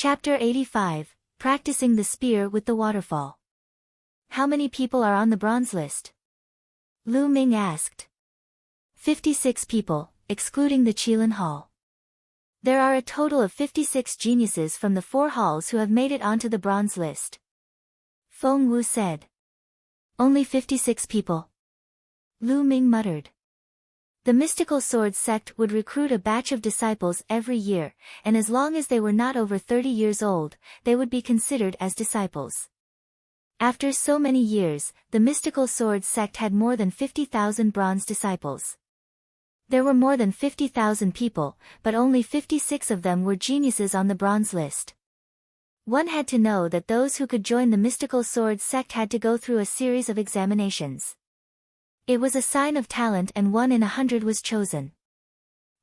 Chapter 85, Practicing the Spear with the Waterfall. How many people are on the bronze list? Lu Ming asked. 56 people, excluding the Qilin Hall. There are a total of 56 geniuses from the 4 halls who have made it onto the bronze list. Feng Wu said. Only 56 people. Lu Ming muttered. The mystical sword sect would recruit a batch of disciples every year, and as long as they were not over 30 years old, they would be considered as disciples. After so many years, the mystical sword sect had more than 50,000 bronze disciples. There were more than 50,000 people, but only 56 of them were geniuses on the bronze list. One had to know that those who could join the mystical sword sect had to go through a series of examinations. It was a sign of talent, and 1 in 100 was chosen.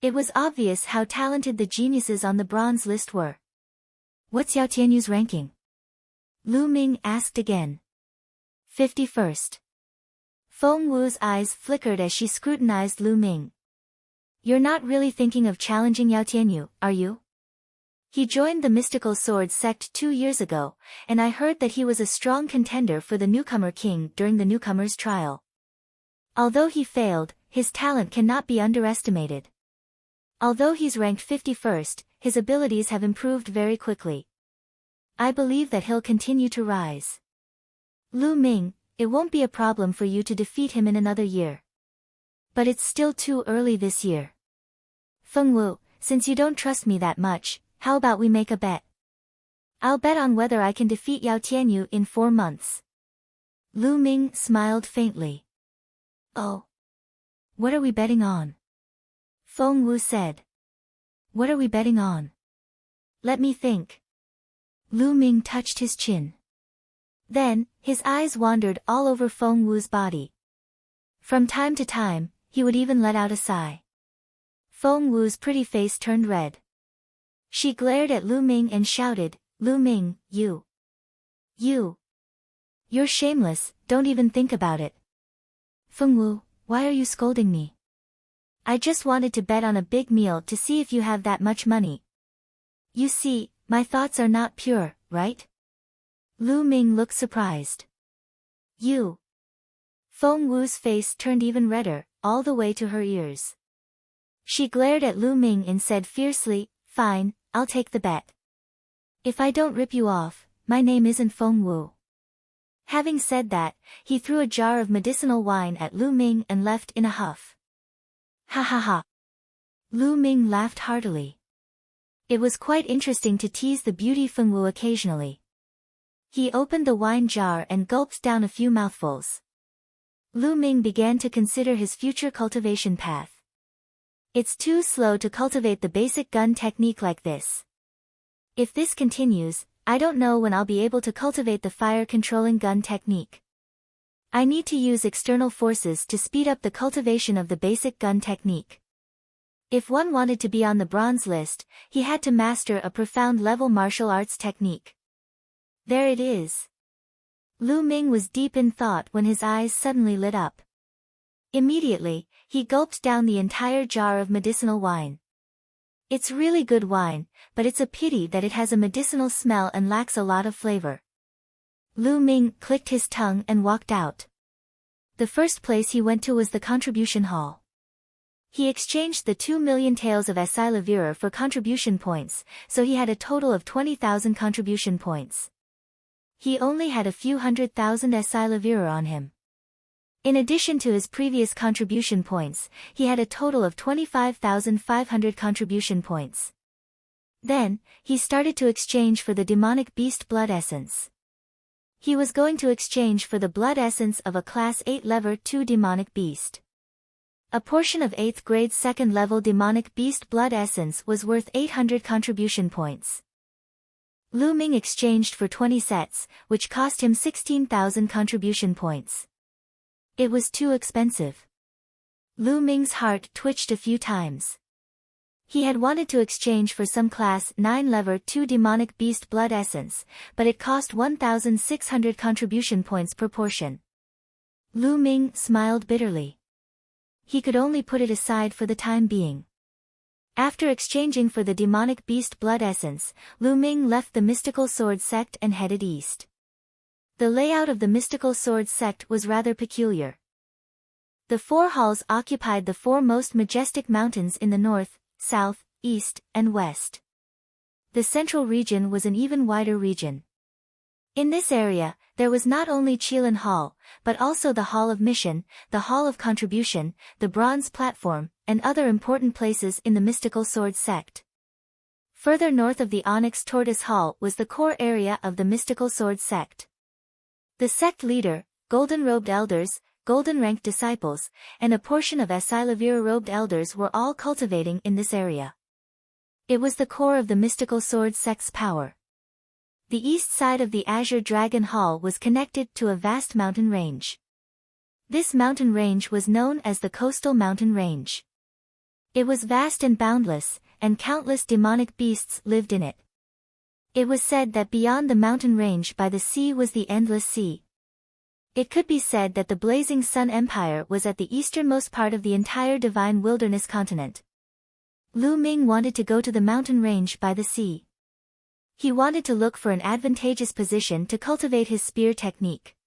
It was obvious how talented the geniuses on the bronze list were. What's Yao Tianyu's ranking? Lu Ming asked again. 51st. Feng Wu's eyes flickered as she scrutinized Lu Ming. You're not really thinking of challenging Yao Tianyu, are you? He joined the mystical sword sect 2 years ago, and I heard that he was a strong contender for the newcomer king during the newcomer's trial. Although he failed, his talent cannot be underestimated. Although he's ranked 51st, his abilities have improved very quickly. I believe that he'll continue to rise. Lu Ming, it won't be a problem for you to defeat him in another year. But it's still too early this year. Feng Wu, since you don't trust me that much, how about we make a bet? I'll bet on whether I can defeat Yao Tianyu in 4 months. Lu Ming smiled faintly. Oh. What are we betting on? Feng Wu said. What are we betting on? Let me think. Lu Ming touched his chin. Then, his eyes wandered all over Feng Wu's body. From time to time, he would even let out a sigh. Feng Wu's pretty face turned red. She glared at Lu Ming and shouted, Lu Ming, you're shameless, don't even think about it. Feng Wu, why are you scolding me? I just wanted to bet on a big meal to see if you have that much money. You see, my thoughts are not pure, right? Lu Ming looked surprised. You. Feng Wu's face turned even redder, all the way to her ears. She glared at Lu Ming and said fiercely, Fine, I'll take the bet. If I don't rip you off, my name isn't Feng Wu. Having said that, he threw a jar of medicinal wine at Lu Ming and left in a huff. Ha ha ha. Lu Ming laughed heartily. It was quite interesting to tease the beauty Feng Wu occasionally. He opened the wine jar and gulped down a few mouthfuls. Lu Ming began to consider his future cultivation path. It's too slow to cultivate the basic gun technique like this. If this continues, I don't know when I'll be able to cultivate the fire-controlling gun technique. I need to use external forces to speed up the cultivation of the basic gun technique. If one wanted to be on the bronze list, he had to master a profound level martial arts technique. There it is. Lu Ming was deep in thought when his eyes suddenly lit up. Immediately, he gulped down the entire jar of medicinal wine. It's really good wine, but it's a pity that it has a medicinal smell and lacks a lot of flavor. Lu Ming clicked his tongue and walked out. The first place he went to was the contribution hall. He exchanged the 2 million taels of Acai Levure for contribution points, so he had a total of 20,000 contribution points. He only had a few 100,000 Acai Levure on him. In addition to his previous contribution points, he had a total of 25,500 contribution points. Then, he started to exchange for the demonic beast blood essence. He was going to exchange for the blood essence of a class 8 level 2 demonic beast. A portion of 8th grade 2nd level demonic beast blood essence was worth 800 contribution points. Lu Ming exchanged for 20 sets, which cost him 16,000 contribution points. It was too expensive. Lu Ming's heart twitched a few times. He had wanted to exchange for some class 9 level 2 demonic beast blood essence, but it cost 1,600 contribution points per portion. Lu Ming smiled bitterly. He could only put it aside for the time being. After exchanging for the demonic beast blood essence, Lu Ming left the mystical sword sect and headed east. The layout of the mystical sword sect was rather peculiar. The 4 halls occupied the 4 most majestic mountains in the north, south, east, and west. The central region was an even wider region. In this area, there was not only Qilin Hall, but also the Hall of Mission, the Hall of Contribution, the Bronze Platform, and other important places in the mystical sword sect. Further north of the Onyx Tortoise Hall was the core area of the mystical sword sect. The sect leader, golden-robed elders, golden-ranked disciples, and a portion of Asilavira-robed elders were all cultivating in this area. It was the core of the mystical sword sect's power. The east side of the Azure Dragon Hall was connected to a vast mountain range. This mountain range was known as the Coastal Mountain Range. It was vast and boundless, and countless demonic beasts lived in it. It was said that beyond the mountain range by the sea was the Endless Sea. It could be said that the Blazing Sun Empire was at the easternmost part of the entire Divine Wilderness continent. Lu Ming wanted to go to the mountain range by the sea. He wanted to look for an advantageous position to cultivate his spear technique.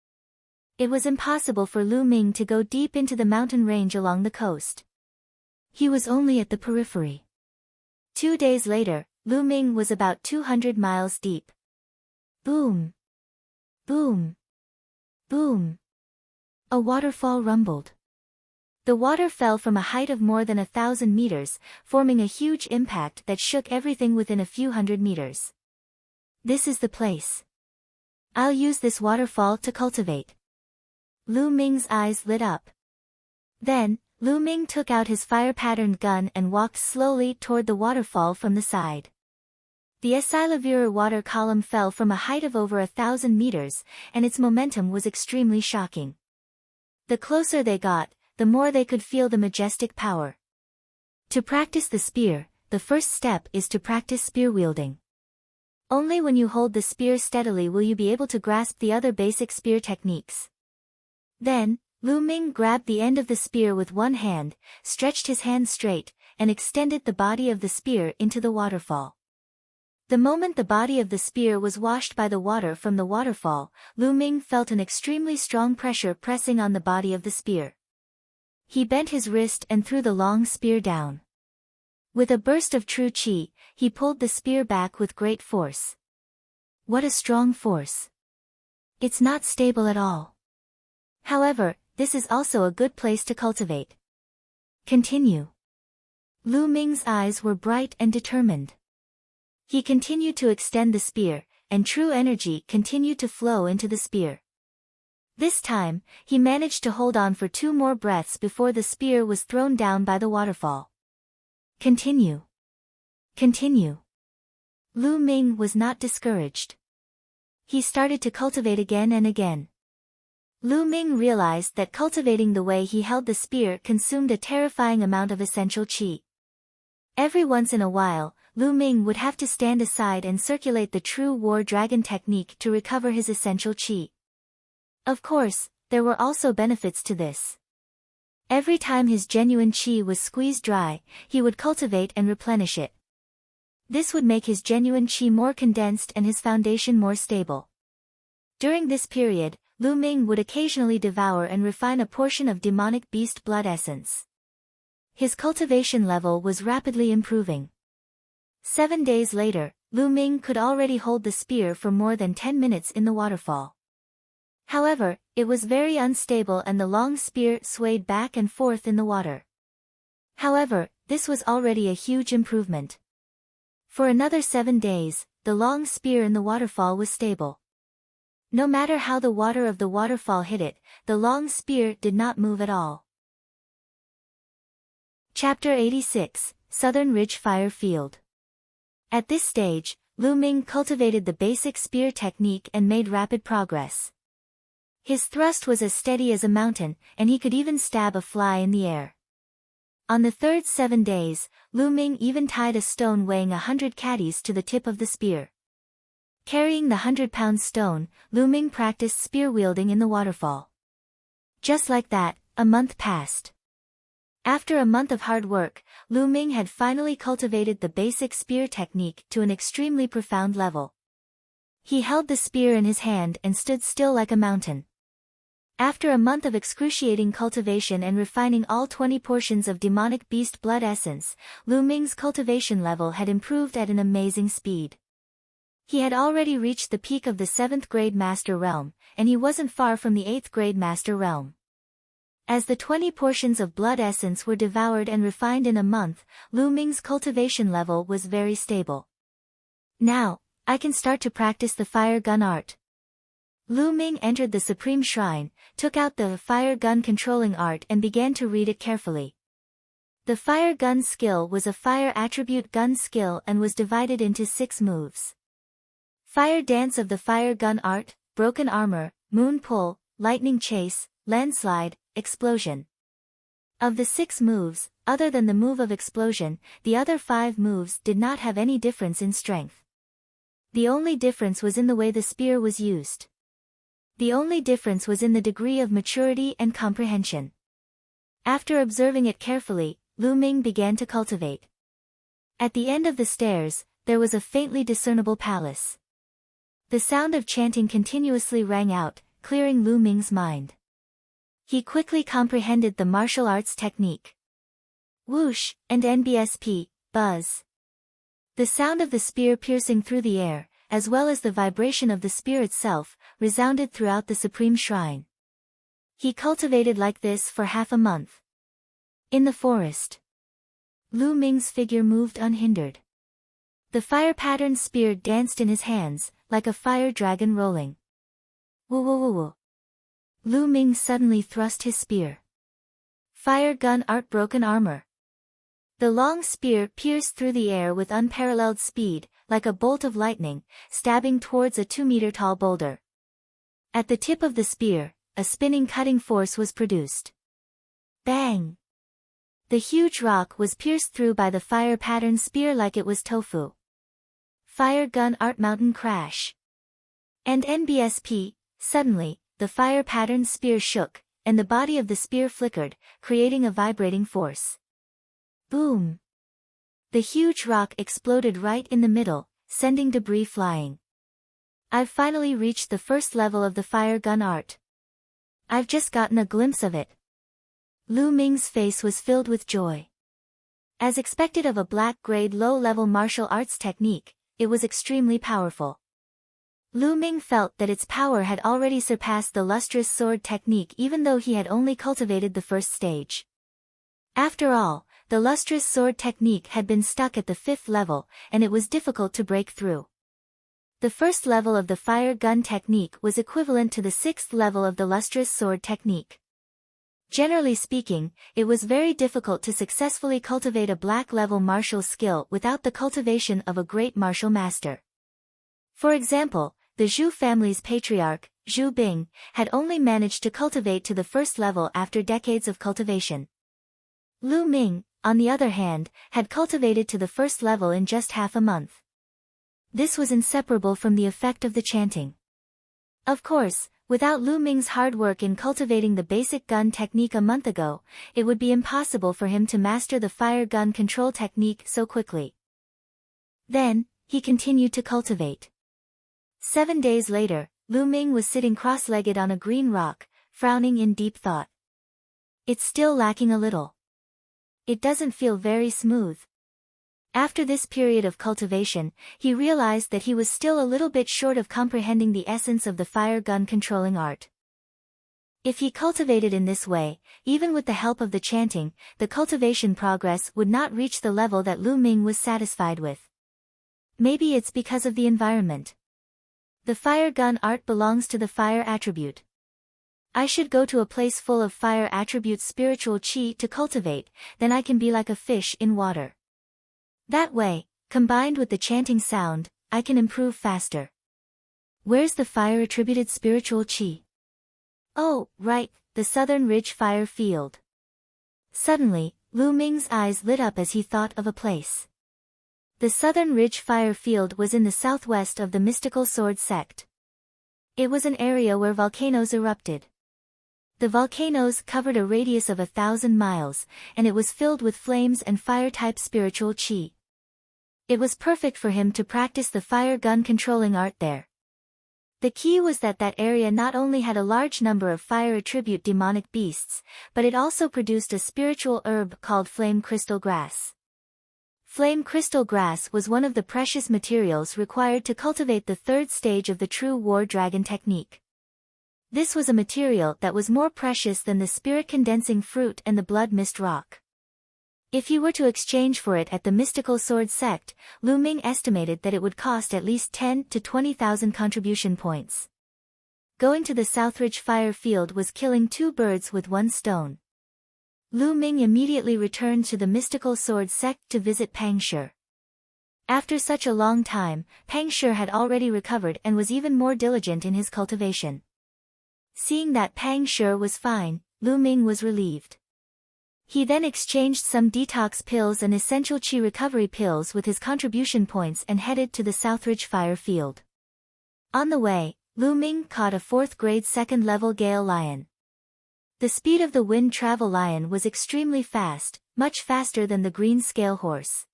It was impossible for Lu Ming to go deep into the mountain range along the coast. He was only at the periphery. 2 days later, Lu Ming was about 200 miles deep. Boom! Boom! Boom! A waterfall rumbled. The water fell from a height of more than 1,000 meters, forming a huge impact that shook everything within a few hundred meters. This is the place. I'll use this waterfall to cultivate. Lu Ming's eyes lit up. Then, Lu Ming took out his fire-patterned gun and walked slowly toward the waterfall from the side. The Asilavira water column fell from a height of over 1,000 meters, and its momentum was extremely shocking. The closer they got, the more they could feel the majestic power. To practice the spear, the first step is to practice spear wielding. Only when you hold the spear steadily will you be able to grasp the other basic spear techniques. Then, Lu Ming grabbed the end of the spear with one hand, stretched his hand straight, and extended the body of the spear into the waterfall. The moment the body of the spear was washed by the water from the waterfall, Lu Ming felt an extremely strong pressure pressing on the body of the spear. He bent his wrist and threw the long spear down. With a burst of true qi, he pulled the spear back with great force. What a strong force! It's not stable at all. However, this is also a good place to cultivate. Continue. Lu Ming's eyes were bright and determined. He continued to extend the spear, and true energy continued to flow into the spear. This time, he managed to hold on for 2 more breaths before the spear was thrown down by the waterfall. Continue. Continue. Lu Ming was not discouraged. He started to cultivate again and again. Lu Ming realized that cultivating the way he held the spear consumed a terrifying amount of essential qi. Every once in a while, Lu Ming would have to stand aside and circulate the true war dragon technique to recover his essential qi. Of course, there were also benefits to this. Every time his genuine qi was squeezed dry, he would cultivate and replenish it. This would make his genuine qi more condensed and his foundation more stable. During this period, Lu Ming would occasionally devour and refine a portion of demonic beast blood essence. His cultivation level was rapidly improving. 7 days later, Lu Ming could already hold the spear for more than 10 minutes in the waterfall. However, it was very unstable and the long spear swayed back and forth in the water. However, this was already a huge improvement. For another 7 days, the long spear in the waterfall was stable. No matter how the water of the waterfall hit it, the long spear did not move at all. Chapter 86, Southern Ridge Fire Field. At this stage, Lu Ming cultivated the basic spear technique and made rapid progress. His thrust was as steady as a mountain, and he could even stab a fly in the air. On the third 7 days, Lu Ming even tied a stone weighing 100 caddies to the tip of the spear. Carrying the 100-pound stone, Lu Ming practiced spear wielding in the waterfall. Just like that, a month passed. After a month of hard work, Lu Ming had finally cultivated the basic spear technique to an extremely profound level. He held the spear in his hand and stood still like a mountain. After a month of excruciating cultivation and refining all 20 portions of demonic beast blood essence, Lu Ming's cultivation level had improved at an amazing speed. He had already reached the peak of the 7th grade master realm, and he wasn't far from the 8th grade master realm. As the 20 portions of blood essence were devoured and refined in a month, Lu Ming's cultivation level was very stable. Now, I can start to practice the fire gun art. Lu Ming entered the Supreme Shrine, took out the fire gun controlling art and began to read it carefully. The fire gun skill was a fire attribute gun skill and was divided into 6 moves. Fire dance of the fire gun art, broken armor, moon pull, lightning chase, landslide, explosion. Of the 6 moves, other than the move of explosion, the other 5 moves did not have any difference in strength. The only difference was in the way the spear was used. The only difference was in the degree of maturity and comprehension. After observing it carefully, Lu Ming began to cultivate. At the end of the stairs, there was a faintly discernible palace. The sound of chanting continuously rang out, clearing Lu Ming's mind. He quickly comprehended the martial arts technique. Whoosh, and NBSP, buzz. The sound of the spear piercing through the air, as well as the vibration of the spear itself, resounded throughout the Supreme Shrine. He cultivated like this for half a month. In the forest, Lu Ming's figure moved unhindered. The fire-patterned spear danced in his hands, like a fire dragon rolling. Woo woo woo woo. Lu Ming suddenly thrust his spear. Fire gun art broken armor. The long spear pierced through the air with unparalleled speed, like a bolt of lightning, stabbing towards a 2-meter-tall boulder. At the tip of the spear, a spinning cutting force was produced. Bang! The huge rock was pierced through by the fire-patterned spear like it was tofu. Fire gun art mountain crash. And NBSP, suddenly, the fire-patterned spear shook, and the body of the spear flickered, creating a vibrating force. Boom! The huge rock exploded right in the middle, sending debris flying. I've finally reached the first level of the fire gun art. I've just gotten a glimpse of it. Lu Ming's face was filled with joy. As expected of a black-grade low-level martial arts technique, it was extremely powerful. Lu Ming felt that its power had already surpassed the lustrous sword technique even though he had only cultivated the first stage. After all, the lustrous sword technique had been stuck at the 5th level, and it was difficult to break through. The first level of the fire gun technique was equivalent to the 6th level of the lustrous sword technique. Generally speaking, it was very difficult to successfully cultivate a black-level martial skill without the cultivation of a great martial master. For example, the Zhu family's patriarch, Zhu Bing, had only managed to cultivate to the 1st level after decades of cultivation. Lu Ming, on the other hand, had cultivated to the 1st level in just half a month. This was inseparable from the effect of the chanting. Of course, without Lu Ming's hard work in cultivating the basic gun technique a month ago, it would be impossible for him to master the fire gun control technique so quickly. Then, he continued to cultivate. 7 days later, Lu Ming was sitting cross-legged on a green rock, frowning in deep thought. It's still lacking a little. It doesn't feel very smooth. After this period of cultivation, he realized that he was still a little bit short of comprehending the essence of the fire gun controlling art. If he cultivated in this way, even with the help of the chanting, the cultivation progress would not reach the level that Lu Ming was satisfied with. Maybe it's because of the environment. The fire gun art belongs to the fire attribute. I should go to a place full of fire attribute spiritual chi to cultivate, then I can be like a fish in water. That way, combined with the chanting sound, I can improve faster. Where's the fire-attributed spiritual chi? Oh, right, the Southern Ridge Fire Field. Suddenly, Lu Ming's eyes lit up as he thought of a place. The Southern Ridge Fire Field was in the southwest of the mystical sword sect. It was an area where volcanoes erupted. The volcanoes covered a radius of 1,000 miles, and it was filled with flames and fire-type spiritual chi. It was perfect for him to practice the fire gun controlling art there. The key was that that area not only had a large number of fire attribute demonic beasts, but it also produced a spiritual herb called flame crystal grass. Flame crystal grass was one of the precious materials required to cultivate the third stage of the true war dragon technique. This was a material that was more precious than the spirit-condensing fruit and the blood mist rock. If he were to exchange for it at the mystical sword sect, Lu Ming estimated that it would cost at least 10 to 20,000 contribution points. Going to the Southridge fire field was killing two birds with one stone. Lu Ming immediately returned to the mystical sword sect to visit Pang Shi. After such a long time, Pang Shi had already recovered and was even more diligent in his cultivation. Seeing that Pang Shi was fine, Lu Ming was relieved. He then exchanged some detox pills and essential chi recovery pills with his contribution points and headed to the Southridge fire field. On the way, Lu Ming caught a 4th grade 2nd level gale lion. The speed of the wind travel lion was extremely fast, much faster than the green scale horse.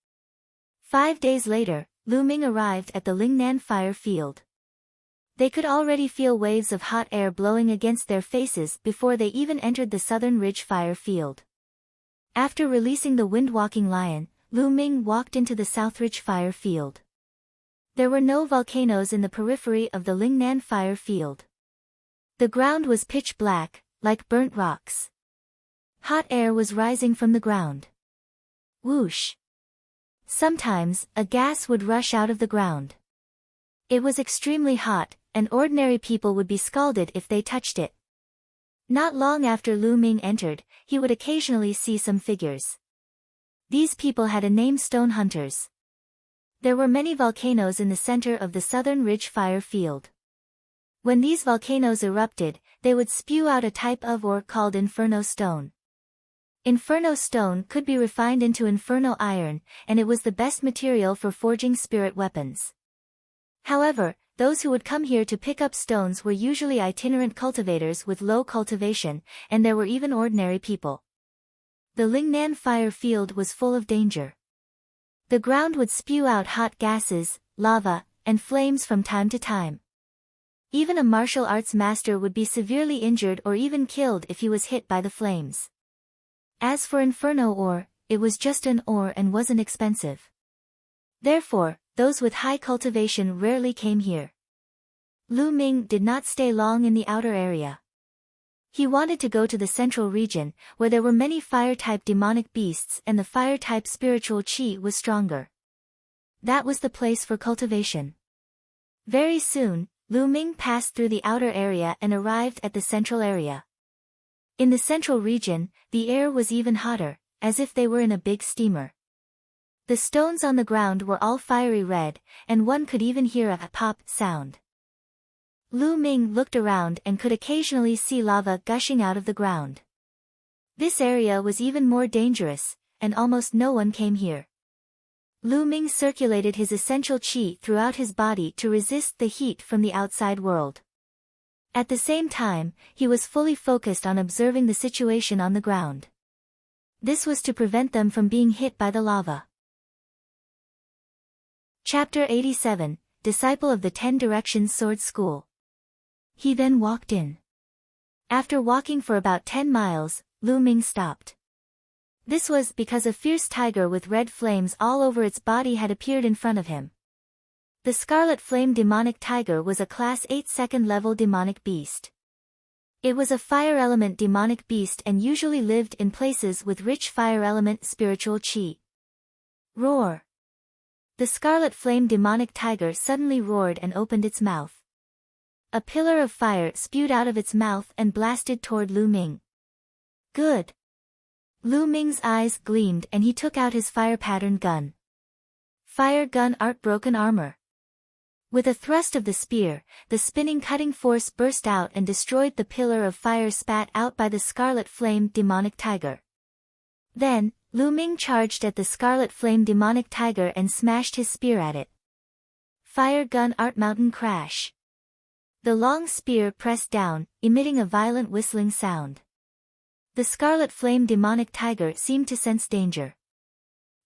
5 days later, Lu Ming arrived at the Lingnan fire field. They could already feel waves of hot air blowing against their faces before they even entered the Southern Ridge fire field. After releasing the wind-walking lion, Lu Ming walked into the Southridge fire field. There were no volcanoes in the periphery of the Lingnan fire field. The ground was pitch black, like burnt rocks. Hot air was rising from the ground. Whoosh! Sometimes, a gas would rush out of the ground. It was extremely hot, and ordinary people would be scalded if they touched it. Not long after Lu Ming entered, he would occasionally see some figures. These people had a name: stone hunters. There were many volcanoes in the center of the Southern Ridge fire field. When these volcanoes erupted, they would spew out a type of ore called inferno stone. Inferno stone could be refined into inferno iron, and it was the best material for forging spirit weapons. However, those who would come here to pick up stones were usually itinerant cultivators with low cultivation, and there were even ordinary people. The Lingnan fire field was full of danger. The ground would spew out hot gases, lava, and flames from time to time. Even a martial arts master would be severely injured or even killed if he was hit by the flames. As for inferno ore, it was just an ore and wasn't expensive. Therefore, those with high cultivation rarely came here. Lu Ming did not stay long in the outer area. He wanted to go to the central region, where there were many fire-type demonic beasts and the fire-type spiritual chi was stronger. That was the place for cultivation. Very soon, Lu Ming passed through the outer area and arrived at the central area. In the central region, the air was even hotter, as if they were in a big steamer. The stones on the ground were all fiery red, and one could even hear a pop sound. Lu Ming looked around and could occasionally see lava gushing out of the ground. This area was even more dangerous, and almost no one came here. Lu Ming circulated his essential qi throughout his body to resist the heat from the outside world. At the same time, he was fully focused on observing the situation on the ground. This was to prevent them from being hit by the lava. Chapter 87, Disciple of the 10 Directions Sword School. He then walked in. After walking for about 10 miles, Lu Ming stopped. This was because a fierce tiger with red flames all over its body had appeared in front of him. The Scarlet Flame Demonic Tiger was a Class 8 2nd level demonic beast. It was a fire element demonic beast and usually lived in places with rich fire element spiritual chi. Roar! The Scarlet Flame Demonic Tiger suddenly roared and opened its mouth. A pillar of fire spewed out of its mouth and blasted toward Lu Ming. Good! Lu Ming's eyes gleamed and he took out his fire-patterned gun. Fire gun art broken armor. With a thrust of the spear, the spinning cutting force burst out and destroyed the pillar of fire spat out by the Scarlet Flame Demonic Tiger. Then, Lu Ming charged at the Scarlet Flame Demonic Tiger and smashed his spear at it. Fire gun art mountain crash. The long spear pressed down, emitting a violent whistling sound. The scarlet flame demonic tiger seemed to sense danger.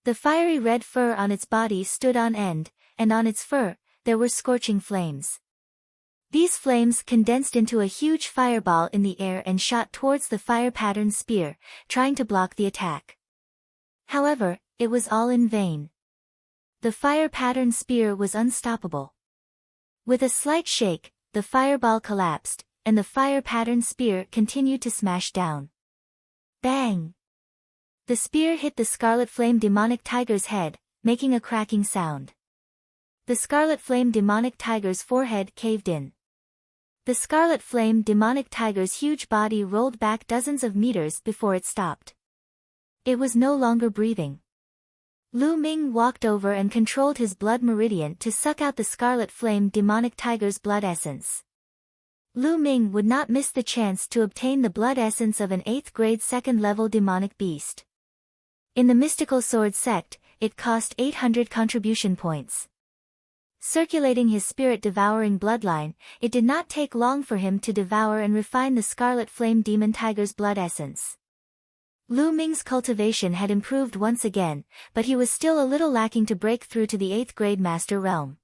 The fiery red fur on its body stood on end, and on its fur, there were scorching flames. These flames condensed into a huge fireball in the air and shot towards the fire-patterned spear, trying to block the attack. However, it was all in vain. The fire-patterned spear was unstoppable. With a slight shake, the fireball collapsed, and the fire-patterned spear continued to smash down. Bang! The spear hit the scarlet flame demonic tiger's head, making a cracking sound. The scarlet flame demonic tiger's forehead caved in. The scarlet flame demonic tiger's huge body rolled back dozens of meters before it stopped. It was no longer breathing. Lu Ming walked over and controlled his blood meridian to suck out the scarlet flame demonic tiger's blood essence. Lu Ming would not miss the chance to obtain the blood essence of an 8th grade 2nd level demonic beast. In the mystical sword sect, it cost 800 contribution points. Circulating his spirit-devouring bloodline, it did not take long for him to devour and refine the scarlet flame demon tiger's blood essence. Lu Ming's cultivation had improved once again, but he was still a little lacking to break through to the 8th grade master realm.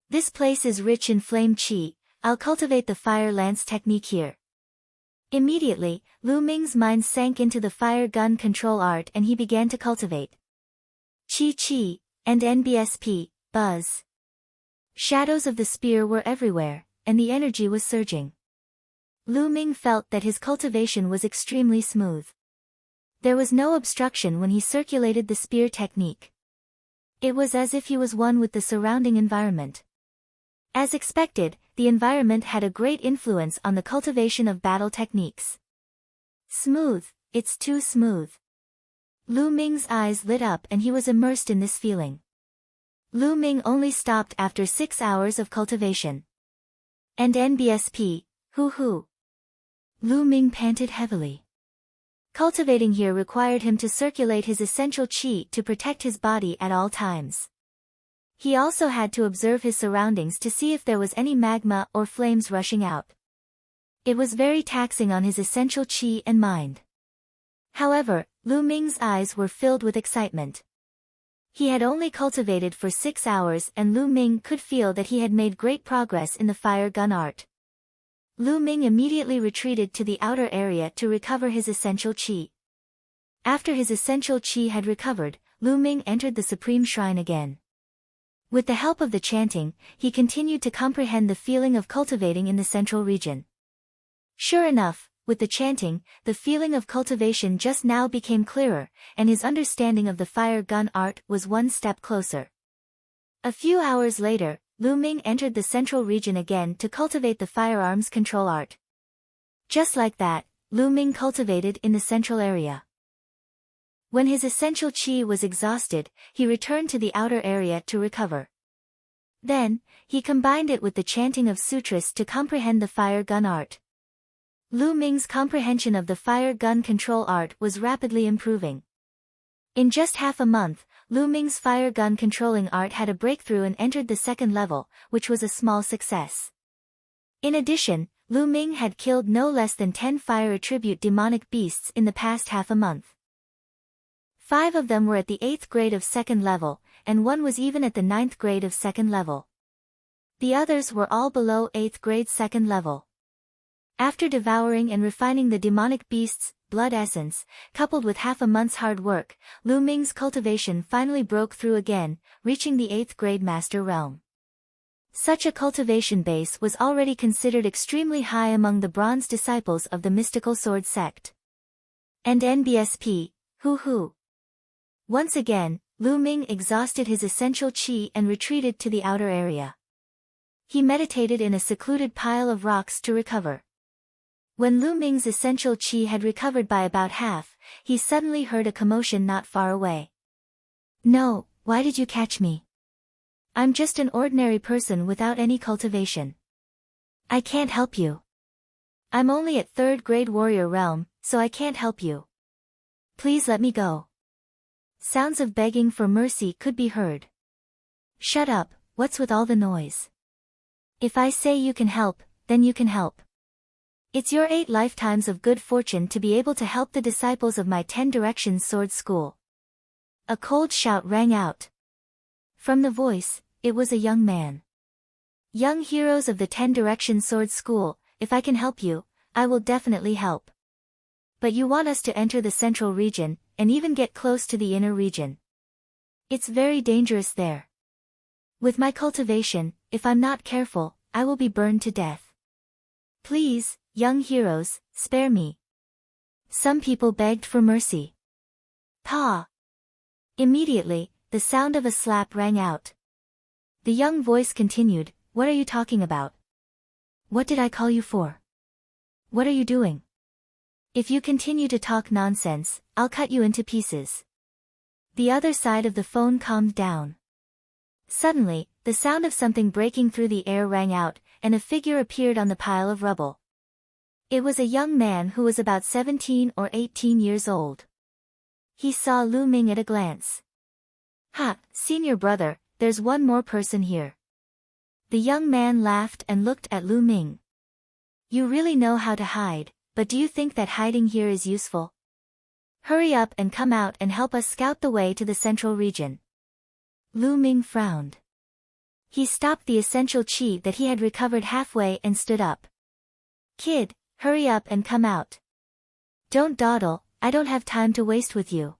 This place is rich in flame qi, I'll cultivate the fire lance technique here. Immediately, Lu Ming's mind sank into the fire gun control art and he began to cultivate qi qi, and NBSP, buzz. Shadows of the spear were everywhere, and the energy was surging. Lu Ming felt that his cultivation was extremely smooth. There was no obstruction when he circulated the spear technique. It was as if he was one with the surrounding environment. As expected, the environment had a great influence on the cultivation of battle techniques. Smooth, it's too smooth. Lu Ming's eyes lit up and he was immersed in this feeling. Lu Ming only stopped after 6 hours of cultivation. And NBSP, hoo. Lu Ming panted heavily. Cultivating here required him to circulate his essential qi to protect his body at all times. He also had to observe his surroundings to see if there was any magma or flames rushing out. It was very taxing on his essential qi and mind. However, Lu Ming's eyes were filled with excitement. He had only cultivated for 6 hours and Lu Ming could feel that he had made great progress in the fire gun art. Lu Ming immediately retreated to the outer area to recover his essential qi. After his essential qi had recovered, Lu Ming entered the Supreme Shrine again. With the help of the chanting, he continued to comprehend the feeling of cultivating in the central region. Sure enough, with the chanting, the feeling of cultivation just now became clearer, and his understanding of the fire gun art was one step closer. A few hours later, Lu Ming entered the central region again to cultivate the firearms control art. Just like that, Lu Ming cultivated in the central area. When his essential qi was exhausted, he returned to the outer area to recover. Then, he combined it with the chanting of sutras to comprehend the fire gun art. Lu Ming's comprehension of the fire gun control art was rapidly improving. In just half a month, Lu Ming's fire gun controlling art had a breakthrough and entered the 2nd level, which was a small success. In addition, Lu Ming had killed no less than 10 fire attribute demonic beasts in the past half a month. 5 of them were at the 8th grade of 2nd level, and 1 was even at the 9th grade of 2nd level. The others were all below 8th grade 2nd level. After devouring and refining the demonic beast's blood essence, coupled with half a month's hard work, Lu Ming's cultivation finally broke through again, reaching the 8th grade master realm. Such a cultivation base was already considered extremely high among the bronze disciples of the mystical sword sect. And NBSP, hoo. Once again, Lu Ming exhausted his essential qi and retreated to the outer area. He meditated in a secluded pile of rocks to recover. When Lu Ming's essential qi had recovered by about half, he suddenly heard a commotion not far away. No, why did you catch me? I'm just an ordinary person without any cultivation. I can't help you. I'm only at 3rd grade warrior realm, so I can't help you. Please let me go. Sounds of begging for mercy could be heard. Shut up, what's with all the noise? If I say you can help, then you can help. It's your 8 lifetimes of good fortune to be able to help the disciples of my 10 Directions Sword School. A cold shout rang out. From the voice, it was a young man. Young heroes of the 10 Directions Sword School, if I can help you, I will definitely help. But you want us to enter the central region, and even get close to the inner region. It's very dangerous there. With my cultivation, if I'm not careful, I will be burned to death. Please, young heroes, spare me. Some people begged for mercy. Pa! Immediately, the sound of a slap rang out. The young voice continued, what are you talking about? What did I call you for? What are you doing? If you continue to talk nonsense, I'll cut you into pieces. The other side of the phone calmed down. Suddenly, the sound of something breaking through the air rang out, and a figure appeared on the pile of rubble. It was a young man who was about 17 or 18 years old. He saw Lu Ming at a glance. Ha, senior brother, there's one more person here. The young man laughed and looked at Lu Ming. You really know how to hide, but do you think that hiding here is useful? Hurry up and come out and help us scout the way to the central region. Lu Ming frowned. He stopped the essential chi that he had recovered halfway and stood up. Kid, hurry up and come out. Don't dawdle, I don't have time to waste with you.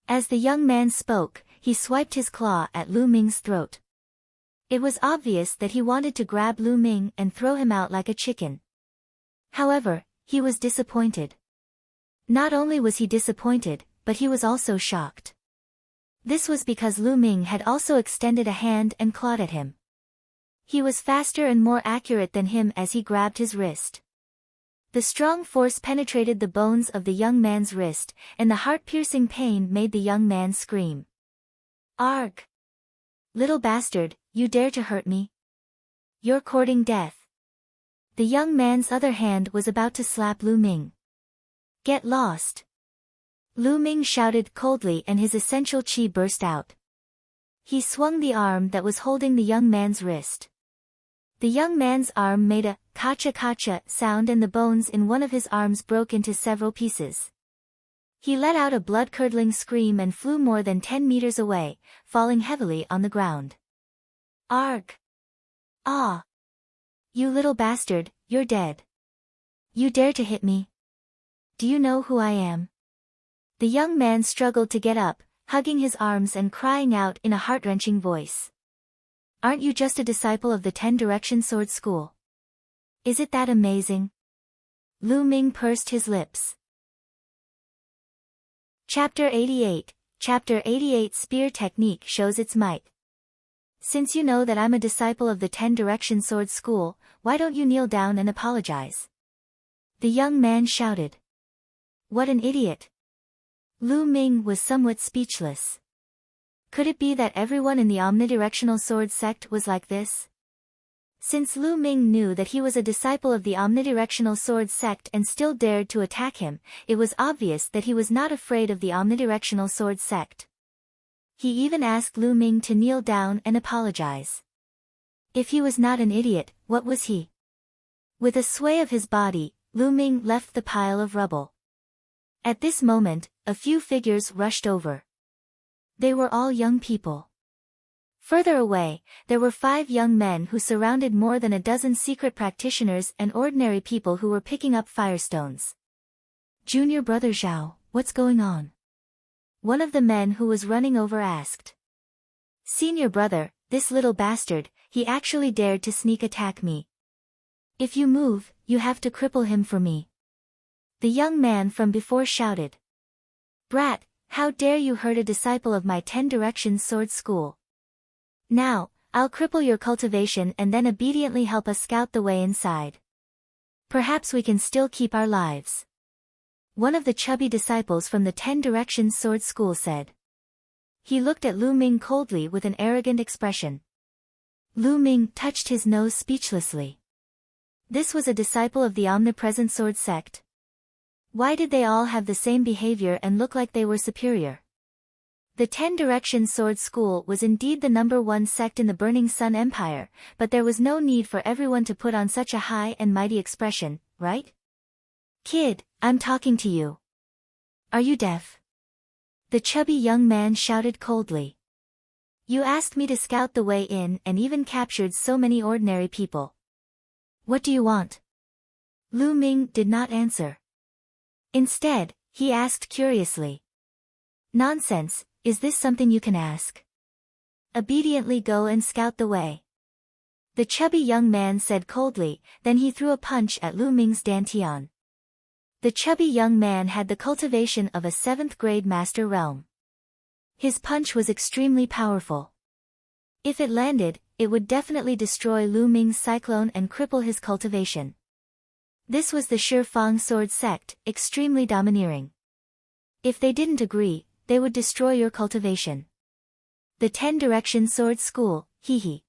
As the young man spoke, he swiped his claw at Lu Ming's throat. It was obvious that he wanted to grab Lu Ming and throw him out like a chicken. However, he was disappointed. Not only was he disappointed, but he was also shocked. This was because Lu Ming had also extended a hand and clawed at him. He was faster and more accurate than him as he grabbed his wrist. The strong force penetrated the bones of the young man's wrist, and the heart-piercing pain made the young man scream. Arg! Little bastard, you dare to hurt me? You're courting death. The young man's other hand was about to slap Lu Ming. Get lost! Lu Ming shouted coldly and his essential chi burst out. He swung the arm that was holding the young man's wrist. The young man's arm made a kacha-kacha sound and the bones in one of his arms broke into several pieces. He let out a blood-curdling scream and flew more than 10 meters away, falling heavily on the ground. Arg! Ah! You little bastard, you're dead. You dare to hit me? Do you know who I am? The young man struggled to get up, hugging his arms and crying out in a heart-wrenching voice. Aren't you just a disciple of the 10 Directions Sword School? Is it that amazing? Lu Ming pursed his lips. Chapter 88. Chapter 88 Spear Technique shows its might. Since you know that I'm a disciple of the 10 Directions Sword School, why don't you kneel down and apologize? The young man shouted. What an idiot! Lu Ming was somewhat speechless. Could it be that everyone in the omnidirectional sword sect was like this? Since Lu Ming knew that he was a disciple of the omnidirectional sword sect and still dared to attack him, it was obvious that he was not afraid of the omnidirectional sword sect. He even asked Lu Ming to kneel down and apologize. If he was not an idiot, what was he? With a sway of his body, Lu Ming left the pile of rubble. At this moment, a few figures rushed over. They were all young people. Further away, there were 5 young men who surrounded more than a dozen secret practitioners and ordinary people who were picking up firestones. Junior brother Zhao, what's going on? One of the men who was running over asked. Senior brother, this little bastard, he actually dared to sneak attack me. If you move, you have to cripple him for me. The young man from before shouted. Brat, how dare you hurt a disciple of my 10 Directions Sword School? Now, I'll cripple your cultivation and then obediently help us scout the way inside. Perhaps we can still keep our lives. One of the chubby disciples from the 10 Directions Sword School said. He looked at Lu Ming coldly with an arrogant expression. Lu Ming touched his nose speechlessly. This was a disciple of the omnipresent sword sect. Why did they all have the same behavior and look like they were superior? The 10 Directions Sword School was indeed the #1 sect in the Burning Sun Empire, but there was no need for everyone to put on such a high and mighty expression, right? Kid, I'm talking to you. Are you deaf? The chubby young man shouted coldly. You asked me to scout the way in and even captured so many ordinary people. What do you want? Lu Ming did not answer. Instead, he asked curiously. Nonsense, is this something you can ask? Obediently go and scout the way. The chubby young man said coldly, then he threw a punch at Lu Ming's dantian. The chubby young man had the cultivation of a 7th grade master realm. His punch was extremely powerful. If it landed, it would definitely destroy Lu Ming's cyclone and cripple his cultivation. This was the Shifang sword sect, extremely domineering. If they didn't agree, they would destroy your cultivation. The 10 Directions Sword School, hee hee.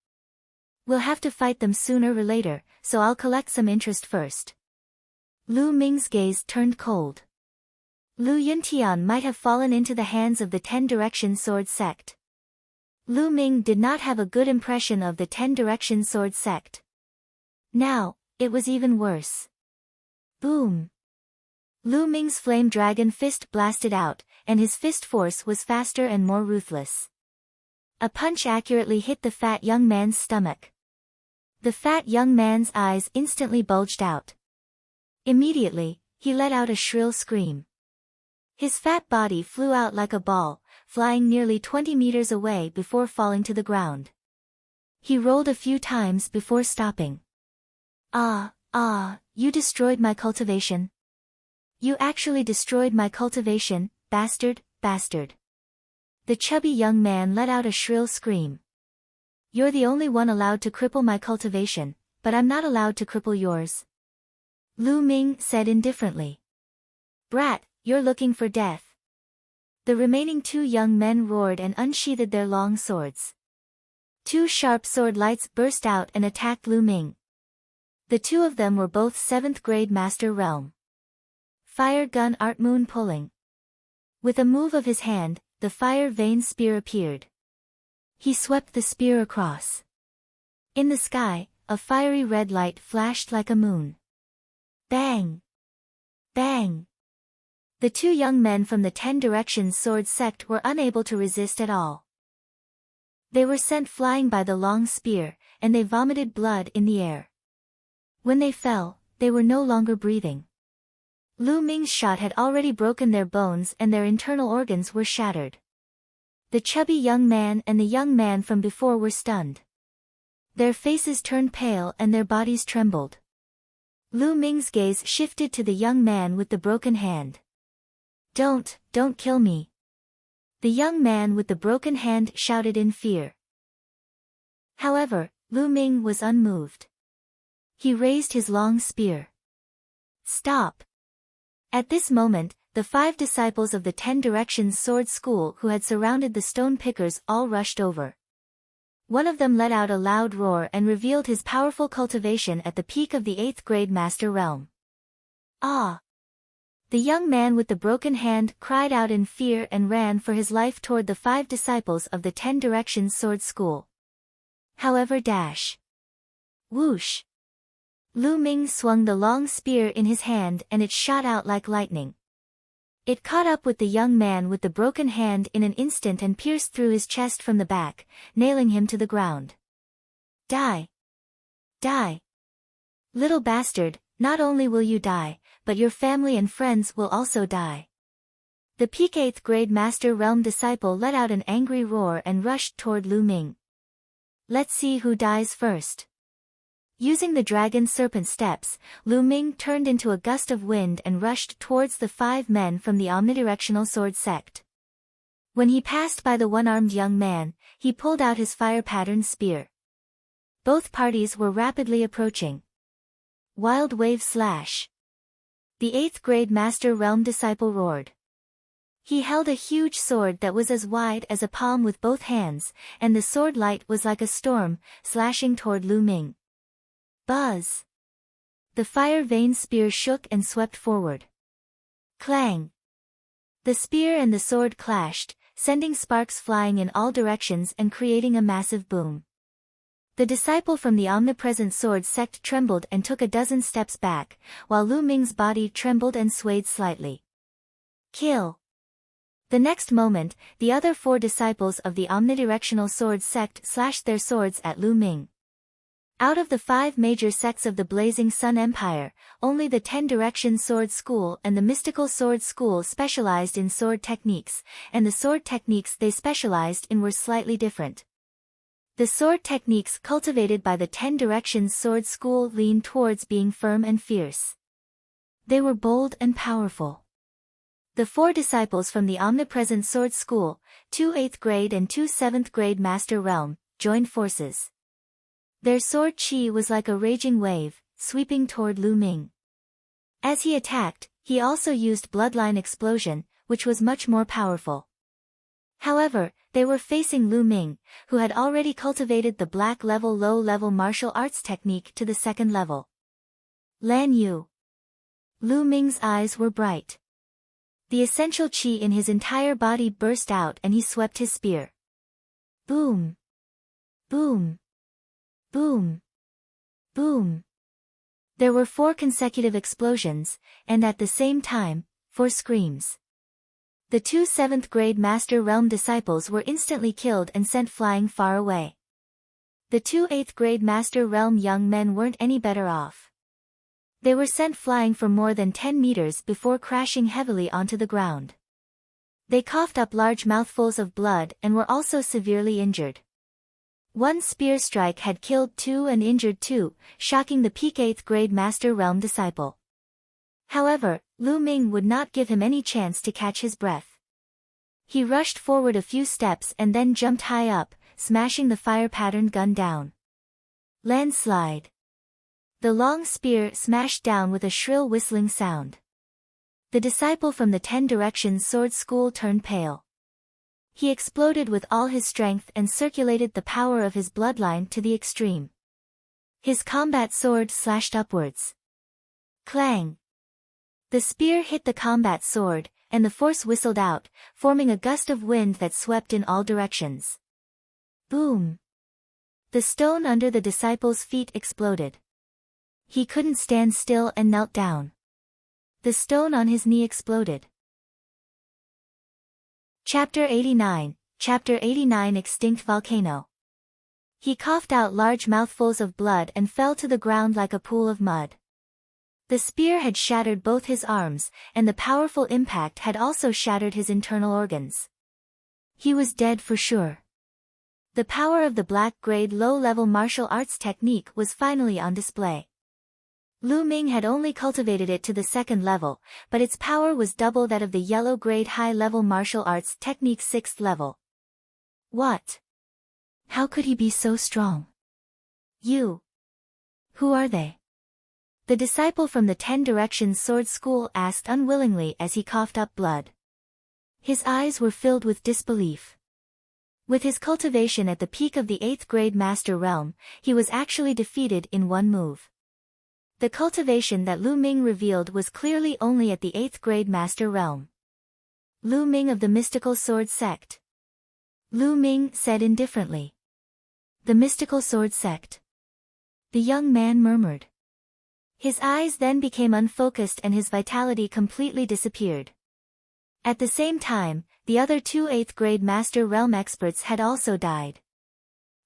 We'll have to fight them sooner or later, so I'll collect some interest first. Lu Ming's gaze turned cold. Lu Yuntian might have fallen into the hands of the 10 Directions Sword sect. Lu Ming did not have a good impression of the 10 Directions Sword sect. Now, it was even worse. Boom! Lu Ming's flame dragon fist blasted out, and his fist force was faster and more ruthless. A punch accurately hit the fat young man's stomach. The fat young man's eyes instantly bulged out. Immediately, he let out a shrill scream. His fat body flew out like a ball, flying nearly 20 meters away before falling to the ground. He rolled a few times before stopping. You destroyed my cultivation. You actually destroyed my cultivation, bastard. The chubby young man let out a shrill scream. You're the only one allowed to cripple my cultivation, but I'm not allowed to cripple yours. Lu Ming said indifferently. Brat, you're looking for death. The remaining 2 young men roared and unsheathed their long swords. 2 sharp sword lights burst out and attacked Lu Ming. The 2 of them were both 7th grade master realm. Fire gun art moon pulling. With a move of his hand, the fire vein spear appeared. He swept the spear across. In the sky, a fiery red light flashed like a moon. Bang! Bang! The 2 young men from the 10 Directions Sword sect were unable to resist at all. They were sent flying by the long spear, and they vomited blood in the air. When they fell, they were no longer breathing. Lu Ming's shot had already broken their bones and their internal organs were shattered. The chubby young man and the young man from before were stunned. Their faces turned pale and their bodies trembled. Lu Ming's gaze shifted to the young man with the broken hand. Don't kill me. The young man with the broken hand shouted in fear. However, Lu Ming was unmoved. He raised his long spear. Stop! At this moment, the 5 disciples of the 10 Directions Sword School who had surrounded the stone pickers all rushed over. One of them let out a loud roar and revealed his powerful cultivation at the peak of the 8th grade master realm. Ah! The young man with the broken hand cried out in fear and ran for his life toward the 5 disciples of the 10 Directions Sword School. However, whoosh! Lu Ming swung the long spear in his hand and it shot out like lightning. It caught up with the young man with the broken hand in an instant and pierced through his chest from the back, nailing him to the ground. Die! Die! Little bastard, not only will you die, but your family and friends will also die. The peak 8th grade master realm disciple let out an angry roar and rushed toward Lu Ming. Let's see who dies first. Using the dragon serpent steps, Lu Ming turned into a gust of wind and rushed towards the 5 men from the omnidirectional sword sect. When he passed by the one-armed young man, he pulled out his fire-patterned spear. Both parties were rapidly approaching. Wild wave slash. The 8th grade master realm disciple roared. He held a huge sword that was as wide as a palm with both hands, and the sword light was like a storm, slashing toward Lu Ming. Buzz! The fire vein spear shook and swept forward. Clang! The spear and the sword clashed, sending sparks flying in all directions and creating a massive boom. The disciple from the omnipresent sword sect trembled and took a dozen steps back, while Lu Ming's body trembled and swayed slightly. Kill! The next moment, the other 4 disciples of the omnidirectional sword sect slashed their swords at Lu Ming. Out of the 5 major sects of the Blazing Sun Empire, only the 10 Direction Sword School and the Mystical Sword School specialized in sword techniques, and the sword techniques they specialized in were slightly different. The sword techniques cultivated by the 10 Directions Sword School leaned towards being firm and fierce. They were bold and powerful. The 4 disciples from the Omnipresent Sword School, 2 8th grade and 2 7th grade Master Realm, joined forces. Their sword chi was like a raging wave, sweeping toward Lu Ming. As he attacked, he also used Bloodline Explosion, which was much more powerful. However, they were facing Lu Ming, who had already cultivated the black level low-level martial arts technique to the 2nd level. Lan Yu. Lu Ming's eyes were bright. The essential qi in his entire body burst out and he swept his spear. Boom! Boom! Boom! Boom! There were 4 consecutive explosions, and at the same time, 4 screams. The 2 7th grade Master Realm disciples were instantly killed and sent flying far away. The 2 8th grade Master Realm young men weren't any better off. They were sent flying for more than 10 meters before crashing heavily onto the ground. They coughed up large mouthfuls of blood and were also severely injured. 1 spear strike had killed 2 and injured 2, shocking the peak 8th grade Master Realm disciple. However, Lu Ming would not give him any chance to catch his breath. He rushed forward a few steps and then jumped high up, smashing the fire-patterned gun down. Landslide. The long spear smashed down with a shrill whistling sound. The disciple from the 10 Directions Sword School turned pale. He exploded with all his strength and circulated the power of his bloodline to the extreme. His combat sword slashed upwards. Clang! The spear hit the combat sword, and the force whistled out, forming a gust of wind that swept in all directions. Boom! The stone under the disciple's feet exploded. He couldn't stand still and knelt down. The stone on his knee exploded. Chapter 89, Chapter 89 Extinct Volcano. He coughed out large mouthfuls of blood and fell to the ground like a pool of mud. The spear had shattered both his arms, and the powerful impact had also shattered his internal organs. He was dead for sure. The power of the black-grade low-level martial arts technique was finally on display. Lu Ming had only cultivated it to the 2nd level, but its power was double that of the yellow-grade high-level martial arts technique 6th level. What? How could he be so strong? You. Who are they? The disciple from the 10 Directions Sword School asked unwillingly as he coughed up blood. His eyes were filled with disbelief. With his cultivation at the peak of the 8th grade Master Realm, he was actually defeated in one move. The cultivation that Lu Ming revealed was clearly only at the 8th grade Master Realm. Lu Ming of the Mystical Sword Sect. Lu Ming said indifferently. The Mystical Sword Sect. The young man murmured. His eyes then became unfocused and his vitality completely disappeared. At the same time, the other 2 8th grade Master Realm experts had also died.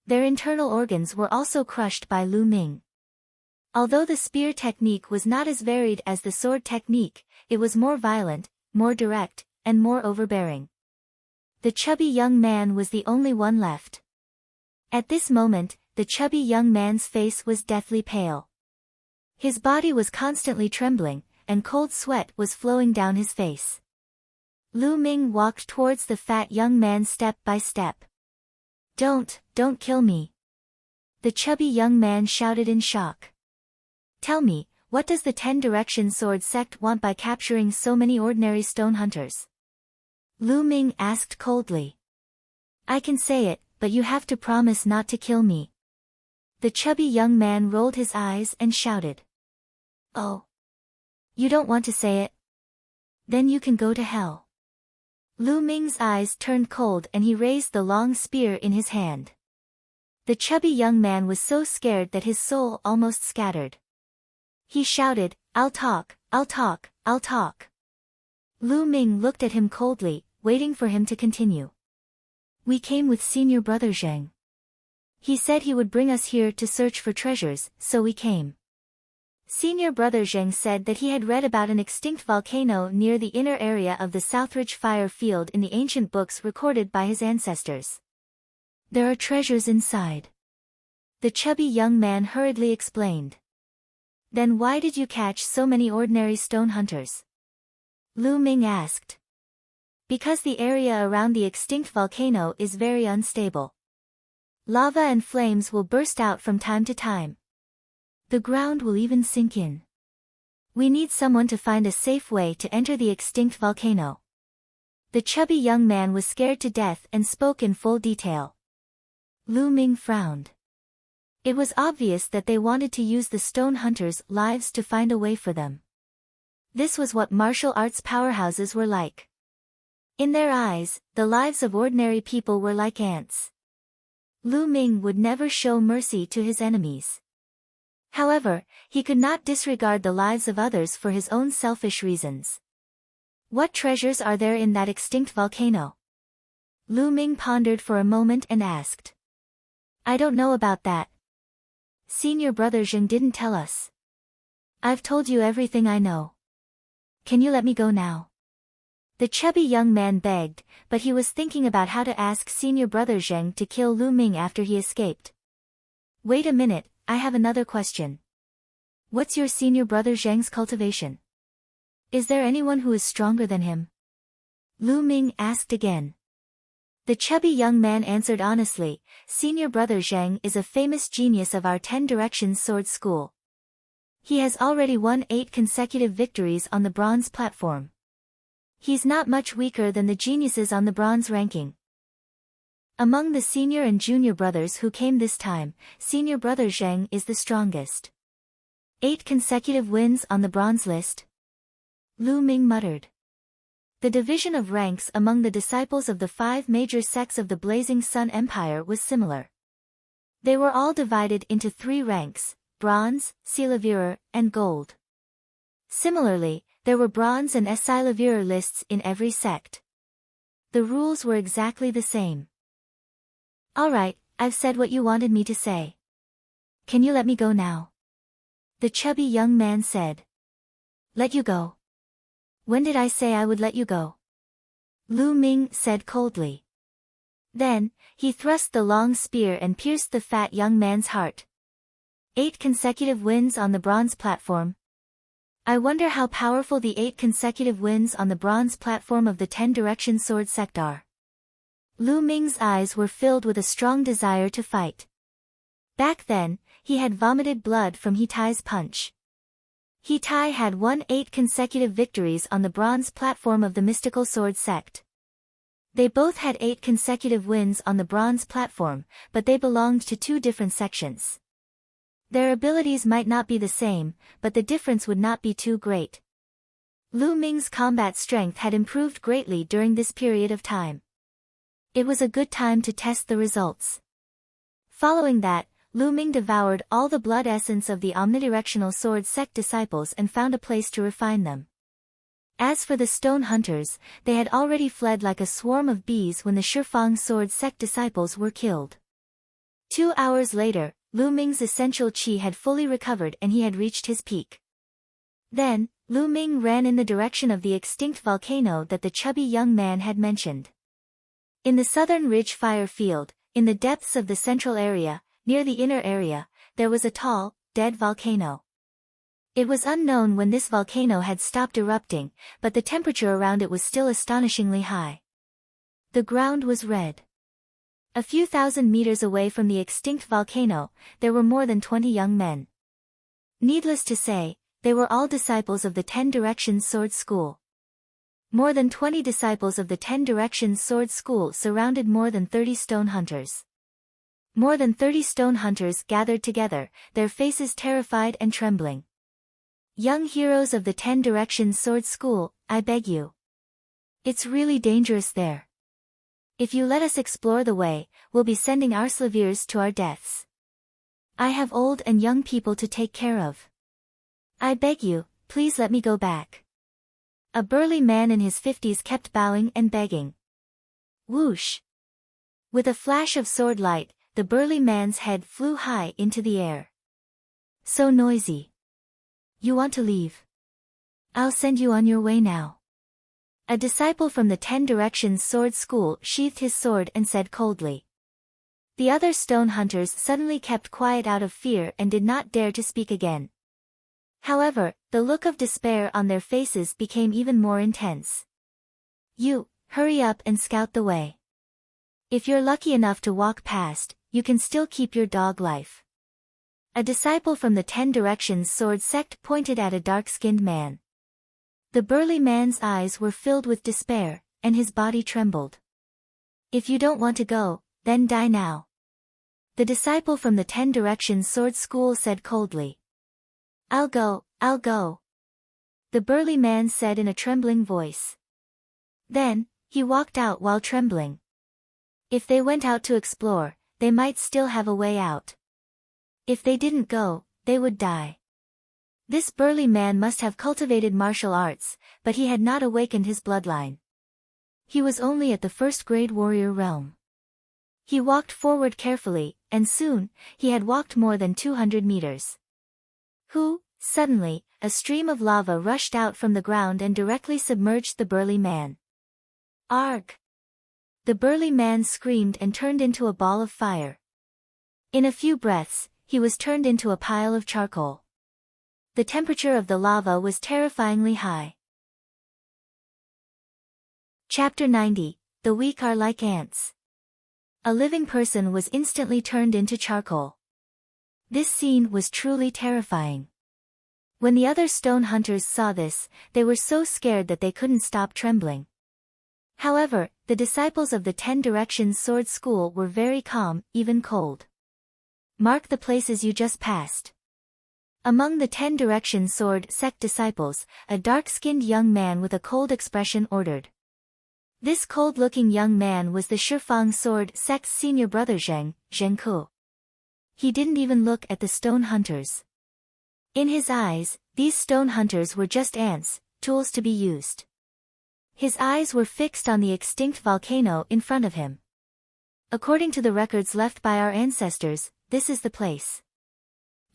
Their internal organs were also crushed by Lu Ming. Although the spear technique was not as varied as the sword technique, it was more violent, more direct, and more overbearing. The chubby young man was the only one left. At this moment, the chubby young man's face was deathly pale. His body was constantly trembling, and cold sweat was flowing down his face. Lu Ming walked towards the fat young man step by step. Don't kill me. The chubby young man shouted in shock. Tell me, what does the 10 Directions Sword Sect want by capturing so many ordinary stone hunters? Lu Ming asked coldly. I can say it, but you have to promise not to kill me. The chubby young man rolled his eyes and shouted. Oh. You don't want to say it? Then you can go to hell. Lu Ming's eyes turned cold and he raised the long spear in his hand. The chubby young man was so scared that his soul almost scattered. He shouted, "I'll talk, I'll talk, I'll talk." Lu Ming looked at him coldly, waiting for him to continue. "We came with senior brother Zheng. He said he would bring us here to search for treasures, so we came." Senior brother Zheng said that he had read about an extinct volcano near the inner area of the Southridge fire field in the ancient books recorded by his ancestors. "There are treasures inside," the chubby young man hurriedly explained. "Then why did you catch so many ordinary stone hunters?" Lu Ming asked. "Because the area around the extinct volcano is very unstable. Lava and flames will burst out from time to time. The ground will even sink in. We need someone to find a safe way to enter the extinct volcano." The chubby young man was scared to death and spoke in full detail. Lu Ming frowned. It was obvious that they wanted to use the stone hunters' lives to find a way for them. This was what martial arts powerhouses were like. In their eyes, the lives of ordinary people were like ants. Lu Ming would never show mercy to his enemies. However, he could not disregard the lives of others for his own selfish reasons. "What treasures are there in that extinct volcano?" Lu Ming pondered for a moment and asked. "I don't know about that. Senior brother Zheng didn't tell us. I've told you everything I know. Can you let me go now?" The chubby young man begged, but he was thinking about how to ask senior brother Zheng to kill Lu Ming after he escaped. "Wait a minute, I have another question. What's your senior brother Zheng's cultivation? Is there anyone who is stronger than him?" Lu Ming asked again. The chubby young man answered honestly, "Senior brother Zheng is a famous genius of our 10 Directions sword school. He has already won 8 consecutive victories on the bronze platform. He's not much weaker than the geniuses on the bronze ranking." Among the senior and junior brothers who came this time, senior brother Zheng is the strongest. 8 consecutive wins on the bronze list? Lu Ming muttered. The division of ranks among the disciples of the 5 major sects of the Blazing Sun Empire was similar. They were all divided into 3 ranks, bronze, Silavirer, and gold. Similarly, there were bronze and Silavirer lists in every sect. The rules were exactly the same. "All right, I've said what you wanted me to say. Can you let me go now?" the chubby young man said. "Let you go? When did I say I would let you go?" Lu Ming said coldly. Then, he thrust the long spear and pierced the fat young man's heart. 8 consecutive wins on the bronze platform. I wonder how powerful the 8 consecutive wins on the bronze platform of the 10 Direction sword sect are. Lu Ming's eyes were filled with a strong desire to fight. Back then, he had vomited blood from He Tai's punch. He Tai had won 8 consecutive victories on the bronze platform of the mystical sword sect. They both had 8 consecutive wins on the bronze platform, but they belonged to 2 different sections. Their abilities might not be the same, but the difference would not be too great. Lu Ming's combat strength had improved greatly during this period of time. It was a good time to test the results. Following that, Lu Ming devoured all the blood essence of the omnidirectional sword sect disciples and found a place to refine them. As for the stone hunters, they had already fled like a swarm of bees when the Shifang sword sect disciples were killed. 2 hours later, Lu Ming's essential qi had fully recovered and he had reached his peak. Then, Lu Ming ran in the direction of the extinct volcano that the chubby young man had mentioned. In the southern ridge fire field, in the depths of the central area, near the inner area, there was a tall, dead volcano. It was unknown when this volcano had stopped erupting, but the temperature around it was still astonishingly high. The ground was red. A few thousand meters away from the extinct volcano, there were more than 20 young men. Needless to say, they were all disciples of the 10 Directions sword school. More than 20 disciples of the 10 Directions sword school surrounded more than 30 stone hunters. More than 30 stone hunters gathered together, their faces terrified and trembling. "Young heroes of the 10 Directions sword school, I beg you. It's really dangerous there. If you let us explore the way, we'll be sending our slavers to our deaths. I have old and young people to take care of. I beg you, please let me go back. A burly man in his 50s kept bowing and begging. Whoosh! With a flash of sword light, the burly man's head flew high into the air. So noisy. You want to leave? I'll send you on your way now. A disciple from the 10 Directions sword school sheathed his sword and said coldly. The other stone hunters suddenly kept quiet out of fear and did not dare to speak again. However, the look of despair on their faces became even more intense. You, hurry up and scout the way. If you're lucky enough to walk past, you can still keep your dog life. A disciple from the 10 Directions sword sect pointed at a dark-skinned man. The burly man's eyes were filled with despair, and his body trembled. If you don't want to go, then die now. The disciple from the 10 Directions sword school said coldly. I'll go, I'll go. The burly man said in a trembling voice. Then, he walked out while trembling. If they went out to explore, they might still have a way out. If they didn't go, they would die. This burly man must have cultivated martial arts, but he had not awakened his bloodline. He was only at the first-grade warrior realm. He walked forward carefully, and soon, he had walked more than 200 meters. Suddenly, a stream of lava rushed out from the ground and directly submerged the burly man. Arg! The burly man screamed and turned into a ball of fire. In a few breaths, he was turned into a pile of charcoal. The temperature of the lava was terrifyingly high. Chapter 90, The weak are like ants. A living person was instantly turned into charcoal. This scene was truly terrifying. When the other stone hunters saw this, they were so scared that they couldn't stop trembling. However, the disciples of the 10 Directions sword school were very calm, even cold. Mark the places you just passed. Among the 10 Directions sword sect disciples, a dark-skinned young man with a cold expression ordered. This cold-looking young man was the Shifang sword sect's senior brother Zhengku. He didn't even look at the stone hunters. In his eyes, these stone hunters were just ants, tools to be used. His eyes were fixed on the extinct volcano in front of him. According to the records left by our ancestors, this is the place.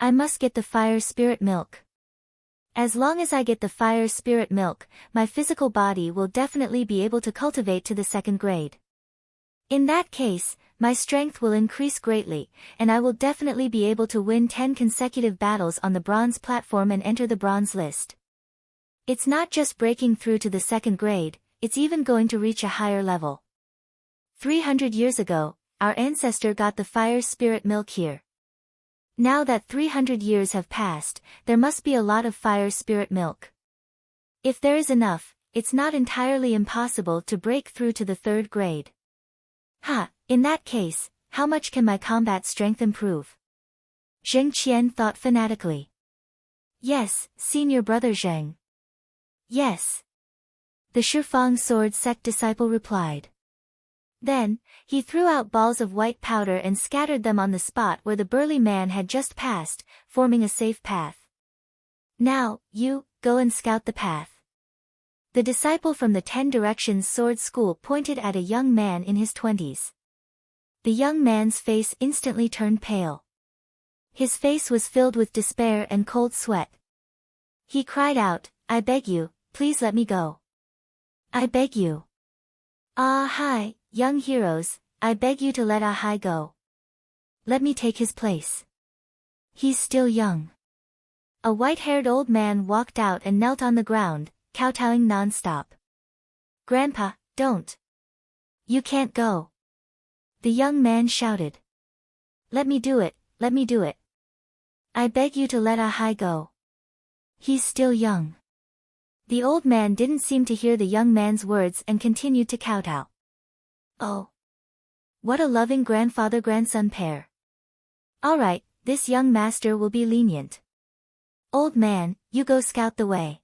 I must get the fire spirit milk. As long as I get the fire spirit milk, my physical body will definitely be able to cultivate to the 2nd grade. In that case, my strength will increase greatly, and I will definitely be able to win 10 consecutive battles on the bronze platform and enter the bronze list. It's not just breaking through to the 2nd grade, it's even going to reach a higher level. 300 years ago, our ancestor got the fire spirit milk here. Now that 300 years have passed, there must be a lot of fire spirit milk. If there is enough, it's not entirely impossible to break through to the 3rd grade. In that case, how much can my combat strength improve? Zheng Qian thought fanatically. Yes, senior brother Zheng. Yes. The Shifang sword sect disciple replied. Then, he threw out balls of white powder and scattered them on the spot where the burly man had just passed, forming a safe path. Now, you, go and scout the path. The disciple from the 10 Directions sword school pointed at a young man in his 20s. The young man's face instantly turned pale. His face was filled with despair and cold sweat. He cried out, I beg you, please let me go. I beg you. Hi, young heroes, I beg you to let Ahai go. Let me take his place. He's still young. A white-haired old man walked out and knelt on the ground, kowtowing non-stop. Grandpa, don't. You can't go. The young man shouted. Let me do it, let me do it. I beg you to let Ahai go. He's still young. The old man didn't seem to hear the young man's words and continued to kowtow. Oh. What a loving grandfather-grandson pair. All right, this young master will be lenient. Old man, you go scout the way.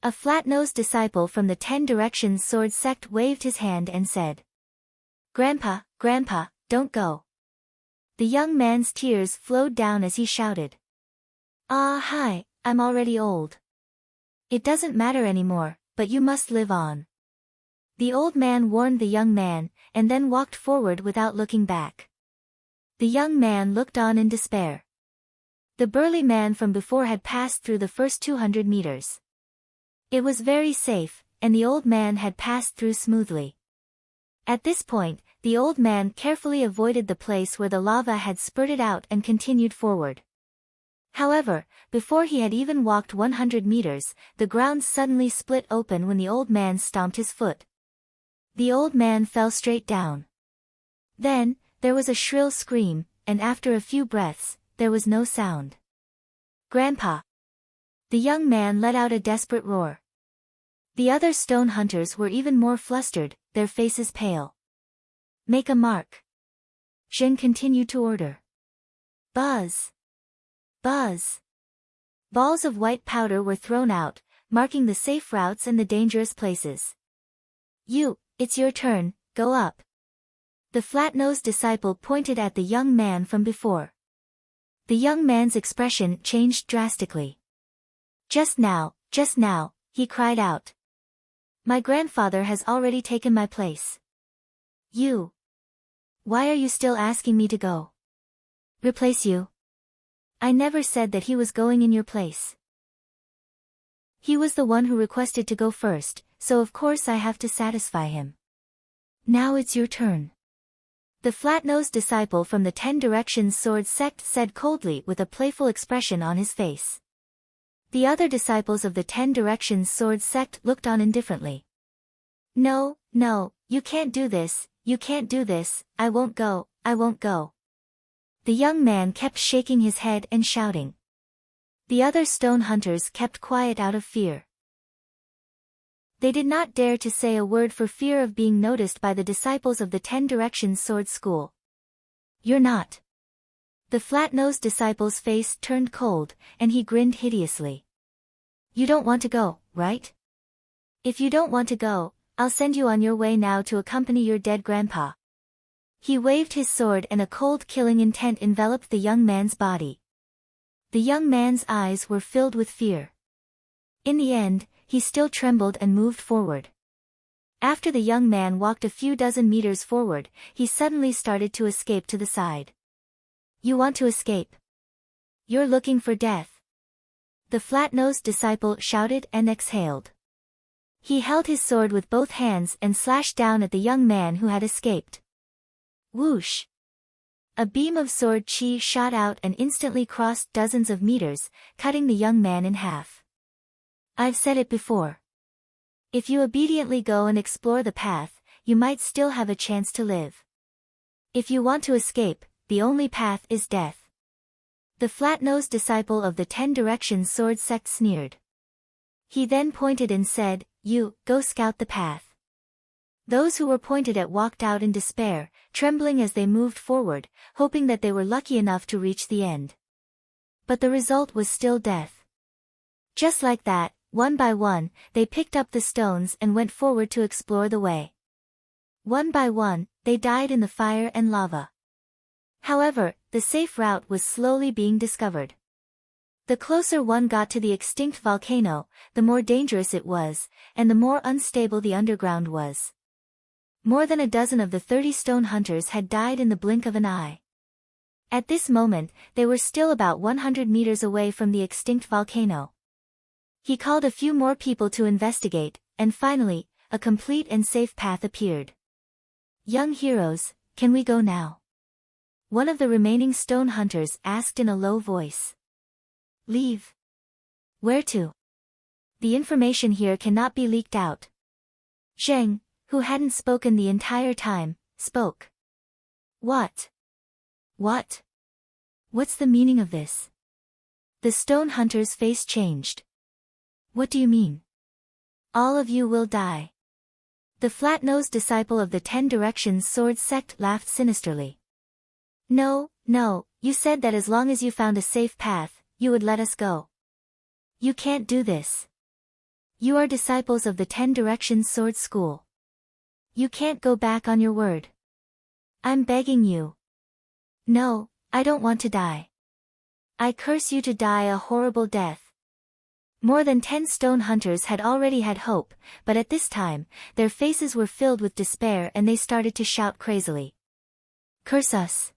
A flat-nosed disciple from the 10 Directions Sword sect waved his hand and said, "Grandpa, Grandpa, don't go." The young man's tears flowed down as he shouted, "Ah, hi, I'm already old. It doesn't matter anymore, but you must live on." The old man warned the young man, and then walked forward without looking back. The young man looked on in despair. The burly man from before had passed through the first 200 meters. It was very safe, and the old man had passed through smoothly. At this point, the old man carefully avoided the place where the lava had spurted out and continued forward. However, before he had even walked 100 meters, the ground suddenly split open when the old man stomped his foot. The old man fell straight down. Then, there was a shrill scream, and after a few breaths, there was no sound. "Grandpa!" The young man let out a desperate roar. The other stone hunters were even more flustered, their faces pale. "Make a mark," Zheng continued to order. Buzz! Buzz! Balls of white powder were thrown out, marking the safe routes and the dangerous places. It's your turn, go up." The flat-nosed disciple pointed at the young man from before. The young man's expression changed drastically. Just now, he cried out. "My grandfather has already taken my place. Why are you still asking me to go? Replace you? I never said that he was going in your place. He was the one who requested to go first, so of course I have to satisfy him. Now it's your turn." The flat-nosed disciple from the 10 Directions Sword sect said coldly with a playful expression on his face. The other disciples of the 10 Directions Sword sect looked on indifferently. No, you can't do this, I won't go. The young man kept shaking his head and shouting. The other stone hunters kept quiet out of fear. They did not dare to say a word for fear of being noticed by the disciples of the 10 Directions Sword School. "You're not." The flat-nosed disciple's face turned cold, and he grinned hideously. "You don't want to go, right? If you don't want to go, I'll send you on your way now to accompany your dead grandpa." He waved his sword and a cold killing intent enveloped the young man's body. The young man's eyes were filled with fear. In the end, he still trembled and moved forward. After the young man walked a few dozen meters forward, he suddenly started to escape to the side. "You want to escape? You're looking for death." The flat-nosed disciple shouted and exhaled. He held his sword with both hands and slashed down at the young man who had escaped. Whoosh! A beam of sword chi shot out and instantly crossed dozens of meters, cutting the young man in half. "I've said it before. If you obediently go and explore the path, you might still have a chance to live. If you want to escape, the only path is death." The flat-nosed disciple of the 10 Directions Sword sect sneered. He then pointed and said, "You, go scout the path." Those who were pointed at walked out in despair, trembling as they moved forward, hoping that they were lucky enough to reach the end. But the result was still death. Just like that, one by one, they picked up the stones and went forward to explore the way. One by one, they died in the fire and lava. However, the safe route was slowly being discovered. The closer one got to the extinct volcano, the more dangerous it was, and the more unstable the underground was. More than a dozen of the 30 stone hunters had died in the blink of an eye. At this moment, they were still about 100 meters away from the extinct volcano. He called a few more people to investigate, and finally, a complete and safe path appeared. "Young heroes, can we go now?" One of the remaining stone hunters asked in a low voice. "Leave? Where to? The information here cannot be leaked out." Zheng, who hadn't spoken the entire time, spoke. What? What's the meaning of this?" The stone hunter's face changed. "What do you mean?" "All of you will die." The flat-nosed disciple of the 10 Directions Sword sect laughed sinisterly. No, you said that as long as you found a safe path, you would let us go. You can't do this. You are disciples of the 10 Directions Sword School. You can't go back on your word. I'm begging you. No, I don't want to die. I curse you to die a horrible death. More than 10 stone hunters had already had hope, but at this time, their faces were filled with despair and they started to shout crazily. Curse us.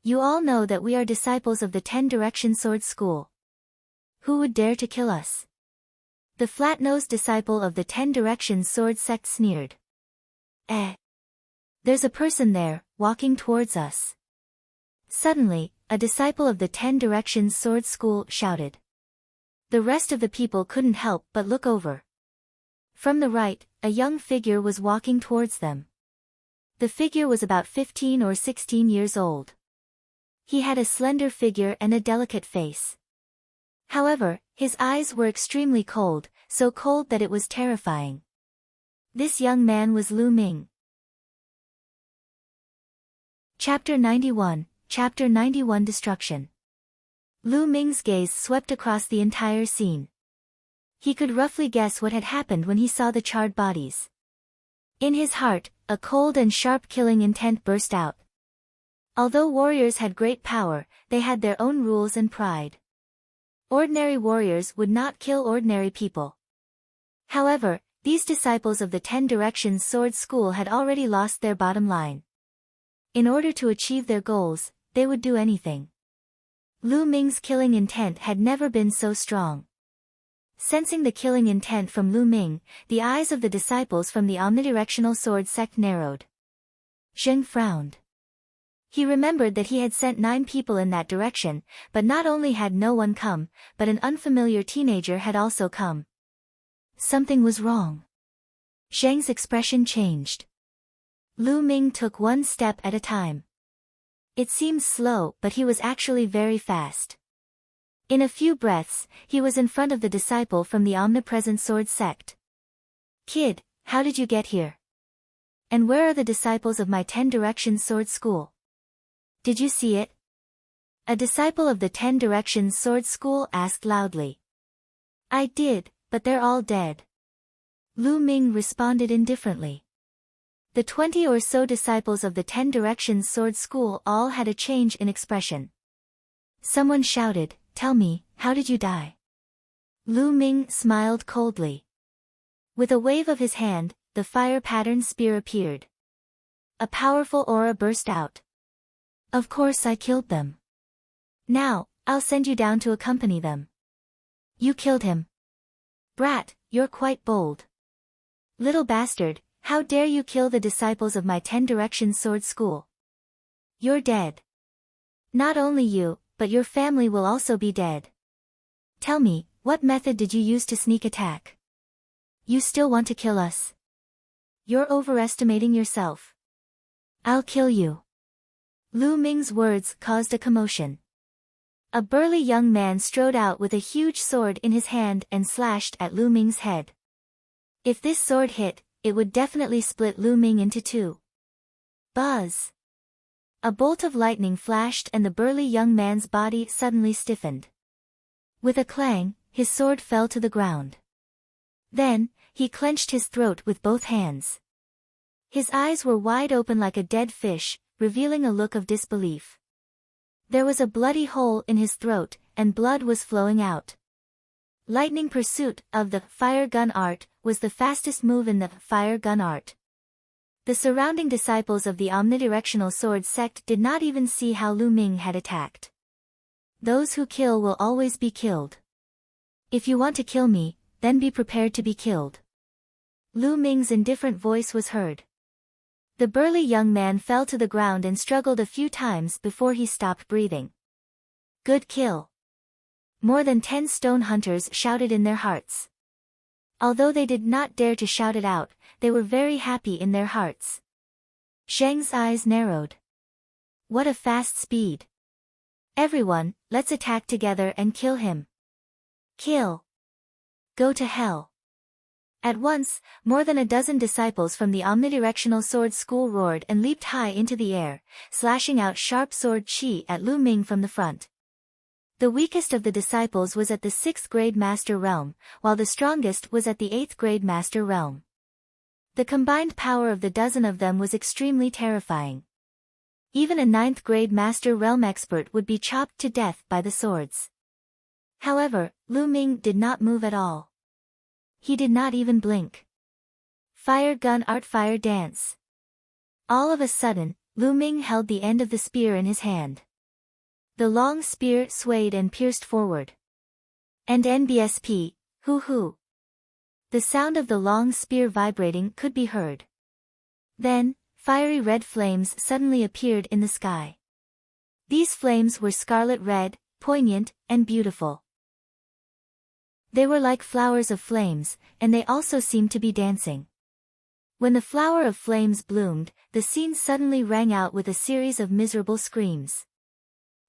You all know that we are disciples of the 10 Direction Sword School. Who would dare to kill us? The flat-nosed disciple of the 10 Directions Sword Sect sneered. There's a person there, walking towards us. Suddenly, a disciple of the 10 Directions Sword School shouted. The rest of the people couldn't help but look over. From the right, a young figure was walking towards them. The figure was about 15 or 16 years old. He had a slender figure and a delicate face. However, his eyes were extremely cold, so cold that it was terrifying. This young man was Lu Ming. Chapter 91, Chapter 91 Destruction. Lu Ming's gaze swept across the entire scene. He could roughly guess what had happened when he saw the charred bodies. In his heart, a cold and sharp killing intent burst out. Although warriors had great power, they had their own rules and pride. Ordinary warriors would not kill ordinary people. However, these disciples of the 10 Directions Sword School had already lost their bottom line. In order to achieve their goals, they would do anything. Lu Ming's killing intent had never been so strong. Sensing the killing intent from Lu Ming, the eyes of the disciples from the omnidirectional sword sect narrowed. Zheng frowned. He remembered that he had sent 9 people in that direction, but not only had no one come, but an unfamiliar teenager had also come. Something was wrong. Zheng's expression changed. Lu Ming took one step at a time. It seemed slow, but he was actually very fast. In a few breaths, he was in front of the disciple from the omnipresent sword sect. Kid, how did you get here? And where are the disciples of my 10 Directions Sword School? Did you see it? A disciple of the 10 Directions Sword School asked loudly. I did, but they're all dead. Lu Ming responded indifferently. The 20 or so disciples of the 10 Directions Sword School all had a change in expression. Someone shouted, Tell me, how did you die? Lu Ming smiled coldly. With a wave of his hand, the fire-patterned spear appeared. A powerful aura burst out. Of course I killed them. Now, I'll send you down to accompany them. You killed him. Brat, you're quite bold. Little bastard, how dare you kill the disciples of my 10 Directions Sword School? You're dead. Not only you, but your family will also be dead. Tell me, what method did you use to sneak attack? You still want to kill us? You're overestimating yourself. I'll kill you. Lu Ming's words caused a commotion. A burly young man strode out with a huge sword in his hand and slashed at Lu Ming's head. If this sword hit, it would definitely split Lu Ming into 2. Buzz! A bolt of lightning flashed and the burly young man's body suddenly stiffened. With a clang, his sword fell to the ground. Then, he clenched his throat with both hands. His eyes were wide open like a dead fish, revealing a look of disbelief. There was a bloody hole in his throat, and blood was flowing out. Lightning pursuit of the fire gun art was the fastest move in the fire gun art. The surrounding disciples of the omnidirectional sword sect did not even see how Lu Ming had attacked. Those who kill will always be killed. If you want to kill me, then be prepared to be killed. Lu Ming's indifferent voice was heard. The burly young man fell to the ground and struggled a few times before he stopped breathing. Good kill. More than 10 stone hunters shouted in their hearts. Although they did not dare to shout it out, they were very happy in their hearts. Zheng's eyes narrowed. What a fast speed. Everyone, let's attack together and kill him. Kill. Go to hell. At once, more than a dozen disciples from the omnidirectional sword school roared and leaped high into the air, slashing out sharp sword chi at Lu Ming from the front. The weakest of the disciples was at the 6th grade master realm, while the strongest was at the 8th grade master realm. The combined power of the dozen of them was extremely terrifying. Even a 9th grade master realm expert would be chopped to death by the swords. However, Lu Ming did not move at all. He did not even blink. Fire gun art fire dance. All of a sudden, Lu Ming held the end of the spear in his hand. The long spear swayed and pierced forward. And NBSP, hoo. The sound of the long spear vibrating could be heard. Then, fiery red flames suddenly appeared in the sky. These flames were scarlet red, poignant, and beautiful. They were like flowers of flames, and they also seemed to be dancing. When the flower of flames bloomed, the scene suddenly rang out with a series of miserable screams.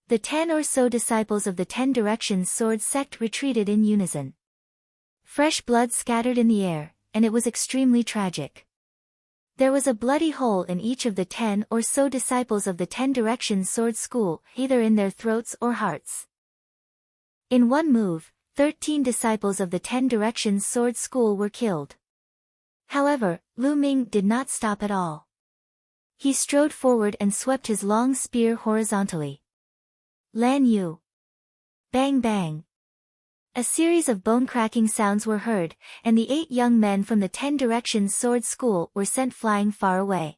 The 10 or so disciples of the 10 Directions Sword sect retreated in unison. Fresh blood scattered in the air, and it was extremely tragic. There was a bloody hole in each of the 10 or so disciples of the 10 Directions Sword School, either in their throats or hearts. In one move, 13 disciples of the 10 Directions Sword School were killed. However, Lu Ming did not stop at all. He strode forward and swept his long spear horizontally. Lan Yu. Bang bang. A series of bone-cracking sounds were heard, and the 8 young men from the 10 Directions Sword School were sent flying far away.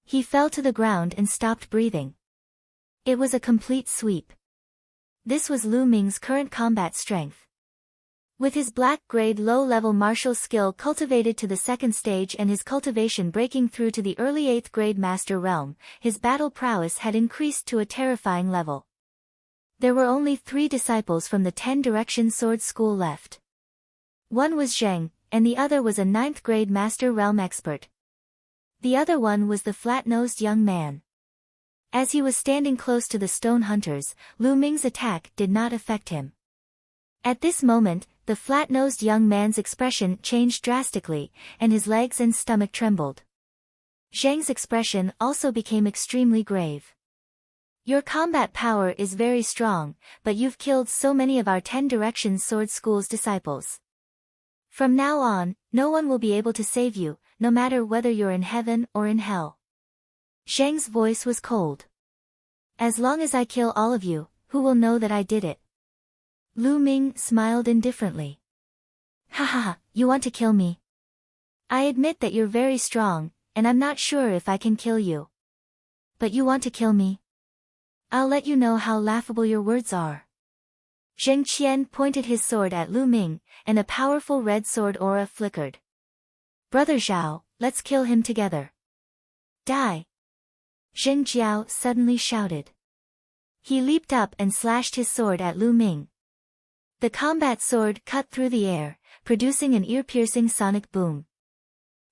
He fell to the ground and stopped breathing. It was a complete sweep. This was Lu Ming's current combat strength. With his black-grade low-level martial skill cultivated to the 2nd stage and his cultivation breaking through to the early 8th grade master realm, his battle prowess had increased to a terrifying level. There were only 3 disciples from the 10 Directions Sword School left. One was Zheng, and the other was a 9th grade master realm expert. The other one was the flat-nosed young man. As he was standing close to the stone hunters, Lu Ming's attack did not affect him. At this moment, the flat-nosed young man's expression changed drastically, and his legs and stomach trembled. Zheng's expression also became extremely grave. Your combat power is very strong, but you've killed so many of our 10 Directions Sword School's disciples. From now on, no one will be able to save you, no matter whether you're in heaven or in hell. Zheng's voice was cold. As long as I kill all of you, who will know that I did it? Lu Ming smiled indifferently. Ha, you want to kill me? I admit that you're very strong, and I'm not sure if I can kill you. But you want to kill me? I'll let you know how laughable your words are. Zheng Qian pointed his sword at Lu Ming, and a powerful red sword aura flickered. Brother Zhao, let's kill him together. Die! Zheng Jiao suddenly shouted. He leaped up and slashed his sword at Lu Ming. The combat sword cut through the air, producing an ear-piercing sonic boom.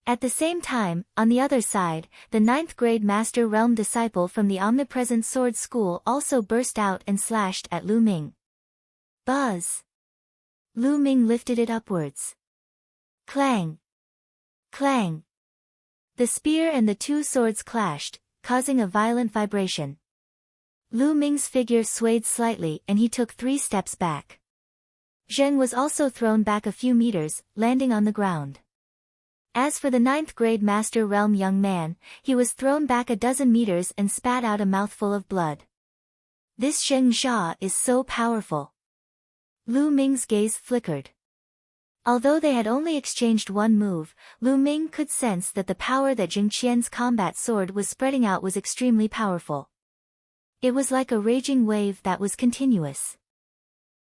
At the same time, on the other side, the 9th grade Master Realm disciple from the Omnipresent Sword School also burst out and slashed at Lu Ming. Buzz! Lu Ming lifted it upwards. Clang! Clang! The spear and the 2 swords clashed, causing a violent vibration. Lu Ming's figure swayed slightly and he took 3 steps back. Zheng was also thrown back a few meters, landing on the ground. As for the 9th grade Master Realm young man, he was thrown back a dozen meters and spat out a mouthful of blood. This Zheng Jia is so powerful. Lu Ming's gaze flickered. Although they had only exchanged one move, Lu Ming could sense that the power that Zheng Qian's combat sword was spreading out was extremely powerful. It was like a raging wave that was continuous.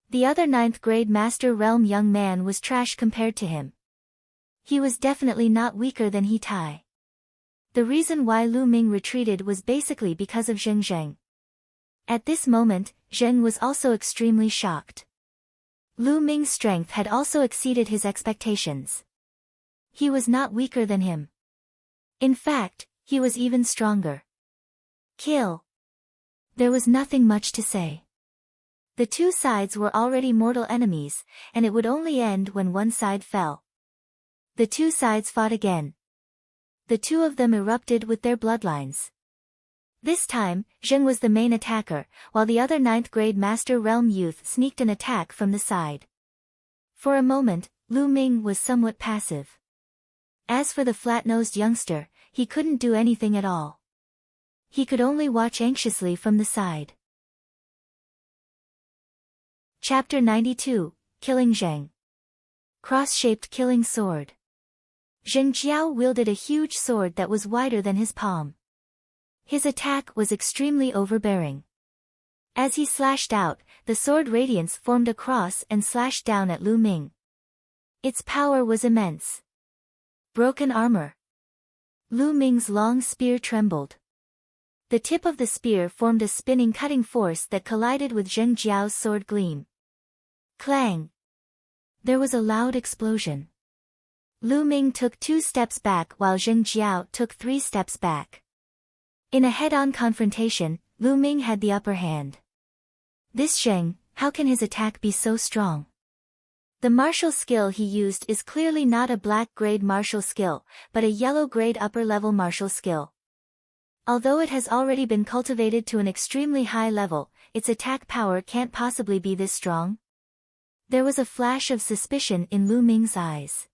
The other 9th grade Master Realm young man was trash compared to him. He was definitely not weaker than He Tai. The reason why Lu Ming retreated was basically because of Zheng. At this moment, Zheng was also extremely shocked. Lu Ming's strength had also exceeded his expectations. He was not weaker than him. In fact, he was even stronger. Kill! There was nothing much to say. The 2 sides were already mortal enemies, and it would only end when one side fell. The 2 sides fought again. The 2 of them erupted with their bloodlines. This time, Zheng was the main attacker, while the other 9th grade Master Realm youth sneaked an attack from the side. For a moment, Lu Ming was somewhat passive. As for the flat-nosed youngster, he couldn't do anything at all. He could only watch anxiously from the side. Chapter 92, Killing Zheng. Cross-shaped killing sword. Zheng Jiao wielded a huge sword that was wider than his palm. His attack was extremely overbearing. As he slashed out, the sword radiance formed a cross and slashed down at Lu Ming. Its power was immense. Broken armor. Lu Ming's long spear trembled. The tip of the spear formed a spinning cutting force that collided with Zheng Jiao's sword gleam. Clang! There was a loud explosion. Lu Ming took 2 steps back while Zheng Jiao took 3 steps back. In a head-on confrontation, Lu Ming had the upper hand. This Zheng, how can his attack be so strong? The martial skill he used is clearly not a black-grade martial skill, but a yellow-grade upper-level martial skill. Although it has already been cultivated to an extremely high level, its attack power can't possibly be this strong. There was a flash of suspicion in Lu Ming's eyes.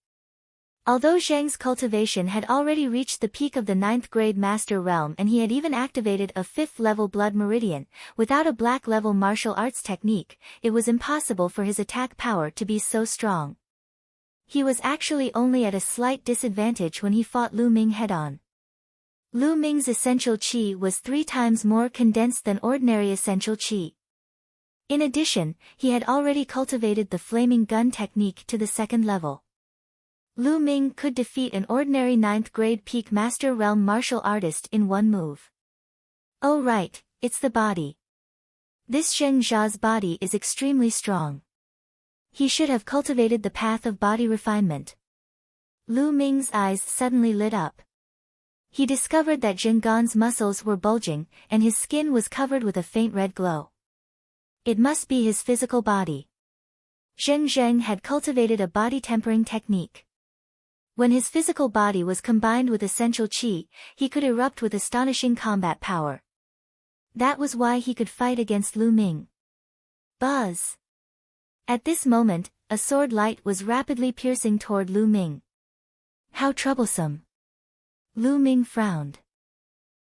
Although Zheng's cultivation had already reached the peak of the 9th grade Master Realm and he had even activated a 5th level Blood Meridian, without a black level martial arts technique, it was impossible for his attack power to be so strong. He was actually only at a slight disadvantage when he fought Lu Ming head-on. Lu Ming's essential qi was 3 times more condensed than ordinary essential qi. In addition, he had already cultivated the flaming gun technique to the 2nd level. Lu Ming could defeat an ordinary 9th grade peak Master Realm martial artist in 1 move. Oh right, it's the body. This Zheng Jia's body is extremely strong. He should have cultivated the path of body refinement. Lu Ming's eyes suddenly lit up. He discovered that Zheng Gan's muscles were bulging, and his skin was covered with a faint red glow. It must be his physical body. Zheng had cultivated a body tempering technique. When his physical body was combined with essential qi, he could erupt with astonishing combat power. That was why he could fight against Lu Ming. Buzz! At this moment, a sword light was rapidly piercing toward Lu Ming. How troublesome! Lu Ming frowned.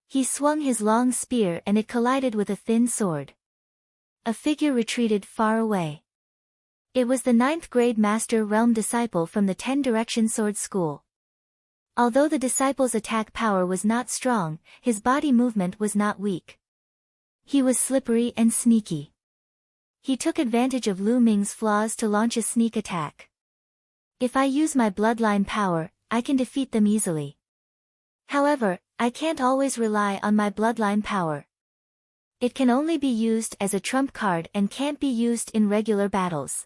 He swung his long spear and it collided with a thin sword. A figure retreated far away. It was the 9th grade Master Realm disciple from the 10 Direction Sword School. Although the disciple's attack power was not strong, his body movement was not weak. He was slippery and sneaky. He took advantage of Lu Ming's flaws to launch a sneak attack. If I use my bloodline power, I can defeat them easily. However, I can't always rely on my bloodline power. It can only be used as a trump card and can't be used in regular battles.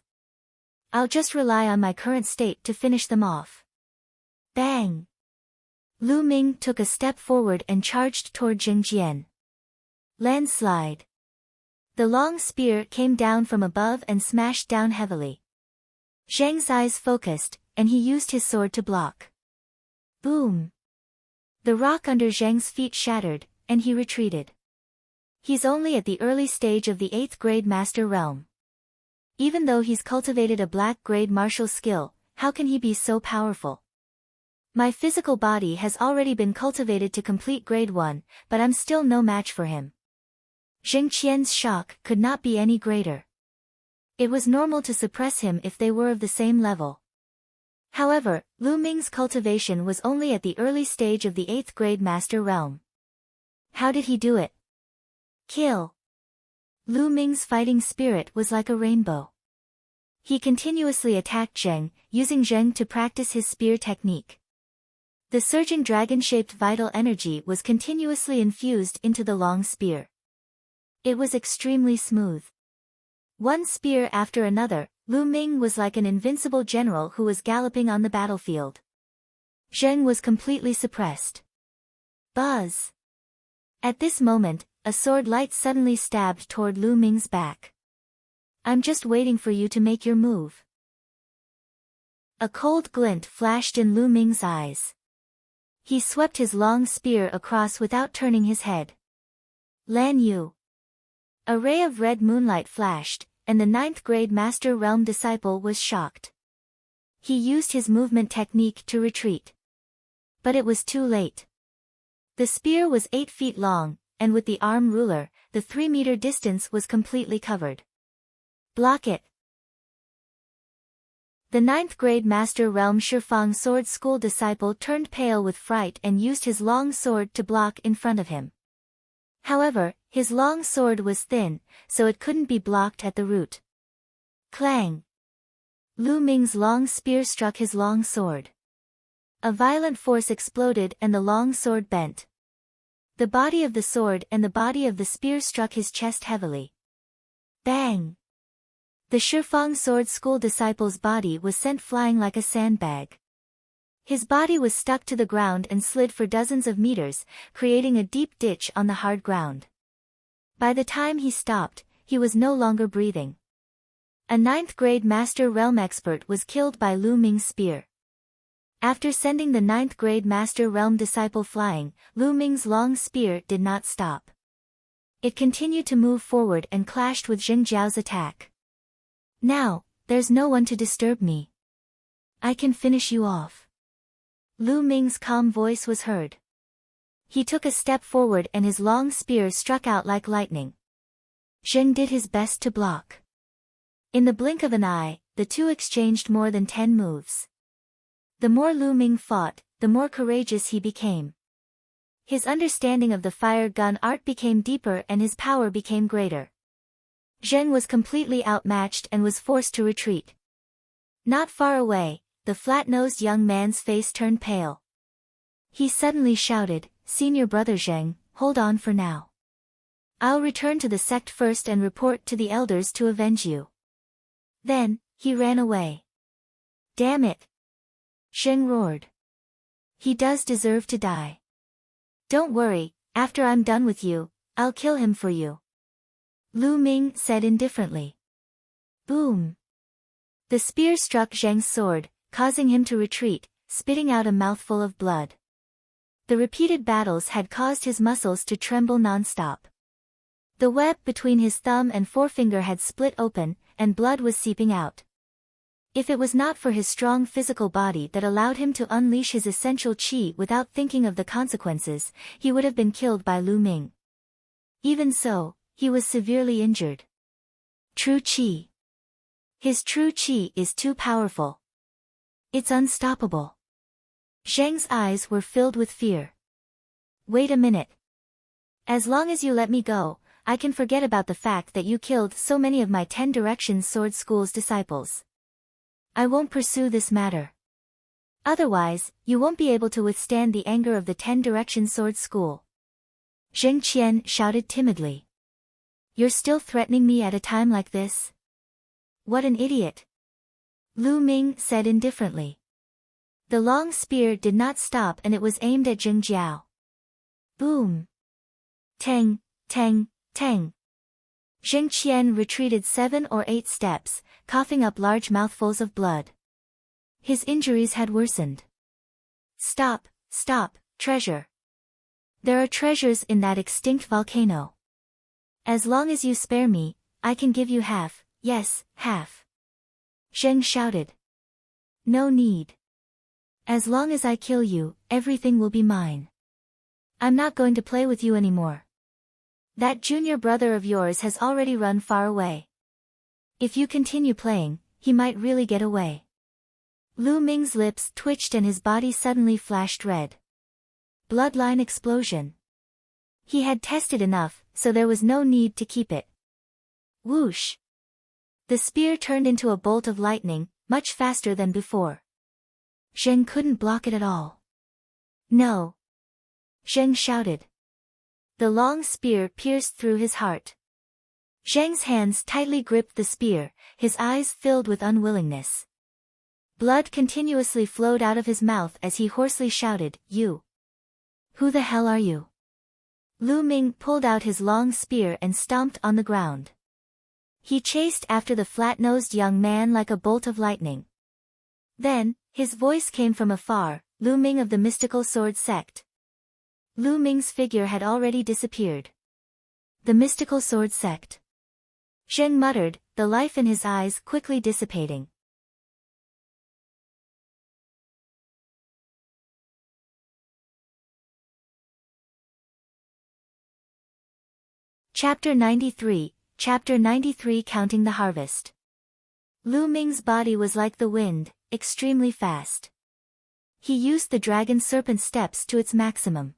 I'll just rely on my current state to finish them off. Bang! Lu Ming took a step forward and charged toward Zheng Jian. Landslide. The long spear came down from above and smashed down heavily. Zheng's eyes focused, and he used his sword to block. Boom! The rock under Zheng's feet shattered, and he retreated. He's only at the early stage of the 8th grade Master Realm. Even though he's cultivated a black-grade martial skill, how can he be so powerful? My physical body has already been cultivated to complete grade 1, but I'm still no match for him. Zheng Qian's shock could not be any greater. It was normal to suppress him if they were of the same level. However, Lu Ming's cultivation was only at the early stage of the 8th grade Master Realm. How did he do it? Kill. Lu Ming's fighting spirit was like a rainbow. He continuously attacked Zheng, using Zheng to practice his spear technique. The surging dragon-shaped vital energy was continuously infused into the long spear. It was extremely smooth. One spear after another, Lu Ming was like an invincible general who was galloping on the battlefield. Zheng was completely suppressed. Buzz! At this moment, a sword light suddenly stabbed toward Lu Ming's back. I'm just waiting for you to make your move. A cold glint flashed in Lu Ming's eyes. He swept his long spear across without turning his head. Lan Yu. A ray of red moonlight flashed, and the ninth grade Master Realm disciple was shocked. He used his movement technique to retreat. But it was too late. The spear was 8 feet long, and with the arm ruler, the 3-meter distance was completely covered. Block it. The ninth grade Master Realm Shifang Sword School disciple turned pale with fright and used his long sword to block in front of him. However, his long sword was thin, so it couldn't be blocked at the root. Clang! Lu Ming's long spear struck his long sword. A violent force exploded and the long sword bent. The body of the sword and the body of the spear struck his chest heavily. Bang! The Shifang Sword School disciple's body was sent flying like a sandbag. His body was stuck to the ground and slid for dozens of meters, creating a deep ditch on the hard ground. By the time he stopped, he was no longer breathing. A 9th grade Master Realm expert was killed by Lu Ming's spear. After sending the 9th grade Master Realm disciple flying, Lu Ming's long spear did not stop. It continued to move forward and clashed with Zheng Jiao's attack. Now, there's no one to disturb me. I can finish you off. Lu Ming's calm voice was heard. He took a step forward and his long spear struck out like lightning. Zheng did his best to block. In the blink of an eye, the two exchanged more than 10 moves. The more Lu Ming fought, the more courageous he became. His understanding of the fire gun art became deeper and his power became greater. Zheng was completely outmatched and was forced to retreat. Not far away, the flat-nosed young man's face turned pale. He suddenly shouted, "Senior brother Zheng, hold on for now. I'll return to the sect first and report to the elders to avenge you." Then, he ran away. Damn it! Zheng roared. He does deserve to die. Don't worry, after I'm done with you, I'll kill him for you. Lu Ming said indifferently. Boom! The spear struck Zheng's sword, causing him to retreat, spitting out a mouthful of blood. The repeated battles had caused his muscles to tremble non-stop. The web between his thumb and forefinger had split open, and blood was seeping out. If it was not for his strong physical body that allowed him to unleash his essential qi without thinking of the consequences, he would have been killed by Lu Ming. Even so, he was severely injured. True qi. His true qi is too powerful. It's unstoppable. Zheng's eyes were filled with fear. Wait a minute. As long as you let me go, I can forget about the fact that you killed so many of my 10 Directions Sword School's disciples. I won't pursue this matter. Otherwise, you won't be able to withstand the anger of the 10 Directions Sword School. Zheng Qian shouted timidly. You're still threatening me at a time like this? What an idiot! Lu Ming said indifferently. The long spear did not stop and it was aimed at Zheng Jiao. Boom! Tang, tang, tang. Zheng Qian retreated 7 or 8 steps, coughing up large mouthfuls of blood. His injuries had worsened. Stop, stop, treasure. There are treasures in that extinct volcano. As long as you spare me, I can give you half, yes, half. Zheng shouted. No need. As long as I kill you, everything will be mine. I'm not going to play with you anymore. That junior brother of yours has already run far away. If you continue playing, he might really get away. Lu Ming's lips twitched and his body suddenly flashed red. Bloodline explosion. He had tested enough, so there was no need to keep it. Whoosh! The spear turned into a bolt of lightning, much faster than before. Zheng couldn't block it at all. No! Zheng shouted. The long spear pierced through his heart. Zheng's hands tightly gripped the spear, his eyes filled with unwillingness. Blood continuously flowed out of his mouth as he hoarsely shouted, "You! Who the hell are you?" Lu Ming pulled out his long spear and stomped on the ground. He chased after the flat-nosed young man like a bolt of lightning. Then, his voice came from afar, Lu Ming of the mystical sword sect. Lu Ming's figure had already disappeared. The mystical sword sect. Zheng muttered, the life in his eyes quickly dissipating. Chapter 93, Chapter 93 Counting the Harvest. Lu Ming's body was like the wind, extremely fast. He used the dragon serpent steps to its maximum.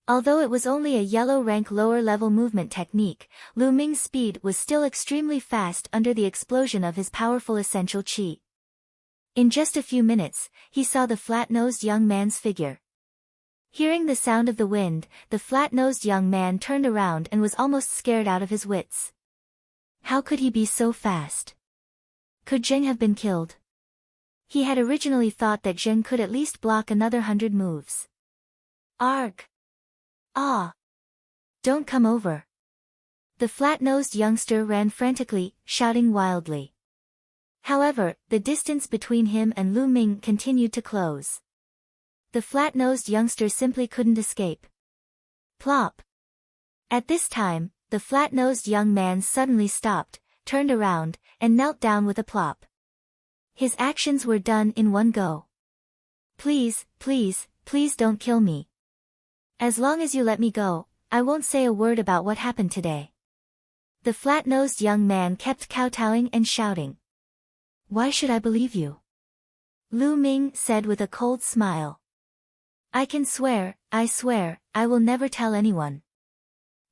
Although it was only a yellow rank lower level movement technique, Lu Ming's speed was still extremely fast under the explosion of his powerful essential qi. In just a few minutes, he saw the flat-nosed young man's figure. Hearing the sound of the wind, the flat-nosed young man turned around and was almost scared out of his wits. How could he be so fast? Could Zheng have been killed? He had originally thought that Zheng could at least block another 100 moves. Arg! Ah! Don't come over. The flat-nosed youngster ran frantically, shouting wildly. However, the distance between him and Lu Ming continued to close. The flat-nosed youngster simply couldn't escape. Plop! At this time, the flat-nosed young man suddenly stopped, turned around, and knelt down with a plop. His actions were done in one go. Please, please, please don't kill me. As long as you let me go, I won't say a word about what happened today. The flat-nosed young man kept kowtowing and shouting. Why should I believe you? Lu Ming said with a cold smile. I can swear, I will never tell anyone.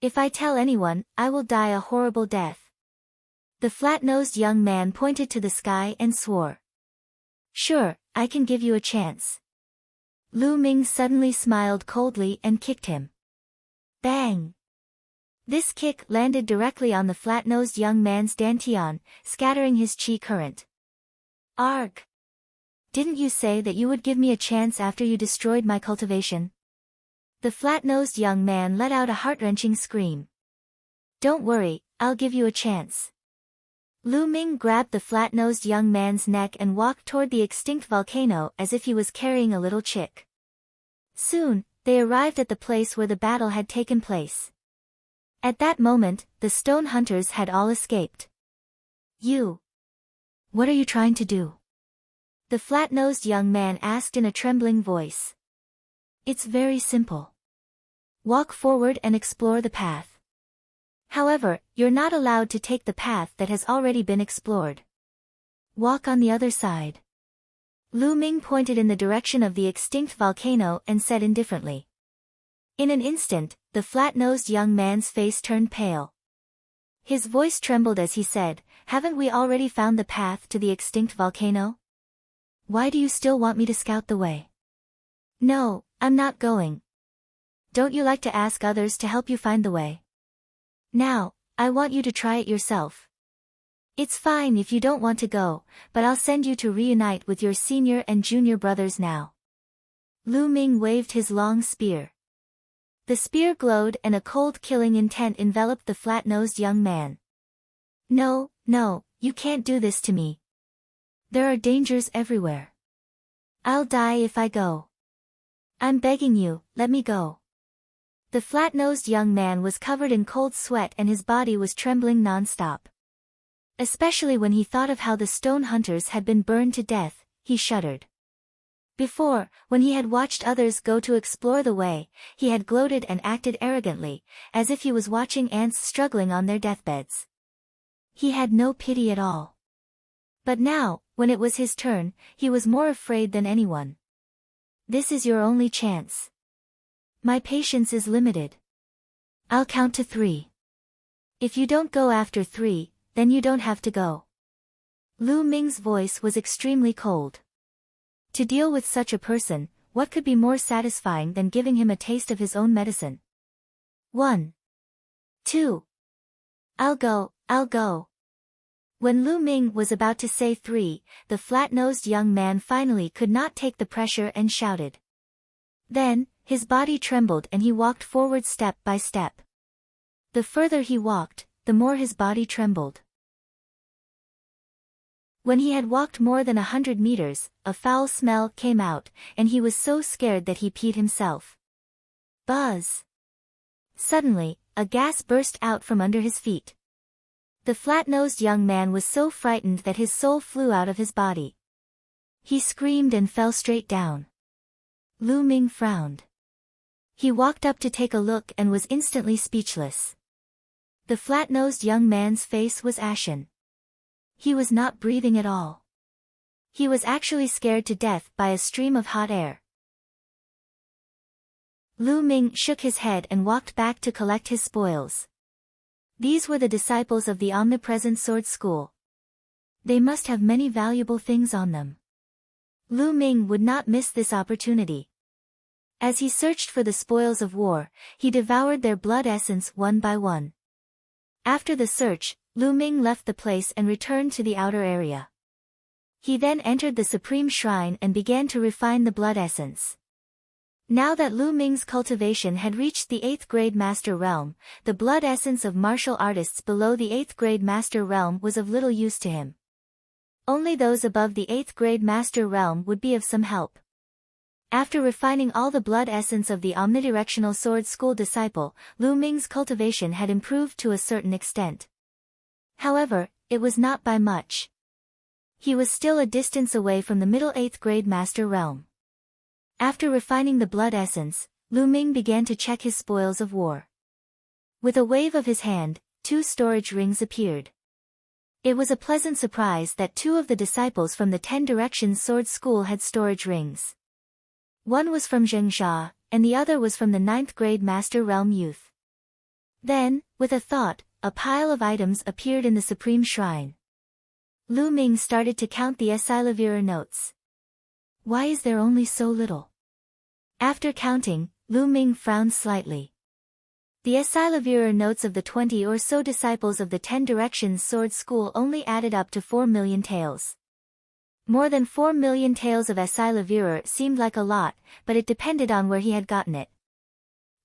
If I tell anyone, I will die a horrible death. The flat-nosed young man pointed to the sky and swore. Sure, I can give you a chance. Lu Ming suddenly smiled coldly and kicked him. Bang! This kick landed directly on the flat-nosed young man's dantian, scattering his qi current. Arg! Didn't you say that you would give me a chance after you destroyed my cultivation? The flat-nosed young man let out a heart-wrenching scream. Don't worry, I'll give you a chance. Lu Ming grabbed the flat-nosed young man's neck and walked toward the extinct volcano as if he was carrying a little chick. Soon, they arrived at the place where the battle had taken place. At that moment, the stone hunters had all escaped. You! What are you trying to do? The flat-nosed young man asked in a trembling voice. It's very simple. Walk forward and explore the path. However, you're not allowed to take the path that has already been explored. Walk on the other side. Lu Ming pointed in the direction of the extinct volcano and said indifferently. In an instant, the flat-nosed young man's face turned pale. His voice trembled as he said, Haven't we already found the path to the extinct volcano? Why do you still want me to scout the way? No, I'm not going. Don't you like to ask others to help you find the way? Now, I want you to try it yourself. It's fine if you don't want to go, but I'll send you to reunite with your senior and junior brothers now. Lu Ming waved his long spear. The spear glowed and a cold killing intent enveloped the flat-nosed young man. No, no, you can't do this to me. There are dangers everywhere. I'll die if I go. I'm begging you, let me go. The flat-nosed young man was covered in cold sweat and his body was trembling non-stop. Especially when he thought of how the stone hunters had been burned to death, he shuddered. Before, when he had watched others go to explore the way, he had gloated and acted arrogantly, as if he was watching ants struggling on their deathbeds. He had no pity at all. But now, when it was his turn, he was more afraid than anyone. This is your only chance. My patience is limited. I'll count to 3. If you don't go after 3, then you don't have to go. Lu Ming's voice was extremely cold. To deal with such a person, what could be more satisfying than giving him a taste of his own medicine? 1. 2. I'll go, I'll go. When Lu Ming was about to say 3, the flat-nosed young man finally could not take the pressure and shouted. Then, his body trembled and he walked forward step by step. The further he walked, the more his body trembled. When he had walked more than 100 meters, a foul smell came out, and he was so scared that he peed himself. Buzz! Suddenly, a gas burst out from under his feet. The flat-nosed young man was so frightened that his soul flew out of his body. He screamed and fell straight down. Lu Ming frowned. He walked up to take a look and was instantly speechless. The flat-nosed young man's face was ashen. He was not breathing at all. He was actually scared to death by a stream of hot air. Lu Ming shook his head and walked back to collect his spoils. These were the disciples of the omnipresent sword school. They must have many valuable things on them. Lu Ming would not miss this opportunity. As he searched for the spoils of war, he devoured their blood essence one by one. After the search, Lu Ming left the place and returned to the outer area. He then entered the Supreme Shrine and began to refine the blood essence. Now that Lu Ming's cultivation had reached the 8th grade master realm, the blood essence of martial artists below the 8th grade master realm was of little use to him. Only those above the 8th grade master realm would be of some help. After refining all the blood essence of the omnidirectional sword school disciple, Lu Ming's cultivation had improved to a certain extent. However, it was not by much. He was still a distance away from the middle 8th grade master realm. After refining the blood essence, Lu Ming began to check his spoils of war. With a wave of his hand, 2 storage rings appeared. It was a pleasant surprise that 2 of the disciples from the 10 Directions Sword School had storage rings. One was from Zheng Jia, and the other was from the 9th grade Master Realm youth. Then, with a thought, a pile of items appeared in the Supreme Shrine. Lu Ming started to count the Esilavira notes. Why is there only so little? After counting, Lu Ming frowned slightly. The Esilavira notes of the 20 or so disciples of the 10 Directions Sword School only added up to 4 million taels. More than 4 million taels of Esilavira seemed like a lot, but it depended on where he had gotten it.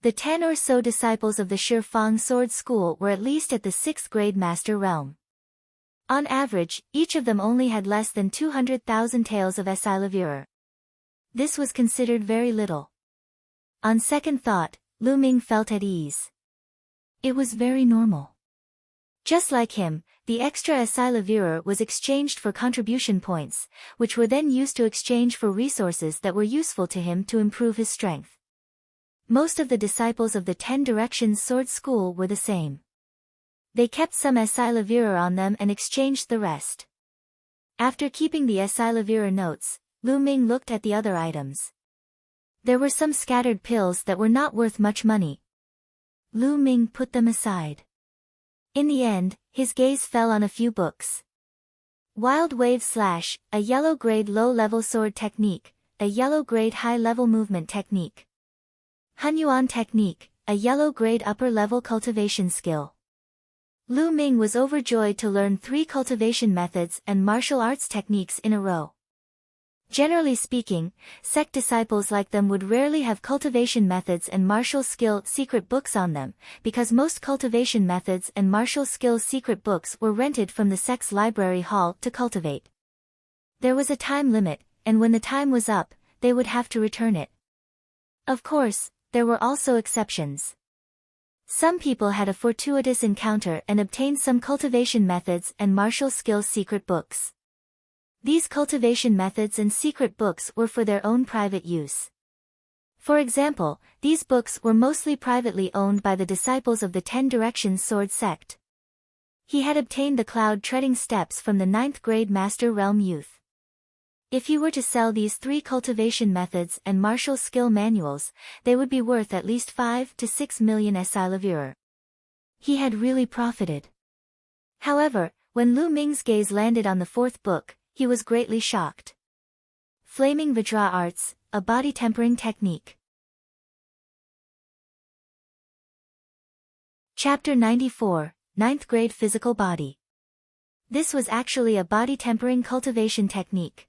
The 10 or so disciples of the Shifang Sword School were at least at the 6th grade Master Realm. On average, each of them only had less than 200,000 taels of Esilavira. This was considered very little. On second thought, Lu Ming felt at ease. It was very normal. Just like him, the extra Esilavira was exchanged for contribution points, which were then used to exchange for resources that were useful to him to improve his strength. Most of the disciples of the 10 Directions Sword School were the same. They kept some Esilavira on them and exchanged the rest. After keeping the Esilavira notes, Lu Ming looked at the other items. There were some scattered pills that were not worth much money. Lu Ming put them aside. In the end, his gaze fell on a few books. Wild Wave Slash, a yellow-grade low-level sword technique, a yellow-grade high-level movement technique. Hunyuan Technique, a yellow-grade upper-level cultivation skill. Lu Ming was overjoyed to learn 3 cultivation methods and martial arts techniques in a row. Generally speaking, sect disciples like them would rarely have cultivation methods and martial skill secret books on them, because most cultivation methods and martial skill secret books were rented from the sect's library hall to cultivate. There was a time limit, and when the time was up, they would have to return it. Of course, there were also exceptions. Some people had a fortuitous encounter and obtained some cultivation methods and martial skill secret books. These cultivation methods and secret books were for their own private use. For example, these books were mostly privately owned by the disciples of the 10 Directions Sword sect. He had obtained the Cloud Treading Steps from the 9th grade Master Realm youth. If he were to sell these 3 cultivation methods and martial skill manuals, they would be worth at least 5 to 6 million Esilavira. He had really profited. However, when Lu Ming's gaze landed on the 4th book, he was greatly shocked. Flaming Vajra Arts, a body tempering technique. Chapter 94, 9th grade physical body. This was actually a body tempering cultivation technique.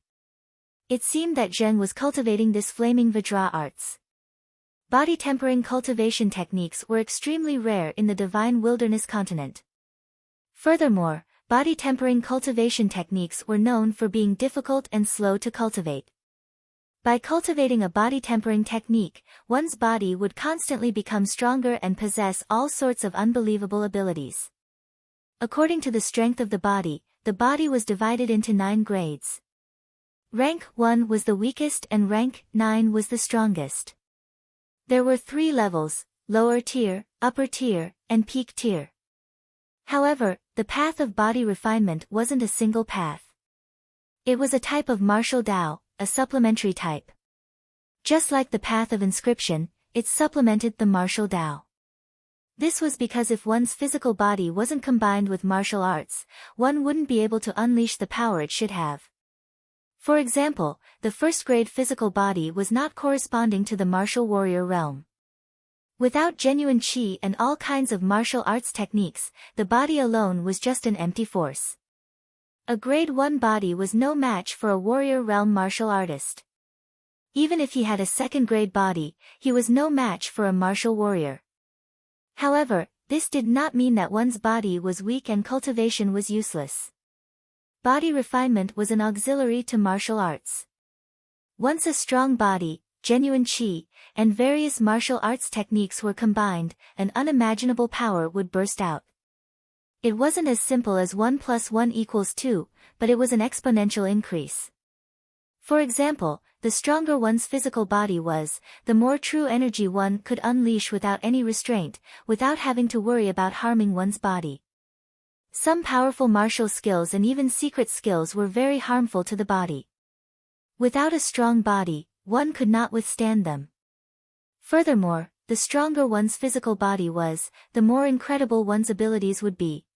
It seemed that Zheng was cultivating this flaming Vajra arts. Body tempering cultivation techniques were extremely rare in the Divine Wilderness continent. Furthermore, body tempering cultivation techniques were known for being difficult and slow to cultivate. By cultivating a body tempering technique, one's body would constantly become stronger and possess all sorts of unbelievable abilities. According to the strength of the body was divided into 9 grades. Rank 1 was the weakest and rank 9 was the strongest. There were 3 levels: lower tier, upper tier, and peak tier. However, the path of body refinement wasn't a single path. It was a type of martial Tao, a supplementary type. Just like the path of inscription, it supplemented the martial Tao. This was because if one's physical body wasn't combined with martial arts, one wouldn't be able to unleash the power it should have. For example, the first-grade physical body was not corresponding to the martial warrior realm. Without genuine qi and all kinds of martial arts techniques, the body alone was just an empty force. A grade 1 body was no match for a warrior realm martial artist. Even if he had a second-grade body, he was no match for a martial warrior. However, this did not mean that one's body was weak and cultivation was useless. Body refinement was an auxiliary to martial arts. Once a strong body, genuine qi, and various martial arts techniques were combined, an unimaginable power would burst out. It wasn't as simple as 1 + 1 = 2, but it was an exponential increase. For example, the stronger one's physical body was, the more true energy one could unleash without any restraint, without having to worry about harming one's body. Some powerful martial skills and even secret skills were very harmful to the body. Without a strong body, one could not withstand them. Furthermore, the stronger one's physical body was, the more incredible one's abilities would be.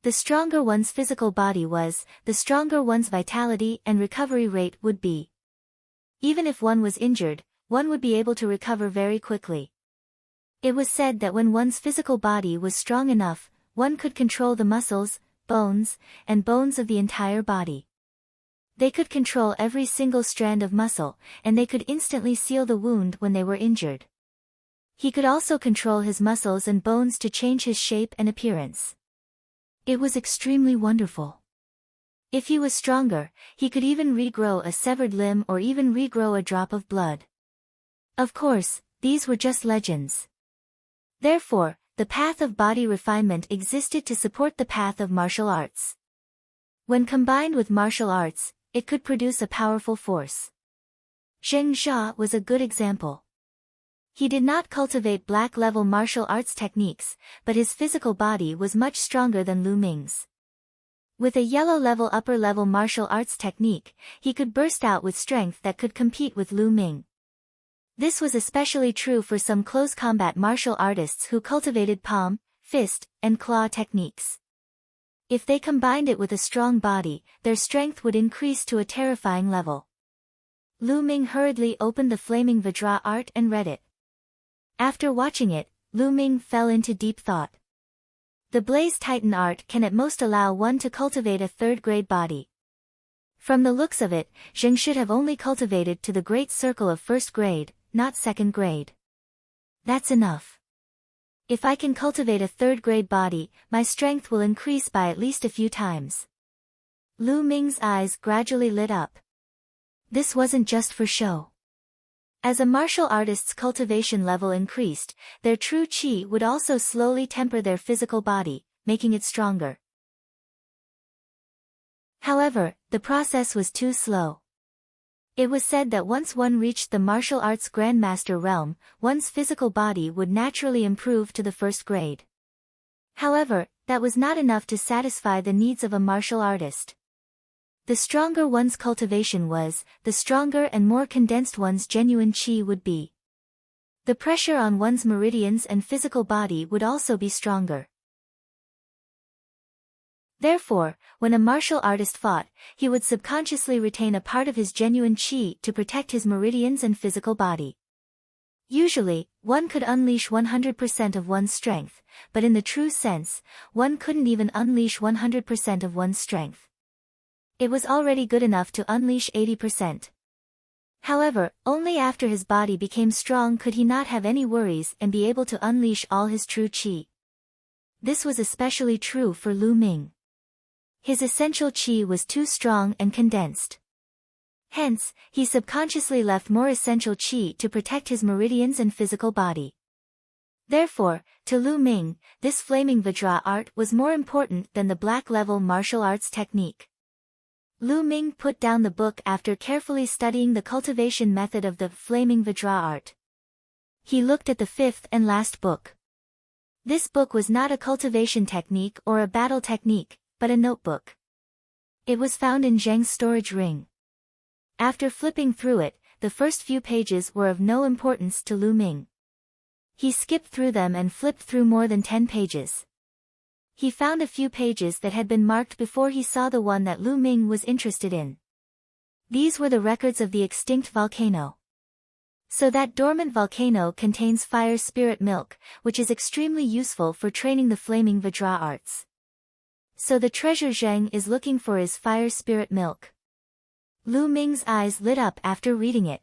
The stronger one's physical body was, the stronger one's vitality and recovery rate would be. Even if one was injured, one would be able to recover very quickly. It was said that when one's physical body was strong enough, one could control the muscles, bones, and bones of the entire body. They could control every single strand of muscle, and they could instantly seal the wound when they were injured. He could also control his muscles and bones to change his shape and appearance. It was extremely wonderful. If he was stronger, he could even regrow a severed limb or even regrow a drop of blood. Of course, these were just legends. Therefore, the path of body refinement existed to support the path of martial arts. When combined with martial arts, it could produce a powerful force. Zheng Jia was a good example. He did not cultivate black-level martial arts techniques, but his physical body was much stronger than Lu Ming's. With a yellow-level upper-level martial arts technique, he could burst out with strength that could compete with Lu Ming. This was especially true for some close combat martial artists who cultivated palm, fist, and claw techniques. If they combined it with a strong body, their strength would increase to a terrifying level. Lu Ming hurriedly opened the flaming Vajra art and read it. After watching it, Lu Ming fell into deep thought. The Blaze Titan art can at most allow one to cultivate a third-grade body. From the looks of it, Zheng should have only cultivated to the great circle of first grade, not second grade. That's enough. If I can cultivate a third-grade body, my strength will increase by at least a few times. Lu Ming's eyes gradually lit up. This wasn't just for show. As a martial artist's cultivation level increased, their true qi would also slowly temper their physical body, making it stronger. However, the process was too slow. It was said that once one reached the martial arts grandmaster realm, one's physical body would naturally improve to the first grade. However, that was not enough to satisfy the needs of a martial artist. The stronger one's cultivation was, the stronger and more condensed one's genuine qi would be. The pressure on one's meridians and physical body would also be stronger. Therefore, when a martial artist fought, he would subconsciously retain a part of his genuine qi to protect his meridians and physical body. Usually, one could unleash 100% of one's strength, but in the true sense, one couldn't even unleash 100% of one's strength. It was already good enough to unleash 80%. However, only after his body became strong could he not have any worries and be able to unleash all his true qi. This was especially true for Lu Ming. His essential qi was too strong and condensed. Hence, he subconsciously left more essential qi to protect his meridians and physical body. Therefore, to Lu Ming, this flaming Vajra art was more important than the black-level martial arts technique. Lu Ming put down the book after carefully studying the cultivation method of the flaming Vajra art. He looked at the fifth and last book. This book was not a cultivation technique or a battle technique, but a notebook. It was found in Zheng's storage ring. After flipping through it, the first few pages were of no importance to Lu Ming. He skipped through them and flipped through more than 10 pages. He found a few pages that had been marked before he saw the one that Lu Ming was interested in. These were the records of the extinct volcano. So that dormant volcano contains fire spirit milk, which is extremely useful for training the flaming Vajra arts. So the treasure Zheng is looking for is fire spirit milk. Lu Ming's eyes lit up after reading it.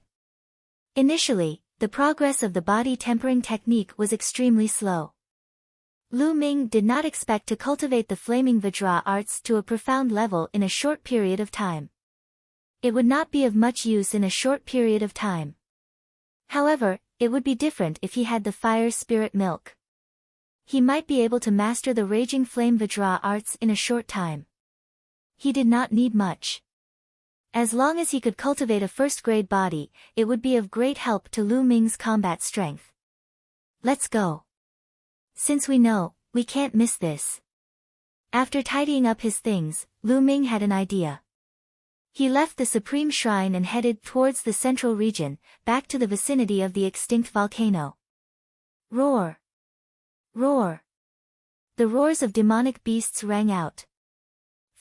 Initially, the progress of the body tempering technique was extremely slow. Lu Ming did not expect to cultivate the flaming Vajra arts to a profound level in a short period of time. It would not be of much use in a short period of time. However, it would be different if he had the fire spirit milk. He might be able to master the raging flame Vajra arts in a short time. He did not need much. As long as he could cultivate a first-grade body, it would be of great help to Lu Ming's combat strength. Let's go. Since we know, we can't miss this. After tidying up his things, Lu Ming had an idea. He left the Supreme Shrine and headed towards the central region, back to the vicinity of the extinct volcano. Roar! Roar! The roars of demonic beasts rang out.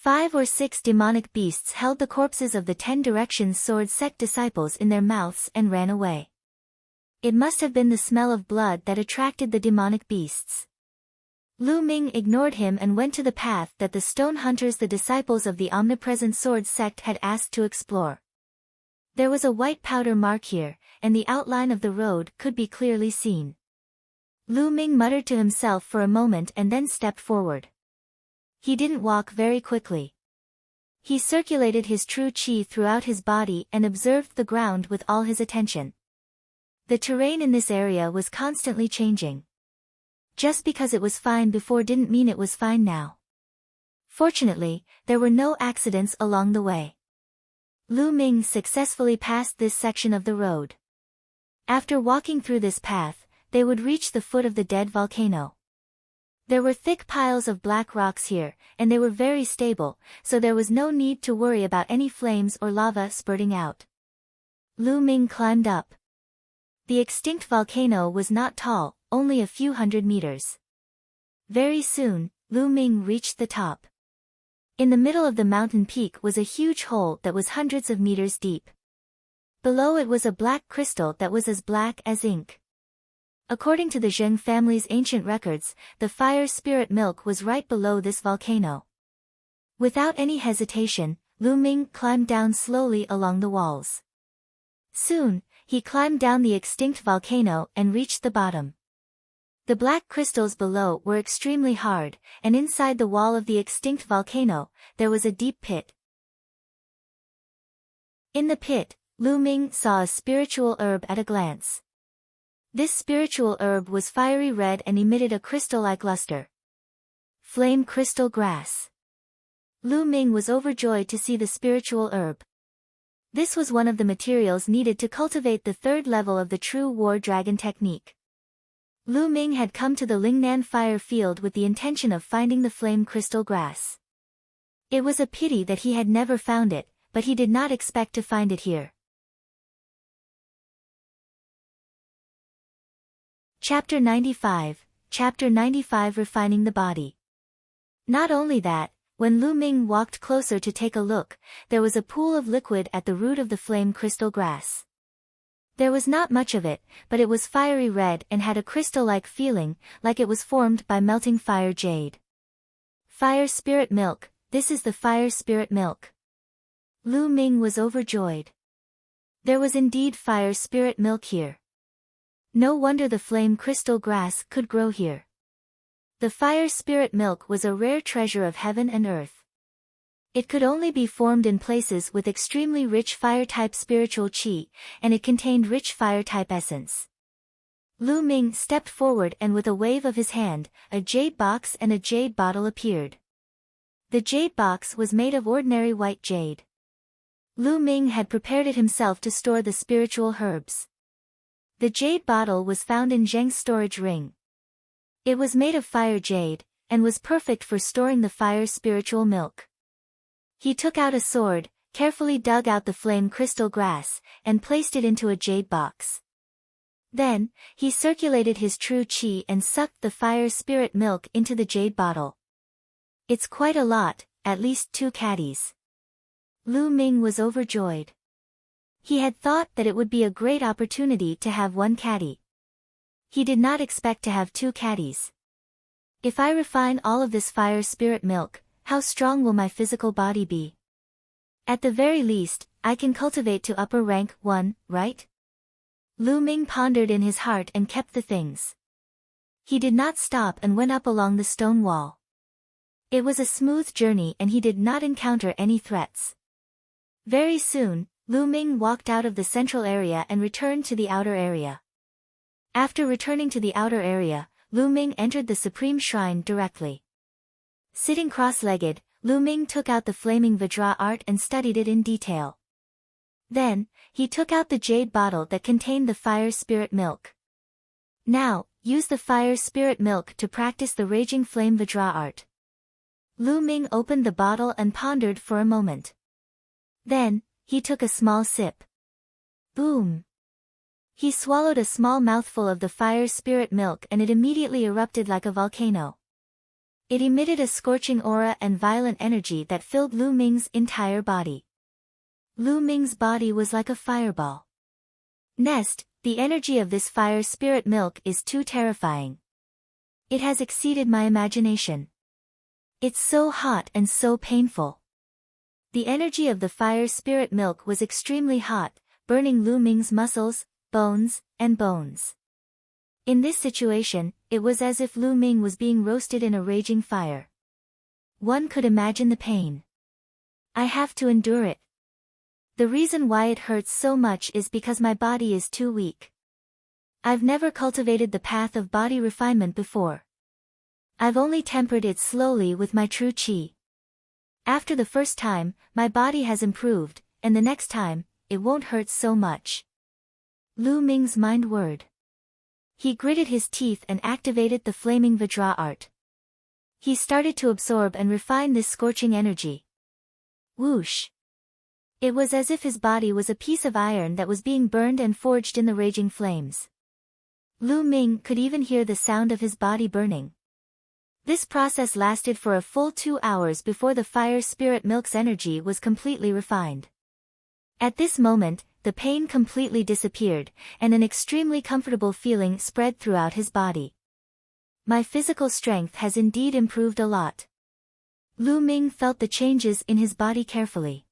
5 or 6 demonic beasts held the corpses of the 10 Directions Sword sect disciples in their mouths and ran away. It must have been the smell of blood that attracted the demonic beasts. Lu Ming ignored him and went to the path that the stone hunters, the disciples of the omnipresent sword sect, had asked to explore. There was a white powder mark here, and the outline of the road could be clearly seen. Lu Ming muttered to himself for a moment and then stepped forward. He didn't walk very quickly. He circulated his true qi throughout his body and observed the ground with all his attention. The terrain in this area was constantly changing. Just because it was fine before didn't mean it was fine now. Fortunately, there were no accidents along the way. Lu Ming successfully passed this section of the road. After walking through this path, they would reach the foot of the dead volcano. There were thick piles of black rocks here, and they were very stable, so there was no need to worry about any flames or lava spurting out. Lu Ming climbed up. The extinct volcano was not tall, only a few hundred meters. Very soon, Lu Ming reached the top. In the middle of the mountain peak was a huge hole that was hundreds of meters deep. Below it was a black crystal that was as black as ink. According to the Zheng family's ancient records, the fire spirit milk was right below this volcano. Without any hesitation, Lu Ming climbed down slowly along the walls. Soon, he climbed down the extinct volcano and reached the bottom. The black crystals below were extremely hard, and inside the wall of the extinct volcano, there was a deep pit. In the pit, Lu Ming saw a spiritual herb at a glance. This spiritual herb was fiery red and emitted a crystal-like luster. Flame crystal grass. Lu Ming was overjoyed to see the spiritual herb. This was one of the materials needed to cultivate the third level of the true war dragon technique. Lu Ming had come to the Lingnan fire field with the intention of finding the flame crystal grass. It was a pity that he had never found it, but he did not expect to find it here. Chapter 95, Chapter 95 Refining the Body. Not only that, when Lu Ming walked closer to take a look, there was a pool of liquid at the root of the flame crystal grass. There was not much of it, but it was fiery red and had a crystal-like feeling, like it was formed by melting fire jade. Fire spirit milk, this is the fire spirit milk. Lu Ming was overjoyed. There was indeed fire spirit milk here. No wonder the flame crystal grass could grow here. The fire spirit milk was a rare treasure of heaven and earth. It could only be formed in places with extremely rich fire-type spiritual qi, and it contained rich fire-type essence. Lu Ming stepped forward and with a wave of his hand, a jade box and a jade bottle appeared. The jade box was made of ordinary white jade. Lu Ming had prepared it himself to store the spiritual herbs. The jade bottle was found in Zheng's storage ring. It was made of fire jade, and was perfect for storing the fire's spiritual milk. He took out a sword, carefully dug out the flame crystal grass, and placed it into a jade box. Then, he circulated his true qi and sucked the fire spirit milk into the jade bottle. It's quite a lot, at least 2 caddies. Lu Ming was overjoyed. He had thought that it would be a great opportunity to have 1 caddy. He did not expect to have 2 caddies. If I refine all of this fire spirit milk, how strong will my physical body be? At the very least, I can cultivate to upper rank 1, right? Lu Ming pondered in his heart and kept the things. He did not stop and went up along the stone wall. It was a smooth journey and he did not encounter any threats. Very soon, Lu Ming walked out of the central area and returned to the outer area. After returning to the outer area, Lu Ming entered the Supreme Shrine directly. Sitting cross-legged, Lu Ming took out the flaming Vajra art and studied it in detail. Then, he took out the jade bottle that contained the fire spirit milk. Now, use the fire spirit milk to practice the raging flame Vajra art. Lu Ming opened the bottle and pondered for a moment. Then, he took a small sip. Boom! He swallowed a small mouthful of the fire spirit milk and it immediately erupted like a volcano. It emitted a scorching aura and violent energy that filled Lu Ming's entire body. Lu Ming's body was like a fireball. Nest, the energy of this fire spirit milk is too terrifying. It has exceeded my imagination. It's so hot and so painful. The energy of the fire spirit milk was extremely hot, burning Lu Ming's muscles, bones, and bones. In this situation, it was as if Lu Ming was being roasted in a raging fire. One could imagine the pain. I have to endure it. The reason why it hurts so much is because my body is too weak. I've never cultivated the path of body refinement before. I've only tempered it slowly with my true qi. After the first time, my body has improved, and the next time, it won't hurt so much. Lu Ming's mind whirred. He gritted his teeth and activated the flaming Vajra art. He started to absorb and refine this scorching energy. Whoosh! It was as if his body was a piece of iron that was being burned and forged in the raging flames. Lu Ming could even hear the sound of his body burning. This process lasted for a full 2 hours before the fire spirit milk's energy was completely refined. At this moment, the pain completely disappeared, and an extremely comfortable feeling spread throughout his body. My physical strength has indeed improved a lot. Lu Ming felt the changes in his body carefully.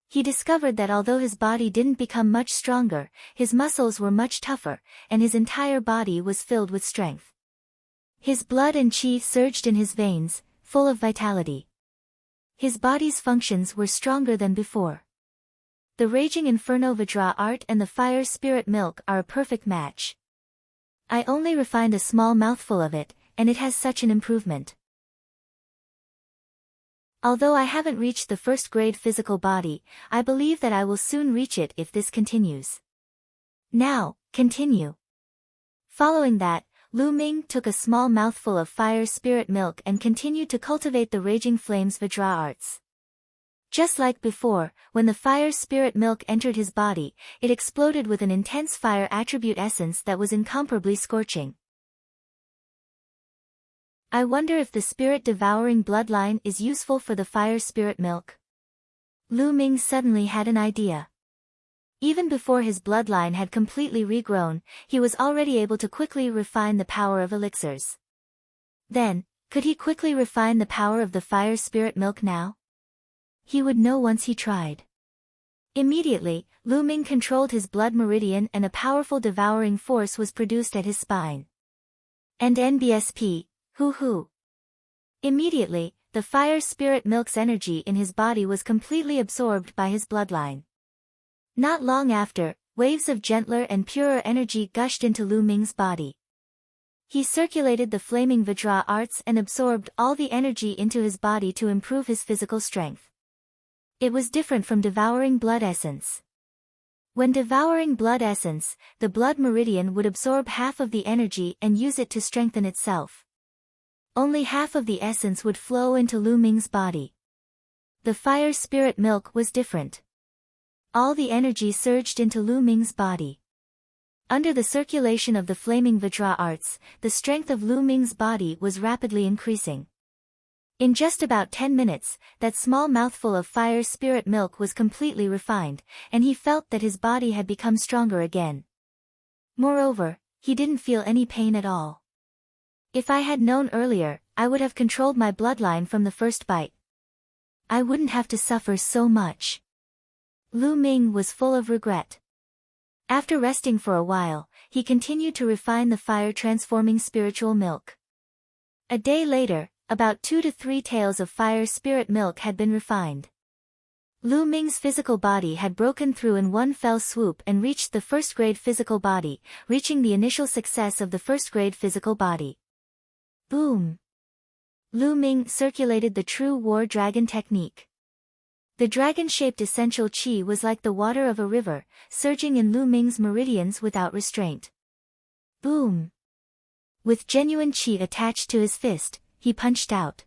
He discovered that although his body didn't become much stronger, his muscles were much tougher, and his entire body was filled with strength. His blood and qi surged in his veins, full of vitality. His body's functions were stronger than before. The raging inferno Vajra art and the fire spirit milk are a perfect match. I only refined a small mouthful of it, and it has such an improvement. Although I haven't reached the first grade physical body, I believe that I will soon reach it if this continues. Now, continue. Following that, Lu Ming took a small mouthful of fire spirit milk and continued to cultivate the raging flames Vajra arts. Just like before, when the fire spirit milk entered his body, it exploded with an intense fire attribute essence that was incomparably scorching. I wonder if the spirit-devouring bloodline is useful for the fire spirit milk. Lu Ming suddenly had an idea. Even before his bloodline had completely regrown, he was already able to quickly refine the power of elixirs. Then, could he quickly refine the power of the fire spirit milk now? He would know once he tried. Immediately, Lu Ming controlled his blood meridian and a powerful devouring force was produced at his spine. And NBSP. Hoo-hoo. Immediately, the the fire spirit milk's energy in his body was completely absorbed by his bloodline. Not long after, waves of gentler and purer energy gushed into Lu Ming's body. He circulated the flaming Vajra arts and absorbed all the energy into his body to improve his physical strength. It was different from devouring blood essence. When devouring blood essence, the blood meridian would absorb half of the energy and use it to strengthen itself. Only half of the essence would flow into Lu Ming's body. The fire spirit milk was different. All the energy surged into Lu Ming's body. Under the circulation of the flaming Vajra arts, the strength of Lu Ming's body was rapidly increasing. In just about 10 minutes, that small mouthful of fire spirit milk was completely refined, and he felt that his body had become stronger again. Moreover, he didn't feel any pain at all. If I had known earlier, I would have controlled my bloodline from the first bite. I wouldn't have to suffer so much. Lu Ming was full of regret. After resting for a while, he continued to refine the fire-transforming spiritual milk. A day later, about 2 to 3 tails of fire spirit milk had been refined. Lu Ming's physical body had broken through in one fell swoop and reached the first-grade physical body, reaching the initial success of the first-grade physical body. Boom! Lu Ming circulated the true war dragon technique. The dragon-shaped essential qi was like the water of a river, surging in Lu Ming's meridians without restraint. Boom! With genuine qi attached to his fist, he punched out.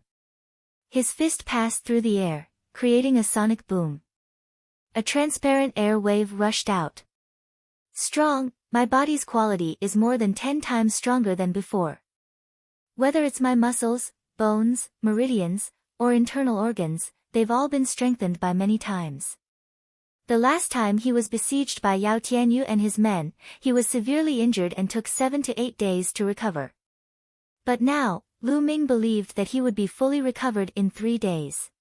His fist passed through the air, creating a sonic boom. A transparent air wave rushed out. Strong, my body's quality is more than 10 times stronger than before. Whether it's my muscles, bones, meridians, or internal organs, they've all been strengthened by many times. The last time he was besieged by Yao Tianyu and his men, he was severely injured and took 7 to 8 days to recover. But now, Lu Ming believed that he would be fully recovered in 3 days.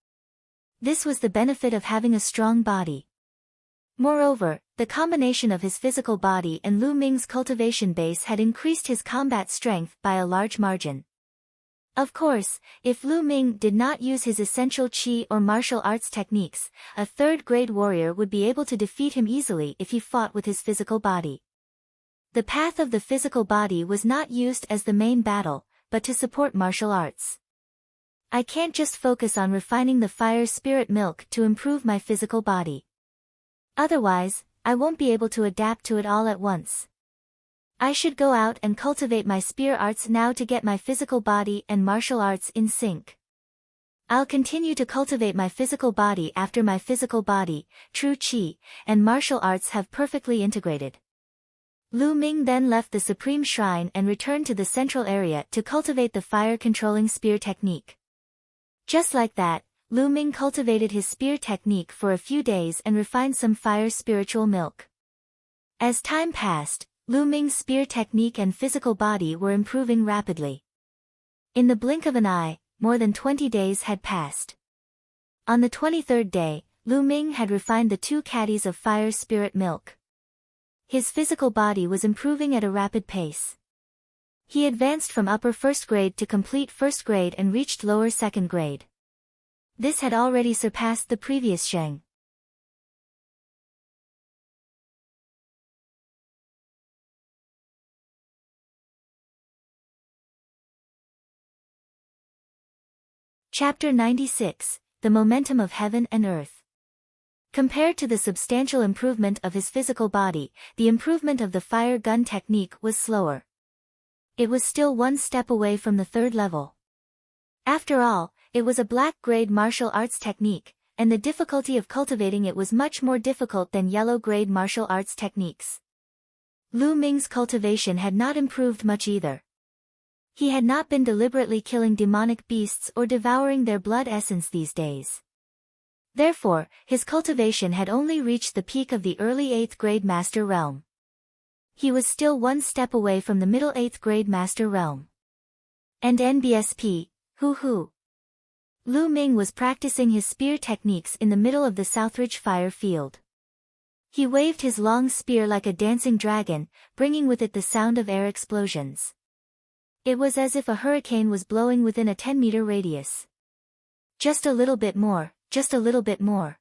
This was the benefit of having a strong body. Moreover, the combination of his physical body and Lu Ming's cultivation base had increased his combat strength by a large margin. Of course, if Lu Ming did not use his essential qi or martial arts techniques, a third-grade warrior would be able to defeat him easily if he fought with his physical body. The path of the physical body was not used as the main battle, but to support martial arts. I can't just focus on refining the fire spirit milk to improve my physical body. Otherwise, I won't be able to adapt to it all at once. I should go out and cultivate my spear arts now to get my physical body and martial arts in sync. I'll continue to cultivate my physical body after my physical body, true qi, and martial arts have perfectly integrated. Lu Ming then left the Supreme Shrine and returned to the central area to cultivate the fire-controlling spear technique. Just like that, Lu Ming cultivated his spear technique for a few days and refined some fire spiritual milk. As time passed, Lu Ming's spear technique and physical body were improving rapidly. In the blink of an eye, more than 20 days had passed. On the 23rd day, Lu Ming had refined the 2 caddies of fire spirit milk. His physical body was improving at a rapid pace. He advanced from upper first grade to complete first grade and reached lower second grade. This had already surpassed the previous Sheng. Chapter 96, The Momentum of Heaven and Earth. Compared to the substantial improvement of his physical body, the improvement of the fire gun technique was slower. It was still 1 step away from the 3rd level. After all, it was a black-grade martial arts technique, and the difficulty of cultivating it was much more difficult than yellow-grade martial arts techniques. Lu Ming's cultivation had not improved much either. He had not been deliberately killing demonic beasts or devouring their blood essence these days. Therefore, his cultivation had only reached the peak of the early 8th grade master realm. He was still 1 step away from the middle 8th grade master realm. And NBSP, hoo. Lu Ming was practicing his spear techniques in the middle of the Southridge fire field. He waved his long spear like a dancing dragon, bringing with it the sound of air explosions. It was as if a hurricane was blowing within a 10-meter radius. Just a little bit more, just a little bit more.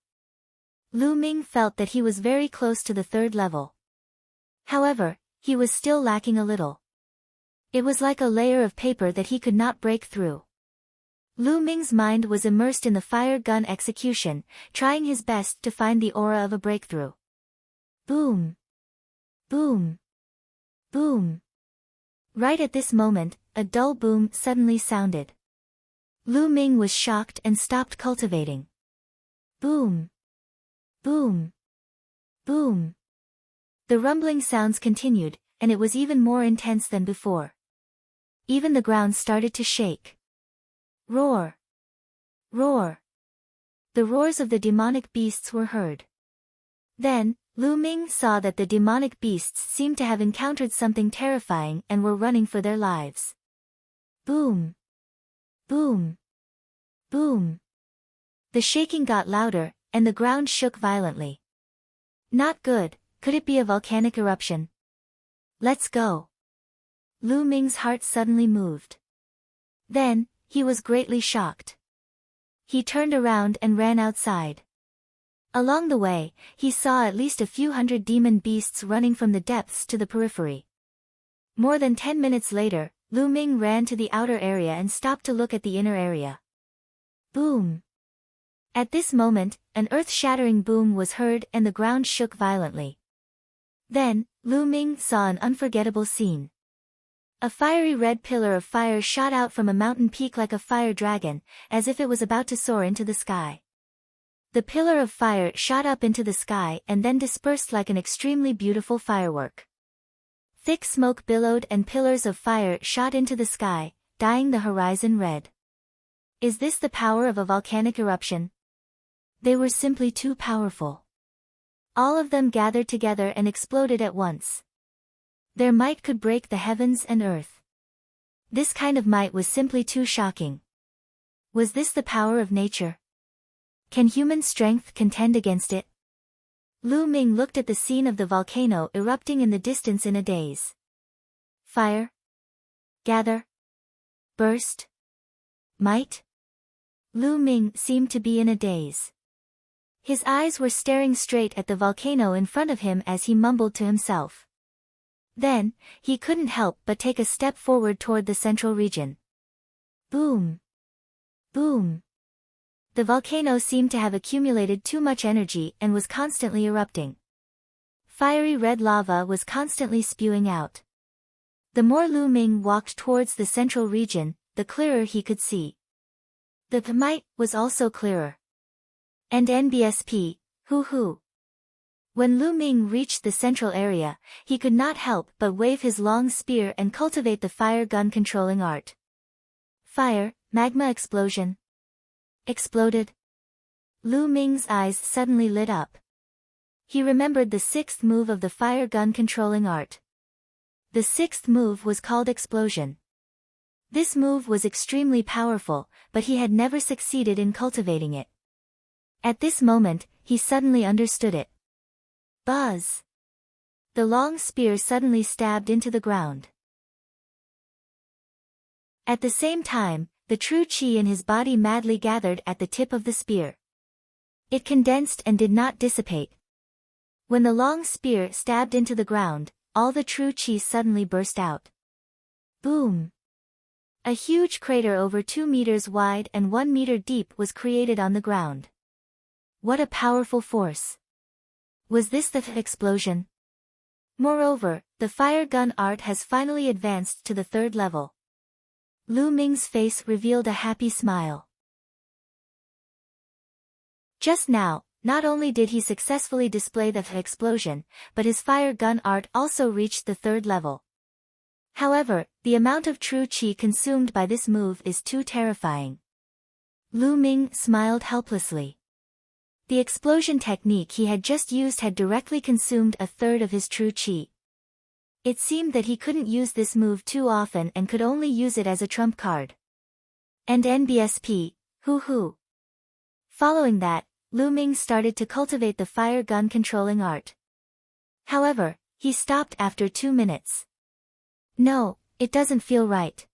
Lu Ming felt that he was very close to the third level. However, he was still lacking a little. It was like a layer of paper that he could not break through. Lu Ming's mind was immersed in the fire gun execution, trying his best to find the aura of a breakthrough. Boom! Boom! Boom! Right at this moment, a dull boom suddenly sounded. Lu Ming was shocked and stopped cultivating. Boom! Boom! Boom! The rumbling sounds continued, and it was even more intense than before. Even the ground started to shake. Roar! Roar! The roars of the demonic beasts were heard. Then, Lu Ming saw that the demonic beasts seemed to have encountered something terrifying and were running for their lives. Boom! Boom! Boom! The shaking got louder, and the ground shook violently. Not good, could it be a volcanic eruption? Let's go! Lu Ming's heart suddenly moved. Then, he was greatly shocked. He turned around and ran outside. Along the way, he saw at least a few hundred demon beasts running from the depths to the periphery. More than 10 minutes later, Lu Ming ran to the outer area and stopped to look at the inner area. Boom! At this moment, an earth-shattering boom was heard and the ground shook violently. Then, Lu Ming saw an unforgettable scene. A fiery red pillar of fire shot out from a mountain peak like a fire dragon, as if it was about to soar into the sky. The pillar of fire shot up into the sky and then dispersed like an extremely beautiful firework. Thick smoke billowed and pillars of fire shot into the sky, dyeing the horizon red. Is this the power of a volcanic eruption? They were simply too powerful. All of them gathered together and exploded at once. Their might could break the heavens and earth. This kind of might was simply too shocking. Was this the power of nature? Can human strength contend against it? Lu Ming looked at the scene of the volcano erupting in the distance in a daze. Fire? Gather? Burst? Might? Lu Ming seemed to be in a daze. His eyes were staring straight at the volcano in front of him as he mumbled to himself. Then, he couldn't help but take a step forward toward the central region. Boom! Boom! The volcano seemed to have accumulated too much energy and was constantly erupting. Fiery red lava was constantly spewing out. The more Lu Ming walked towards the central region, the clearer he could see. The might was also clearer. And NBSP, hoo-hoo. When Lu Ming reached the central area, he could not help but wave his long spear and cultivate the fire gun controlling art. Fire, magma explosion. Exploded. Lu Ming's eyes suddenly lit up. He remembered the sixth move of the fire gun controlling art. The sixth move was called explosion. This move was extremely powerful, but he had never succeeded in cultivating it. At this moment, he suddenly understood it. Buzz! The long spear suddenly stabbed into the ground. At the same time, the true qi in his body madly gathered at the tip of the spear. It condensed and did not dissipate. When the long spear stabbed into the ground, all the true qi suddenly burst out. Boom! A huge crater over 2 meters wide and 1 meter deep was created on the ground. What a powerful force! Was this the explosion? Moreover, the fire gun art has finally advanced to the third level. Lu Ming's face revealed a happy smile. Just now, not only did he successfully display the explosion, but his fire gun art also reached the third level. However, the amount of true qi consumed by this move is too terrifying. Lu Ming smiled helplessly. The explosion technique he had just used had directly consumed a third of his true qi. It seemed that he couldn't use this move too often and could only use it as a trump card. And NBSP, hoo-hoo. Following that, Lu Ming started to cultivate the fire gun controlling art. However, he stopped after 2 minutes. No, it doesn't feel right.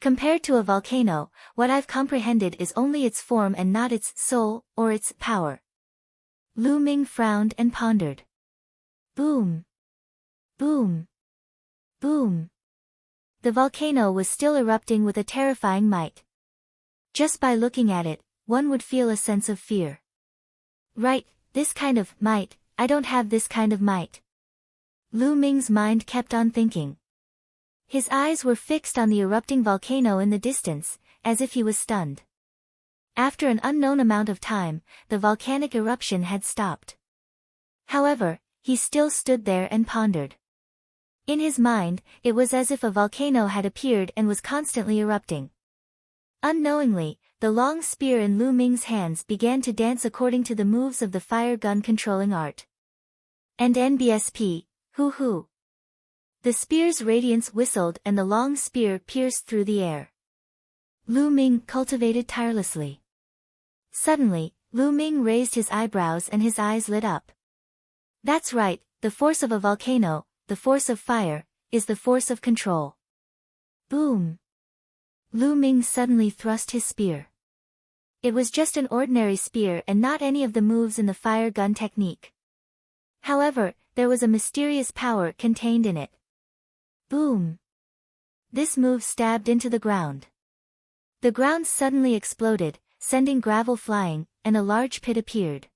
Compared to a volcano, what I've comprehended is only its form and not its soul, or its power. Lu Ming frowned and pondered. Boom. Boom. Boom. The volcano was still erupting with a terrifying might. Just by looking at it, one would feel a sense of fear. Right, this kind of might, I don't have this kind of might. Lu Ming's mind kept on thinking. His eyes were fixed on the erupting volcano in the distance, as if he was stunned. After an unknown amount of time, the volcanic eruption had stopped. However, he still stood there and pondered. In his mind, it was as if a volcano had appeared and was constantly erupting. Unknowingly, the long spear in Lu Ming's hands began to dance according to the moves of the fire gun controlling art. And NBSP, hoo. The spear's radiance whistled and the long spear pierced through the air. Lu Ming cultivated tirelessly. Suddenly, Lu Ming raised his eyebrows and his eyes lit up. That's right, the force of a volcano, the force of fire, is the force of control. Boom. Lu Ming suddenly thrust his spear. It was just an ordinary spear and not any of the moves in the fire gun technique. However, there was a mysterious power contained in it. Boom. This move stabbed into the ground. The ground suddenly exploded, sending gravel flying, and a large pit appeared.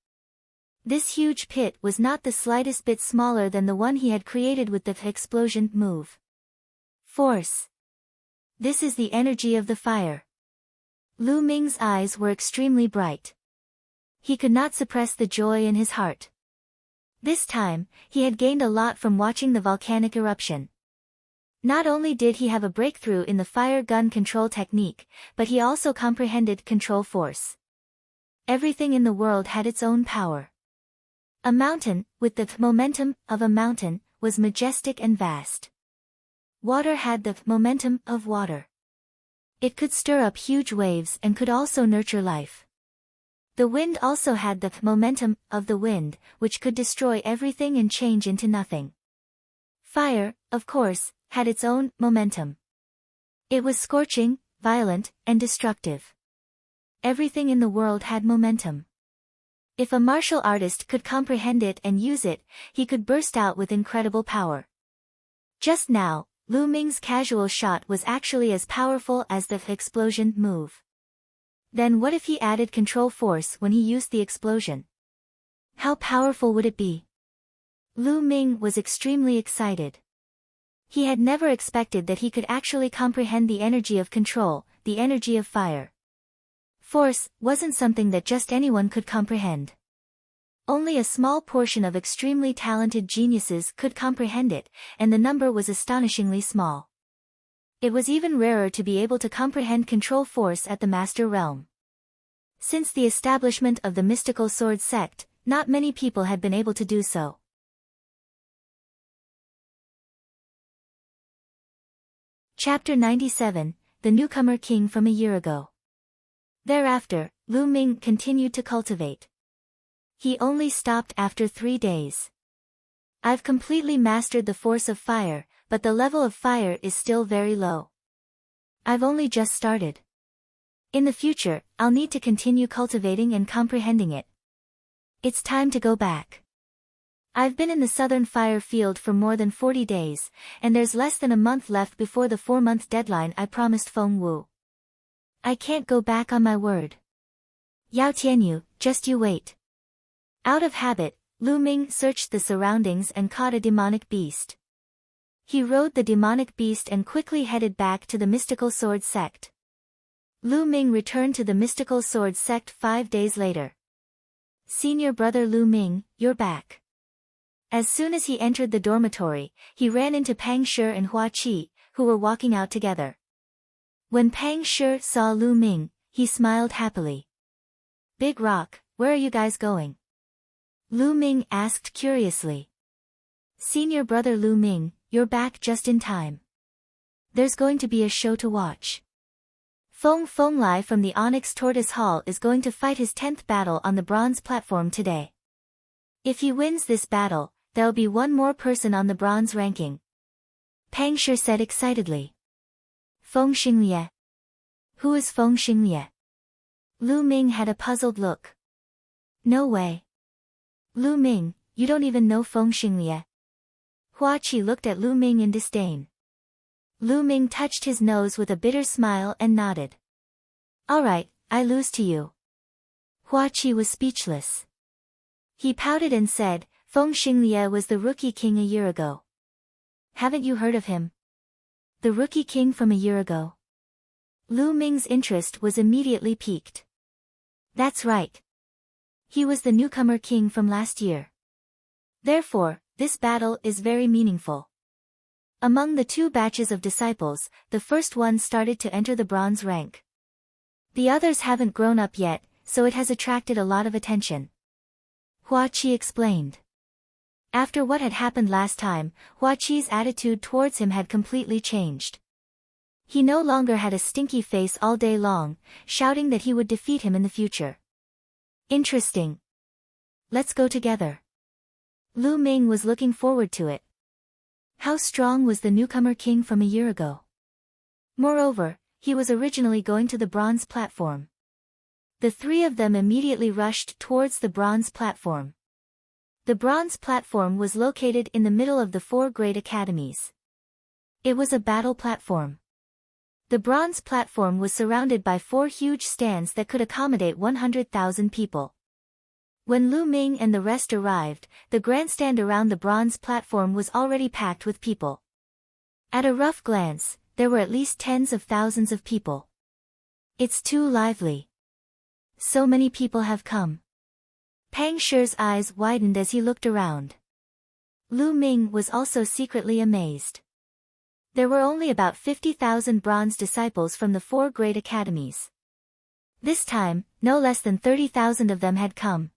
This huge pit was not the slightest bit smaller than the one he had created with the explosion move. Force. This is the energy of the fire. Lu Ming's eyes were extremely bright. He could not suppress the joy in his heart. This time, he had gained a lot from watching the volcanic eruption. Not only did he have a breakthrough in the fire gun control technique, but he also comprehended control force. Everything in the world had its own power. A mountain, with the momentum of a mountain, was majestic and vast. Water had the momentum of water. It could stir up huge waves and could also nurture life. The wind also had the momentum of the wind, which could destroy everything and change into nothing. Fire, of course, had its own momentum. It was scorching, violent, and destructive. Everything in the world had momentum. If a martial artist could comprehend it and use it, he could burst out with incredible power. Just now, Lu Ming's casual shot was actually as powerful as the explosion move. Then what if he added control force when he used the explosion? How powerful would it be? Lu Ming was extremely excited. He had never expected that he could actually comprehend the energy of control, the energy of fire. Force wasn't something that just anyone could comprehend. Only a small portion of extremely talented geniuses could comprehend it, and the number was astonishingly small. It was even rarer to be able to comprehend control force at the master realm. Since the establishment of the mystical sword sect, not many people had been able to do so. Chapter 97, The Newcomer King from a Year Ago. Thereafter, Lu Ming continued to cultivate. He only stopped after 3 days. I've completely mastered the force of fire, but the level of fire is still very low. I've only just started. In the future, I'll need to continue cultivating and comprehending it. It's time to go back. I've been in the southern fire field for more than 40 days, and there's less than a month left before the 4-month deadline I promised Feng Wu. I can't go back on my word. Yao Tianyu, just you wait. Out of habit, Lu Ming searched the surroundings and caught a demonic beast. He rode the demonic beast and quickly headed back to the mystical sword sect. Lu Ming returned to the mystical sword sect 5 days later. Senior brother Lu Ming, you're back. As soon as he entered the dormitory, he ran into Pang Shi and Hua Qi, who were walking out together. When Pang Shi saw Lu Ming, he smiled happily. Big Rock, where are you guys going? Lu Ming asked curiously. Senior brother Lu Ming, you're back just in time. There's going to be a show to watch. Feng Lai from the Onyx Tortoise Hall is going to fight his 10th battle on the bronze platform today. If he wins this battle, there'll be one more person on the bronze ranking. Pang Shi said excitedly. Feng Xingye, Who is Feng Xingye? Lu Ming had a puzzled look. No way. Lu Ming, you don't even know Feng Xingye. Hua Qi looked at Lu Ming in disdain. Lu Ming touched his nose with a bitter smile and nodded. All right, I lose to you. Hua Qi was speechless. He pouted and said, Feng Xingye was the rookie king a year ago. Haven't you heard of him? The rookie king from a year ago? Lu Ming's interest was immediately piqued. That's right. He was the newcomer king from last year. Therefore, this battle is very meaningful. Among the two batches of disciples, the first one started to enter the bronze rank. The others haven't grown up yet, so it has attracted a lot of attention. Hua Qi explained. After what had happened last time, Hua Qi's attitude towards him had completely changed. He no longer had a stinky face all day long, shouting that he would defeat him in the future. Interesting. Let's go together. Lu Ming was looking forward to it. How strong was the newcomer king from a year ago? Moreover, he was originally going to the bronze platform. The three of them immediately rushed towards the bronze platform. The bronze platform was located in the middle of the four great academies. It was a battle platform. The bronze platform was surrounded by four huge stands that could accommodate 100,000 people. When Lu Ming and the rest arrived, the grandstand around the bronze platform was already packed with people. At a rough glance, there were at least tens of thousands of people. It's too lively. So many people have come. Pang Shi's eyes widened as he looked around. Lu Ming was also secretly amazed. There were only about 50,000 bronze disciples from the four great academies. This time, no less than 30,000 of them had come.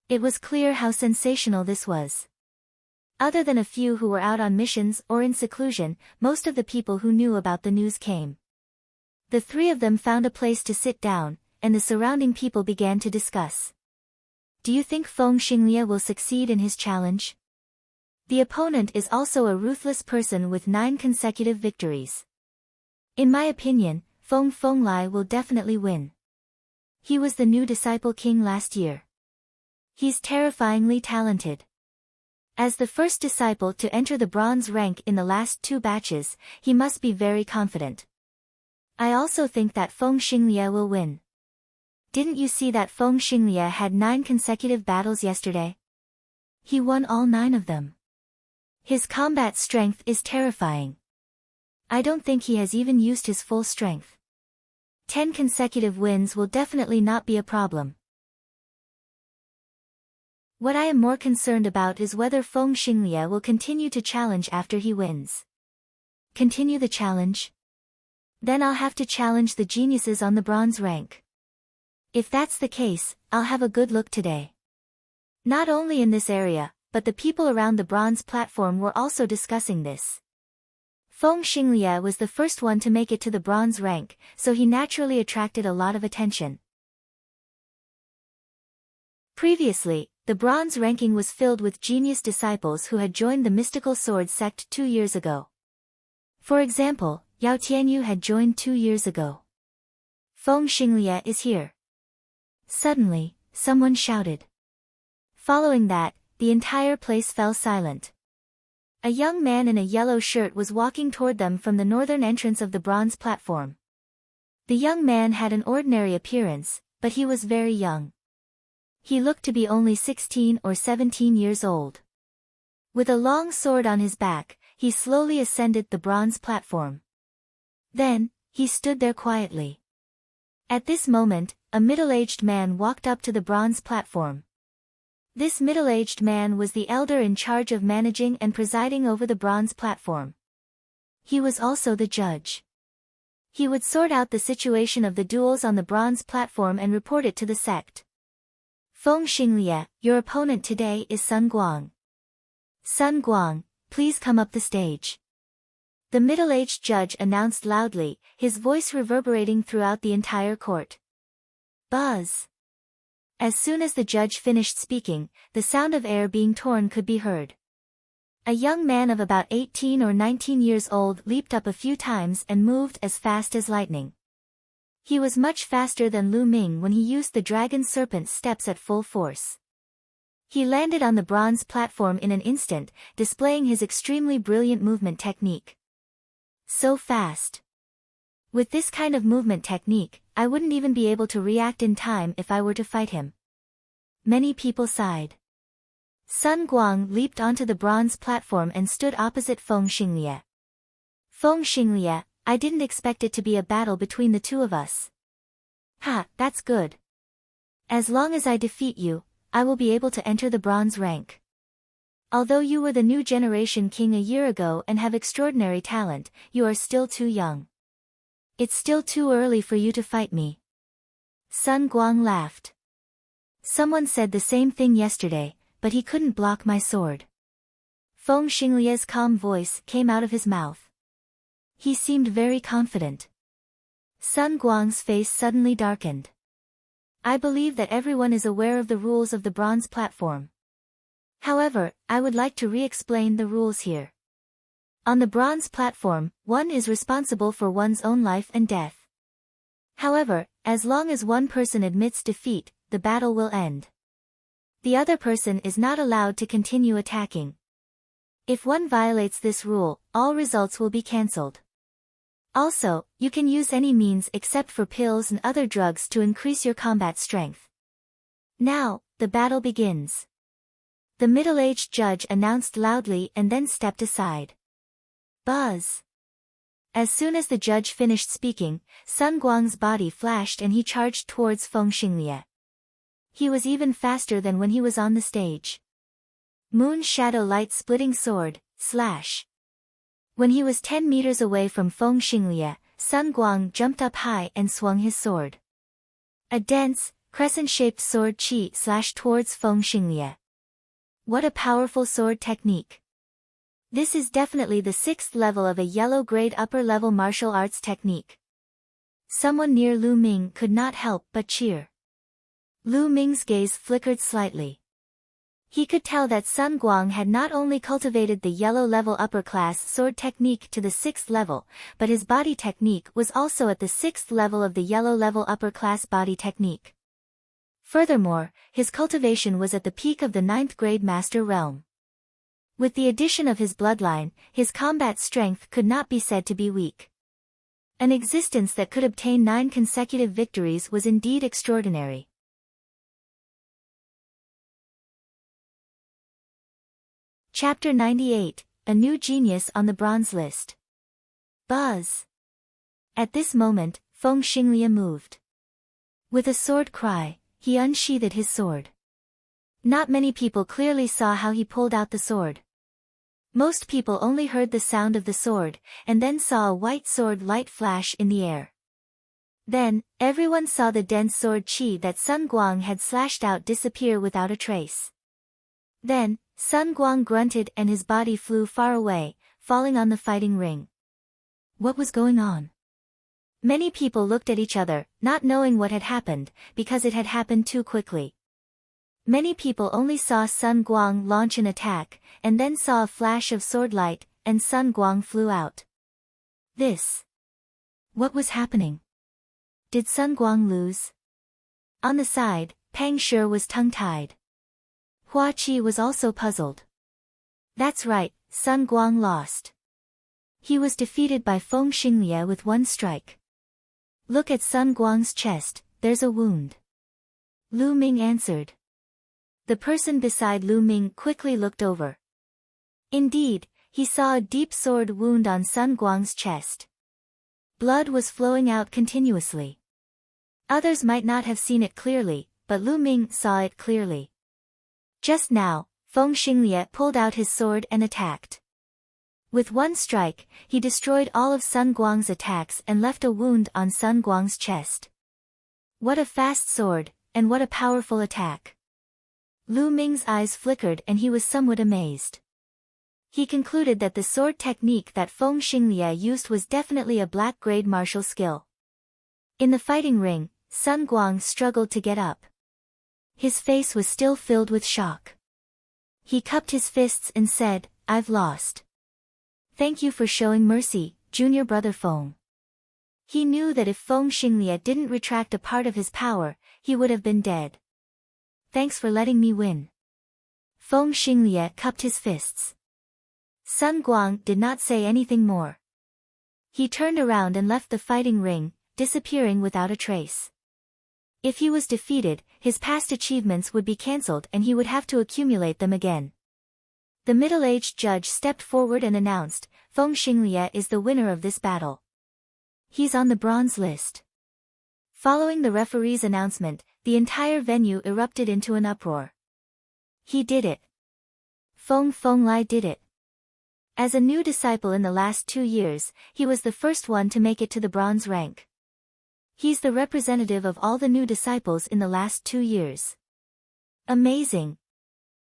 It was clear how sensational this was. Other than a few who were out on missions or in seclusion, most of the people who knew about the news came. The three of them found a place to sit down, and the surrounding people began to discuss. Do you think Feng Xingye will succeed in his challenge? The opponent is also a ruthless person with 9 consecutive victories. In my opinion, Feng Fenglai will definitely win. He was the new disciple king last year. He's terrifyingly talented. As the first disciple to enter the bronze rank in the last 2 batches, he must be very confident. I also think that Feng Xingye will win. Didn't you see that Feng Xingye had 9 consecutive battles yesterday? He won all 9 of them. His combat strength is terrifying. I don't think he has even used his full strength. 10 consecutive wins will definitely not be a problem. What I am more concerned about is whether Feng Xingye will continue to challenge after he wins. Continue the challenge? Then I'll have to challenge the geniuses on the bronze rank. If that's the case, I'll have a good look today. Not only in this area, but the people around the bronze platform were also discussing this. Feng Xingye was the first one to make it to the bronze rank, so he naturally attracted a lot of attention. Previously, the bronze ranking was filled with genius disciples who had joined the mystical sword sect 2 years ago. For example, Yao Tianyu had joined 2 years ago. Feng Xingye is here. Suddenly, someone shouted. Following that, the entire place fell silent. A young man in a yellow shirt was walking toward them from the northern entrance of the bronze platform. The young man had an ordinary appearance, but he was very young. He looked to be only 16 or 17 years old. With a long sword on his back, he slowly ascended the bronze platform. Then, he stood there quietly. At this moment, a middle-aged man walked up to the bronze platform. This middle-aged man was the elder in charge of managing and presiding over the bronze platform. He was also the judge. He would sort out the situation of the duels on the bronze platform and report it to the sect. Feng Xingye, your opponent today is Sun Guang. Sun Guang, please come up the stage. The middle-aged judge announced loudly, his voice reverberating throughout the entire court. Buzz. As soon as the judge finished speaking, the sound of air being torn could be heard. A young man of about 18 or 19 years old leaped up a few times and moved as fast as lightning. He was much faster than Lu Ming when he used the dragon serpent steps at full force. He landed on the bronze platform in an instant, displaying his extremely brilliant movement technique. So fast. With this kind of movement technique, I wouldn't even be able to react in time if I were to fight him. Many people sighed. Sun Guang leaped onto the bronze platform and stood opposite Feng Xinglie. Feng Xinglie, I didn't expect it to be a battle between the two of us. Ha, that's good. As long as I defeat you, I will be able to enter the bronze rank. Although you were the new generation king a year ago and have extraordinary talent, you are still too young. It's still too early for you to fight me. Sun Guang laughed. Someone said the same thing yesterday, but he couldn't block my sword. Feng Xinglie's calm voice came out of his mouth. He seemed very confident. Sun Guang's face suddenly darkened. I believe that everyone is aware of the rules of the bronze platform. However, I would like to re-explain the rules here. On the bronze platform, one is responsible for one's own life and death. However, as long as one person admits defeat, the battle will end. The other person is not allowed to continue attacking. If one violates this rule, all results will be cancelled. Also, you can use any means except for pills and other drugs to increase your combat strength. Now, the battle begins. The middle-aged judge announced loudly and then stepped aside. Buzz! As soon as the judge finished speaking, Sun Guang's body flashed and he charged towards Feng Xinglie. He was even faster than when he was on the stage. Moon Shadow Light Splitting Sword, slash. When he was 10 meters away from Feng Xinglie, Sun Guang jumped up high and swung his sword. A dense, crescent-shaped sword chi slashed towards Feng Xinglie. What a powerful sword technique. This is definitely the 6th level of a yellow-grade upper-level martial arts technique. Someone near Lu Ming could not help but cheer. Lu Ming's gaze flickered slightly. He could tell that Sun Guang had not only cultivated the yellow-level upper-class sword technique to the 6th level, but his body technique was also at the 6th level of the yellow-level upper-class body technique. Furthermore, his cultivation was at the peak of the 9th grade master realm. With the addition of his bloodline, his combat strength could not be said to be weak. An existence that could obtain 9 consecutive victories was indeed extraordinary. Chapter 98, A New Genius on the Bronze List. Buzz! At this moment, Feng Xinglie moved. With a sword cry, he unsheathed his sword. Not many people clearly saw how he pulled out the sword. Most people only heard the sound of the sword, and then saw a white sword light flash in the air. Then, everyone saw the dense sword chi that Sun Guang had slashed out disappear without a trace. Then, Sun Guang grunted and his body flew far away, falling on the fighting ring. What was going on? Many people looked at each other, not knowing what had happened, because it had happened too quickly. Many people only saw Sun Guang launch an attack, and then saw a flash of sword light, and Sun Guang flew out. What was happening? Did Sun Guang lose? On the side, Pang Shi was tongue-tied. Hua Qi was also puzzled. That's right, Sun Guang lost. He was defeated by Feng Xinglie with one strike. Look at Sun Guang's chest, there's a wound. Lu Ming answered. The person beside Lu Ming quickly looked over. Indeed, he saw a deep sword wound on Sun Guang's chest. Blood was flowing out continuously. Others might not have seen it clearly, but Lu Ming saw it clearly. Just now, Feng Xinglie pulled out his sword and attacked. With one strike, he destroyed all of Sun Guang's attacks and left a wound on Sun Guang's chest. What a fast sword, and what a powerful attack. Lu Ming's eyes flickered and he was somewhat amazed. He concluded that the sword technique that Feng Xinglie used was definitely a black-grade martial skill. In the fighting ring, Sun Guang struggled to get up. His face was still filled with shock. He cupped his fists and said, I've lost. Thank you for showing mercy, junior brother Feng. He knew that if Feng Xinglie didn't retract a part of his power, he would have been dead. Thanks for letting me win. Feng Xinglie cupped his fists. Sun Guang did not say anything more. He turned around and left the fighting ring, disappearing without a trace. If he was defeated, his past achievements would be cancelled and he would have to accumulate them again. The middle-aged judge stepped forward and announced, Feng Xinglie is the winner of this battle. He's on the bronze list. Following the referee's announcement, the entire venue erupted into an uproar. He did it. Feng Lai did it. As a new disciple in the last 2 years, he was the first one to make it to the bronze rank. He's the representative of all the new disciples in the last 2 years. Amazing.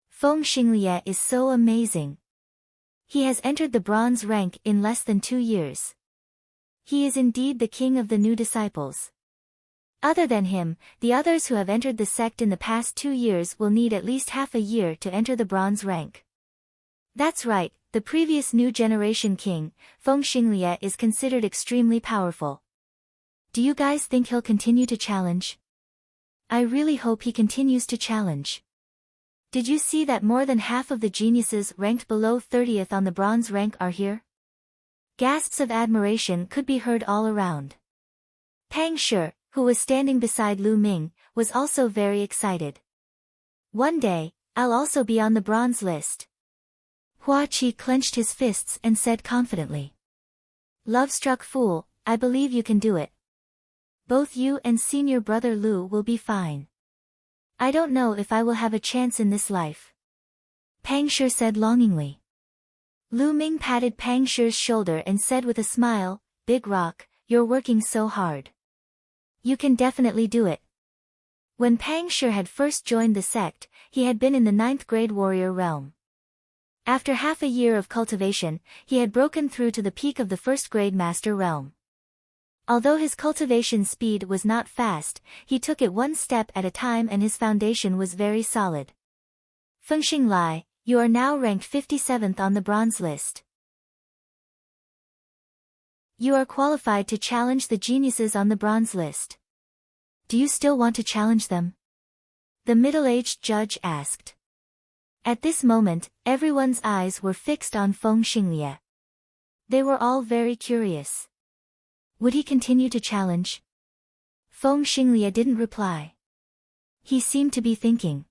Feng Xinglie is so amazing. He has entered the bronze rank in less than 2 years. He is indeed the king of the new disciples. Other than him, the others who have entered the sect in the past 2 years will need at least half a year to enter the bronze rank. That's right, the previous new generation king, Feng Xinglie is considered extremely powerful. Do you guys think he'll continue to challenge? I really hope he continues to challenge. Did you see that more than half of the geniuses ranked below 30th on the bronze rank are here? Gasps of admiration could be heard all around. Pang Shi, who was standing beside Lu Ming, was also very excited. One day, I'll also be on the bronze list. Hua Qi clenched his fists and said confidently. Love-struck fool, I believe you can do it. Both you and senior brother Lu will be fine. I don't know if I will have a chance in this life. Pang Shi said longingly. Lu Ming patted Pang Shi's shoulder and said with a smile, Big Rock, you're working so hard. You can definitely do it. When Pang Shi had first joined the sect, he had been in the 9th grade warrior realm. After half a year of cultivation, he had broken through to the peak of the 1st grade master realm. Although his cultivation speed was not fast, he took it one step at a time and his foundation was very solid. Feng Xinglie, you are now ranked 57th on the bronze list. You are qualified to challenge the geniuses on the bronze list. Do you still want to challenge them? The middle-aged judge asked. At this moment, everyone's eyes were fixed on Feng Xinglie. They were all very curious. Would he continue to challenge? Feng Xinglie didn't reply. He seemed to be thinking.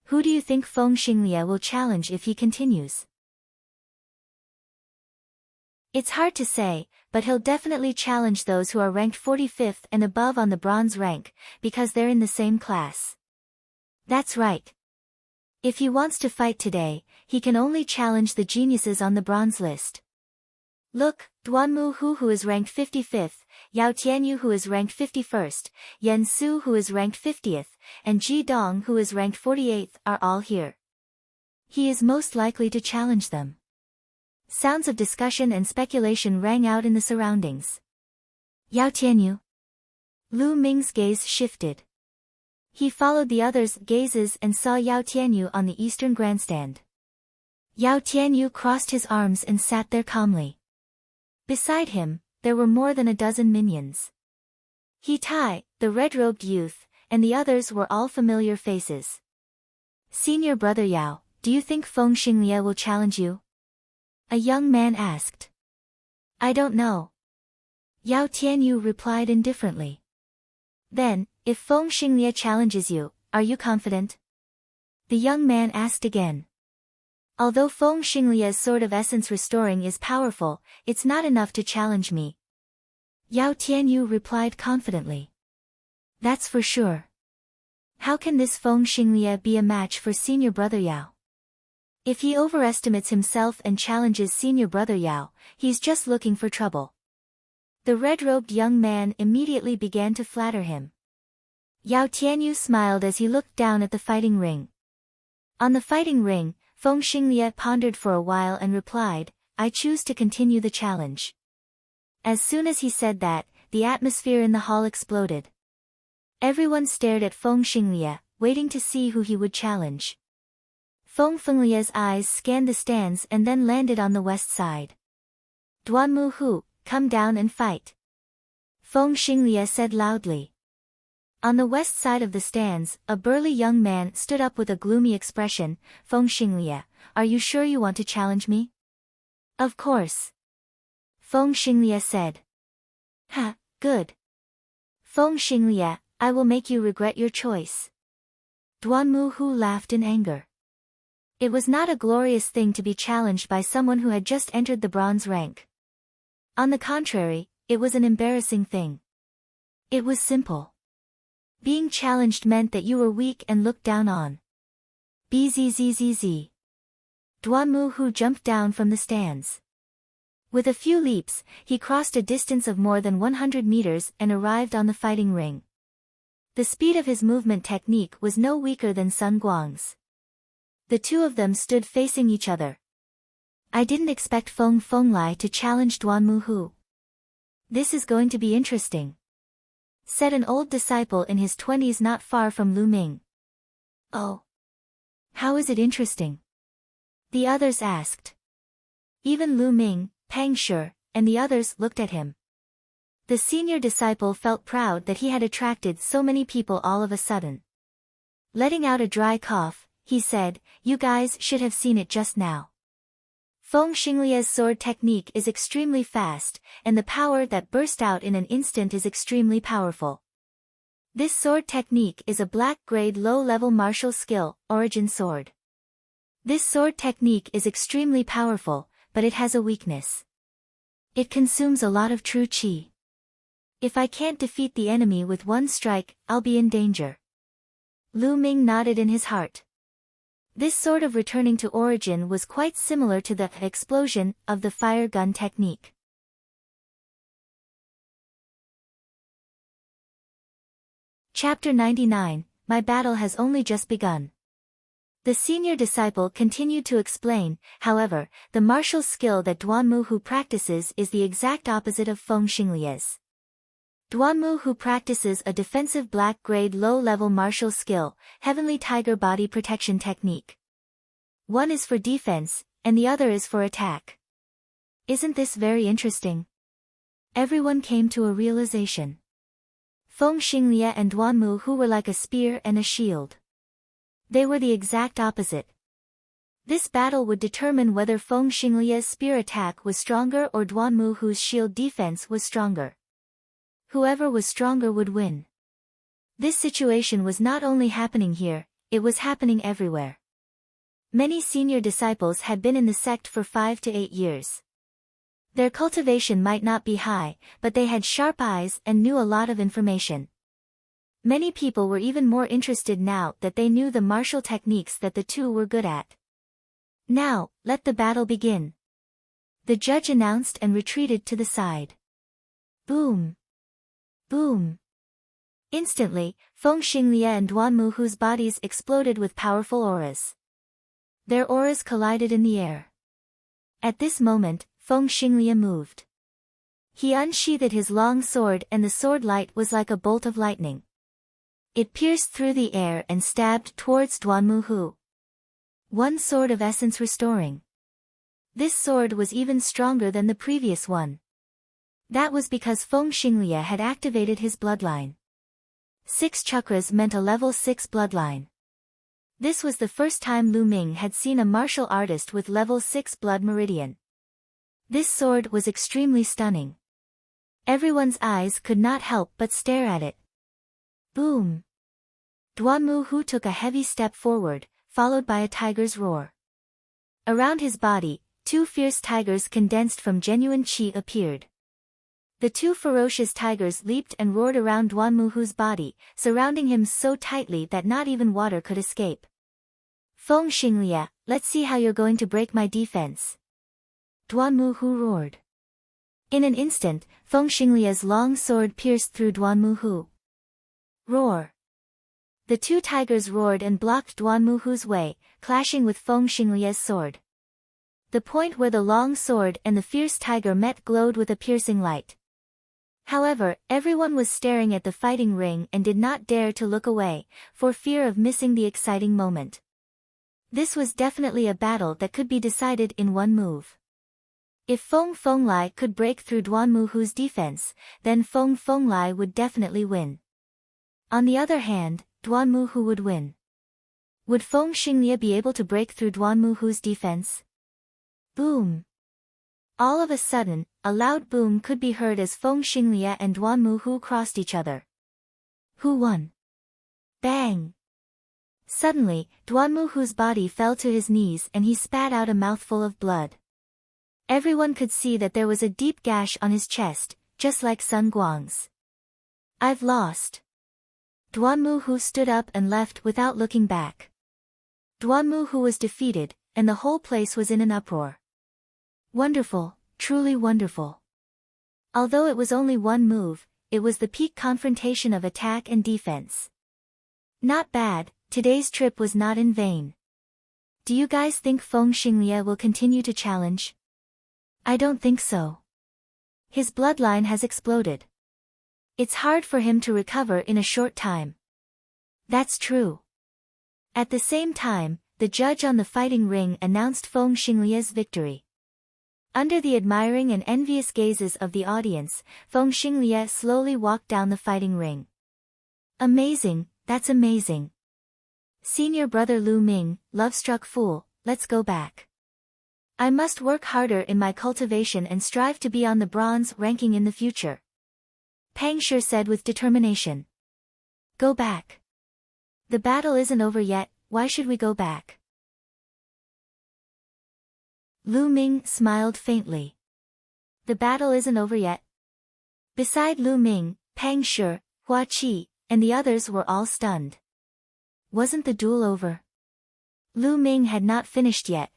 Who do you think Feng Xinglie will challenge if he continues? It's hard to say, but he'll definitely challenge those who are ranked 45th and above on the bronze rank, because they're in the same class. That's right. If he wants to fight today, he can only challenge the geniuses on the bronze list. Look, Duanmu Hu who is ranked 55th, Yao Tianyu who is ranked 51st, Yen Su who is ranked 50th, and Ji Dong who is ranked 48th are all here. He is most likely to challenge them. Sounds of discussion and speculation rang out in the surroundings. Yao Tianyu. Lu Ming's gaze shifted. He followed the others' gazes and saw Yao Tianyu on the eastern grandstand. Yao Tianyu crossed his arms and sat there calmly. Beside him, there were more than a dozen minions. He Tai, the red-robed youth, and the others were all familiar faces. Senior brother Yao, do you think Feng Xinglie will challenge you? A young man asked. I don't know. Yao Tianyu replied indifferently. Then, if Feng Xinglie challenges you, are you confident? The young man asked again. Although Feng Xinglie's sword of essence restoring is powerful, it's not enough to challenge me. Yao Tianyu replied confidently. That's for sure. How can this Feng Xinglie be a match for senior brother Yao? If he overestimates himself and challenges senior brother Yao, he's just looking for trouble. The red-robed young man immediately began to flatter him. Yao Tianyu smiled as he looked down at the fighting ring. On the fighting ring, Feng Xinglie pondered for a while and replied, I choose to continue the challenge. As soon as he said that, the atmosphere in the hall exploded. Everyone stared at Feng Xinglie, waiting to see who he would challenge. Feng Xinglie's eyes scanned the stands and then landed on the west side. Duanmu Hu, come down and fight. Feng Xinglie said loudly. On the west side of the stands, a burly young man stood up with a gloomy expression. Feng Xinglie, are you sure you want to challenge me? Of course. Feng Xinglie said. Ha, good. Feng Xinglie, I will make you regret your choice. Duan Muhu laughed in anger. It was not a glorious thing to be challenged by someone who had just entered the bronze rank. On the contrary, it was an embarrassing thing. It was simple. Being challenged meant that you were weak and looked down on. Bzzz. Duan Muhu jumped down from the stands. With a few leaps, he crossed a distance of more than 100 meters and arrived on the fighting ring. The speed of his movement technique was no weaker than Sun Guang's. The two of them stood facing each other. I didn't expect Feng Fenglai to challenge Duan Muhu. This is going to be interesting, said an old disciple in his 20s not far from Lu Ming. Oh. How is it interesting? The others asked. Even Lu Ming, Pang Shi, and the others looked at him. The senior disciple felt proud that he had attracted so many people all of a sudden. Letting out a dry cough, he said, you guys should have seen it just now. Feng Xinglie's sword technique is extremely fast, and the power that burst out in an instant is extremely powerful. This sword technique is a black-grade low-level martial skill, origin sword. This sword technique is extremely powerful, but it has a weakness. It consumes a lot of true qi. If I can't defeat the enemy with one strike, I'll be in danger. Lu Ming nodded in his heart. This sort of returning to origin was quite similar to the explosion of the fire gun technique. Chapter 99, My battle has only just begun. The senior disciple continued to explain, however, the martial skill that Duan Muhu practices is the exact opposite of Feng Xinglie's. Duan Muhu practices a defensive black-grade low-level martial skill, Heavenly Tiger Body Protection Technique. One is for defense, and the other is for attack. Isn't this very interesting? Everyone came to a realization. Feng Xinglie and Duan Muhu were like a spear and a shield. They were the exact opposite. This battle would determine whether Feng Xinglie's spear attack was stronger or Duan Muhu's shield defense was stronger. Whoever was stronger would win. This situation was not only happening here, it was happening everywhere. Many senior disciples had been in the sect for 5 to 8 years. Their cultivation might not be high, but they had sharp eyes and knew a lot of information. Many people were even more interested now that they knew the martial techniques that the two were good at. Now, let the battle begin. The judge announced and retreated to the side. Boom! Boom! Instantly, Feng Xinglie and Duan Muhu's bodies exploded with powerful auras. Their auras collided in the air. At this moment, Feng Xinglie moved. He unsheathed his long sword and the sword light was like a bolt of lightning. It pierced through the air and stabbed towards Duan Muhu. One sword of essence restoring. This sword was even stronger than the previous one. That was because Feng Xinglie had activated his bloodline. 6 chakras meant a level 6 bloodline. This was the first time Lu Ming had seen a martial artist with level 6 blood meridian. This sword was extremely stunning. Everyone's eyes could not help but stare at it. Boom! Duan Muhu took a heavy step forward, followed by a tiger's roar. Around his body, 2 fierce tigers condensed from genuine qi appeared. The 2 ferocious tigers leaped and roared around Duan Muhu's body, surrounding him so tightly that not even water could escape. Feng Xinglie, let's see how you're going to break my defense. Duan Muhu roared. In an instant, Feng Xinglie's long sword pierced through Duan Muhu. Roar! The 2 tigers roared and blocked Duan Muhu's way, clashing with Feng Xinglie's sword. The point where the long sword and the fierce tiger met glowed with a piercing light. However, everyone was staring at the fighting ring and did not dare to look away, for fear of missing the exciting moment. This was definitely a battle that could be decided in one move. If Feng Fenglai could break through Duanmuhu's defense, then Feng Fenglai would definitely win. On the other hand, Duanmuhu would win. Would Feng Xinglie be able to break through Duanmuhu's defense? Boom! All of a sudden, a loud boom could be heard as Feng Xinglie and Duanmuhu crossed each other. Who won? Bang! Suddenly, Duanmuhu's body fell to his knees and he spat out a mouthful of blood. Everyone could see that there was a deep gash on his chest, just like Sun Guang's. I've lost. Duanmuhu stood up and left without looking back. Duanmuhu was defeated, and the whole place was in an uproar. Wonderful, truly wonderful. Although it was only one move, it was the peak confrontation of attack and defense. Not bad, today's trip was not in vain. Do you guys think Feng Xinglie will continue to challenge? I don't think so. His bloodline has exploded. It's hard for him to recover in a short time. That's true. At the same time, the judge on the fighting ring announced Feng Xinglie's victory. Under the admiring and envious gazes of the audience, Feng Xinglie slowly walked down the fighting ring. Amazing, that's amazing. Senior brother Lu Ming, love-struck fool, let's go back. I must work harder in my cultivation and strive to be on the bronze ranking in the future. Pang Shi said with determination. Go back. The battle isn't over yet, why should we go back? Lu Ming smiled faintly. The battle isn't over yet. Beside Lu Ming, Pang Shi, Hua Qi, and the others were all stunned. Wasn't the duel over? Lu Ming had not finished yet.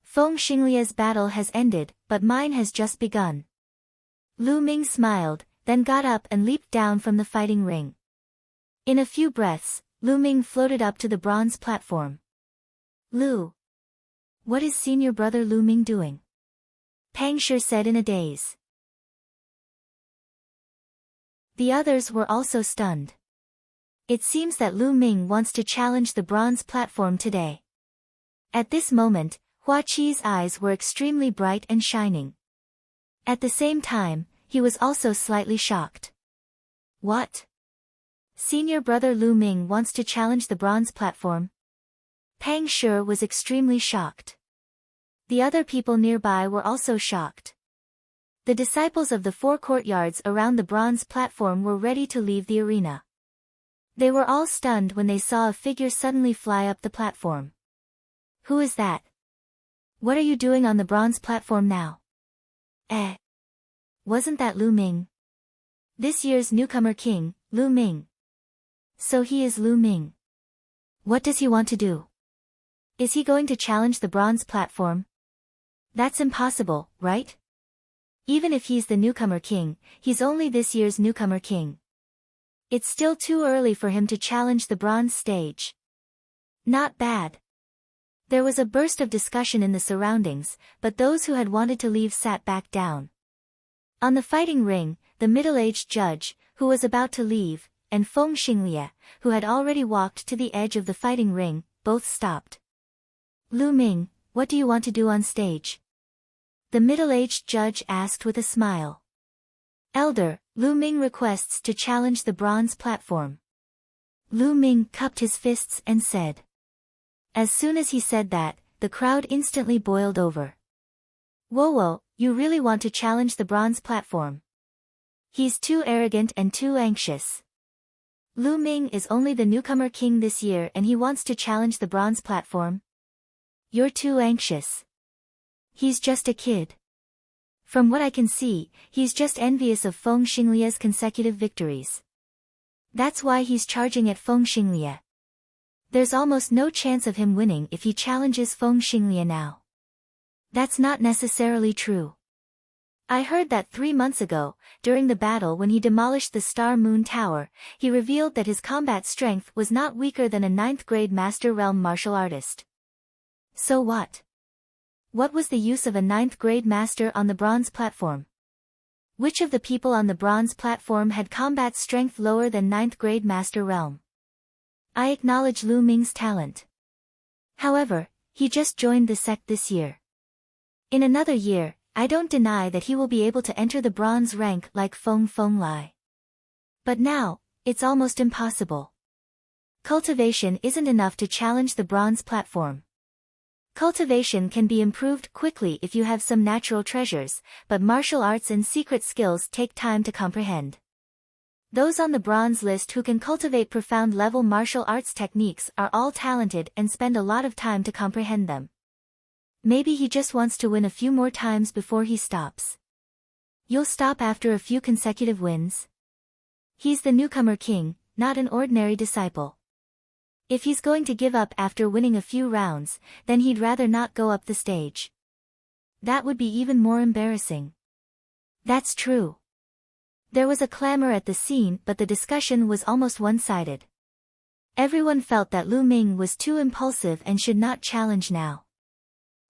Feng Xinglie's battle has ended, but mine has just begun. Lu Ming smiled, then got up and leaped down from the fighting ring. In a few breaths, Lu Ming floated up to the bronze platform. Lu. What is senior brother Lu Ming doing? Pang Shi said in a daze. The others were also stunned. It seems that Lu Ming wants to challenge the bronze platform today. At this moment, Hua Qi's eyes were extremely bright and shining. At the same time, he was also slightly shocked. What? Senior brother Lu Ming wants to challenge the bronze platform? Pang Shi was extremely shocked. The other people nearby were also shocked. The disciples of the 4 courtyards around the bronze platform were ready to leave the arena. They were all stunned when they saw a figure suddenly fly up the platform. Who is that? What are you doing on the bronze platform now? Wasn't that Lu Ming? This year's newcomer king, Lu Ming. So he is Lu Ming. What does he want to do? Is he going to challenge the bronze platform? That's impossible, right? Even if he's the newcomer king, he's only this year's newcomer king. It's still too early for him to challenge the bronze stage. Not bad. There was a burst of discussion in the surroundings, but those who had wanted to leave sat back down. On the fighting ring, the middle-aged judge, who was about to leave, and Feng Xinglie, who had already walked to the edge of the fighting ring, both stopped. Lu Ming, what do you want to do on stage? The middle-aged judge asked with a smile. Elder, Lu Ming requests to challenge the bronze platform. Lu Ming cupped his fists and said. As soon as he said that, the crowd instantly boiled over. Whoa, you really want to challenge the bronze platform? He's too arrogant and too anxious. Lu Ming is only the newcomer king this year and he wants to challenge the bronze platform? You're too anxious. He's just a kid. From what I can see, he's just envious of Feng Xinglie's consecutive victories. That's why he's charging at Feng Xinglie. There's almost no chance of him winning if he challenges Feng Xinglie now. That's not necessarily true. I heard that 3 months ago, during the battle when he demolished the Star Moon Tower, he revealed that his combat strength was not weaker than a 9th grade Master Realm martial artist. So what? What was the use of a 9th grade master on the bronze platform? Which of the people on the bronze platform had combat strength lower than 9th grade Master Realm? I acknowledge Lu Ming's talent. However, he just joined the sect this year. In another year, I don't deny that he will be able to enter the bronze rank like Feng Feng Lai. But now, it's almost impossible. Cultivation isn't enough to challenge the bronze platform. Cultivation can be improved quickly if you have some natural treasures, but martial arts and secret skills take time to comprehend. Those on the bronze list who can cultivate profound level martial arts techniques are all talented and spend a lot of time to comprehend them. Maybe he just wants to win a few more times before he stops. You'll stop after a few consecutive wins? He's the newcomer king, not an ordinary disciple. If he's going to give up after winning a few rounds, then he'd rather not go up the stage. That would be even more embarrassing. That's true. There was a clamor at the scene, but the discussion was almost one-sided. Everyone felt that Lu Ming was too impulsive and should not challenge now.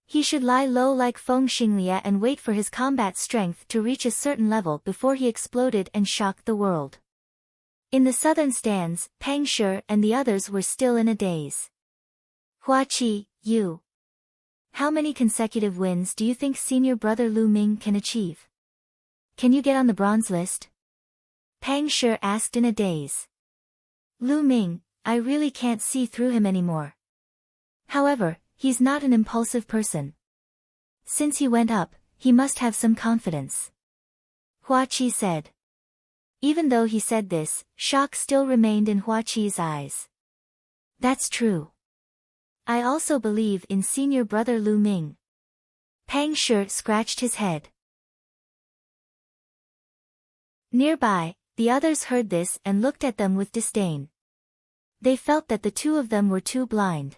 He should lie low like Feng Xinglia and wait for his combat strength to reach a certain level before he exploded and shocked the world. In the southern stands, Pang Shi and the others were still in a daze. Hua Qi, you. How many consecutive wins do you think senior brother Lu Ming can achieve? Can you get on the bronze list? Pang Shi asked in a daze. Lu Ming, I really can't see through him anymore. However, he's not an impulsive person. Since he went up, he must have some confidence. Hua Qi said. Even though he said this, shock still remained in Hua Qi's eyes. That's true. I also believe in senior brother Lu Ming. Pang Shi scratched his head. Nearby, the others heard this and looked at them with disdain. They felt that the two of them were too blind.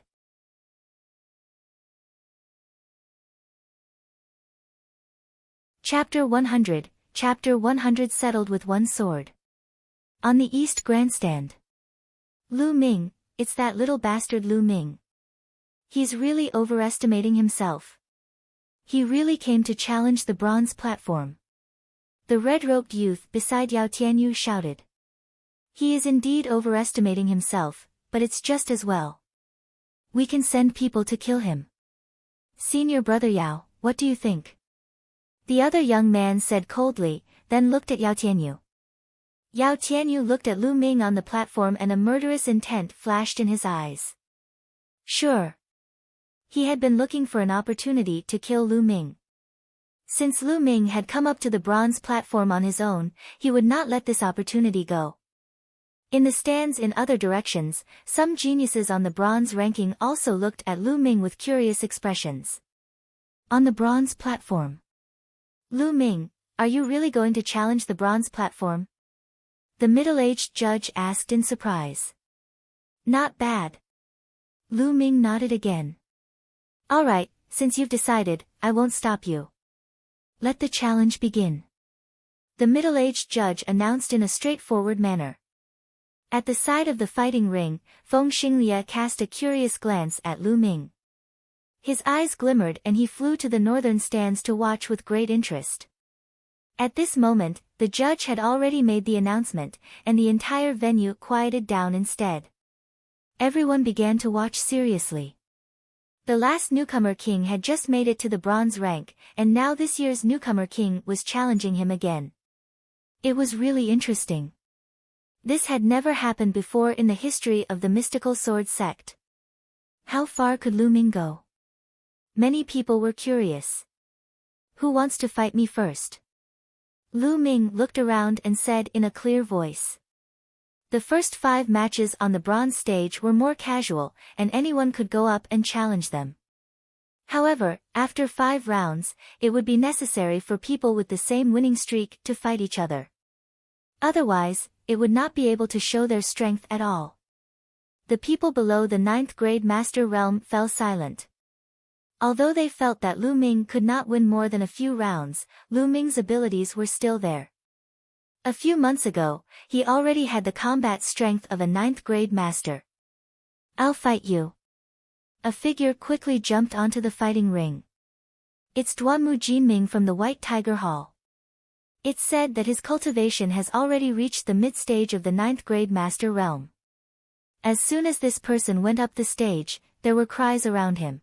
Chapter 100, Chapter 100 settled with one sword. On the East Grandstand. Lu Ming, it's that little bastard Lu Ming. He's really overestimating himself. He really came to challenge the bronze platform. The red-robed youth beside Yao Tianyu shouted. He is indeed overestimating himself, but it's just as well. We can send people to kill him. Senior brother Yao, what do you think? The other young man said coldly, then looked at Yao Tianyu. Yao Tianyu looked at Lu Ming on the platform and a murderous intent flashed in his eyes. Sure. He had been looking for an opportunity to kill Lu Ming. Since Lu Ming had come up to the bronze platform on his own, he would not let this opportunity go. In the stands in other directions, some geniuses on the bronze ranking also looked at Lu Ming with curious expressions. On the bronze platform. Lu Ming, are you really going to challenge the bronze platform? The middle-aged judge asked in surprise. Not bad. Lu Ming nodded again. All right, since you've decided, I won't stop you. Let the challenge begin. The middle-aged judge announced in a straightforward manner. At the side of the fighting ring, Feng Xinglia cast a curious glance at Lu Ming. His eyes glimmered and he flew to the northern stands to watch with great interest. At this moment, the judge had already made the announcement, and the entire venue quieted down instead. Everyone began to watch seriously. The last newcomer king had just made it to the bronze rank, and now this year's newcomer king was challenging him again. It was really interesting. This had never happened before in the history of the mystical sword sect. How far could Lu Ming go? Many people were curious. Who wants to fight me first? Lu Ming looked around and said in a clear voice. The first 5 matches on the bronze stage were more casual, and anyone could go up and challenge them. However, after 5 rounds, it would be necessary for people with the same winning streak to fight each other. Otherwise, it would not be able to show their strength at all. The people below the 9th grade master realm fell silent. Although they felt that Lu Ming could not win more than a few rounds, Lu Ming's abilities were still there. A few months ago, he already had the combat strength of a 9th grade master. I'll fight you. A figure quickly jumped onto the fighting ring. It's Duanmu Jinming from the White Tiger Hall. It's said that his cultivation has already reached the mid-stage of the 9th grade master realm. As soon as this person went up the stage, there were cries around him.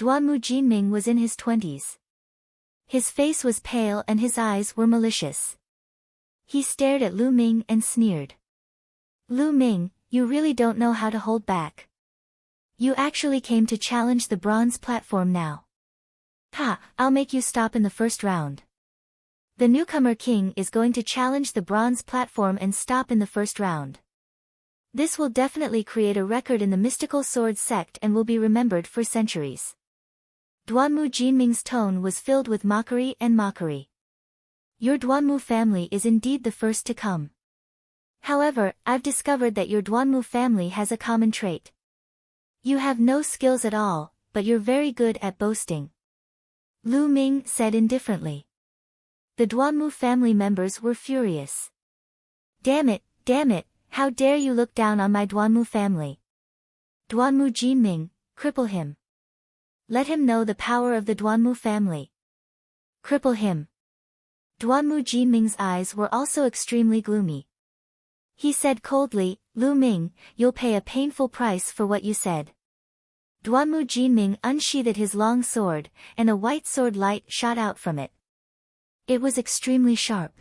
Duanmu Jinming was in his 20s. His face was pale and his eyes were malicious. He stared at Lu Ming and sneered. Lu Ming, you really don't know how to hold back. You actually came to challenge the bronze platform now. Ha, I'll make you stop in the first round. The newcomer king is going to challenge the bronze platform and stop in the first round. This will definitely create a record in the mystical sword sect and will be remembered for centuries. Duanmu Jinming's tone was filled with mockery and mockery. Your Duanmu family is indeed the first to come. However, I've discovered that your Duanmu family has a common trait. You have no skills at all, but you're very good at boasting. Lu Ming said indifferently. The Duanmu family members were furious. Damn it, how dare you look down on my Duanmu family. Duanmu Jinming, cripple him. Let him know the power of the Duanmu family. Cripple him. Duanmu Jinming's eyes were also extremely gloomy. He said coldly, Lu Ming, you'll pay a painful price for what you said. Duanmu Jinming unsheathed his long sword, and a white sword light shot out from it. It was extremely sharp.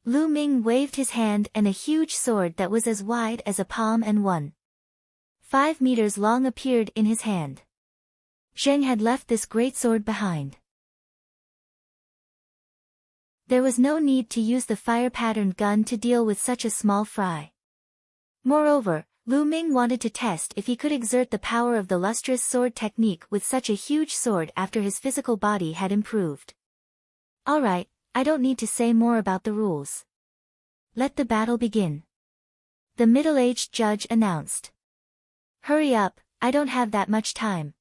Lu Ming waved his hand and a huge sword that was as wide as a palm and 1.5 meters long appeared in his hand. Zheng had left this great sword behind. There was no need to use the fire-patterned gun to deal with such a small fry. Moreover, Lu Ming wanted to test if he could exert the power of the lustrous sword technique with such a huge sword after his physical body had improved. Alright, I don't need to say more about the rules. Let the battle begin. The middle-aged judge announced. Hurry up, I don't have that much time.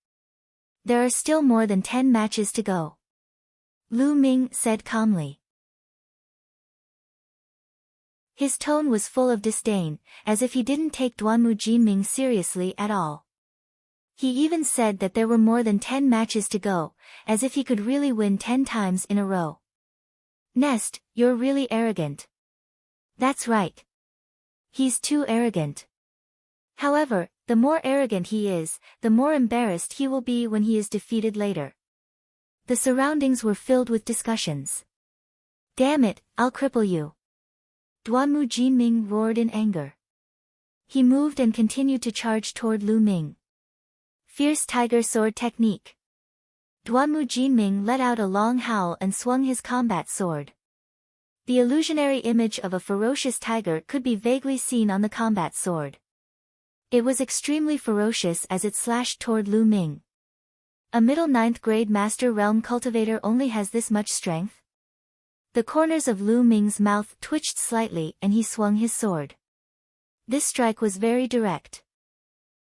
There are still more than 10 matches to go. Lu Ming said calmly. His tone was full of disdain, as if he didn't take Duanmu Jinming seriously at all. He even said that there were more than 10 matches to go, as if he could really win 10 times in a row. Nest, you're really arrogant. That's right. He's too arrogant. However, the more arrogant he is, the more embarrassed he will be when he is defeated later. The surroundings were filled with discussions. Damn it, I'll cripple you. Duanmu Jinming roared in anger. He moved and continued to charge toward Lu Ming. Fierce tiger sword technique. Duanmu Jinming let out a long howl and swung his combat sword. The illusionary image of a ferocious tiger could be vaguely seen on the combat sword. It was extremely ferocious as it slashed toward Lu Ming. A middle 9th grade Master Realm cultivator only has this much strength? The corners of Lu Ming's mouth twitched slightly and he swung his sword. This strike was very direct.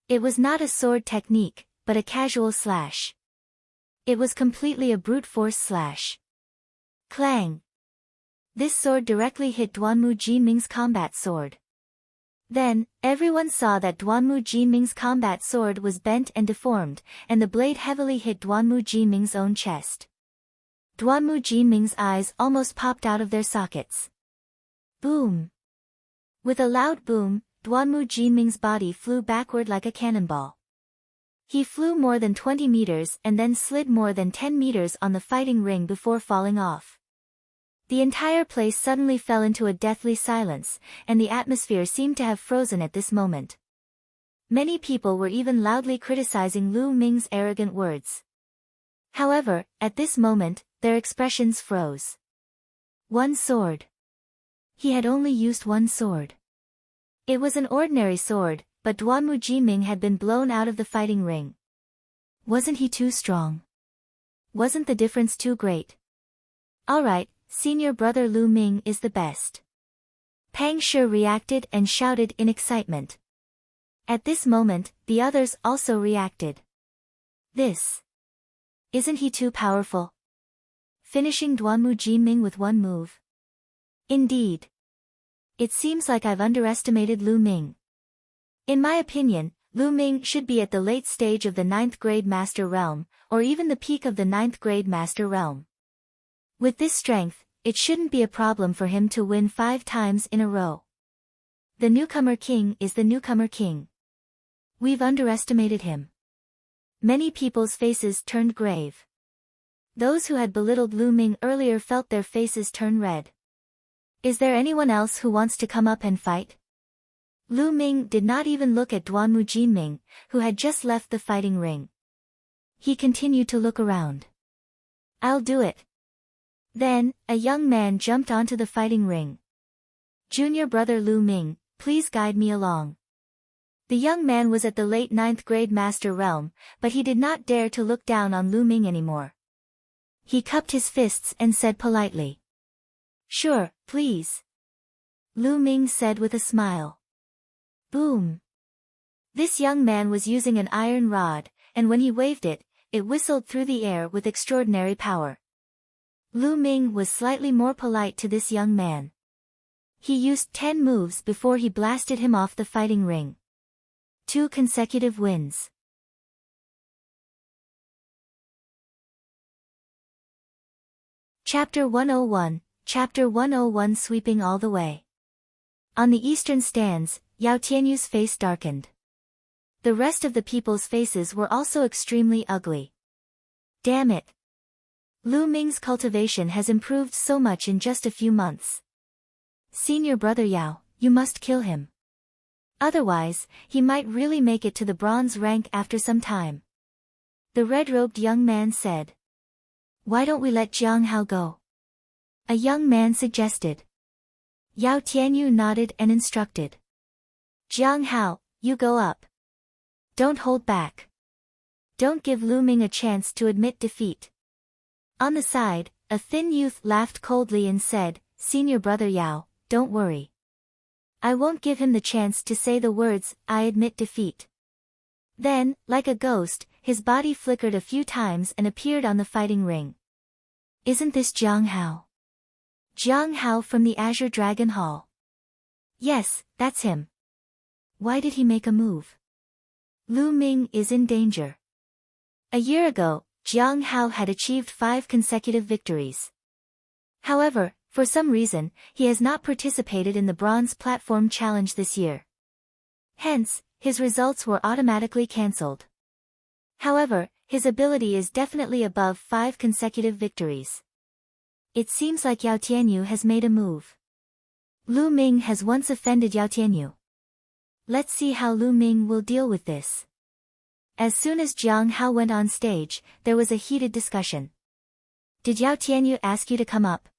It was not a sword technique, but a casual slash. It was completely a brute force slash. Clang! This sword directly hit Duanmu Jinming's combat sword. Then, everyone saw that Duanmu Jinming's combat sword was bent and deformed, and the blade heavily hit Duanmu Jinming's own chest. Duanmu Jinming's eyes almost popped out of their sockets. Boom! With a loud boom, Duanmu Jinming's body flew backward like a cannonball. He flew more than 20 meters and then slid more than 10 meters on the fighting ring before falling off. The entire place suddenly fell into a deathly silence, and the atmosphere seemed to have frozen at this moment. Many people were even loudly criticizing Lu Ming's arrogant words. However, at this moment, their expressions froze. One sword. He had only used one sword. It was an ordinary sword, but Duanmu Jinming had been blown out of the fighting ring. Wasn't he too strong? Wasn't the difference too great? Alright, senior brother Lu Ming is the best. Pang Shi reacted and shouted in excitement. At this moment, the others also reacted. Isn't he too powerful? Finishing Duanmu Jinming with one move. Indeed. It seems like I've underestimated Lu Ming. In my opinion, Lu Ming should be at the late stage of the 9th grade Master Realm, or even the peak of the 9th grade Master Realm. With this strength, it shouldn't be a problem for him to win 5 times in a row. The newcomer king is the newcomer king. We've underestimated him. Many people's faces turned grave. Those who had belittled Lu Ming earlier felt their faces turn red. Is there anyone else who wants to come up and fight? Lu Ming did not even look at Duanmu Jinming, who had just left the fighting ring. He continued to look around. I'll do it. Then, a young man jumped onto the fighting ring. Junior brother Lu Ming, please guide me along. The young man was at the late 9th grade master realm, but he did not dare to look down on Lu Ming anymore. He cupped his fists and said politely. Sure, please. Lu Ming said with a smile. Boom. This young man was using an iron rod, and when he waved it, it whistled through the air with extraordinary power. Lu Ming was slightly more polite to this young man. He used 10 moves before he blasted him off the fighting ring. 2 consecutive wins. Chapter 101, Chapter 101 Sweeping all the way. On the eastern stands, Yao Tianyu's face darkened. The rest of the people's faces were also extremely ugly. Damn it. Lu Ming's cultivation has improved so much in just a few months. Senior brother Yao, you must kill him. Otherwise, he might really make it to the bronze rank after some time. The red-robed young man said. Why don't we let Jiang Hao go? A young man suggested. Yao Tianyu nodded and instructed. Jiang Hao, you go up. Don't hold back. Don't give Lu Ming a chance to admit defeat. On the side, a thin youth laughed coldly and said, Senior brother Yao, don't worry. I won't give him the chance to say the words, I admit defeat. Then, like a ghost, his body flickered a few times and appeared on the fighting ring. Isn't this Jiang Hao? Jiang Hao from the Azure Dragon Hall. Yes, that's him. Why did he make a move? Lu Ming is in danger. A year ago, Jiang Hao had achieved 5 consecutive victories. However, for some reason, he has not participated in the Bronze Platform Challenge this year. Hence, his results were automatically cancelled. However, his ability is definitely above 5 consecutive victories. It seems like Yao Tianyu has made a move. Lu Ming has once offended Yao Tianyu. Let's see how Lu Ming will deal with this. As soon as Jiang Hao went on stage, there was a heated discussion. Did Yao Tianyu ask you to come up?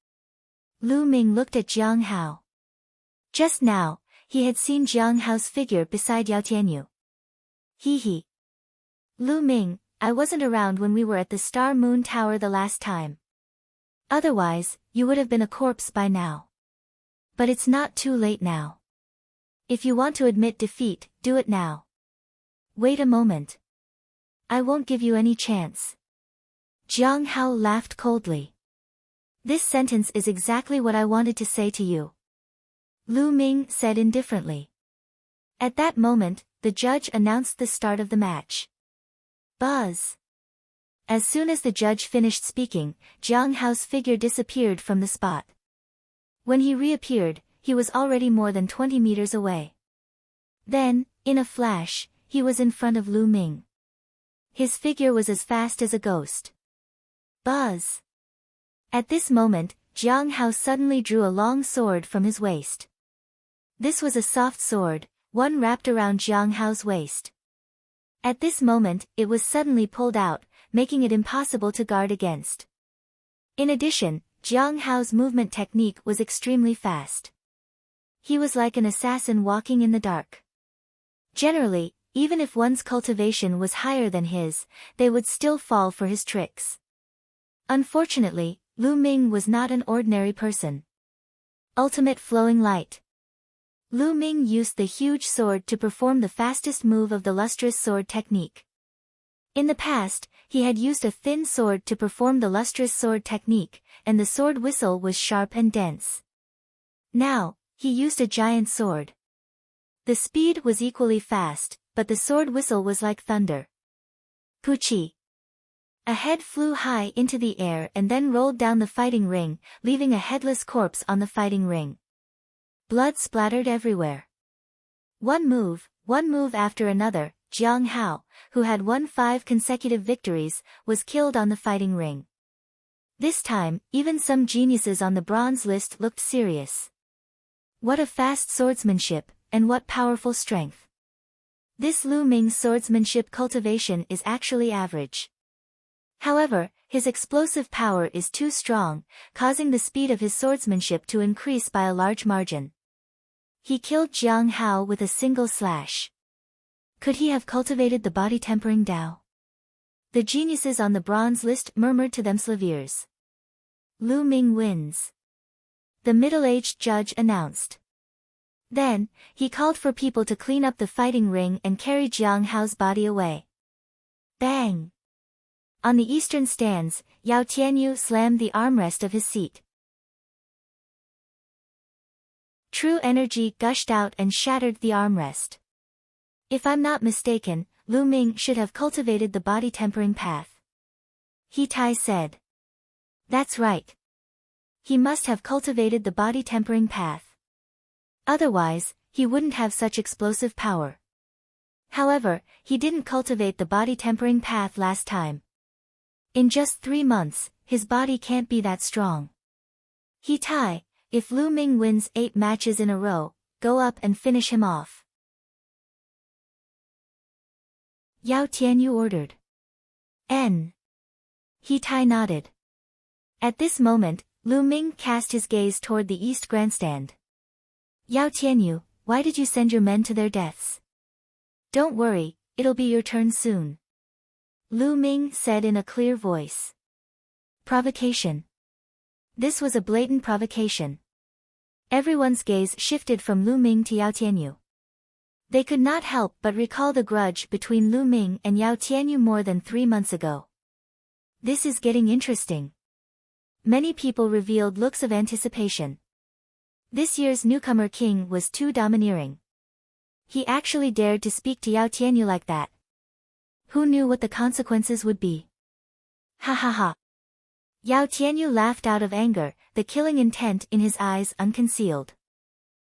Lu Ming looked at Jiang Hao. Just now, he had seen Jiang Hao's figure beside Yao Tianyu. Hee. Lu Ming, I wasn't around when we were at the Star Moon Tower the last time. Otherwise, you would have been a corpse by now. But it's not too late now. If you want to admit defeat, do it now. Wait a moment. I won't give you any chance. Jiang Hao laughed coldly. This sentence is exactly what I wanted to say to you. Lu Ming said indifferently. At that moment, the judge announced the start of the match. Buzz. As soon as the judge finished speaking, Jiang Hao's figure disappeared from the spot. When he reappeared, he was already more than 20 meters away. Then, in a flash, he was in front of Lu Ming. His figure was as fast as a ghost. Buzz. At this moment, Jiang Hao suddenly drew a long sword from his waist. This was a soft sword, one wrapped around Jiang Hao's waist. At this moment, it was suddenly pulled out, making it impossible to guard against. In addition, Jiang Hao's movement technique was extremely fast. He was like an assassin walking in the dark. Generally, even if one's cultivation was higher than his, they would still fall for his tricks. Unfortunately, Lu Ming was not an ordinary person. Ultimate Flowing Light. Lu Ming used the huge sword to perform the fastest move of the lustrous sword technique. In the past, he had used a thin sword to perform the lustrous sword technique, and the sword whistle was sharp and dense. Now, he used a giant sword. The speed was equally fast, but the sword whistle was like thunder. Puchi. A head flew high into the air and then rolled down the fighting ring, leaving a headless corpse on the fighting ring. Blood splattered everywhere. One move after another, Jiang Hao, who had won 5 consecutive victories, was killed on the fighting ring. This time, even some geniuses on the bronze list looked serious. What a fast swordsmanship, and what powerful strength. This Lu Ming's swordsmanship cultivation is actually average. However, his explosive power is too strong, causing the speed of his swordsmanship to increase by a large margin. He killed Jiang Hao with a single slash. Could he have cultivated the body-tempering Dao? The geniuses on the bronze list murmured to themselves. Lu Ming wins. The middle-aged judge announced. Then, he called for people to clean up the fighting ring and carry Jiang Hao's body away. Bang! On the eastern stands, Yao Tianyu slammed the armrest of his seat. True energy gushed out and shattered the armrest. If I'm not mistaken, Lu Ming should have cultivated the body-tempering path. He Tai said. That's right. He must have cultivated the body-tempering path. Otherwise, he wouldn't have such explosive power. However, he didn't cultivate the body-tempering path last time. In just 3 months, his body can't be that strong. He Tai, if Lu Ming wins 8 matches in a row, go up and finish him off. Yao Tianyu ordered. N. He Tai nodded. At this moment, Lu Ming cast his gaze toward the east grandstand. Yao Tianyu, why did you send your men to their deaths? Don't worry, it'll be your turn soon. Lu Ming said in a clear voice. Provocation. This was a blatant provocation. Everyone's gaze shifted from Lu Ming to Yao Tianyu. They could not help but recall the grudge between Lu Ming and Yao Tianyu more than 3 months ago. This is getting interesting. Many people revealed looks of anticipation. This year's newcomer king was too domineering. He actually dared to speak to Yao Tianyu like that. Who knew what the consequences would be? Ha ha ha. Yao Tianyu laughed out of anger, the killing intent in his eyes unconcealed.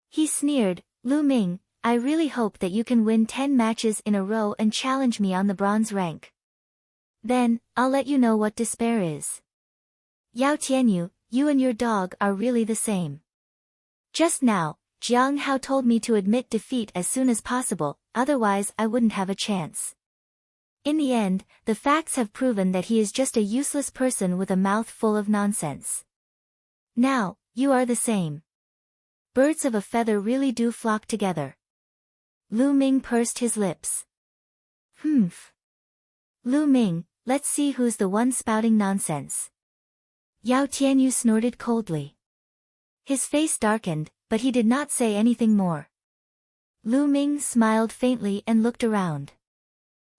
He sneered, Lu Ming, I really hope that you can win 10 matches in a row and challenge me on the bronze rank. Then, I'll let you know what despair is. Yao Tianyu, you and your dog are really the same. Just now, Jiang Hao told me to admit defeat as soon as possible, otherwise I wouldn't have a chance. In the end, the facts have proven that he is just a useless person with a mouth full of nonsense. Now, you are the same. Birds of a feather really do flock together. Lu Ming pursed his lips. Humph. Lu Ming, let's see who's the one spouting nonsense. Yao Tianyu snorted coldly. His face darkened, but he did not say anything more. Lu Ming smiled faintly and looked around.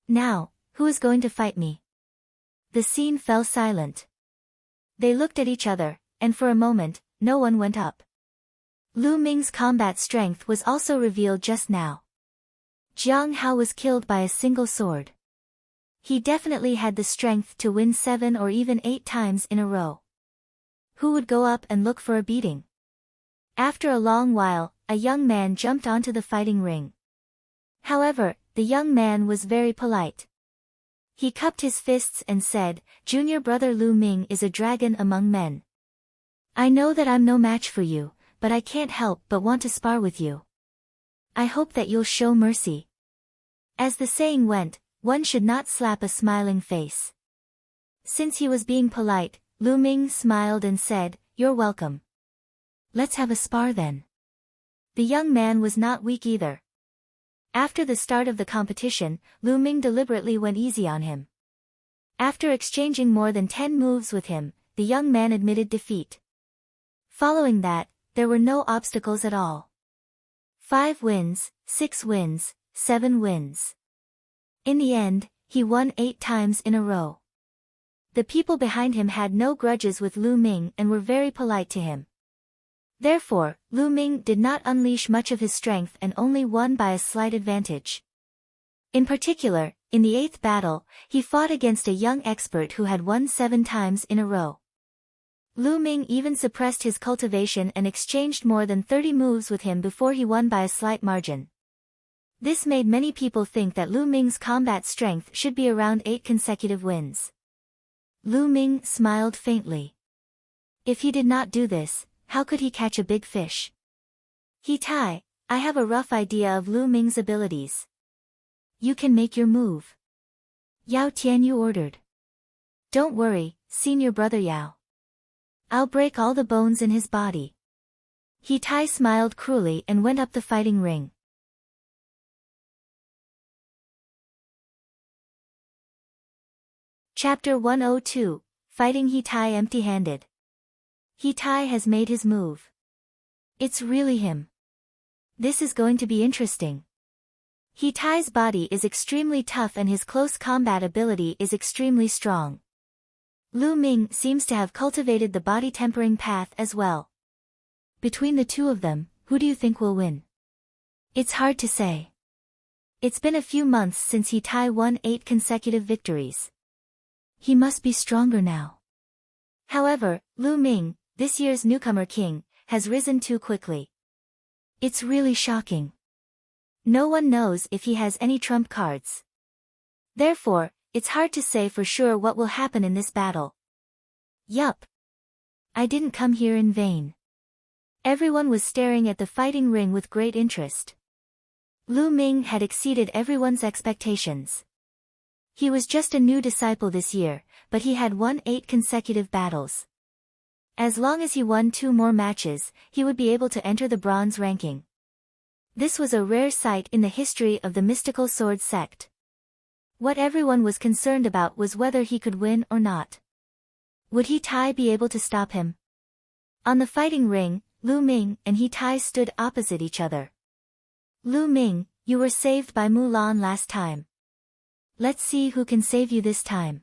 Now, who is going to fight me? The scene fell silent. They looked at each other, and for a moment, no one went up. Lu Ming's combat strength was also revealed just now. Jiang Hao was killed by a single sword. He definitely had the strength to win 7 or even 8 times in a row. Who would go up and look for a beating? After a long while, a young man jumped onto the fighting ring. However, the young man was very polite. He cupped his fists and said, Junior brother Lu Ming is a dragon among men. I know that I'm no match for you, but I can't help but want to spar with you. I hope that you'll show mercy. As the saying went, one should not slap a smiling face. Since he was being polite, Lu Ming smiled and said, You're welcome. Let's have a spar then. The young man was not weak either. After the start of the competition, Lu Ming deliberately went easy on him. After exchanging more than 10 moves with him, the young man admitted defeat. Following that, there were no obstacles at all. 5 wins, 6 wins, 7 wins. In the end, he won 8 times in a row. The people behind him had no grudges with Lu Ming and were very polite to him. Therefore, Lu Ming did not unleash much of his strength and only won by a slight advantage. In particular, in the 8th battle, he fought against a young expert who had won 7 times in a row. Lu Ming even suppressed his cultivation and exchanged more than 30 moves with him before he won by a slight margin. This made many people think that Lu Ming's combat strength should be around 8 consecutive wins. Lu Ming smiled faintly. If he did not do this, how could he catch a big fish? He Tai, I have a rough idea of Lu Ming's abilities. You can make your move. Yao Tianyu ordered. Don't worry, senior brother Yao. I'll break all the bones in his body. He Tai smiled cruelly and went up the fighting ring. Chapter 102, Fighting He Tai Empty-Handed. He Tai has made his move. It's really him. This is going to be interesting. He Tai's body is extremely tough and his close combat ability is extremely strong. Lu Ming seems to have cultivated the body tempering path as well. Between the two of them, who do you think will win? It's hard to say. It's been a few months since He Tai won 8 consecutive victories. He must be stronger now. However, Lu Ming, this year's newcomer king, has risen too quickly. It's really shocking. No one knows if he has any trump cards. Therefore, it's hard to say for sure what will happen in this battle. Yup. I didn't come here in vain. Everyone was staring at the fighting ring with great interest. Lu Ming had exceeded everyone's expectations. He was just a new disciple this year, but he had won 8 consecutive battles. As long as he won 2 more matches, he would be able to enter the bronze ranking. This was a rare sight in the history of the mystical sword sect. What everyone was concerned about was whether he could win or not. Would He Tai be able to stop him? On the fighting ring, Lu Ming and He Tai stood opposite each other. Lu Ming, you were saved by Mulan last time. Let's see who can save you this time.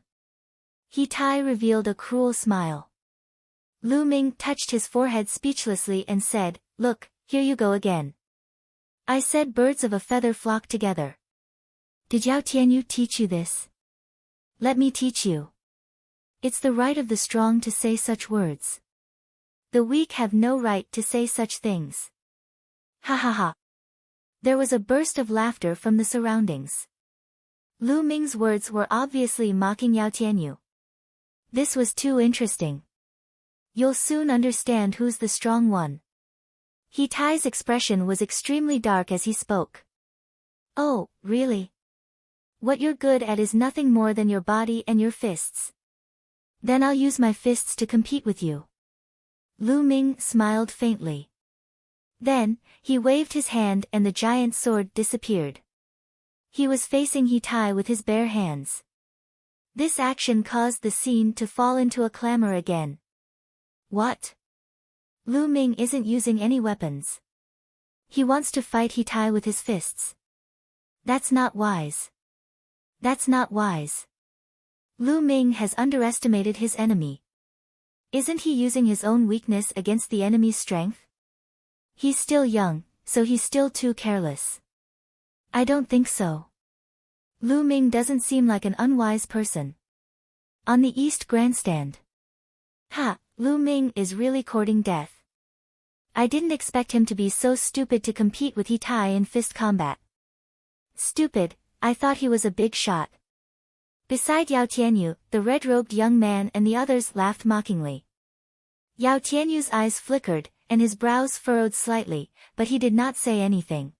He Tai revealed a cruel smile. Lu Ming touched his forehead speechlessly and said, Look, here you go again. I said birds of a feather flock together. Did Yao Tianyu teach you this? Let me teach you. It's the right of the strong to say such words. The weak have no right to say such things. Ha ha ha. There was a burst of laughter from the surroundings. Lu Ming's words were obviously mocking Yao Tianyu. This was too interesting. You'll soon understand who's the strong one. He Tai's expression was extremely dark as he spoke. Oh, really? What you're good at is nothing more than your body and your fists. Then I'll use my fists to compete with you. Lu Ming smiled faintly. Then, he waved his hand and the giant sword disappeared. He was facing He Tai with his bare hands. This action caused the scene to fall into a clamor again. What? Lu Ming isn't using any weapons. He wants to fight He Tai with his fists. That's not wise. That's not wise. Lu Ming has underestimated his enemy. Isn't he using his own weakness against the enemy's strength? He's still young, so he's still too careless. I don't think so. Lu Ming doesn't seem like an unwise person. On the East Grandstand. Ha, Lu Ming is really courting death. I didn't expect him to be so stupid to compete with He Tai in fist combat. Stupid, I thought he was a big shot. Beside Yao Tianyu, the red-robed young man and the others laughed mockingly. Yao Tianyu's eyes flickered, and his brows furrowed slightly, but he did not say anything.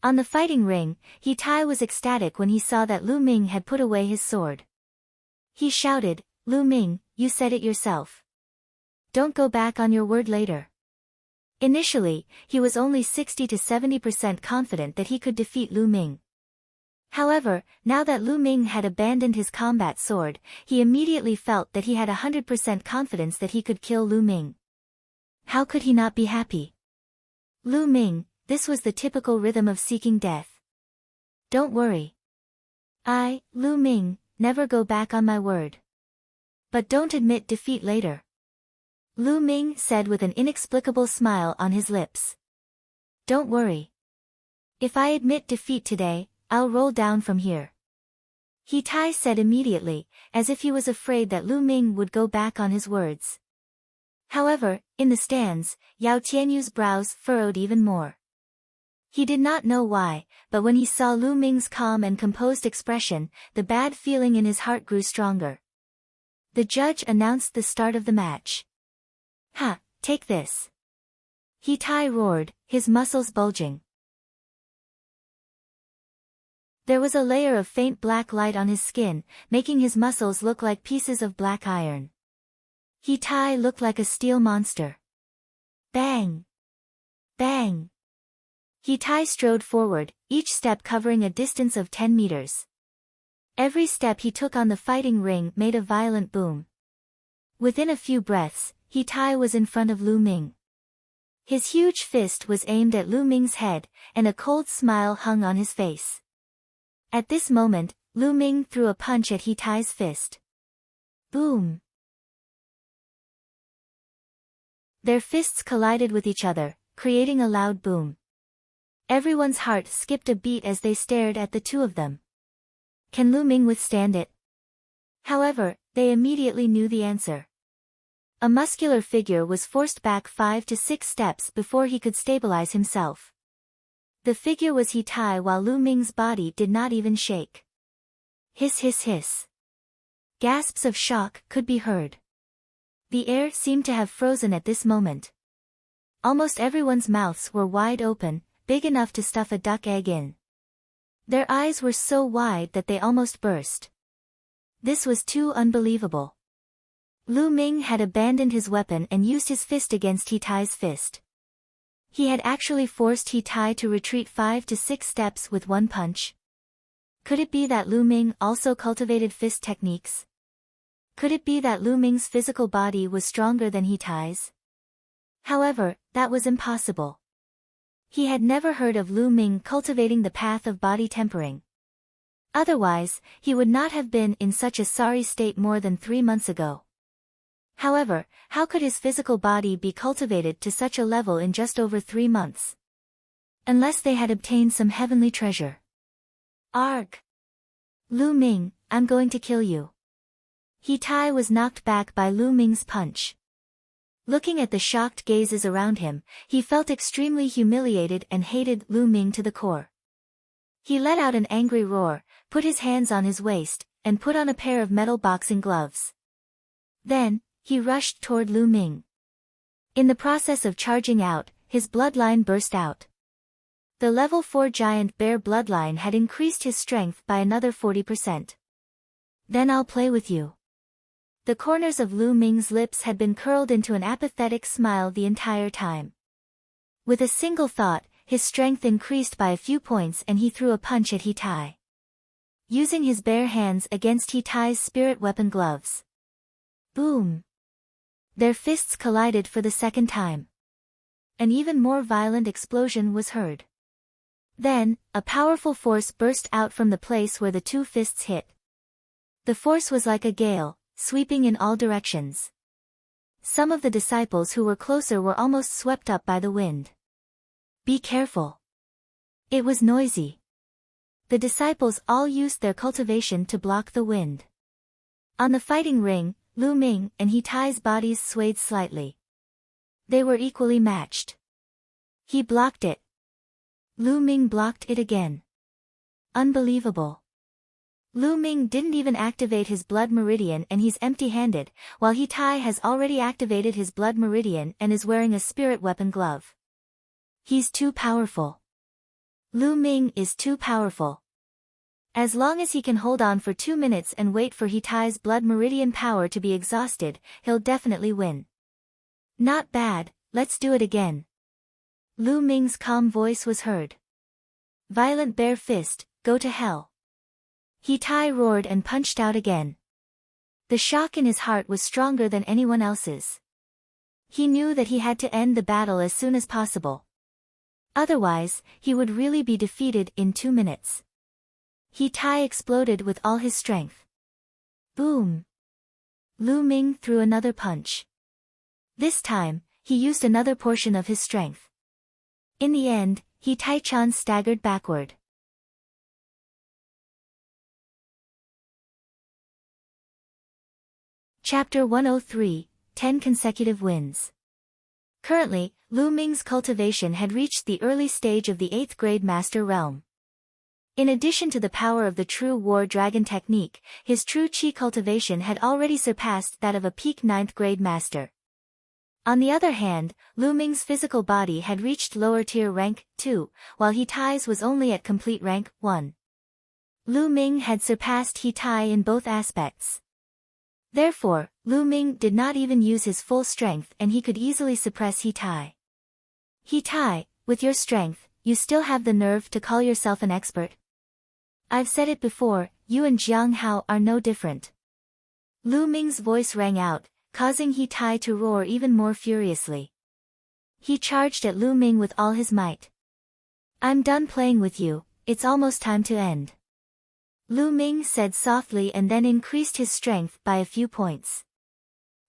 On the fighting ring, He Tai was ecstatic when he saw that Lu Ming had put away his sword. He shouted, Lu Ming, you said it yourself. Don't go back on your word later. Initially, he was only 60 to 70% confident that he could defeat Lu Ming. However, now that Lu Ming had abandoned his combat sword, he immediately felt that he had 100% confidence that he could kill Lu Ming. How could he not be happy? Lu Ming, this was the typical rhythm of seeking death. Don't worry. I, Lu Ming, never go back on my word. But don't admit defeat later. Lu Ming said with an inexplicable smile on his lips. Don't worry. If I admit defeat today, I'll roll down from here. He Tai said immediately, as if he was afraid that Lu Ming would go back on his words. However, in the stands, Yao Tianyu's brows furrowed even more. He did not know why, but when he saw Lu Ming's calm and composed expression, the bad feeling in his heart grew stronger. The judge announced the start of the match. "Ha, take this." He Tai roared, his muscles bulging. There was a layer of faint black light on his skin, making his muscles look like pieces of black iron. He Tai looked like a steel monster. Bang! Bang! He Tai strode forward, each step covering a distance of 10 meters. Every step he took on the fighting ring made a violent boom. Within a few breaths, He Tai was in front of Lu Ming. His huge fist was aimed at Lu Ming's head, and a cold smile hung on his face. At this moment, Lu Ming threw a punch at He Tai's fist. Boom! Their fists collided with each other, creating a loud boom. Everyone's heart skipped a beat as they stared at the two of them. Can Lu Ming withstand it? However, they immediately knew the answer. A muscular figure was forced back 5 to 6 steps before he could stabilize himself. The figure was He Tai, while Lu Ming's body did not even shake. Hiss hiss hiss. Gasps of shock could be heard. The air seemed to have frozen at this moment. Almost everyone's mouths were wide open, big enough to stuff a duck egg in. Their eyes were so wide that they almost burst. This was too unbelievable. Lu Ming had abandoned his weapon and used his fist against He Tai's fist. He had actually forced He Tai to retreat 5 to 6 steps with one punch. Could it be that Lu Ming also cultivated fist techniques? Could it be that Lu Ming's physical body was stronger than He Tai's? However, that was impossible. He had never heard of Lu Ming cultivating the path of body tempering. Otherwise, he would not have been in such a sorry state more than 3 months ago. However, how could his physical body be cultivated to such a level in just over 3 months? Unless they had obtained some heavenly treasure. Arg! Lu Ming, I'm going to kill you. He Tai was knocked back by Lu Ming's punch. Looking at the shocked gazes around him, he felt extremely humiliated and hated Lu Ming to the core. He let out an angry roar, put his hands on his waist, and put on a pair of metal boxing gloves. Then, he rushed toward Lu Ming. In the process of charging out, his bloodline burst out. The level 4 giant bear bloodline had increased his strength by another 40%. Then I'll play with you. The corners of Lu Ming's lips had been curled into an apathetic smile the entire time. With a single thought, his strength increased by a few points and he threw a punch at He Tai. Using his bare hands against He Tai's spirit weapon gloves. Boom! Their fists collided for the second time. An even more violent explosion was heard. Then, a powerful force burst out from the place where the two fists hit. The force was like a gale, sweeping in all directions. Some of the disciples who were closer were almost swept up by the wind. Be careful. It was noisy. The disciples all used their cultivation to block the wind. On the fighting ring, Lu Ming and He Tai's bodies swayed slightly. They were equally matched. He blocked it. Lu Ming blocked it again. Unbelievable. Lu Ming didn't even activate his blood meridian and he's empty-handed, while He Tai has already activated his blood meridian and is wearing a spirit weapon glove. He's too powerful. Lu Ming is too powerful. As long as he can hold on for 2 minutes and wait for He Tai's blood meridian power to be exhausted, he'll definitely win. Not bad, let's do it again. Lu Ming's calm voice was heard. Violent bear fist, go to hell. He Tai roared and punched out again. The shock in his heart was stronger than anyone else's. He knew that he had to end the battle as soon as possible. Otherwise, he would really be defeated in 2 minutes. He Tai exploded with all his strength. Boom! Lu Ming threw another punch. This time, he used another portion of his strength. In the end, He Tai-chan staggered backward. Chapter 103, 10 Consecutive Wins. Currently, Lu Ming's cultivation had reached the early stage of the 8th grade master realm. In addition to the power of the true war dragon technique, his true chi cultivation had already surpassed that of a peak 9th grade master. On the other hand, Lu Ming's physical body had reached lower tier rank 2, while He Tai's was only at complete rank 1. Lu Ming had surpassed He Tai in both aspects. Therefore, Lu Ming did not even use his full strength and he could easily suppress He Tai. He Tai, with your strength, you still have the nerve to call yourself an expert? I've said it before, you and Jiang Hao are no different. Lu Ming's voice rang out, causing He Tai to roar even more furiously. He charged at Lu Ming with all his might. I'm done playing with you, it's almost time to end. Lu Ming said softly and then increased his strength by a few points.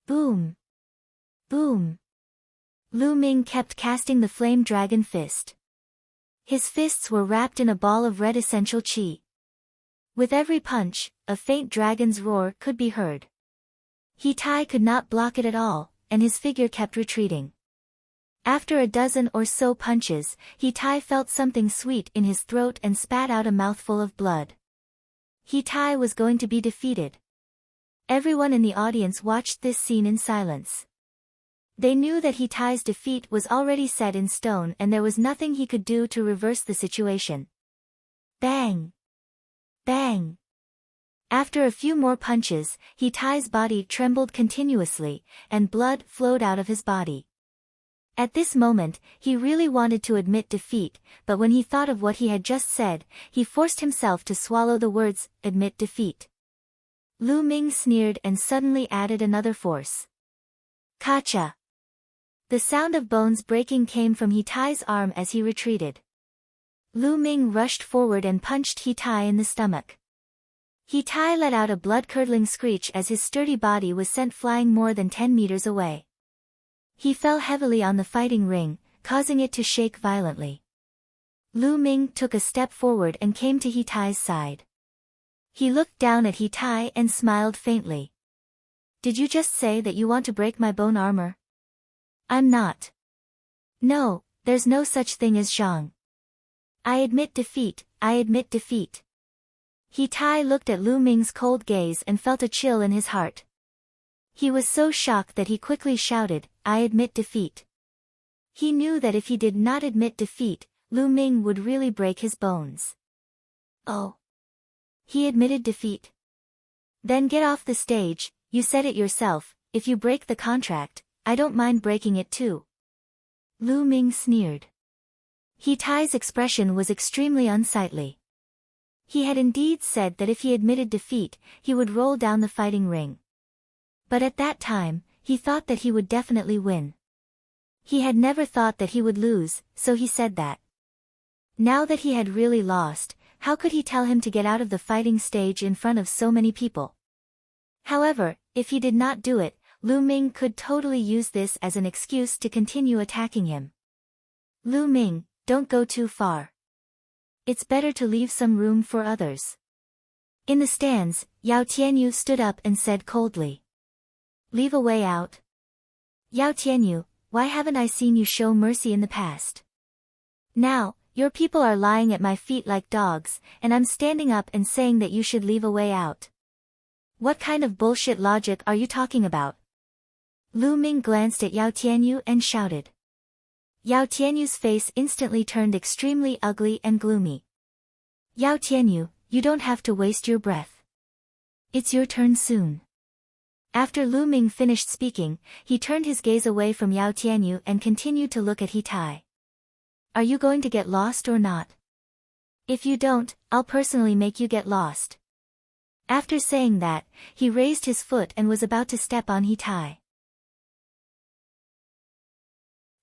Boom! Boom! Lu Ming kept casting the flame dragon fist. His fists were wrapped in a ball of red essential chi. With every punch, a faint dragon's roar could be heard. He Tai could not block it at all, and his figure kept retreating. After a dozen or so punches, He Tai felt something sweet in his throat and spat out a mouthful of blood. He Tai was going to be defeated. Everyone in the audience watched this scene in silence. They knew that He Tai's defeat was already set in stone and there was nothing he could do to reverse the situation. Bang! Bang! After a few more punches, He Tai's body trembled continuously, and blood flowed out of his body. At this moment, he really wanted to admit defeat, but when he thought of what he had just said, he forced himself to swallow the words, admit defeat. Lu Ming sneered and suddenly added another force. Kacha! The sound of bones breaking came from He Tai's arm as he retreated. Lu Ming rushed forward and punched He Tai in the stomach. He Tai let out a blood-curdling screech as his sturdy body was sent flying more than 10 meters away. He fell heavily on the fighting ring, causing it to shake violently. Lu Ming took a step forward and came to He Tai's side. He looked down at He Tai and smiled faintly. Did you just say that you want to break my bone armor? I'm not. No, there's no such thing as Zhang. I admit defeat, I admit defeat. He Tai looked at Lu Ming's cold gaze and felt a chill in his heart. He was so shocked that he quickly shouted, I admit defeat. He knew that if he did not admit defeat, Lu Ming would really break his bones. Oh. He admitted defeat. Then get off the stage, you said it yourself, if you break the contract, I don't mind breaking it too. Lu Ming sneered. He Tai's expression was extremely unsightly. He had indeed said that if he admitted defeat, he would roll down the fighting ring. But at that time, he thought that he would definitely win. He had never thought that he would lose, so he said that. Now that he had really lost, how could he tell him to get out of the fighting stage in front of so many people? However, if he did not do it, Lu Ming could totally use this as an excuse to continue attacking him. Lu Ming, don't go too far. It's better to leave some room for others. In the stands, Yao Tianyu stood up and said coldly. Leave a way out? Yao Tianyu, why haven't I seen you show mercy in the past? Now, your people are lying at my feet like dogs, and I'm standing up and saying that you should leave a way out. What kind of bullshit logic are you talking about? Lu Ming glanced at Yao Tianyu and shouted. Yao Tianyu's face instantly turned extremely ugly and gloomy. Yao Tianyu, you don't have to waste your breath. It's your turn soon. After Lu Ming finished speaking, he turned his gaze away from Yao Tianyu and continued to look at He Tai. Are you going to get lost or not? If you don't, I'll personally make you get lost. After saying that, he raised his foot and was about to step on He Tai.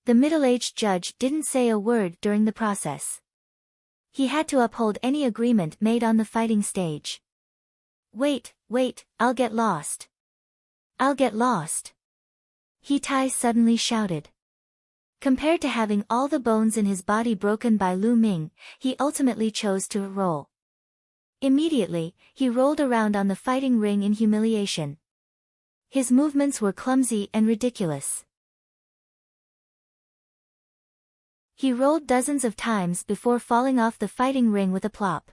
The middle-aged judge didn't say a word during the process. He had to uphold any agreement made on the fighting stage. Wait, I'll get lost. I'll get lost. He Tai suddenly shouted. Compared to having all the bones in his body broken by Lu Ming, he ultimately chose to roll. Immediately, he rolled around on the fighting ring in humiliation. His movements were clumsy and ridiculous. He rolled dozens of times before falling off the fighting ring with a plop.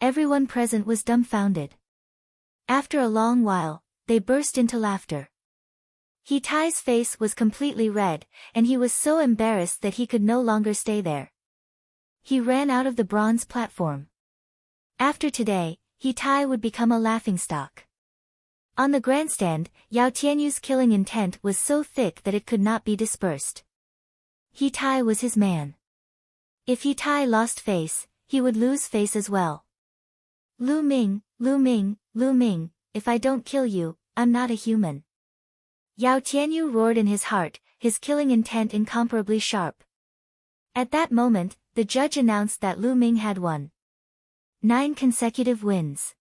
Everyone present was dumbfounded. After a long while, they burst into laughter. He Tai's face was completely red, and he was so embarrassed that he could no longer stay there. He ran out of the bronze platform. After today, He Tai would become a laughingstock. On the grandstand, Yao Tianyu's killing intent was so thick that it could not be dispersed. He Tai was his man. If He Tai lost face, he would lose face as well. Lu Ming, Lu Ming, Lu Ming, if I don't kill you, I'm not a human. Yao Tianyu roared in his heart, his killing intent incomparably sharp. At that moment, the judge announced that Lu Ming had won 9 consecutive wins.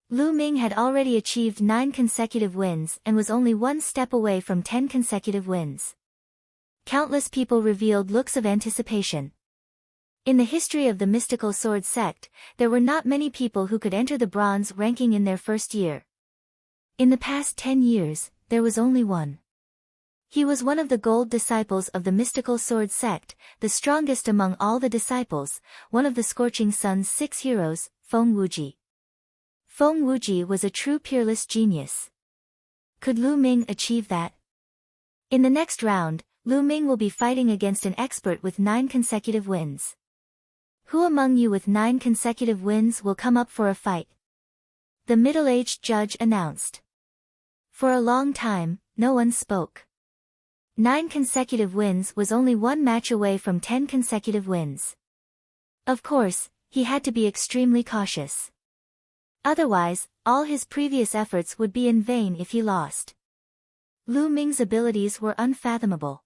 Lu Ming had already achieved 9 consecutive wins and was only one step away from 10 consecutive wins. Countless people revealed looks of anticipation. In the history of the mystical sword sect, there were not many people who could enter the bronze ranking in their first year. In the past 10 years, there was only one. He was one of the gold disciples of the mystical sword sect, the strongest among all the disciples, one of the Scorching Sun's 6 heroes, Feng Wuji. Feng Wuji was a true peerless genius. Could Lu Ming achieve that? In the next round, Lu Ming will be fighting against an expert with 9 consecutive wins. Who among you with 9 consecutive wins will come up for a fight? The middle-aged judge announced. For a long time, no one spoke. 9 consecutive wins was only one match away from 10 consecutive wins. Of course, he had to be extremely cautious. Otherwise, all his previous efforts would be in vain if he lost. Lu Ming's abilities were unfathomable.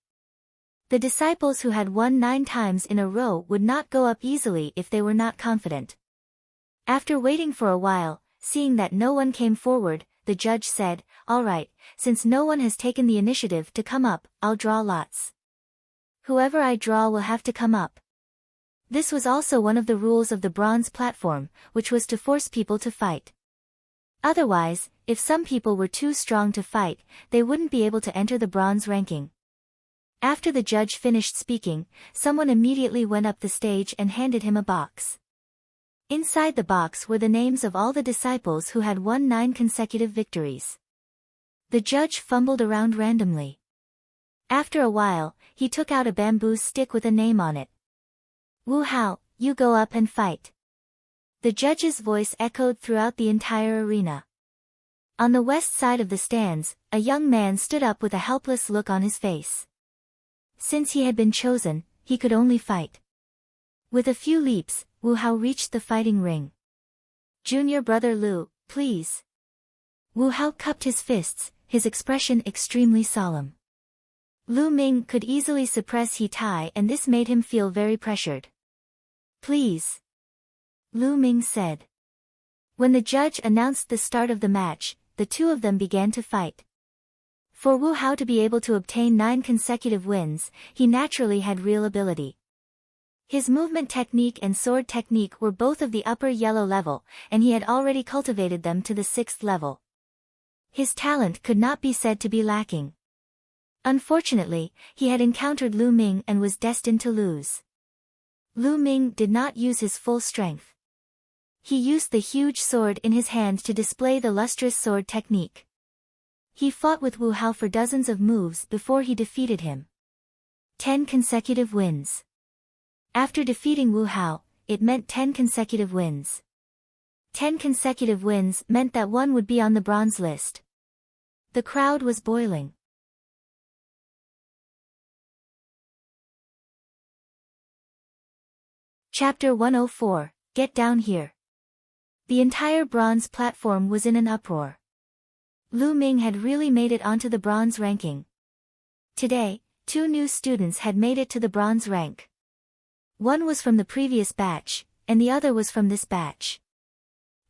The disciples who had won 9 times in a row would not go up easily if they were not confident. After waiting for a while, seeing that no one came forward, the judge said, "All right, since no one has taken the initiative to come up, I'll draw lots. Whoever I draw will have to come up." This was also one of the rules of the bronze platform, which was to force people to fight. Otherwise, if some people were too strong to fight, they wouldn't be able to enter the bronze ranking. After the judge finished speaking, someone immediately went up the stage and handed him a box. Inside the box were the names of all the disciples who had won 9 consecutive victories. The judge fumbled around randomly. After a while, he took out a bamboo stick with a name on it. "Wu Hao, you go up and fight." The judge's voice echoed throughout the entire arena. On the west side of the stands, a young man stood up with a helpless look on his face. Since he had been chosen, he could only fight. With a few leaps, Wu Hao reached the fighting ring. "Junior brother Lu, please." Wu Hao cupped his fists, his expression extremely solemn. Lu Ming could easily suppress He Tai and this made him feel very pressured. "Please," Lu Ming said. When the judge announced the start of the match, the two of them began to fight. For Wu Hao to be able to obtain 9 consecutive wins, he naturally had real ability. His movement technique and sword technique were both of the upper yellow level, and he had already cultivated them to the 6th level. His talent could not be said to be lacking. Unfortunately, he had encountered Lu Ming and was destined to lose. Lu Ming did not use his full strength. He used the huge sword in his hand to display the lustrous sword technique. He fought with Wu Hao for dozens of moves before he defeated him. 10 consecutive wins. After defeating Wu Hao, it meant 10 consecutive wins. 10 consecutive wins meant that one would be on the bronze list. The crowd was boiling. Chapter 104, Get Down Here. The entire bronze platform was in an uproar. Lu Ming had really made it onto the bronze ranking. Today, 2 new students had made it to the bronze rank. One was from the previous batch, and the other was from this batch.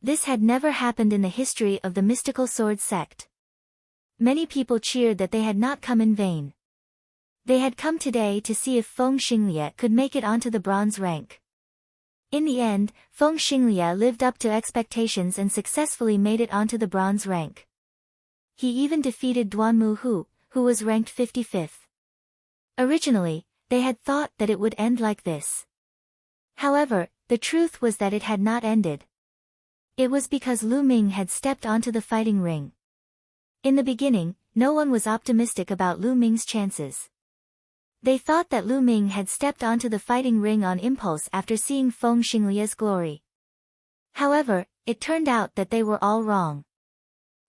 This had never happened in the history of the mystical sword sect. Many people cheered that they had not come in vain. They had come today to see if Feng Xinglie could make it onto the bronze rank. In the end, Feng Xinglie lived up to expectations and successfully made it onto the bronze rank. He even defeated Duanmu Hu, who was ranked 55th. Originally, they had thought that it would end like this. However, the truth was that it had not ended. It was because Lu Ming had stepped onto the fighting ring. In the beginning, no one was optimistic about Lu Ming's chances. They thought that Lu Ming had stepped onto the fighting ring on impulse after seeing Feng Xinglia's glory. However, it turned out that they were all wrong.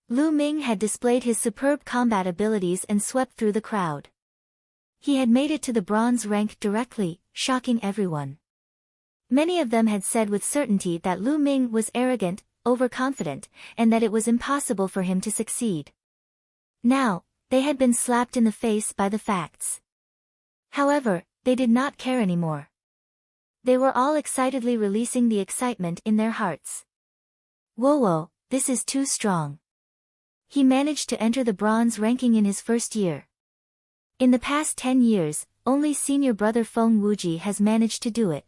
Lu Ming had displayed his superb combat abilities and swept through the crowd. He had made it to the bronze rank directly, shocking everyone. Many of them had said with certainty that Lu Ming was arrogant, overconfident, and that it was impossible for him to succeed. Now, they had been slapped in the face by the facts. However, they did not care anymore. They were all excitedly releasing the excitement in their hearts. Whoa, this is too strong. He managed to enter the bronze ranking in his first year. In the past 10 years, only senior brother Feng Wuji has managed to do it.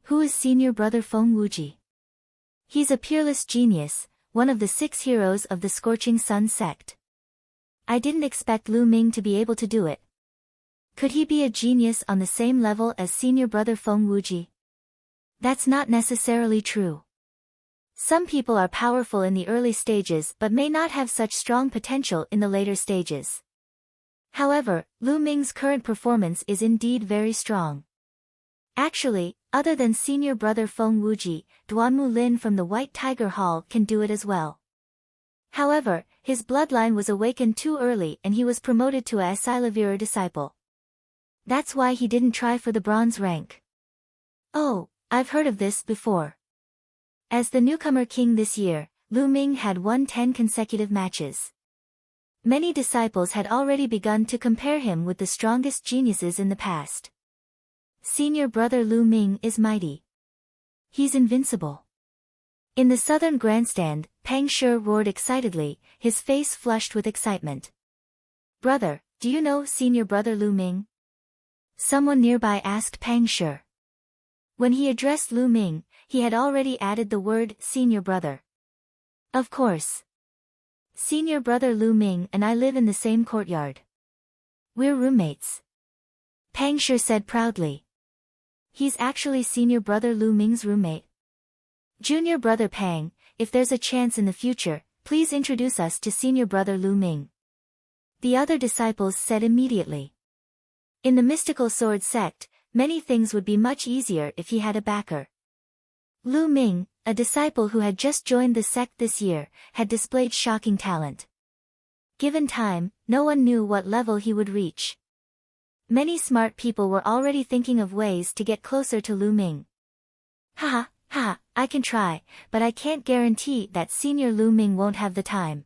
Who is senior brother Feng Wuji? He's a peerless genius, one of the 6 heroes of the Scorching Sun sect. I didn't expect Lu Ming to be able to do it. Could he be a genius on the same level as senior brother Feng Wuji? That's not necessarily true. Some people are powerful in the early stages but may not have such strong potential in the later stages. However, Lu Ming's current performance is indeed very strong. Actually, other than senior brother Feng Wuji, Duanmu Lin from the White Tiger Hall can do it as well. However, his bloodline was awakened too early and he was promoted to a Silavira disciple. That's why he didn't try for the bronze rank. Oh, I've heard of this before. As the newcomer king this year, Lu Ming had won 10 consecutive matches. Many disciples had already begun to compare him with the strongest geniuses in the past. Senior brother Lu Ming is mighty. He's invincible. In the southern grandstand, Pang Shi roared excitedly, his face flushed with excitement. Brother, do you know senior brother Lu Ming? Someone nearby asked Pang Shi. When he addressed Lu Ming, he had already added the word senior brother. Of course. Senior brother Lu Ming and I live in the same courtyard. We're roommates. Pang Shi said proudly. He's actually senior brother Lu Ming's roommate. Junior brother Pang, if there's a chance in the future, please introduce us to senior brother Lu Ming. The other disciples said immediately. In the mystical sword sect, many things would be much easier if he had a backer. Lu Ming, a disciple who had just joined the sect this year, had displayed shocking talent. Given time, no one knew what level he would reach. Many smart people were already thinking of ways to get closer to Lu Ming. Haha, I can try, but I can't guarantee that senior Lu Ming won't have the time.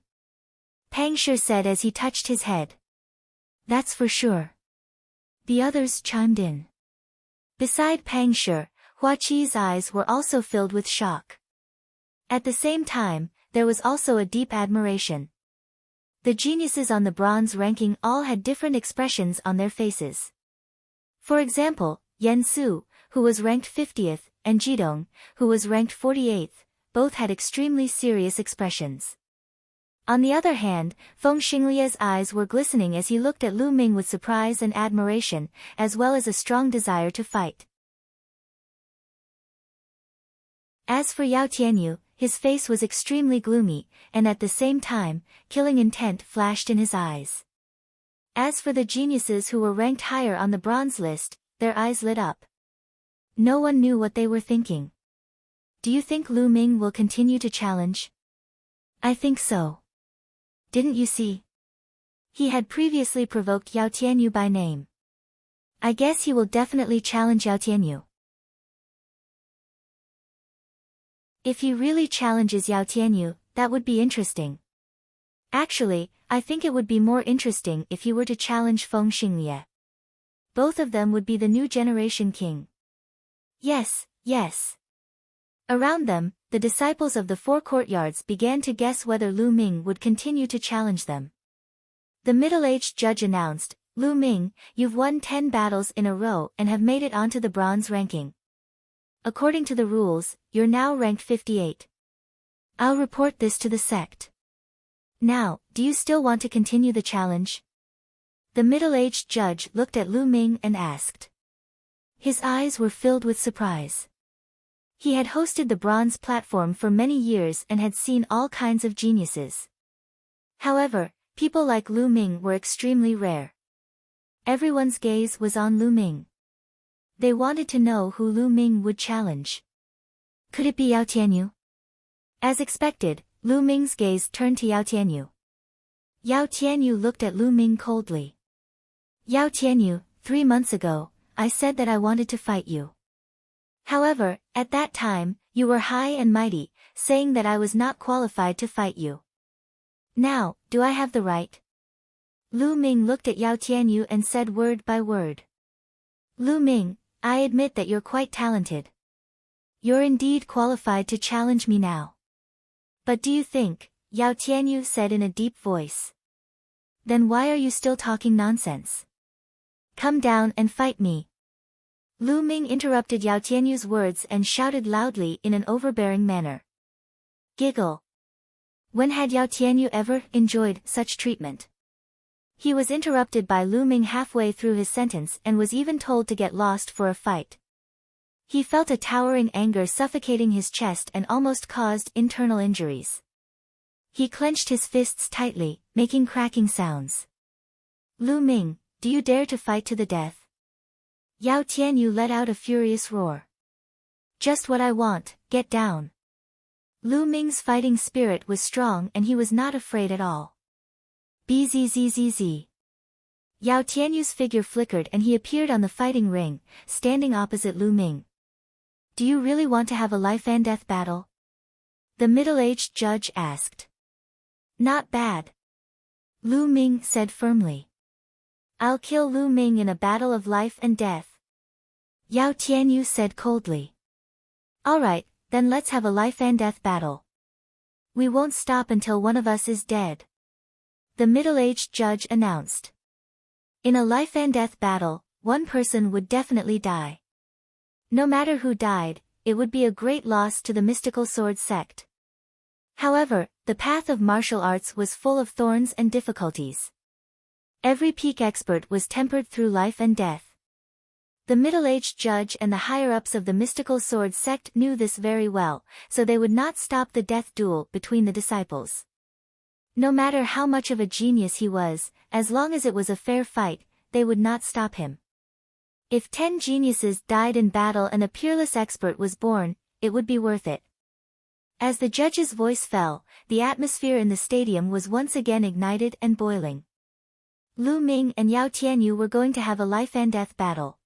Pang Shi said as he touched his head. That's for sure. The others chimed in. Beside Pang Shi, Hua Qi's eyes were also filled with shock. At the same time, there was also a deep admiration. The geniuses on the bronze ranking all had different expressions on their faces. For example, Yan Su, who was ranked 50th, and Jidong, who was ranked 48th, both had extremely serious expressions. On the other hand, Feng Xinglia's eyes were glistening as he looked at Lu Ming with surprise and admiration, as well as a strong desire to fight. As for Yao Tianyu, his face was extremely gloomy, and at the same time, killing intent flashed in his eyes. As for the geniuses who were ranked higher on the bronze list, their eyes lit up. No one knew what they were thinking. Do you think Lu Ming will continue to challenge? I think so. Didn't you see? He had previously provoked Yao Tianyu by name. I guess he will definitely challenge Yao Tianyu. If he really challenges Yao Tianyu, that would be interesting. Actually, I think it would be more interesting if he were to challenge Feng Xinglie. Both of them would be the new generation king. Yes. Around them, the disciples of the 4 courtyards began to guess whether Lu Ming would continue to challenge them. The middle-aged judge announced, Lu Ming, you've won 10 battles in a row and have made it onto the bronze ranking. According to the rules, you're now ranked 58. I'll report this to the sect. Now, do you still want to continue the challenge? The middle-aged judge looked at Lu Ming and asked. His eyes were filled with surprise. He had hosted the bronze platform for many years and had seen all kinds of geniuses. However, people like Lu Ming were extremely rare. Everyone's gaze was on Lu Ming. They wanted to know who Lu Ming would challenge. Could it be Yao Tianyu? As expected, Lu Ming's gaze turned to Yao Tianyu. Yao Tianyu looked at Lu Ming coldly. Yao Tianyu, 3 months ago, I said that I wanted to fight you. However, at that time, you were high and mighty, saying that I was not qualified to fight you. Now, do I have the right? Lu Ming looked at Yao Tianyu and said word by word. Lu Ming, I admit that you're quite talented. You're indeed qualified to challenge me now. But do you think, Yao Tianyu said in a deep voice. Then why are you still talking nonsense? Come down and fight me. Lu Ming interrupted Yao Tianyu's words and shouted loudly in an overbearing manner. Giggle. When had Yao Tianyu ever enjoyed such treatment? He was interrupted by Lu Ming halfway through his sentence and was even told to get lost for a fight. He felt a towering anger suffocating his chest and almost caused internal injuries. He clenched his fists tightly, making cracking sounds. Lu Ming, do you dare to fight to the death? Yao Tianyu let out a furious roar. Just what I want, get down. Lu Ming's fighting spirit was strong and he was not afraid at all. Bzzz. Yao Tianyu's figure flickered and he appeared on the fighting ring, standing opposite Lu Ming. Do you really want to have a life and death battle? The middle-aged judge asked. Not bad. Lu Ming said firmly. I'll kill Lu Ming in a battle of life and death. Yao Tianyu said coldly. Alright, then let's have a life and death battle. We won't stop until one of us is dead. The middle-aged judge announced. In a life and death battle, one person would definitely die. No matter who died, it would be a great loss to the mystical sword sect. However, the path of martial arts was full of thorns and difficulties. Every peak expert was tempered through life and death. The middle-aged judge and the higher-ups of the mystical sword sect knew this very well, so they would not stop the death duel between the disciples. No matter how much of a genius he was, as long as it was a fair fight, they would not stop him. If 10 geniuses died in battle and a peerless expert was born, it would be worth it. As the judge's voice fell, the atmosphere in the stadium was once again ignited and boiling. Lu Ming and Yao Tianyu were going to have a life and death battle.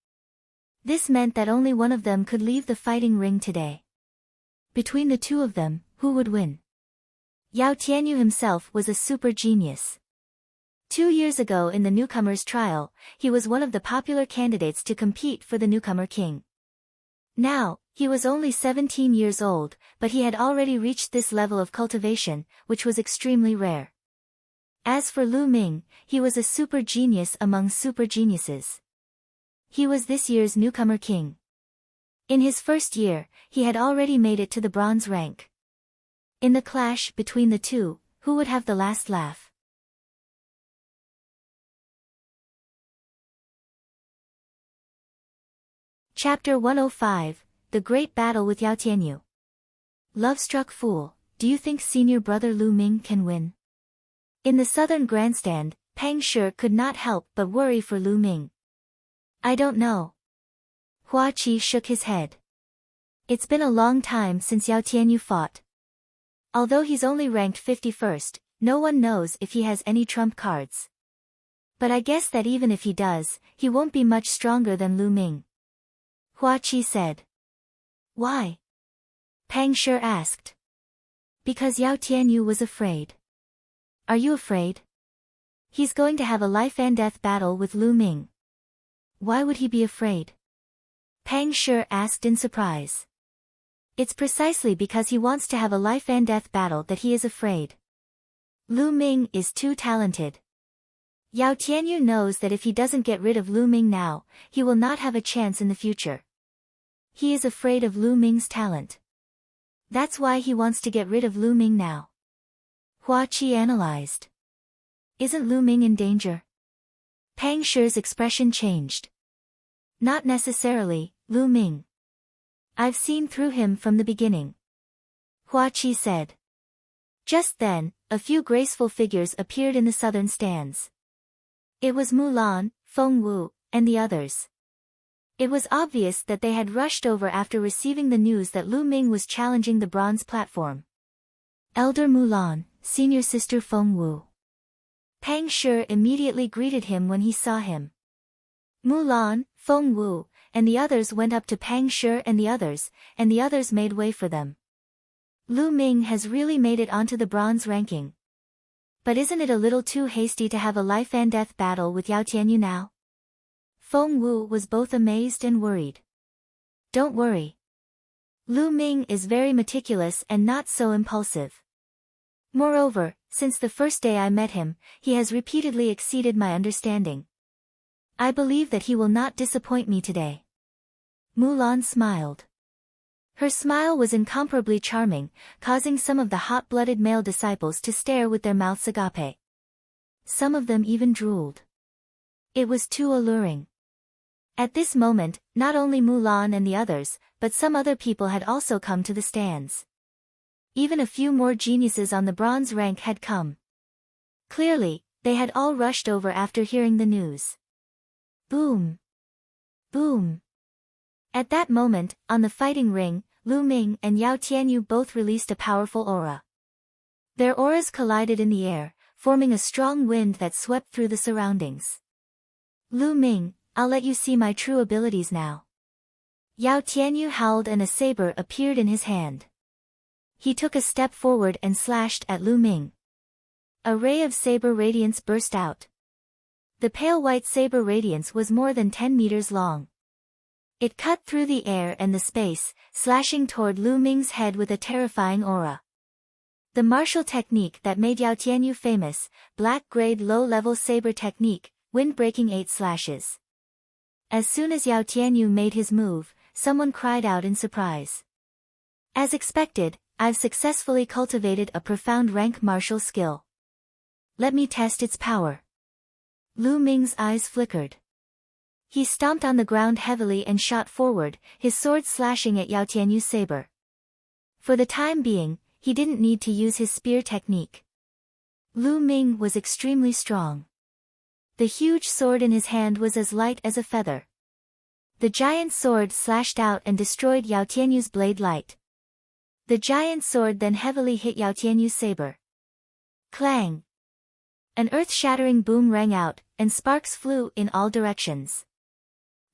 This meant that only one of them could leave the fighting ring today. Between the two of them, who would win? Yao Tianyu himself was a super genius. 2 years ago in the newcomer's trial, he was one of the popular candidates to compete for the newcomer king. Now, he was only 17 years old, but he had already reached this level of cultivation, which was extremely rare. As for Lu Ming, he was a super genius among super geniuses. He was this year's newcomer king. In his first year, he had already made it to the bronze rank. In the clash between the two, who would have the last laugh? Chapter 105, The Great Battle with Yao Tianyu. Love-struck fool, do you think senior brother Lu Ming can win? In the southern grandstand, Pang Shi could not help but worry for Lu Ming. I don't know. Hua Qi shook his head. It's been a long time since Yao Tianyu fought. Although he's only ranked 51st, no one knows if he has any trump cards. But I guess that even if he does, he won't be much stronger than Lu Ming. Hua Qi said. Why? Pang Shi asked. Because Yao Tianyu was afraid. Are you afraid? He's going to have a life and death battle with Lu Ming. Why would he be afraid? Pang Shi asked in surprise. It's precisely because he wants to have a life and death battle that he is afraid. Lu Ming is too talented. Yao Tianyu knows that if he doesn't get rid of Lu Ming now, he will not have a chance in the future. He is afraid of Lu Ming's talent. That's why he wants to get rid of Lu Ming now. Hua Qi analyzed. Isn't Lu Ming in danger? Pang Shi's expression changed. Not necessarily, Lu Ming. I've seen through him from the beginning. Hua Qi said. Just then, a few graceful figures appeared in the southern stands. It was Mulan, Feng Wu, and the others. It was obvious that they had rushed over after receiving the news that Lu Ming was challenging the bronze platform. Elder Mulan, senior sister Feng Wu. Pang Shi immediately greeted him when he saw him. Mulan, Feng Wu, and the others went up to Pang Shi and the others made way for them. Lu Ming has really made it onto the bronze ranking. But isn't it a little too hasty to have a life-and-death battle with Yao Tianyu now? Feng Wu was both amazed and worried. Don't worry. Lu Ming is very meticulous and not so impulsive. Moreover, since the first day I met him, he has repeatedly exceeded my understanding. I believe that he will not disappoint me today. Mulan smiled. Her smile was incomparably charming, causing some of the hot-blooded male disciples to stare with their mouths agape. Some of them even drooled. It was too alluring. At this moment, not only Mulan and the others, but some other people had also come to the stands. Even a few more geniuses on the bronze rank had come. Clearly, they had all rushed over after hearing the news. Boom! Boom! At that moment, on the fighting ring, Lu Ming and Yao Tianyu both released a powerful aura. Their auras collided in the air, forming a strong wind that swept through the surroundings. Lu Ming, I'll let you see my true abilities now. Yao Tianyu howled and a saber appeared in his hand. He took a step forward and slashed at Lu Ming. A ray of saber radiance burst out. The pale white saber radiance was more than 10 meters long. It cut through the air and the space, slashing toward Lu Ming's head with a terrifying aura. The martial technique that made Yao Tianyu famous, black-grade low-level saber technique, wind-breaking 8 slashes. As soon as Yao Tianyu made his move, someone cried out in surprise. As expected, I've successfully cultivated a profound rank martial skill. Let me test its power. Lu Ming's eyes flickered. He stomped on the ground heavily and shot forward, his sword slashing at Yao Tianyu's saber. For the time being, he didn't need to use his spear technique. Lu Ming was extremely strong. The huge sword in his hand was as light as a feather. The giant sword slashed out and destroyed Yao Tianyu's blade light. The giant sword then heavily hit Yao Tianyu's saber. Clang! An earth-shattering boom rang out, and sparks flew in all directions.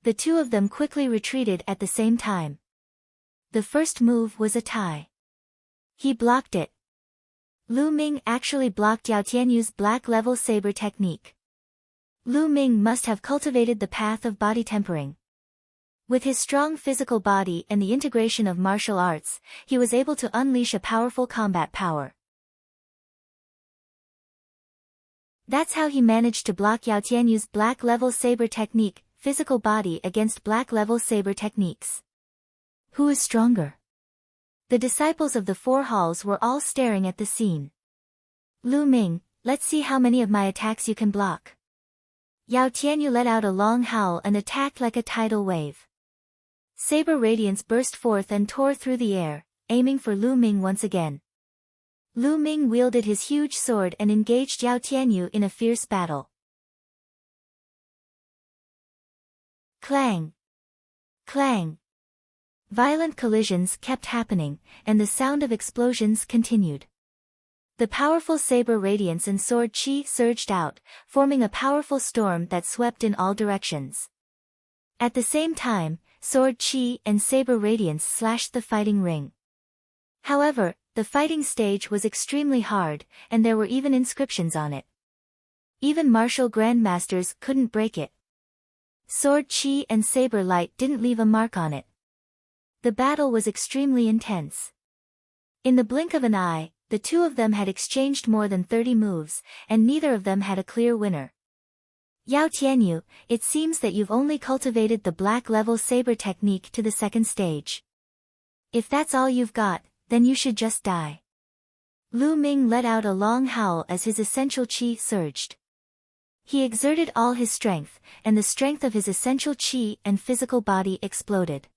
The two of them quickly retreated at the same time. The first move was a tie. He blocked it. Lu Ming actually blocked Yao Tianyu's black-level saber technique. Lu Ming must have cultivated the path of body tempering. With his strong physical body and the integration of martial arts, he was able to unleash a powerful combat power. That's how he managed to block Yao Tianyu's black-level saber technique, physical body against black-level saber techniques. Who is stronger? The disciples of the 4 halls were all staring at the scene. Lu Ming, let's see how many of my attacks you can block. Yao Tianyu let out a long howl and attacked like a tidal wave. Saber radiance burst forth and tore through the air, aiming for Lu Ming once again. Lu Ming wielded his huge sword and engaged Yao Tianyu in a fierce battle. Clang! Clang! Violent collisions kept happening, and the sound of explosions continued. The powerful saber radiance and sword chi surged out, forming a powerful storm that swept in all directions. At the same time, sword chi and saber radiance slashed the fighting ring. However, the fighting stage was extremely hard, and there were even inscriptions on it. Even martial grandmasters couldn't break it. Sword chi and saber light didn't leave a mark on it. The battle was extremely intense. In the blink of an eye, the two of them had exchanged more than 30 moves, and neither of them had a clear winner. Yao Tianyu, it seems that you've only cultivated the black-level saber technique to the 2nd stage. If that's all you've got, then you should just die. Lu Ming let out a long howl as his essential chi surged. He exerted all his strength, and the strength of his essential chi and physical body exploded.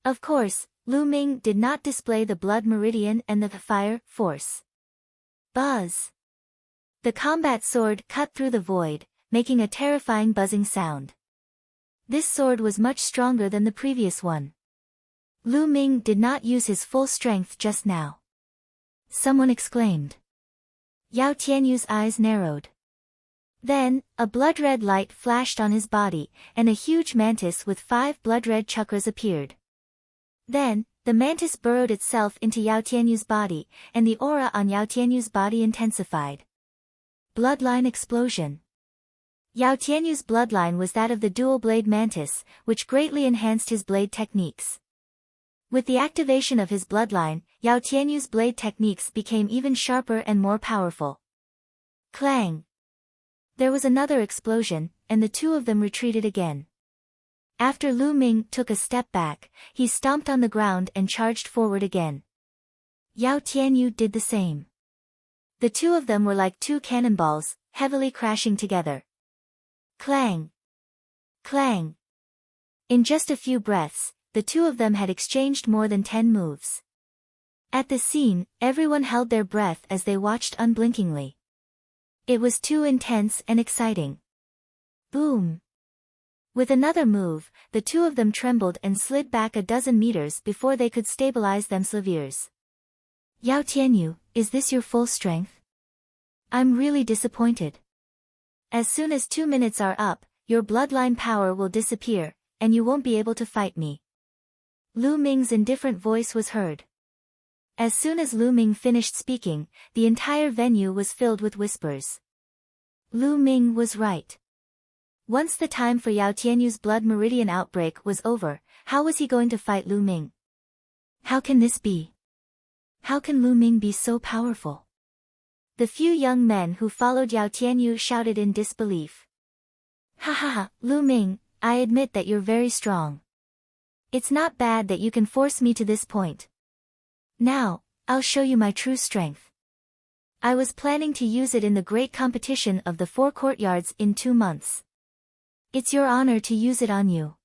Of course, Lu Ming did not display the blood meridian and the fire force. Buzz! The combat sword cut through the void, making a terrifying buzzing sound. This sword was much stronger than the previous one. Lu Ming did not use his full strength just now. Someone exclaimed. Yao Tianyu's eyes narrowed. Then, a blood-red light flashed on his body, and a huge mantis with 5 blood-red chakras appeared. Then, the mantis burrowed itself into Yao Tianyu's body, and the aura on Yao Tianyu's body intensified. Bloodline explosion. Yao Tianyu's bloodline was that of the dual-blade mantis, which greatly enhanced his blade techniques. With the activation of his bloodline, Yao Tianyu's blade techniques became even sharper and more powerful. Clang! There was another explosion, and the two of them retreated again. After Lu Ming took a step back, he stomped on the ground and charged forward again. Yao Tianyu did the same. The two of them were like two cannonballs, heavily crashing together. Clang! Clang! In just a few breaths, the two of them had exchanged more than 10 moves. At the scene, everyone held their breath as they watched unblinkingly. It was too intense and exciting. Boom! With another move, the two of them trembled and slid back a dozen meters before they could stabilize themselves. Yao Tianyu, is this your full strength? I'm really disappointed. As soon as 2 minutes are up, your bloodline power will disappear, and you won't be able to fight me. Lu Ming's indifferent voice was heard. As soon as Lu Ming finished speaking, the entire venue was filled with whispers. Lu Ming was right. Once the time for Yao Tianyu's blood meridian outbreak was over, how was he going to fight Lu Ming? How can this be? How can Lu Ming be so powerful? The few young men who followed Yao Tianyu shouted in disbelief. Ha ha ha, Lu Ming, I admit that you're very strong. It's not bad that you can force me to this point. Now, I'll show you my true strength. I was planning to use it in the great competition of the 4 courtyards in 2 months. It's your honor to use it on you.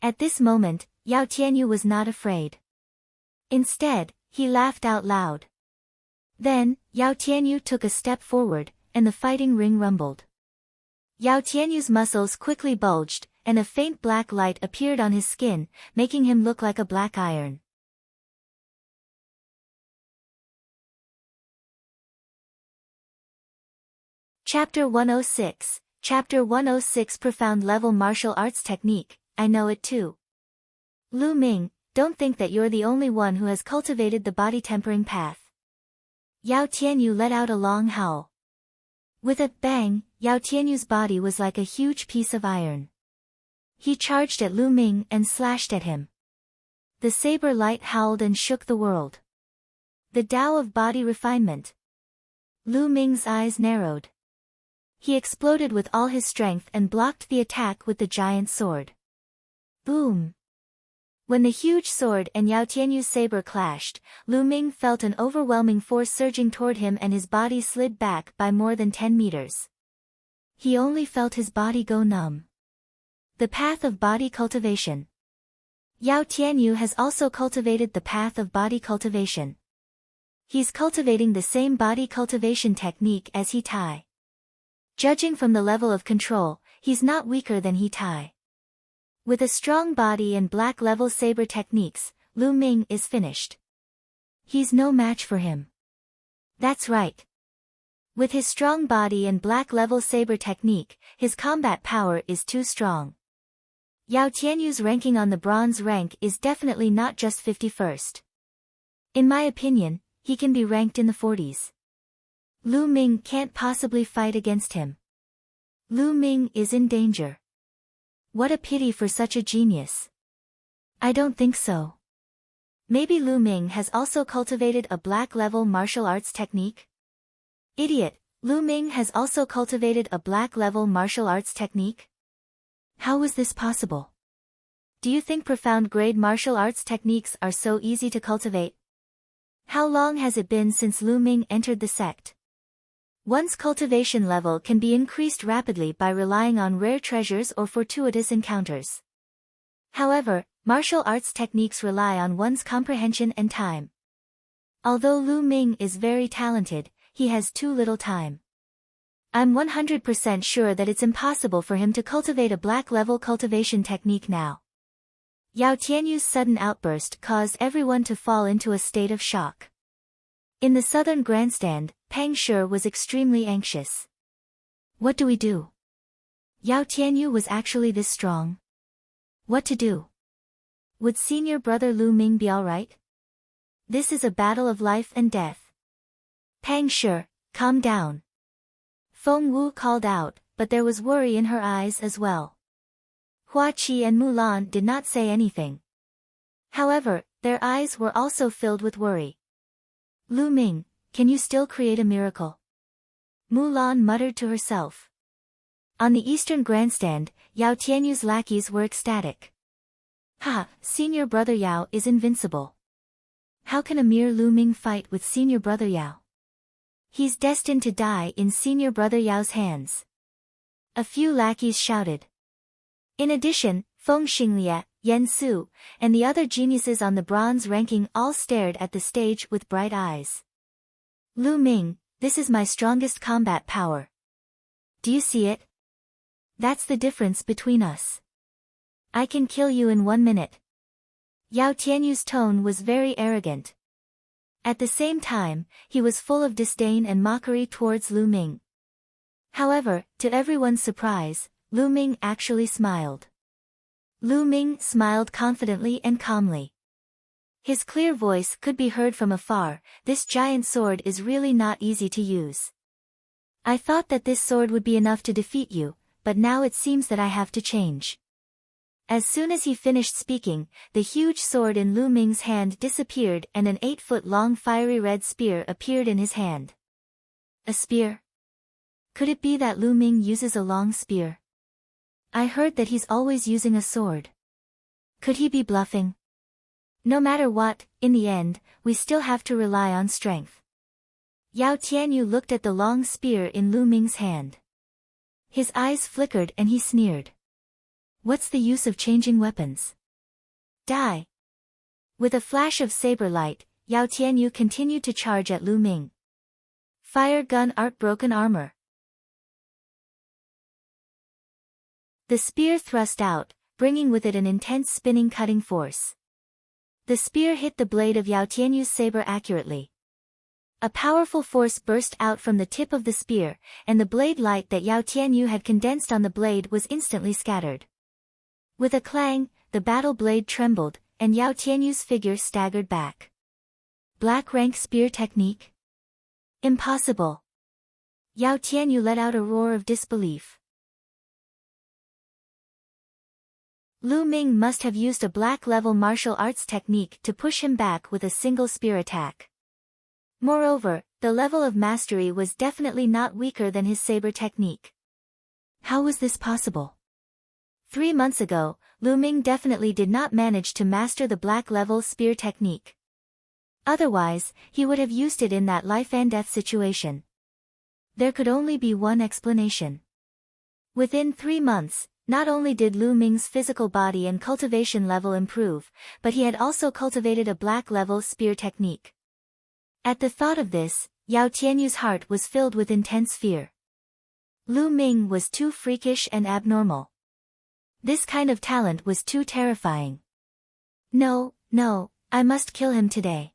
At this moment, Yao Tianyu was not afraid. Instead, he laughed out loud. Then, Yao Tianyu took a step forward, and the fighting ring rumbled. Yao Tianyu's muscles quickly bulged, and a faint black light appeared on his skin, making him look like a black iron. Chapter 106. Chapter 106 Profound Level Martial Arts Technique, I know it too. Lu Ming, don't think that you're the only one who has cultivated the body tempering path. Yao Tianyu let out a long howl. With a bang, Yao Tianyu's body was like a huge piece of iron. He charged at Lu Ming and slashed at him. The saber light howled and shook the world. The Tao of body refinement. Lu Ming's eyes narrowed. He exploded with all his strength and blocked the attack with the giant sword. Boom! When the huge sword and Yao Tianyu's saber clashed, Lu Ming felt an overwhelming force surging toward him and his body slid back by more than 10 meters. He only felt his body go numb. The path of body cultivation. Yao Tianyu has also cultivated the path of body cultivation. He's cultivating the same body cultivation technique as He Tai. Judging from the level of control, he's not weaker than He Tai. With a strong body and black-level saber techniques, Lu Ming is finished. He's no match for him. That's right. With his strong body and black-level saber technique, his combat power is too strong. Yao Tianyu's ranking on the bronze rank is definitely not just 51st. In my opinion, he can be ranked in the 40s. Lu Ming can't possibly fight against him. Lu Ming is in danger. What a pity for such a genius. I don't think so. Maybe Lu Ming has also cultivated a black-level martial arts technique? Idiot, Lu Ming has also cultivated a black-level martial arts technique? How was this possible? Do you think profound grade martial arts techniques are so easy to cultivate? How long has it been since Lu Ming entered the sect? One's cultivation level can be increased rapidly by relying on rare treasures or fortuitous encounters. However, Martial arts techniques rely on one's comprehension and time. Although Lu Ming is very talented, he has too little time. I'm 100% sure that it's impossible for him to cultivate a black-level cultivation technique now. Yao Tianyu's sudden outburst caused everyone to fall into a state of shock. In the southern grandstand, Pang Shi was extremely anxious. What do we do? Yao Tianyu was actually this strong. What to do? Would senior brother Lu Ming be alright? This is a battle of life and death. Pang Shi, calm down. Feng Wu called out, but there was worry in her eyes as well. Hua Qi and Mulan did not say anything. However, their eyes were also filled with worry. Lu Ming, can you still create a miracle? Mulan muttered to herself. On the eastern grandstand, Yao Tianyu's lackeys were ecstatic. Ha, senior brother Yao is invincible. How can a mere Lu Ming fight with senior brother Yao? He's destined to die in senior brother Yao's hands. A few lackeys shouted. In addition, Feng Xinglie, Yan Su, and the other geniuses on the bronze ranking all stared at the stage with bright eyes. Lu Ming, this is my strongest combat power. Do you see it? That's the difference between us. I can kill you in 1 minute. Yao Tianyu's tone was very arrogant. At the same time, he was full of disdain and mockery towards Lu Ming. However, to everyone's surprise, Lu Ming actually smiled. Lu Ming smiled confidently and calmly. His clear voice could be heard from afar. This giant sword is really not easy to use. I thought that this sword would be enough to defeat you, but now it seems that I have to change. As soon as he finished speaking, the huge sword in Lu Ming's hand disappeared and an 8-foot-long fiery red spear appeared in his hand. A spear? Could it be that Lu Ming uses a long spear? I heard that he's always using a sword. Could he be bluffing? No matter what, in the end, we still have to rely on strength. Yao Tianyu looked at the long spear in Lu Ming's hand. His eyes flickered and he sneered. What's the use of changing weapons? Die! With a flash of saber light, Yao Tianyu continued to charge at Lu Ming. Fire gun art broken armor. The spear thrust out, bringing with it an intense spinning cutting force. The spear hit the blade of Yao Tianyu's saber accurately. A powerful force burst out from the tip of the spear, and the blade light that Yao Tianyu had condensed on the blade was instantly scattered. With a clang, the battle blade trembled, and Yao Tianyu's figure staggered back. Black rank spear technique? Impossible! Yao Tianyu let out a roar of disbelief. Lu Ming must have used a black-level martial arts technique to push him back with a single spear attack. Moreover, the level of mastery was definitely not weaker than his saber technique. How was this possible? 3 months ago, Lu Ming definitely did not manage to master the black-level spear technique. Otherwise, he would have used it in that life-and-death situation. There could only be one explanation. Within 3 months, not only did Lu Ming's physical body and cultivation level improve, but he had also cultivated a black-level spear technique. At the thought of this, Yao Tianyu's heart was filled with intense fear. Lu Ming was too freakish and abnormal. This kind of talent was too terrifying. No, I must kill him today.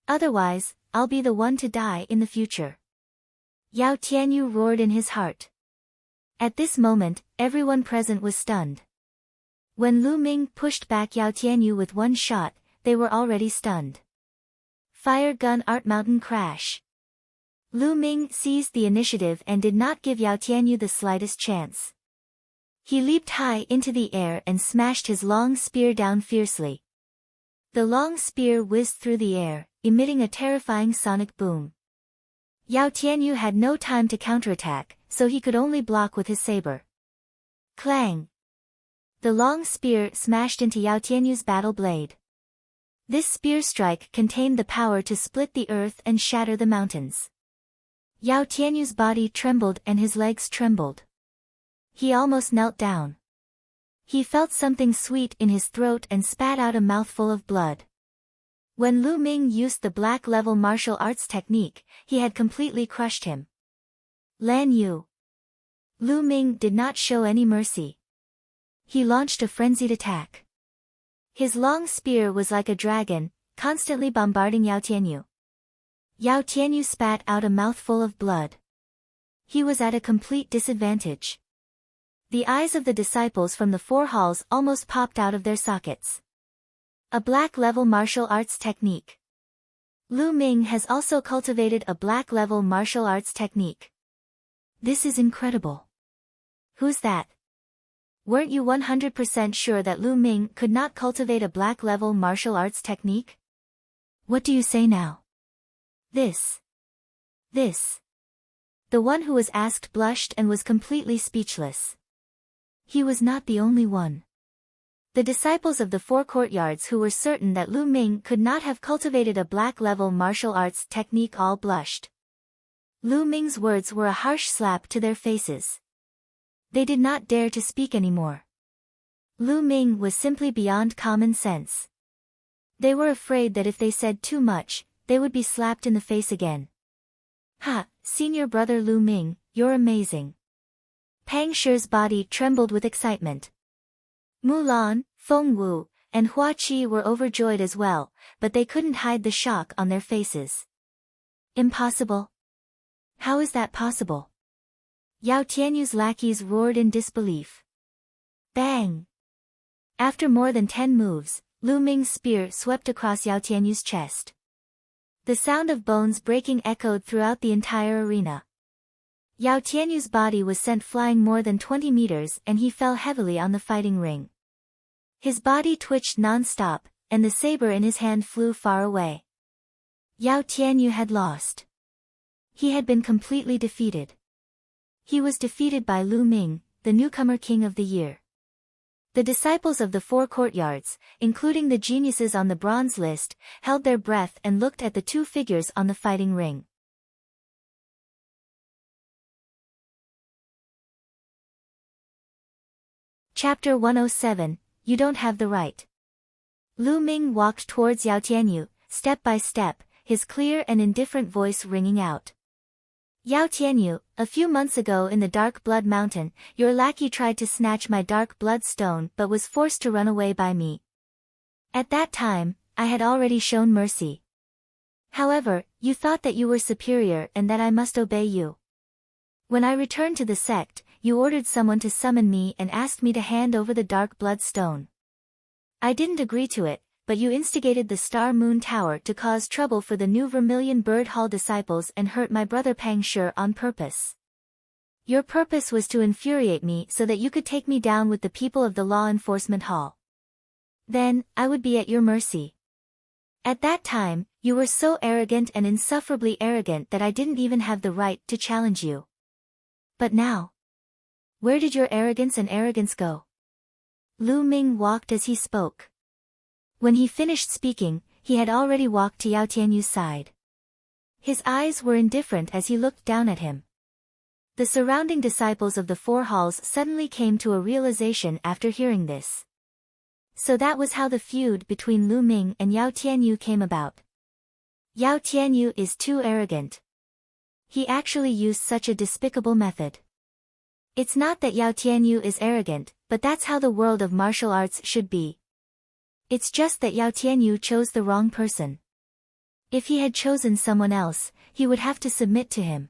Otherwise, I'll be the one to die in the future. Yao Tianyu roared in his heart. At this moment, everyone present was stunned. When Lu Ming pushed back Yao Tianyu with one shot, they were already stunned. Fire gun art mountain crash. Lu Ming seized the initiative and did not give Yao Tianyu the slightest chance. He leaped high into the air and smashed his long spear down fiercely. The long spear whizzed through the air, emitting a terrifying sonic boom. Yao Tianyu had no time to counterattack, so he could only block with his saber. Clang! The long spear smashed into Yao Tianyu's battle blade. This spear strike contained the power to split the earth and shatter the mountains. Yao Tianyu's body trembled and his legs trembled. He almost knelt down. He felt something sweet in his throat and spat out a mouthful of blood. When Lu Ming used the black level martial arts technique, he had completely crushed him. Lan Yu. Lu Ming did not show any mercy. He launched a frenzied attack. His long spear was like a dragon, constantly bombarding Yao Tianyu. Yao Tianyu spat out a mouthful of blood. He was at a complete disadvantage. The eyes of the disciples from the four halls almost popped out of their sockets. A black-level martial arts technique. Lu Ming has also cultivated a black-level martial arts technique. This is incredible. Who's that? Weren't you 100% sure that Lu Ming could not cultivate a black-level martial arts technique? What do you say now? This. The one who was asked blushed and was completely speechless. He was not the only one. The disciples of the four courtyards who were certain that Lu Ming could not have cultivated a black-level martial arts technique all blushed. Lu Ming's words were a harsh slap to their faces. They did not dare to speak anymore. Lu Ming was simply beyond common sense. They were afraid that if they said too much, they would be slapped in the face again. Ha, senior brother Lu Ming, you're amazing. Pang Shi's body trembled with excitement. Mulan, Feng Wu, and Hua Qi were overjoyed as well, but they couldn't hide the shock on their faces. Impossible? How is that possible? Yao Tianyu's lackeys roared in disbelief. Bang! After more than 10 moves, Lu Ming's spear swept across Yao Tianyu's chest. The sound of bones breaking echoed throughout the entire arena. Yao Tianyu's body was sent flying more than 20 meters and he fell heavily on the fighting ring. His body twitched non-stop, and the saber in his hand flew far away. Yao Tianyu had lost. He had been completely defeated. He was defeated by Lu Ming, the newcomer king of the year. The disciples of the four courtyards, including the geniuses on the bronze list, held their breath and looked at the two figures on the fighting ring. Chapter 107, You Don't Have the Right. Lu Ming walked towards Yao Tianyu, step by step, his clear and indifferent voice ringing out. Yao Tianyu, a few months ago in the Dark Blood Mountain, your lackey tried to snatch my Dark Blood Stone but was forced to run away by me. At that time, I had already shown mercy. However, you thought that you were superior and that I must obey you. When I returned to the sect, you ordered someone to summon me and asked me to hand over the Dark Blood Stone. I didn't agree to it, but you instigated the Star Moon Tower to cause trouble for the new Vermilion Bird Hall disciples and hurt my brother Pang Shi on purpose. Your purpose was to infuriate me so that you could take me down with the people of the Law Enforcement Hall. Then, I would be at your mercy. At that time, you were so arrogant and insufferably arrogant that I didn't even have the right to challenge you. But now, where did your arrogance go? Lu Ming walked as he spoke. When he finished speaking, he had already walked to Yao Tianyu's side. His eyes were indifferent as he looked down at him. The surrounding disciples of the four halls suddenly came to a realization after hearing this. So that was how the feud between Lu Ming and Yao Tianyu came about. Yao Tianyu is too arrogant. He actually used such a despicable method. It's not that Yao Tianyu is arrogant, but that's how the world of martial arts should be. It's just that Yao Tianyu chose the wrong person. If he had chosen someone else, he would have to submit to him.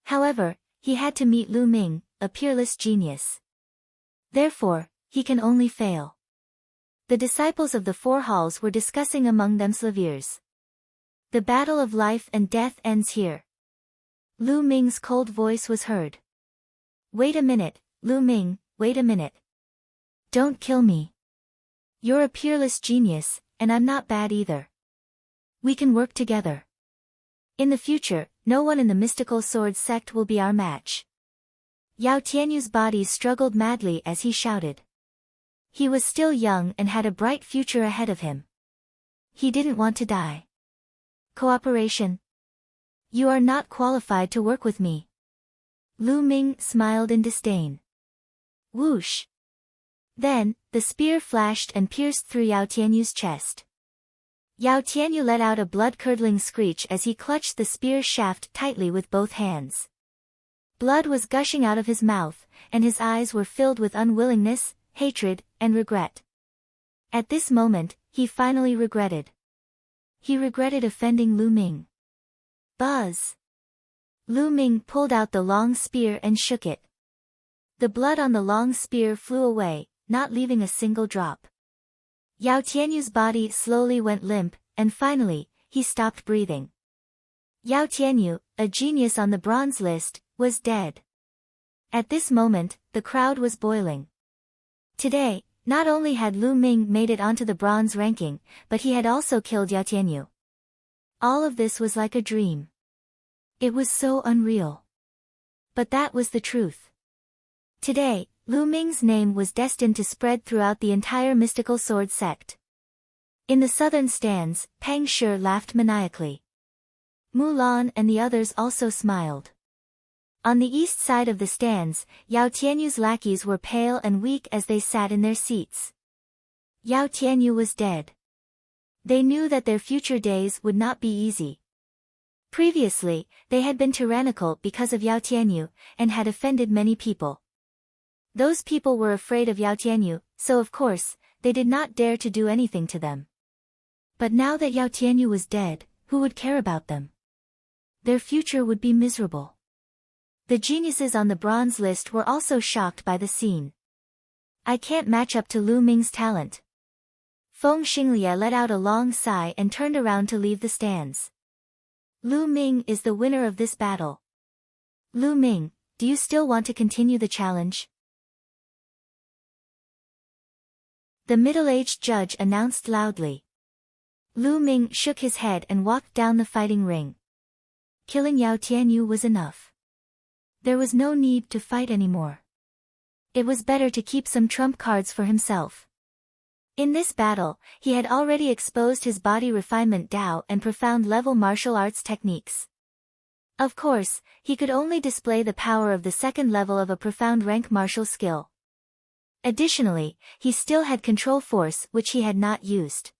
However, he had to meet Lu Ming, a peerless genius. Therefore, he can only fail. The disciples of the four halls were discussing among themselves. The battle of life and death ends here. Lu Ming's cold voice was heard. Wait a minute, Lu Ming, wait a minute. Don't kill me. You're a peerless genius, and I'm not bad either. We can work together. In the future, no one in the mystical sword sect will be our match. Yao Tianyu's body struggled madly as he shouted. He was still young and had a bright future ahead of him. He didn't want to die. Cooperation? You are not qualified to work with me. Lu Ming smiled in disdain. Whoosh! Then, the spear flashed and pierced through Yao Tianyu's chest. Yao Tianyu let out a blood-curdling screech as he clutched the spear shaft tightly with both hands. Blood was gushing out of his mouth, and his eyes were filled with unwillingness, hatred, and regret. At this moment, he finally regretted. He regretted offending Lu Ming. Buzz! Lu Ming pulled out the long spear and shook it. The blood on the long spear flew away, not leaving a single drop. Yao Tianyu's body slowly went limp, and finally, he stopped breathing. Yao Tianyu, a genius on the bronze list, was dead. At this moment, the crowd was boiling. Today, not only had Lu Ming made it onto the bronze ranking, but he had also killed Yao Tianyu. All of this was like a dream. It was so unreal. But that was the truth. Today, Lu Ming's name was destined to spread throughout the entire mystical sword sect. In the southern stands, Pang Shi laughed maniacally. Mulan and the others also smiled. On the east side of the stands, Yao Tianyu's lackeys were pale and weak as they sat in their seats. Yao Tianyu was dead. They knew that their future days would not be easy. Previously, they had been tyrannical because of Yao Tianyu, and had offended many people. Those people were afraid of Yao Tianyu, so of course, they did not dare to do anything to them. But now that Yao Tianyu was dead, who would care about them? Their future would be miserable. The geniuses on the bronze list were also shocked by the scene. I can't match up to Lu Ming's talent. Feng Xinglie let out a long sigh and turned around to leave the stands. Lu Ming is the winner of this battle. Lu Ming, do you still want to continue the challenge? The middle-aged judge announced loudly. Lu Ming shook his head and walked down the fighting ring. Killing Yao Tianyu was enough. There was no need to fight anymore. It was better to keep some trump cards for himself. In this battle, he had already exposed his body refinement Dao and profound level martial arts techniques. Of course, he could only display the power of the second level of a profound rank martial skill. Additionally, he still had control force which he had not used.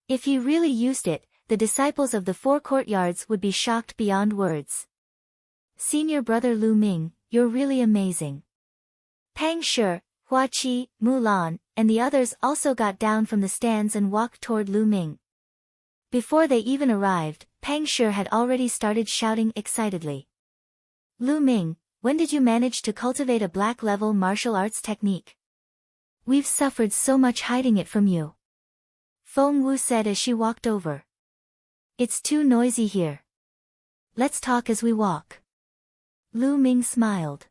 If he really used it, the disciples of the four courtyards would be shocked beyond words. Senior brother Lu Ming, you're really amazing. Pang Shi, Hua Qi, Mulan, and the others also got down from the stands and walked toward Lu Ming. Before they even arrived, Pang Shi had already started shouting excitedly. Lu Ming, when did you manage to cultivate a black-level martial arts technique? We've suffered so much hiding it from you. Feng Wu said as she walked over. It's too noisy here. Let's talk as we walk. Lu Ming smiled.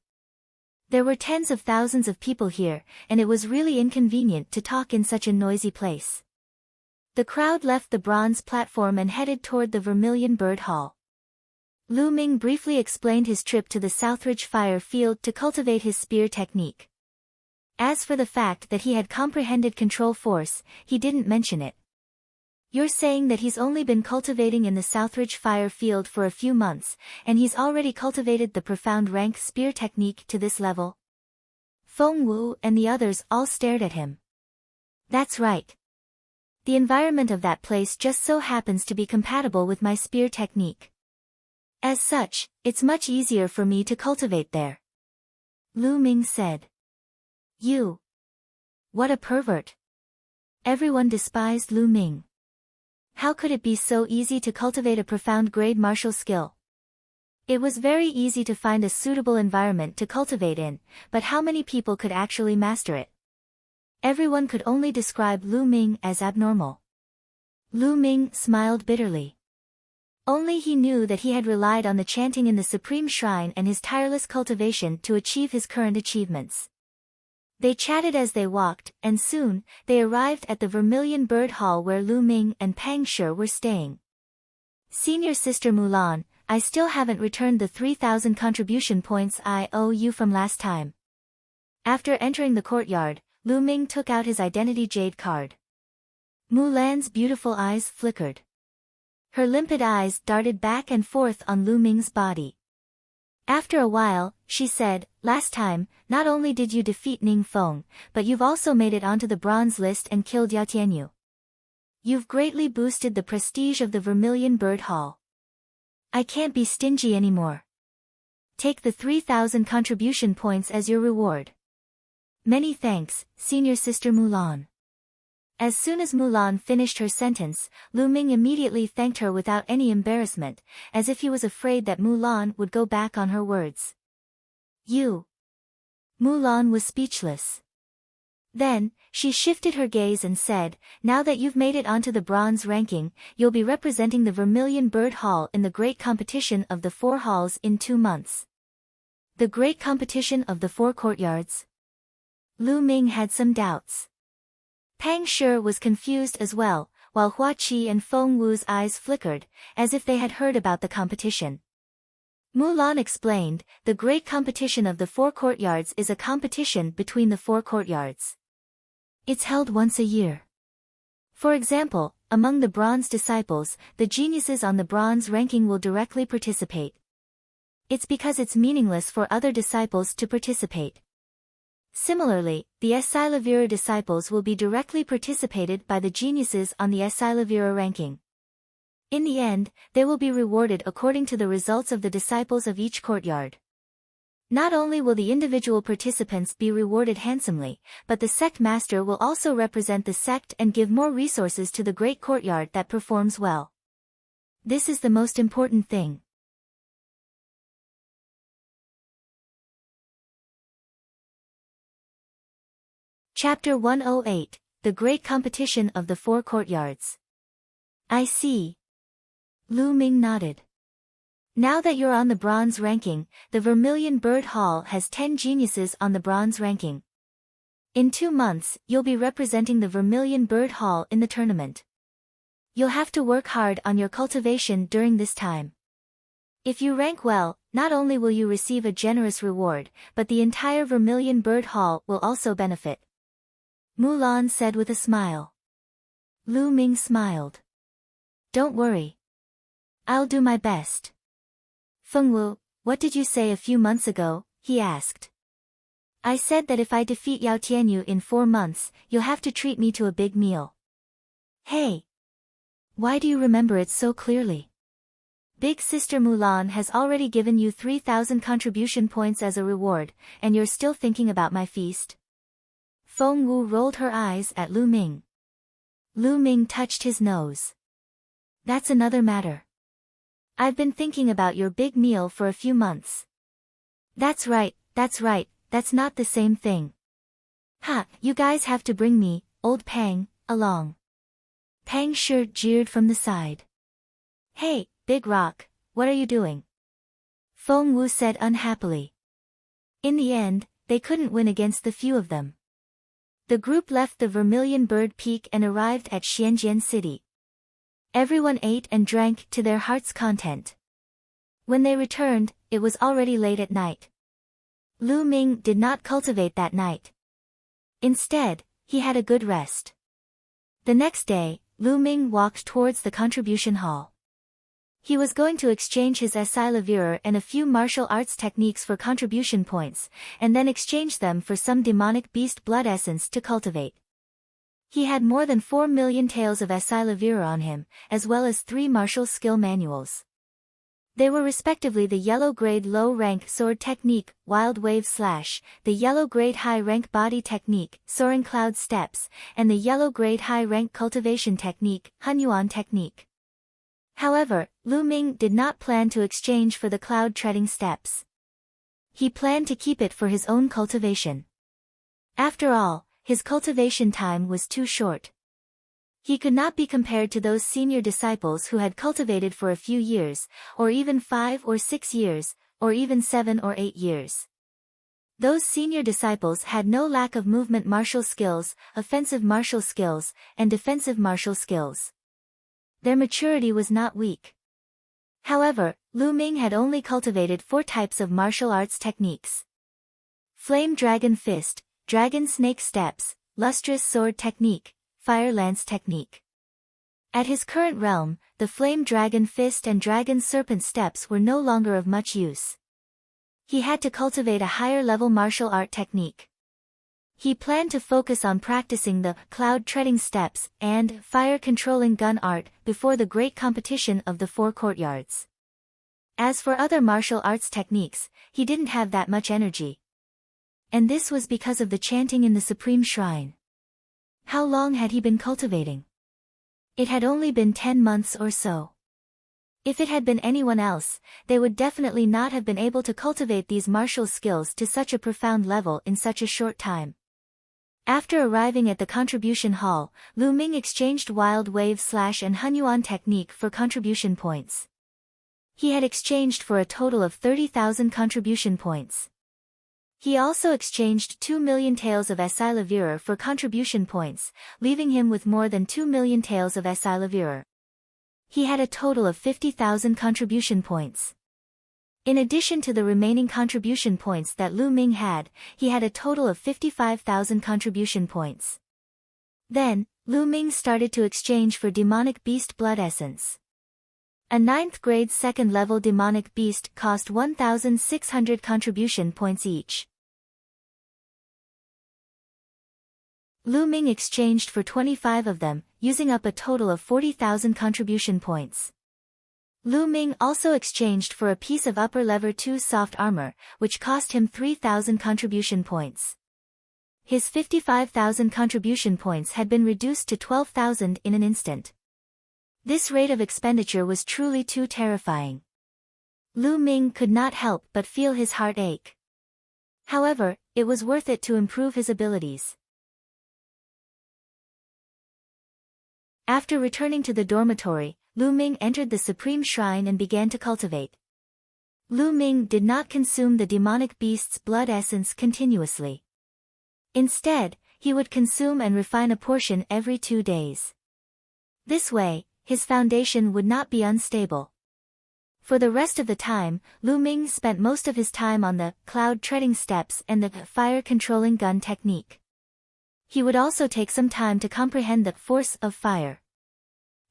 There were tens of thousands of people here, and it was really inconvenient to talk in such a noisy place. The crowd left the bronze platform and headed toward the Vermilion Bird Hall. Lu Ming briefly explained his trip to the Southridge Fire Field to cultivate his spear technique. As for the fact that he had comprehended control force, he didn't mention it. You're saying that he's only been cultivating in the Southridge Fire Field for a few months, and he's already cultivated the profound rank spear technique to this level? Feng Wu and the others all stared at him. That's right. The environment of that place just so happens to be compatible with my spear technique. As such, it's much easier for me to cultivate there. Lu Ming said. You. What a pervert. Everyone despised Lu Ming. How could it be so easy to cultivate a profound grade martial skill? It was very easy to find a suitable environment to cultivate in, but how many people could actually master it? Everyone could only describe Lu Ming as abnormal. Lu Ming smiled bitterly. Only he knew that he had relied on the chanting in the Supreme Shrine and his tireless cultivation to achieve his current achievements. They chatted as they walked, and soon, they arrived at the Vermilion Bird Hall where Lu Ming and Pang Shi were staying. Senior Sister Mulan, I still haven't returned the 3,000 contribution points I owe you from last time. After entering the courtyard, Lu Ming took out his identity jade card. Mulan's beautiful eyes flickered. Her limpid eyes darted back and forth on Lu Ming's body. After a while, she said, last time, not only did you defeat Ning Feng, but you've also made it onto the bronze list and killed Yao Tianyu. You've greatly boosted the prestige of the Vermilion Bird Hall. I can't be stingy anymore. Take the 3,000 contribution points as your reward. Many thanks, Senior Sister Mulan. As soon as Mulan finished her sentence, Lu Ming immediately thanked her without any embarrassment, as if he was afraid that Mulan would go back on her words. You. Mulan was speechless. Then, she shifted her gaze and said, now that you've made it onto the bronze ranking, you'll be representing the Vermilion Bird Hall in the great competition of the 4 halls in 2 months. The great competition of the 4 courtyards? Lu Ming had some doubts. Pang Shi was confused as well, while Hua Qi and Feng Wu's eyes flickered, as if they had heard about the competition. Mulan explained, the great competition of the 4 courtyards is a competition between the 4 courtyards. It's held once a year. For example, among the bronze disciples, the geniuses on the bronze ranking will directly participate. It's because it's meaningless for other disciples to participate. Similarly, the Esilavira disciples will be directly participated by the geniuses on the Esilavira ranking. In the end, they will be rewarded according to the results of the disciples of each courtyard. Not only will the individual participants be rewarded handsomely, but the sect master will also represent the sect and give more resources to the great courtyard that performs well. This is the most important thing. Chapter 108, The Great Competition of the 4 Courtyards. I see. Lu Ming nodded. Now that you're on the bronze ranking, the Vermilion Bird Hall has 10 geniuses on the bronze ranking. In 2 months, you'll be representing the Vermilion Bird Hall in the tournament. You'll have to work hard on your cultivation during this time. If you rank well, not only will you receive a generous reward, but the entire Vermilion Bird Hall will also benefit. Mulan said with a smile. Lu Ming smiled. Don't worry. I'll do my best. Fengwu, what did you say a few months ago? He asked. I said that if I defeat Yao Tianyu in 4 months, you'll have to treat me to a big meal. Hey! Why do you remember it so clearly? Big Sister Mulan has already given you 3,000 contribution points as a reward, and you're still thinking about my feast? Feng Wu rolled her eyes at Lu Ming. Lu Ming touched his nose. That's another matter. I've been thinking about your big meal for a few months. That's right, that's not the same thing. Ha, you guys have to bring me, old Pang, along. Pang Shi jeered from the side. Hey, Big Rock, what are you doing? Feng Wu said unhappily. In the end, they couldn't win against the few of them. The group left the Vermilion Bird Peak and arrived at Xianjian City. Everyone ate and drank to their heart's content. When they returned, it was already late at night. Lu Ming did not cultivate that night. Instead, he had a good rest. The next day, Lu Ming walked towards the contribution hall. He was going to exchange his Esilavira and a few martial arts techniques for contribution points, and then exchange them for some demonic beast blood essence to cultivate. He had more than 4 million taels of Esilavira on him, as well as 3 martial skill manuals. They were respectively the yellow grade low rank sword technique, Wild Wave Slash, the yellow grade high rank body technique, Soaring Cloud Steps, and the yellow grade high rank cultivation technique, Hunyuan technique. However, Lu Ming did not plan to exchange for the cloud treading steps. He planned to keep it for his own cultivation. After all, his cultivation time was too short. He could not be compared to those senior disciples who had cultivated for a few years, or even 5 or 6 years, or even 7 or 8 years. Those senior disciples had no lack of movement martial skills, offensive martial skills, and defensive martial skills. Their maturity was not weak. However, Lu Ming had only cultivated 4 types of martial arts techniques. Flame Dragon Fist, Dragon Snake Steps, Lustrous Sword Technique, Fire Lance Technique. At his current realm, the Flame Dragon Fist and Dragon Serpent Steps were no longer of much use. He had to cultivate a higher-level martial art technique. He planned to focus on practicing the cloud-treading steps and fire-controlling gun art before the great competition of the 4 courtyards. As for other martial arts techniques, he didn't have that much energy. And this was because of the chanting in the Supreme Shrine. How long had he been cultivating? It had only been 10 months or so. If it had been anyone else, they would definitely not have been able to cultivate these martial skills to such a profound level in such a short time. After arriving at the contribution hall, Lu Ming exchanged Wild Wave Slash and Hunyuan technique for contribution points. He had exchanged for a total of 30,000 contribution points. He also exchanged 2 million taels of Esai Leverer for contribution points, leaving him with more than 2 million taels of Esai Leverer. He had a total of 50,000 contribution points. In addition to the remaining contribution points that Lu Ming had, he had a total of 55,000 contribution points. Then, Lu Ming started to exchange for Demonic Beast Blood Essence. A 9th grade 2nd level Demonic Beast cost 1,600 contribution points each. Lu Ming exchanged for 25 of them, using up a total of 40,000 contribution points. Lu Ming also exchanged for a piece of Upper Lever 2 soft armor, which cost him 3,000 contribution points. His 55,000 contribution points had been reduced to 12,000 in an instant. This rate of expenditure was truly too terrifying. Lu Ming could not help but feel his heart ache. However, it was worth it to improve his abilities. After returning to the dormitory, Lu Ming entered the Supreme Shrine and began to cultivate. Lu Ming did not consume the demonic beast's blood essence continuously. Instead, he would consume and refine a portion every 2 days. This way, his foundation would not be unstable. For the rest of the time, Lu Ming spent most of his time on the cloud-treading steps and the fire-controlling gun technique. He would also take some time to comprehend the force of fire.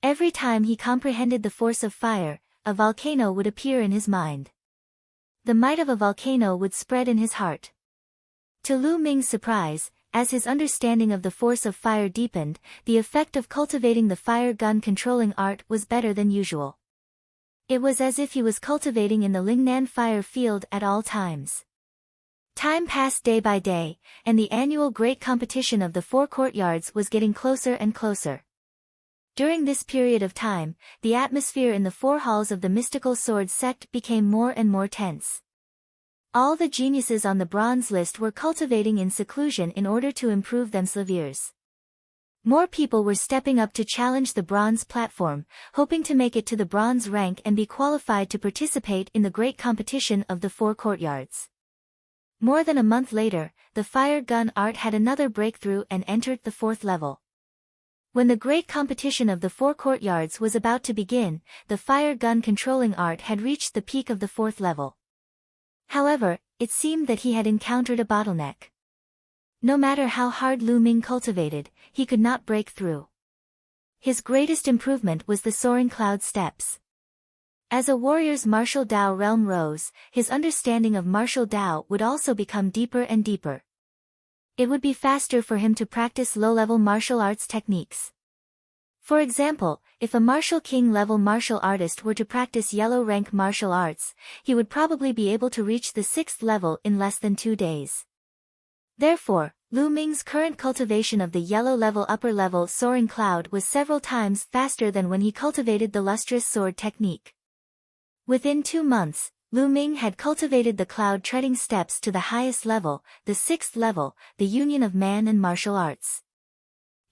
Every time he comprehended the force of fire, a volcano would appear in his mind. The might of a volcano would spread in his heart. To Lu Ming's surprise, as his understanding of the force of fire deepened, the effect of cultivating the fire gun controlling art was better than usual. It was as if he was cultivating in the Lingnan fire field at all times. Time passed day by day, and the annual great competition of the 4 courtyards was getting closer and closer. During this period of time, the atmosphere in the 4 halls of the mystical sword sect became more and more tense. All the geniuses on the bronze list were cultivating in seclusion in order to improve themselves. More people were stepping up to challenge the bronze platform, hoping to make it to the bronze rank and be qualified to participate in the great competition of the 4 courtyards. More than a month later, the fire gun art had another breakthrough and entered the 4th level. When the great competition of the 4 courtyards was about to begin, the fire gun controlling art had reached the peak of the 4th level. However, it seemed that he had encountered a bottleneck. No matter how hard Lu Ming cultivated, he could not break through. His greatest improvement was the soaring cloud steps. As a warrior's martial Dao realm rose, his understanding of martial Dao would also become deeper and deeper. It would be faster for him to practice low-level martial arts techniques. For example, if a martial king-level martial artist were to practice yellow-rank martial arts, he would probably be able to reach the 6th level in less than 2 days. Therefore, Lu Ming's current cultivation of the yellow-level upper-level soaring cloud was several times faster than when he cultivated the lustrous sword technique. Within 2 months, Lu Ming had cultivated the cloud-treading steps to the highest level, the 6th level, the union of man and martial arts.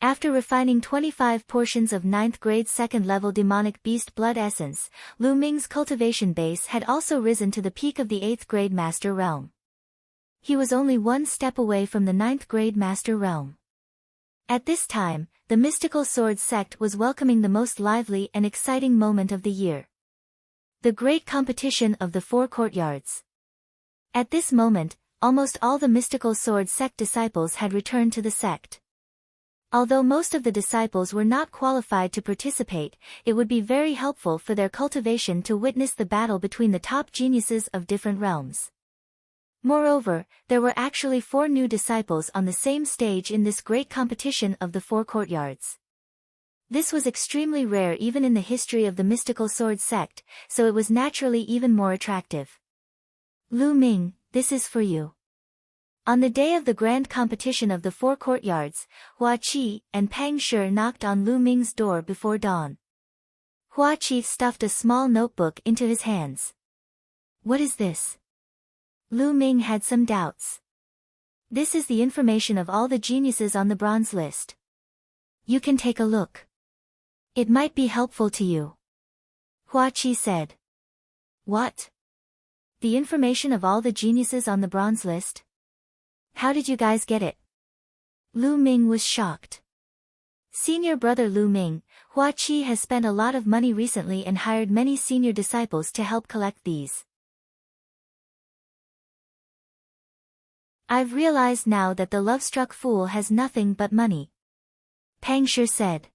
After refining 25 portions of 9th grade 2nd level demonic beast blood essence, Lu Ming's cultivation base had also risen to the peak of the 8th grade master realm. He was only 1 step away from the 9th grade master realm. At this time, the mystical sword sect was welcoming the most lively and exciting moment of the year. The great competition of the 4 courtyards. At this moment, almost all the mystical sword sect disciples had returned to the sect. Although most of the disciples were not qualified to participate, it would be very helpful for their cultivation to witness the battle between the top geniuses of different realms. Moreover, there were actually 4 new disciples on the same stage in this great competition of the 4 courtyards. This was extremely rare even in the history of the mystical sword sect, so it was naturally even more attractive. Lu Ming, this is for you. On the day of the grand competition of the 4 courtyards, Hua Qi and Pang Shi knocked on Lu Ming's door before dawn. Hua Qi stuffed a small notebook into his hands. What is this? Lu Ming had some doubts. This is the information of all the geniuses on the bronze list. You can take a look. It might be helpful to you. Hua Qi said. What? The information of all the geniuses on the bronze list? How did you guys get it? Lu Ming was shocked. Senior brother Lu Ming, Hua Qi has spent a lot of money recently and hired many senior disciples to help collect these. I've realized now that the love-struck fool has nothing but money. Pang Shi said.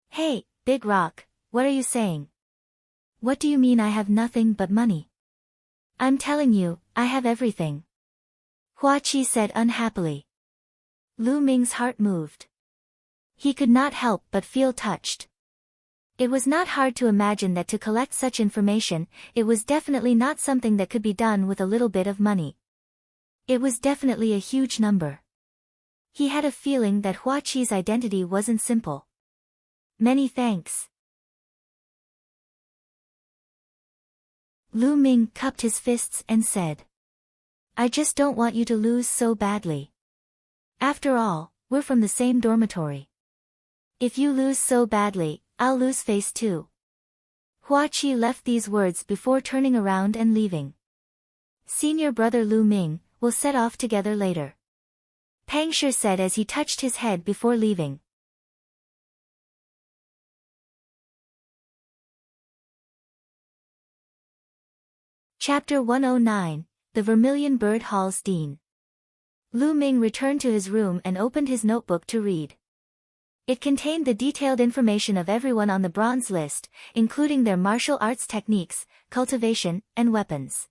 Hey, Big Rock, what are you saying? What do you mean I have nothing but money? I'm telling you, I have everything. Hua Qi said unhappily. Lu Ming's heart moved. He could not help but feel touched. It was not hard to imagine that to collect such information, it was definitely not something that could be done with a little bit of money. It was definitely a huge number. He had a feeling that Hua Qi's identity wasn't simple. Many thanks. Lu Ming cupped his fists and said. I just don't want you to lose so badly. After all, we're from the same dormitory. If you lose so badly, I'll lose face too. Hua Qi left these words before turning around and leaving. Senior brother Lu Ming, we'll set off together later. Pang Shi said as he touched his head before leaving. Chapter 109, The Vermilion Bird Hall's Dean. Lu Ming returned to his room and opened his notebook to read. It contained the detailed information of everyone on the bronze list, including their martial arts techniques, cultivation, and weapons.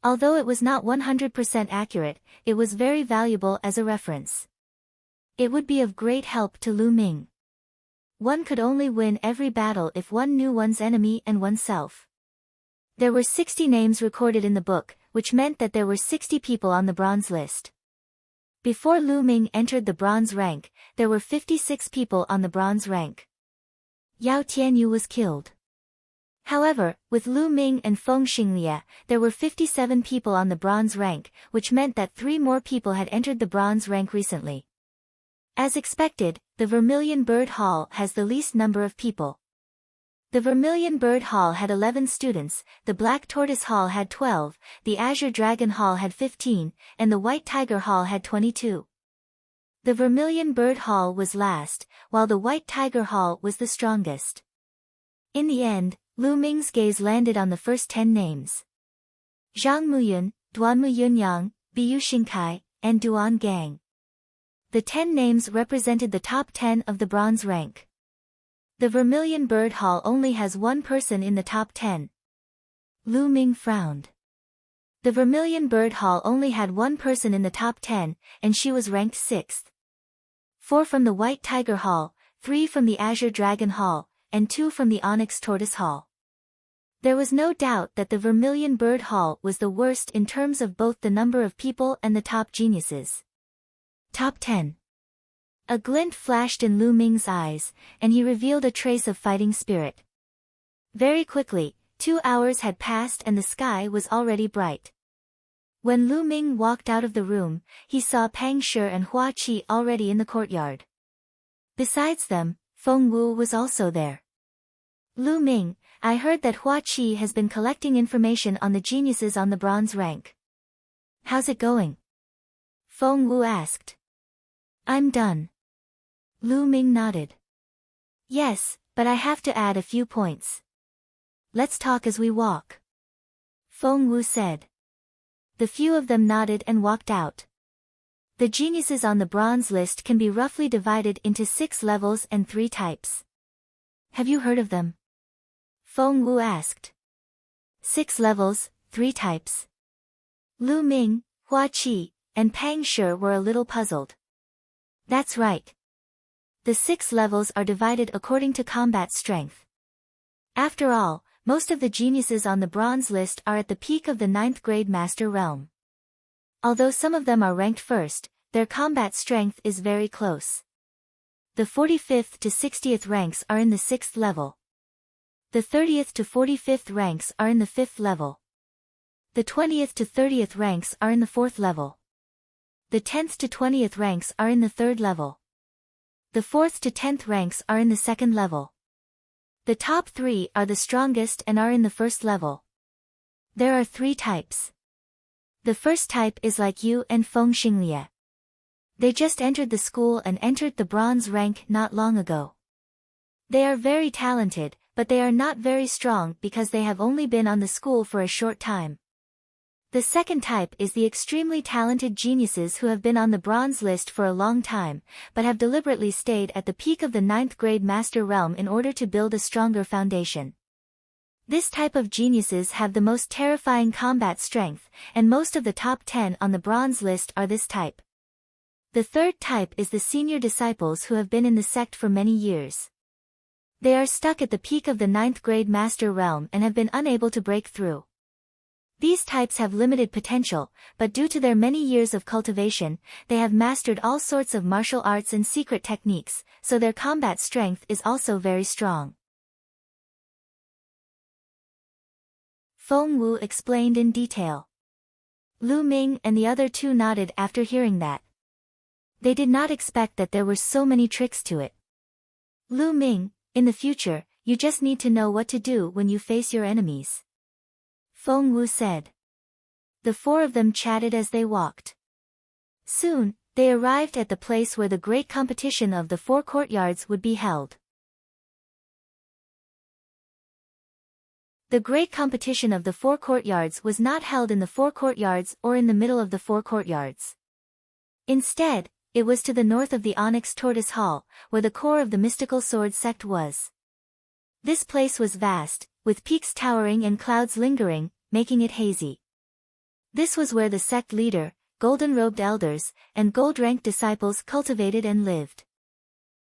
Although it was not 100% accurate, it was very valuable as a reference. It would be of great help to Lu Ming. One could only win every battle if one knew one's enemy and oneself. There were 60 names recorded in the book, which meant that there were 60 people on the bronze list. Before Lu Ming entered the bronze rank, there were 56 people on the bronze rank. Yao Tianyu was killed. However, with Lu Ming and Feng Xinglie, there were 57 people on the bronze rank, which meant that 3 more people had entered the bronze rank recently. As expected, the Vermilion Bird Hall has the least number of people. The Vermilion Bird Hall had 11 students, the Black Tortoise Hall had 12, the Azure Dragon Hall had 15, and the White Tiger Hall had 22. The Vermilion Bird Hall was last, while the White Tiger Hall was the strongest. In the end, Lu Ming's gaze landed on the first 10 names. Zhang Muyun, Duan Muyunyang, Biyu Xingkai, and Duan Gang. The 10 names represented the top 10 of the bronze rank. The Vermilion Bird Hall only has 1 person in the top 10. Lu Ming frowned. The Vermilion Bird Hall only had 1 person in the top 10, and she was ranked 6th. 4 from the White Tiger Hall, 3 from the Azure Dragon Hall, and 2 from the Onyx Tortoise Hall. There was no doubt that the Vermilion Bird Hall was the worst in terms of both the number of people and the top geniuses. Top 10. A glint flashed in Lu Ming's eyes, and he revealed a trace of fighting spirit. Very quickly, 2 hours had passed and the sky was already bright. When Lu Ming walked out of the room, he saw Pang Shi and Hua Qi already in the courtyard. Besides them, Feng Wu was also there. Lu Ming, I heard that Hua Qi has been collecting information on the geniuses on the bronze rank. How's it going? Feng Wu asked. I'm done. Lu Ming nodded. Yes, but I have to add a few points. Let's talk as we walk. Feng Wu said. The few of them nodded and walked out. The geniuses on the bronze list can be roughly divided into 6 levels and 3 types. Have you heard of them? Feng Wu asked. 6 levels, 3 types. Lu Ming, Hua Qi, and Pang Shi were a little puzzled. That's right. The 6 levels are divided according to combat strength. After all, most of the geniuses on the bronze list are at the peak of the 9th grade master realm. Although some of them are ranked first, their combat strength is very close. The 45th to 60th ranks are in the 6th level. The 30th to 45th ranks are in the 5th level. The 20th to 30th ranks are in the 4th level. The 10th to 20th ranks are in the 3rd level. The 4th to 10th ranks are in the 2nd level. The top 3 are the strongest and are in the 1st level. There are 3 types. The first type is like you and Feng Xinglie. They just entered the school and entered the bronze rank not long ago. They are very talented, but they are not very strong because they have only been on the school for a short time. The second type is the extremely talented geniuses who have been on the bronze list for a long time, but have deliberately stayed at the peak of the 9th grade master realm in order to build a stronger foundation. This type of geniuses have the most terrifying combat strength, and most of the top 10 on the bronze list are this type. The third type is the senior disciples who have been in the sect for many years. They are stuck at the peak of the 9th grade master realm and have been unable to break through. These types have limited potential, but due to their many years of cultivation, they have mastered all sorts of martial arts and secret techniques, so their combat strength is also very strong. Feng Wu explained in detail. Lu Ming and the other 2 nodded after hearing that. They did not expect that there were so many tricks to it. Lu Ming, in the future, you just need to know what to do when you face your enemies. Feng Wu said. The 4 of them chatted as they walked. Soon, they arrived at the place where the great competition of the 4 courtyards would be held. The great competition of the 4 courtyards was not held in the 4 courtyards or in the middle of the 4 courtyards. Instead, it was to the north of the Onyx Tortoise Hall, where the core of the mystical sword sect was. This place was vast, with peaks towering and clouds lingering, making it hazy. This was where the sect leader, golden-robed elders, and gold-ranked disciples cultivated and lived.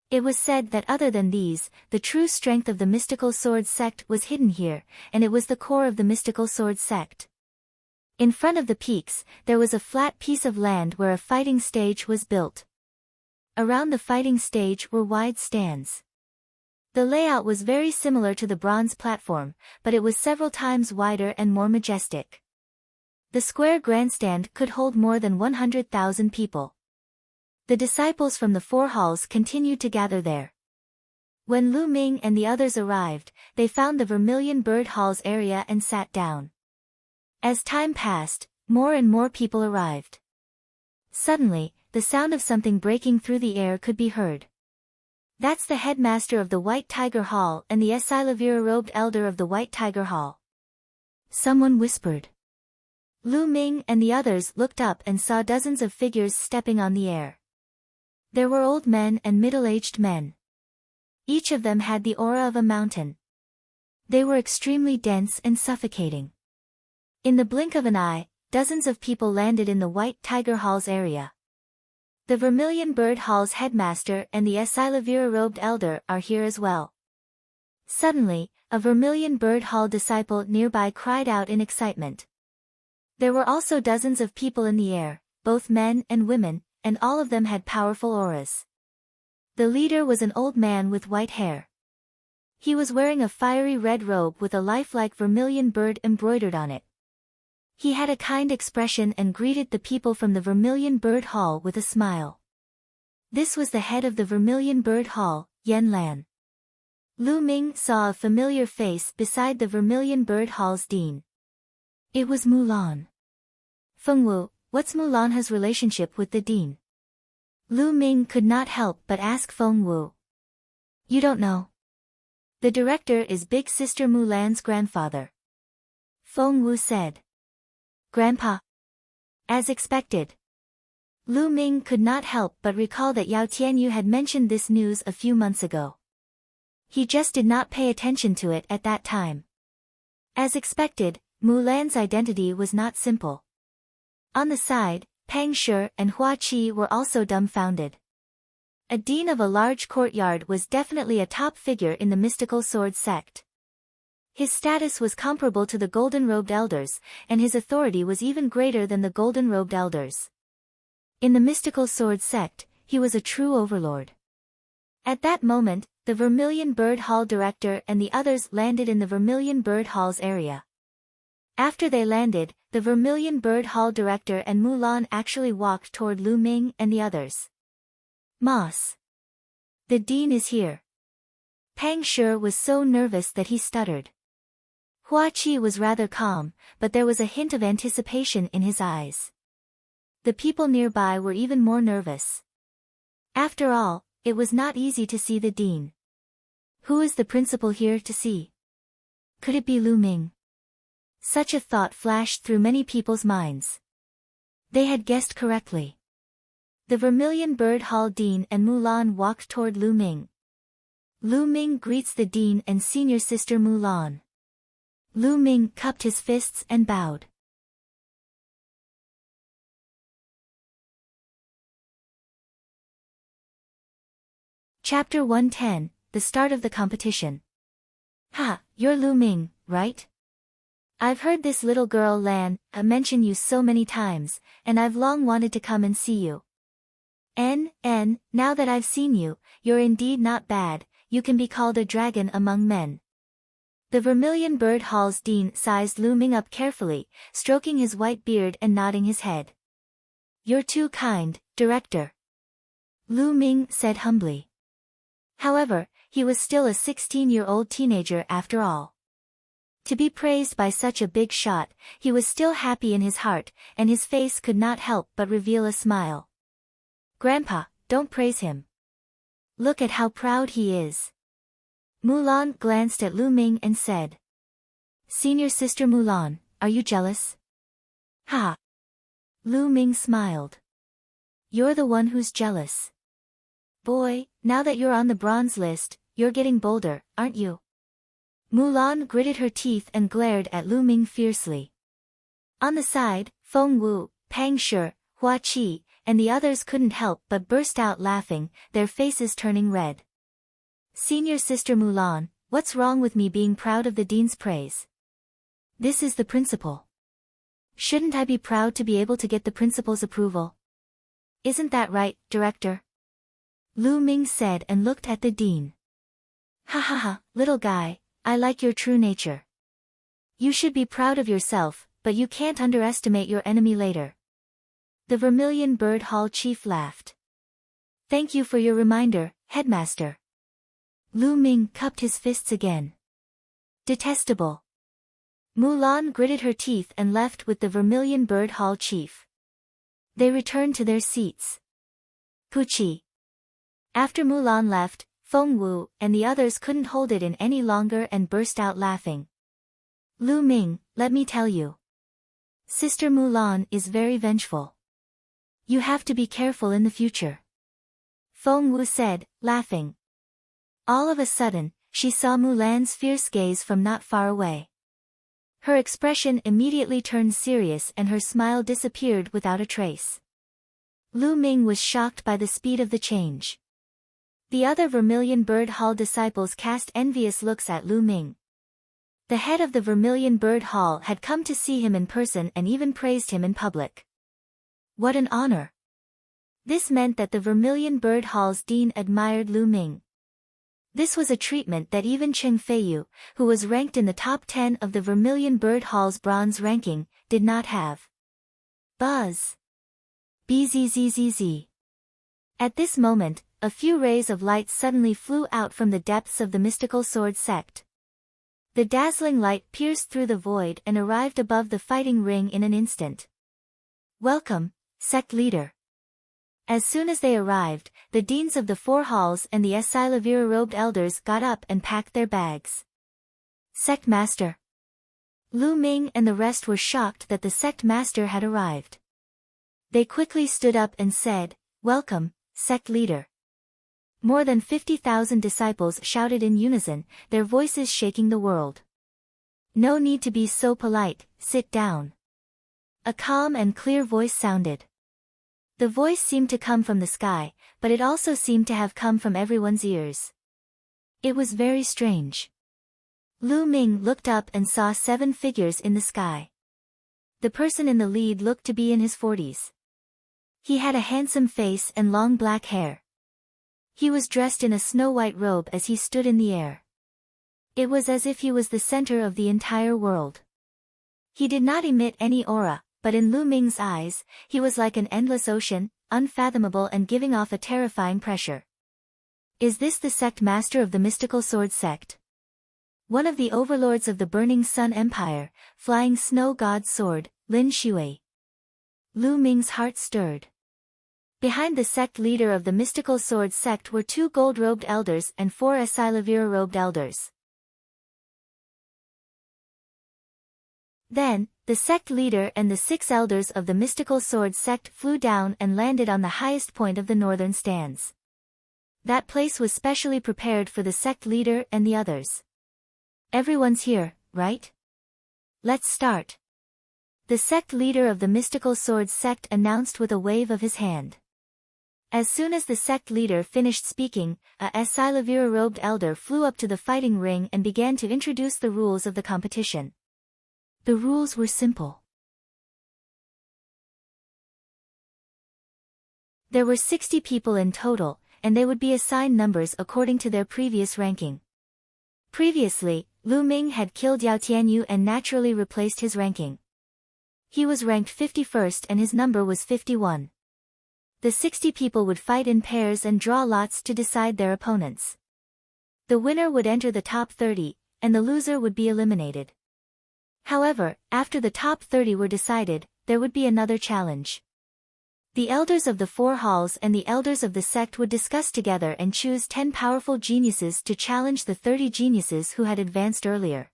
It was said that other than these, the true strength of the mystical sword sect was hidden here, and it was the core of the mystical sword sect. In front of the peaks, there was a flat piece of land where a fighting stage was built. Around the fighting stage were wide stands. The layout was very similar to the bronze platform, but it was several times wider and more majestic. The square grandstand could hold more than 100,000 people. The disciples from the 4 halls continued to gather there. When Lu Ming and the others arrived, they found the Vermilion Bird Hall's area and sat down. As time passed, more and more people arrived. Suddenly, the sound of something breaking through the air could be heard. That's the headmaster of the White Tiger Hall and the Esilavira-robed elder of the White Tiger Hall. Someone whispered. Lu Ming and the others looked up and saw dozens of figures stepping on the air. There were old men and middle-aged men. Each of them had the aura of a mountain. They were extremely dense and suffocating. In the blink of an eye, dozens of people landed in the White Tiger Hall's area. The Vermilion Bird Hall's headmaster and the Esilavira-robed elder are here as well. Suddenly, a Vermilion Bird Hall disciple nearby cried out in excitement. There were also dozens of people in the air, both men and women, and all of them had powerful auras. The leader was an old man with white hair. He was wearing a fiery red robe with a lifelike vermilion bird embroidered on it. He had a kind expression and greeted the people from the Vermilion Bird Hall with a smile. This was the head of the Vermilion Bird Hall, Yan Lan. Lu Ming saw a familiar face beside the Vermilion Bird Hall's dean. It was Mulan. Feng Wu, what's Mulan's relationship with the dean? Lu Ming could not help but ask Feng Wu. You don't know? The director is big sister Mulan's grandfather. Feng Wu said. Grandpa? As expected. Lu Ming could not help but recall that Yao Tianyu had mentioned this news a few months ago. He just did not pay attention to it at that time. As expected, Mulan's identity was not simple. On the side, Pang Shi and Hua Qi were also dumbfounded. A dean of a large courtyard was definitely a top figure in the mystical sword sect. His status was comparable to the golden-robed elders, and his authority was even greater than the golden-robed elders. In the mystical sword sect, he was a true overlord. At that moment, the Vermilion Bird Hall director and the others landed in the Vermilion Bird Hall's area. After they landed, the Vermilion Bird Hall director and Mulan actually walked toward Lu Ming and the others. "Moss. The dean is here." Pang Shi was so nervous that he stuttered. Hua Qi was rather calm, but there was a hint of anticipation in his eyes. The people nearby were even more nervous. After all, it was not easy to see the dean. Who is the principal here to see? Could it be Lu Ming? Such a thought flashed through many people's minds. They had guessed correctly. The Vermilion Bird Hall dean and Mulan walked toward Lu Ming. Lu Ming greets the dean and senior sister Mulan. Lu Ming cupped his fists and bowed. Chapter 110, The Start of the Competition. "Ha, you're Lu Ming, right? I've heard this little girl Lan mention you so many times, and I've long wanted to come and see you. Now that I've seen you, you're indeed not bad, you can be called a dragon among men." The Vermilion Bird Hall's dean sized Lu Ming up carefully, stroking his white beard and nodding his head. "You're too kind, director," Lu Ming said humbly. However, he was still a 16-year-old teenager after all. To be praised by such a big shot, he was still happy in his heart, and his face could not help but reveal a smile. "Grandpa, don't praise him. Look at how proud he is." Mulan glanced at Lu Ming and said. "Senior sister Mulan, are you jealous?" "Ha!" Lu Ming smiled. "You're the one who's jealous. Boy, now that you're on the bronze list, you're getting bolder, aren't you?" Mulan gritted her teeth and glared at Lu Ming fiercely. On the side, Feng Wu, Pang Shi, Hua Qi, and the others couldn't help but burst out laughing, their faces turning red. "Senior sister Mulan, what's wrong with me being proud of the dean's praise? This is the principal. Shouldn't I be proud to be able to get the principal's approval? Isn't that right, director?" Lu Ming said and looked at the dean. "Ha ha ha, little guy, I like your true nature. You should be proud of yourself, but you can't underestimate your enemy later." The Vermilion Bird Hall chief laughed. "Thank you for your reminder, headmaster." Lu Ming cupped his fists again. "Detestable." Mulan gritted her teeth and left with the Vermilion Bird Hall chief. They returned to their seats. Puchi. After Mulan left, Feng Wu and the others couldn't hold it in any longer and burst out laughing. "Lu Ming, let me tell you. Sister Mulan is very vengeful. You have to be careful in the future," Feng Wu said, laughing. All of a sudden, she saw Mulan's fierce gaze from not far away. Her expression immediately turned serious and her smile disappeared without a trace. Lu Ming was shocked by the speed of the change. The other Vermilion Bird Hall disciples cast envious looks at Lu Ming. The head of the Vermilion Bird Hall had come to see him in person and even praised him in public. What an honor! This meant that the Vermilion Bird Hall's dean admired Lu Ming. This was a treatment that even Cheng Feiyu, who was ranked in the top 10 of the Vermilion Bird Hall's bronze ranking, did not have. Buzz. Bzzzzz. At this moment, a few rays of light suddenly flew out from the depths of the mystical sword sect. The dazzling light pierced through the void and arrived above the fighting ring in an instant. "Welcome, sect leader." As soon as they arrived, the deans of the four halls and the Esilavira-robed elders got up and packed their bags. "Sect master." Lu Ming and the rest were shocked that the sect master had arrived. They quickly stood up and said, "Welcome, sect leader." More than 50,000 disciples shouted in unison, their voices shaking the world. "No need to be so polite, sit down." A calm and clear voice sounded. The voice seemed to come from the sky, but it also seemed to have come from everyone's ears. It was very strange. Lu Ming looked up and saw 7 figures in the sky. The person in the lead looked to be in his 40s. He had a handsome face and long black hair. He was dressed in a snow-white robe as he stood in the air. It was as if he was the center of the entire world. He did not emit any aura, but in Lu Ming's eyes, he was like an endless ocean, unfathomable and giving off a terrifying pressure. Is this the sect master of the mystical sword sect? One of the overlords of the Burning Sun Empire, flying snow god's sword, Lin Shui. Lu Ming's heart stirred. Behind the sect leader of the mystical sword sect were 2 gold-robed elders and 4 Asilavira-robed elders. Then, the sect leader and the 6 elders of the mystical sword sect flew down and landed on the highest point of the northern stands. That place was specially prepared for the sect leader and the others. Everyone's here, right? Let's start. The sect leader of the mystical sword sect announced with a wave of his hand. As soon as the sect leader finished speaking, a Asilavira-robed elder flew up to the fighting ring and began to introduce the rules of the competition. The rules were simple. There were 60 people in total, and they would be assigned numbers according to their previous ranking. Previously, Lu Ming had killed Yao Tianyu and naturally replaced his ranking. He was ranked 51st and his number was 51. The 60 people would fight in pairs and draw lots to decide their opponents. The winner would enter the top 30, and the loser would be eliminated. However, after the top 30 were decided, there would be another challenge. The elders of the 4 halls and the elders of the sect would discuss together and choose 10 powerful geniuses to challenge the 30 geniuses who had advanced earlier.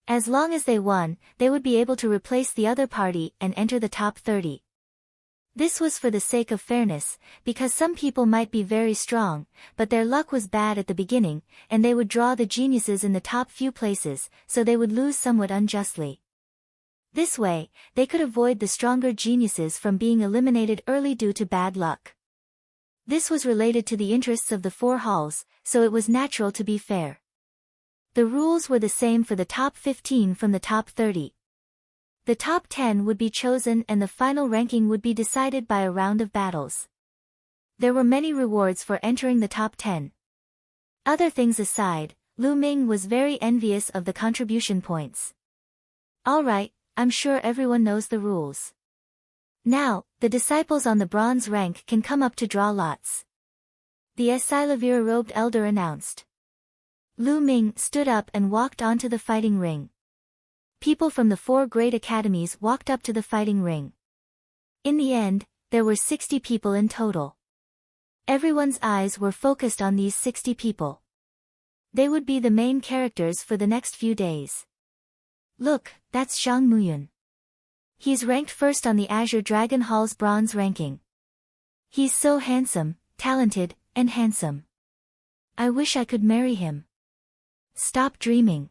As long as they won, they would be able to replace the other party and enter the top 30. This was for the sake of fairness, because some people might be very strong, but their luck was bad at the beginning, and they would draw the geniuses in the top few places, so they would lose somewhat unjustly. This way, they could avoid the stronger geniuses from being eliminated early due to bad luck. This was related to the interests of the 4 halls, so it was natural to be fair. The rules were the same for the top 15 from the top 30. The top 10 would be chosen and the final ranking would be decided by a round of battles. There were many rewards for entering the top 10. Other things aside, Lu Ming was very envious of the contribution points. Alright, I'm sure everyone knows the rules. Now, the disciples on the bronze rank can come up to draw lots. The Asilavira-robed elder announced. Lu Ming stood up and walked onto the fighting ring. People from the 4 great academies walked up to the fighting ring. In the end, there were 60 people in total. Everyone's eyes were focused on these 60 people. They would be the main characters for the next few days. Look, that's Zhang Muyun. He's ranked first on the Azure Dragon Hall's bronze ranking. He's so handsome, talented, and handsome. I wish I could marry him. Stop dreaming.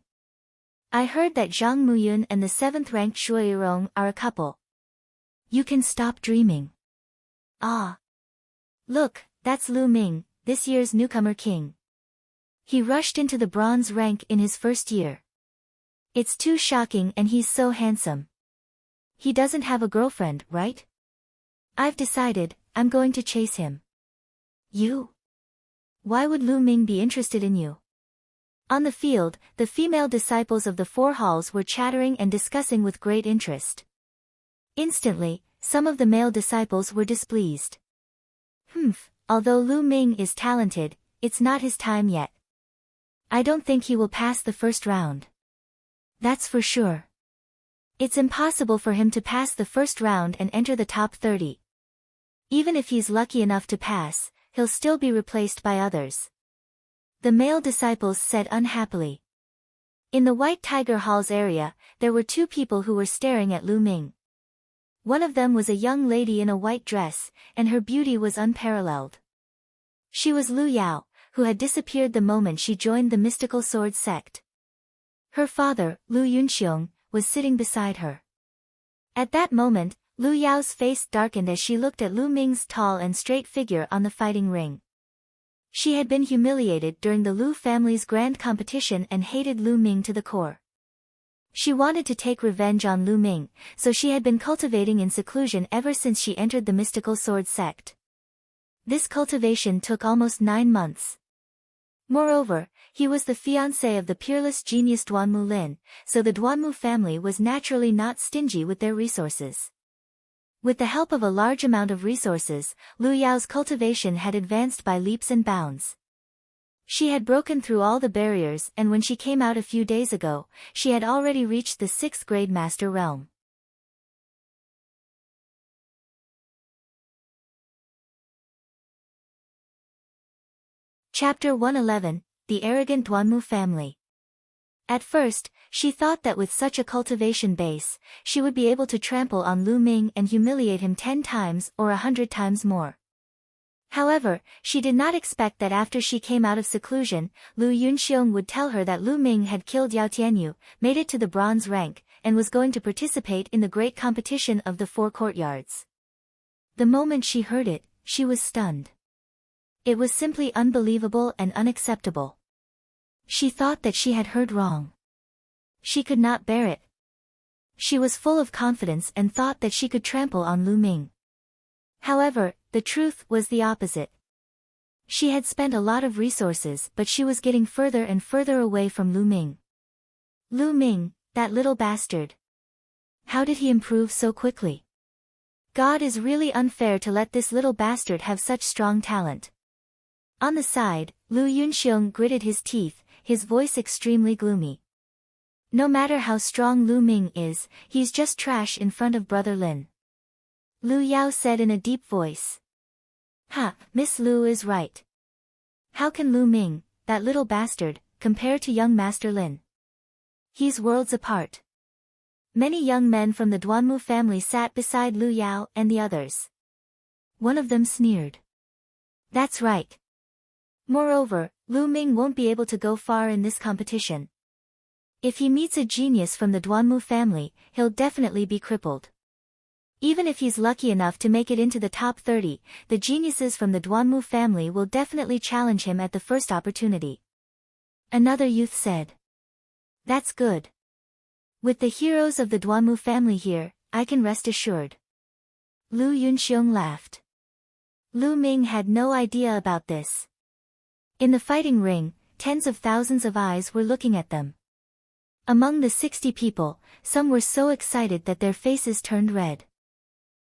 I heard that Zhang Muyun and the 7th ranked Shui Yirong are a couple. You can stop dreaming. Ah. Look, that's Lu Ming, this year's newcomer king. He rushed into the bronze rank in his first year. It's too shocking and he's so handsome. He doesn't have a girlfriend, right? I've decided, I'm going to chase him. You? Why would Lu Ming be interested in you? On the field, the female disciples of the 4 halls were chattering and discussing with great interest. Instantly, some of the male disciples were displeased. Although Lu Ming is talented, it's not his time yet. I don't think he will pass the first round. That's for sure. It's impossible for him to pass the first round and enter the top 30. Even if he's lucky enough to pass, he'll still be replaced by others. The male disciples said unhappily. In the White Tiger Hall's area, there were 2 people who were staring at Lu Ming. One of them was a young lady in a white dress, and her beauty was unparalleled. She was Lu Yao, who had disappeared the moment she joined the mystical sword sect. Her father, Lu Yunxiong, was sitting beside her. At that moment, Lu Yao's face darkened as she looked at Lu Ming's tall and straight figure on the fighting ring. She had been humiliated during the Lu family's grand competition and hated Lu Ming to the core. She wanted to take revenge on Lu Ming, so she had been cultivating in seclusion ever since she entered the mystical sword sect. This cultivation took almost 9 months. Moreover, he was the fiancé of the peerless genius Duanmu Lin, so the Duanmu family was naturally not stingy with their resources. With the help of a large amount of resources, Lu Yao's cultivation had advanced by leaps and bounds. She had broken through all the barriers, and when she came out a few days ago, she had already reached the 6th grade master realm. Chapter 111, The Arrogant Duanmu Family. At first, she thought that with such a cultivation base, she would be able to trample on Lu Ming and humiliate him 10 times or 100 times more. However, she did not expect that after she came out of seclusion, Lu Yunxiong would tell her that Lu Ming had killed Yao Tianyu, made it to the bronze rank, and was going to participate in the great competition of the 4 courtyards. The moment she heard it, she was stunned. It was simply unbelievable and unacceptable. She thought that she had heard wrong. She could not bear it. She was full of confidence and thought that she could trample on Lu Ming. However, the truth was the opposite. She had spent a lot of resources, but she was getting further and further away from Lu Ming. Lu Ming, that little bastard. How did he improve so quickly? God is really unfair to let this little bastard have such strong talent. On the side, Lu Yunxiong gritted his teeth, his voice extremely gloomy. No matter how strong Lu Ming is, he's just trash in front of Brother Lin. Lu Yao said in a deep voice. Ha, Miss Lu is right. How can Lu Ming, that little bastard, compare to young Master Lin? He's worlds apart. Many young men from the Duanmu family sat beside Lu Yao and the others. One of them sneered. That's right. Moreover, Lu Ming won't be able to go far in this competition. If he meets a genius from the Duanmu family, he'll definitely be crippled. Even if he's lucky enough to make it into the top 30, the geniuses from the Duanmu family will definitely challenge him at the first opportunity. Another youth said. That's good. With the heroes of the Duanmu family here, I can rest assured. Lu Yunxiong laughed. Lu Ming had no idea about this. In the fighting ring, tens of thousands of eyes were looking at them. Among the 60 people, some were so excited that their faces turned red.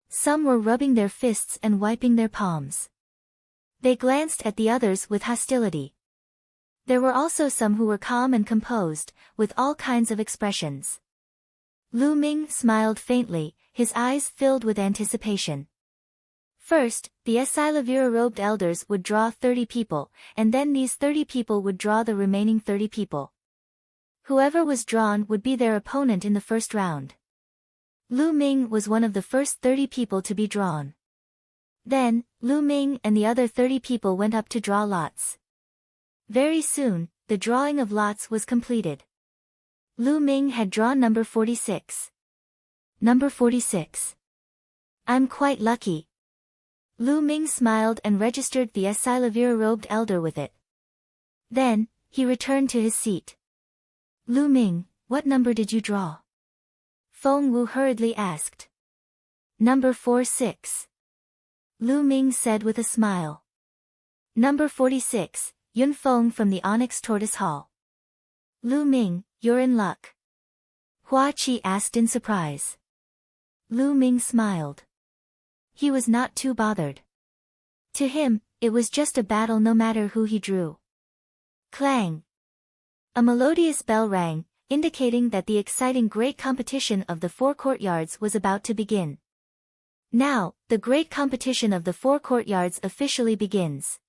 Some were rubbing their fists and wiping their palms. They glanced at the others with hostility. There were also some who were calm and composed, with all kinds of expressions. Lu Ming smiled faintly, his eyes filled with anticipation. First, the Esilavira-robed elders would draw 30 people, and then these 30 people would draw the remaining 30 people. Whoever was drawn would be their opponent in the first round. Lu Ming was one of the first 30 people to be drawn. Then, Lu Ming and the other 30 people went up to draw lots. Very soon, the drawing of lots was completed. Lu Ming had drawn number 46. Number 46. I'm quite lucky. Lu Ming smiled and registered the Esilavira-robed elder with it. Then, he returned to his seat. Lu Ming, what number did you draw? Feng Wu hurriedly asked. Number 46. Lu Ming said with a smile. Number 46, Yun Feng from the Onyx Tortoise Hall. Lu Ming, you're in luck. Hua Qi asked in surprise. Lu Ming smiled. He was not too bothered. To him, it was just a battle no matter who he drew. Clang! A melodious bell rang, indicating that the exciting great competition of the 4 courtyards was about to begin. Now, the great competition of the 4 courtyards officially begins.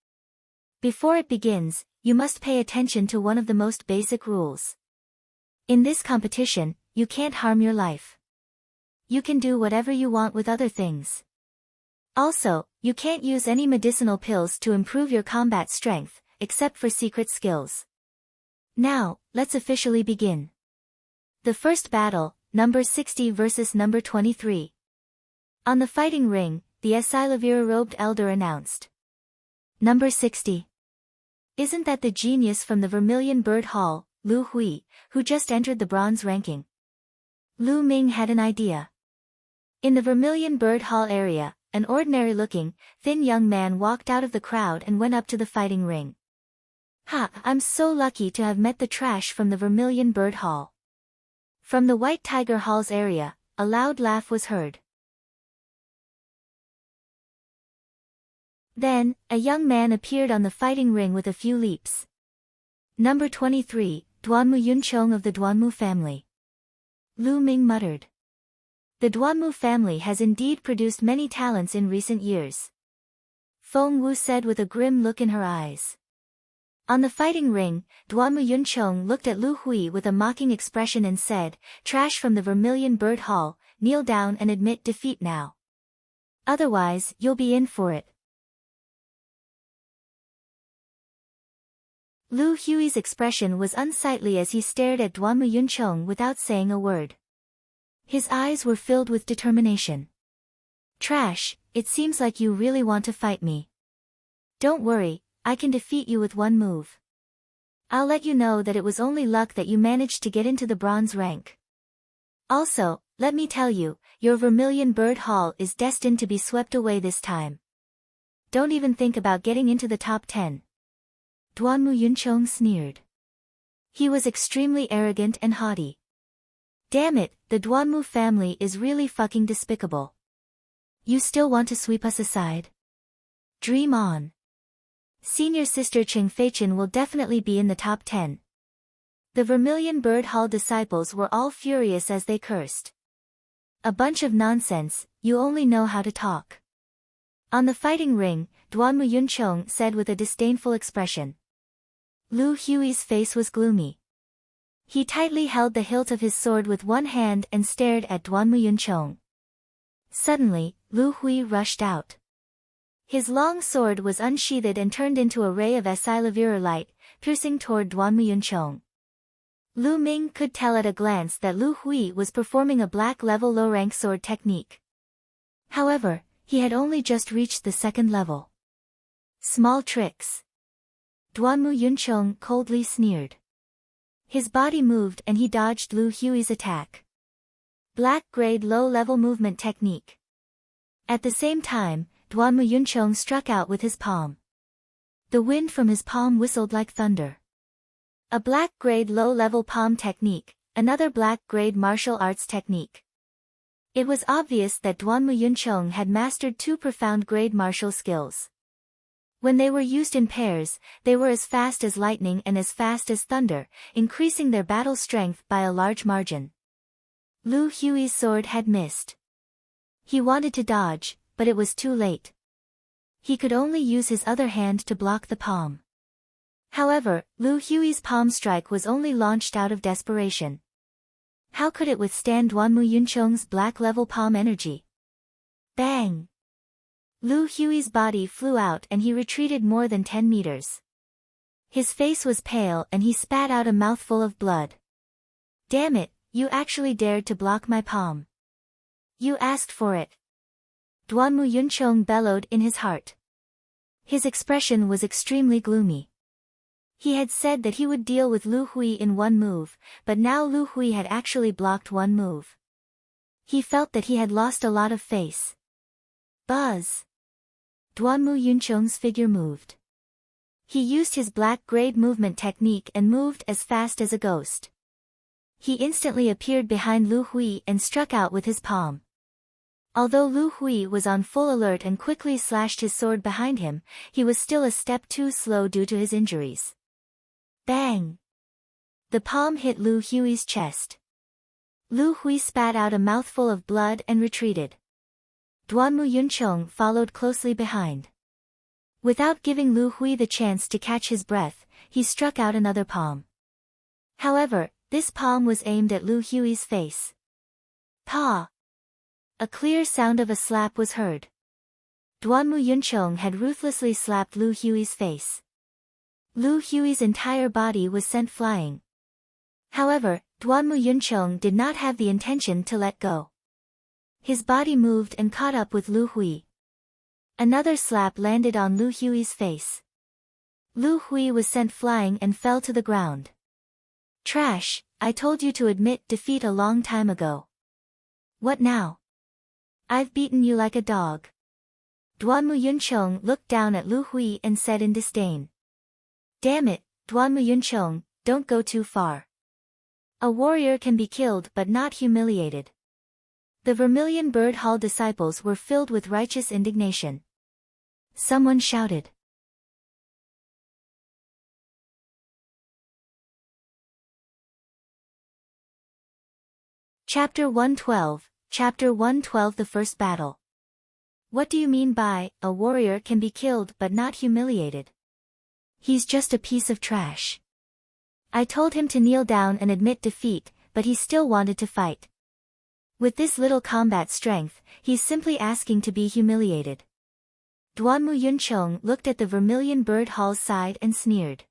Before it begins, you must pay attention to one of the most basic rules. In this competition, you can't harm your life. You can do whatever you want with other things. Also, you can't use any medicinal pills to improve your combat strength, except for secret skills. Now, let's officially begin. The first battle, number 60 versus number 23. On the fighting ring, the Esilavira-robed elder announced. Number 60. Isn't that the genius from the Vermilion Bird Hall, Lu Hui, who just entered the bronze ranking? Lu Ming had an idea. In the Vermilion Bird Hall area, an ordinary-looking, thin young man walked out of the crowd and went up to the fighting ring. Ha, I'm so lucky to have met the trash from the Vermilion Bird Hall. From the White Tiger Hall's area, a loud laugh was heard. Then, a young man appeared on the fighting ring with a few leaps. Number 23, Duanmu Yunchong of the Duanmu family. Lu Ming muttered. The Duanmu family has indeed produced many talents in recent years. Feng Wu said with a grim look in her eyes. On the fighting ring, Duanmu Yunchong looked at Lu Hui with a mocking expression and said, "Trash from the Vermilion Bird Hall, kneel down and admit defeat now. Otherwise, you'll be in for it." Lu Hui's expression was unsightly as he stared at Duanmu Yunchong without saying a word. His eyes were filled with determination. "Trash, it seems like you really want to fight me. Don't worry, I can defeat you with one move. I'll let you know that it was only luck that you managed to get into the bronze rank. Also, let me tell you, your Vermilion Bird Hall is destined to be swept away this time. Don't even think about getting into the top 10. Duanmu Yunchong sneered. He was extremely arrogant and haughty. Damn it, the Duanmu family is really fucking despicable. You still want to sweep us aside? Dream on. Senior sister Cheng Feichen will definitely be in the top 10. The Vermilion Bird Hall disciples were all furious as they cursed. A bunch of nonsense, you only know how to talk. On the fighting ring, Duanmu Yunchong said with a disdainful expression. Lu Hui's face was gloomy. He tightly held the hilt of his sword with one hand and stared at Duanmu Yunchong. Suddenly, Lu Hui rushed out. His long sword was unsheathed and turned into a ray of Esilavira light, piercing toward Duanmu Yunchong. Lu Ming could tell at a glance that Lu Hui was performing a black-level low-rank sword technique. However, he had only just reached the second level. Small tricks. Duanmu Yunchong coldly sneered. His body moved and he dodged Lu Hui's attack. Black-grade low-level movement technique. At the same time, Duanmu Yunchong struck out with his palm. The wind from his palm whistled like thunder. A black-grade low-level palm technique, another black-grade martial arts technique. It was obvious that Duanmu Yunchong had mastered two profound grade martial skills. When they were used in pairs, they were as fast as lightning and as fast as thunder, increasing their battle strength by a large margin. Lu Hui's sword had missed. He wanted to dodge, but it was too late. He could only use his other hand to block the palm. However, Lu Hui's palm strike was only launched out of desperation. How could it withstand Duanmu Yunchong's black-level palm energy? Bang! Lu Hui's body flew out and he retreated more than 10 meters. His face was pale and he spat out a mouthful of blood. Damn it, you actually dared to block my palm. You asked for it. Duanmu Yunchong bellowed in his heart. His expression was extremely gloomy. He had said that he would deal with Lu Hui in one move, but now Lu Hui had actually blocked one move. He felt that he had lost a lot of face. Buzz! Duanmu Yunchong's figure moved. He used his black-grade movement technique and moved as fast as a ghost. He instantly appeared behind Lu Hui and struck out with his palm. Although Lu Hui was on full alert and quickly slashed his sword behind him, he was still a step too slow due to his injuries. Bang! The palm hit Lu Hui's chest. Lu Hui spat out a mouthful of blood and retreated. Duanmu Yunchong followed closely behind. Without giving Lu Hui the chance to catch his breath, he struck out another palm. However, this palm was aimed at Lu Hui's face. Pa! A clear sound of a slap was heard. Duanmu Yunchong had ruthlessly slapped Lu Hui's face. Lu Hui's entire body was sent flying. However, Duanmu Yuncheng did not have the intention to let go. His body moved and caught up with Lu Hui. Another slap landed on Lu Hui's face. Lu Hui was sent flying and fell to the ground. Trash, I told you to admit defeat a long time ago. What now? I've beaten you like a dog. Duanmu Yuncheng looked down at Lu Hui and said in disdain. Damn it, Duanmu Yuncheng, don't go too far. A warrior can be killed but not humiliated. The Vermilion Bird Hall disciples were filled with righteous indignation. Someone shouted. Chapter 112, Chapter 112 The First Battle. What do you mean by, a warrior can be killed but not humiliated? He's just a piece of trash. I told him to kneel down and admit defeat, but he still wanted to fight. With this little combat strength, he's simply asking to be humiliated. Duanmu Yuncheng looked at the Vermilion Bird Hall's side and sneered.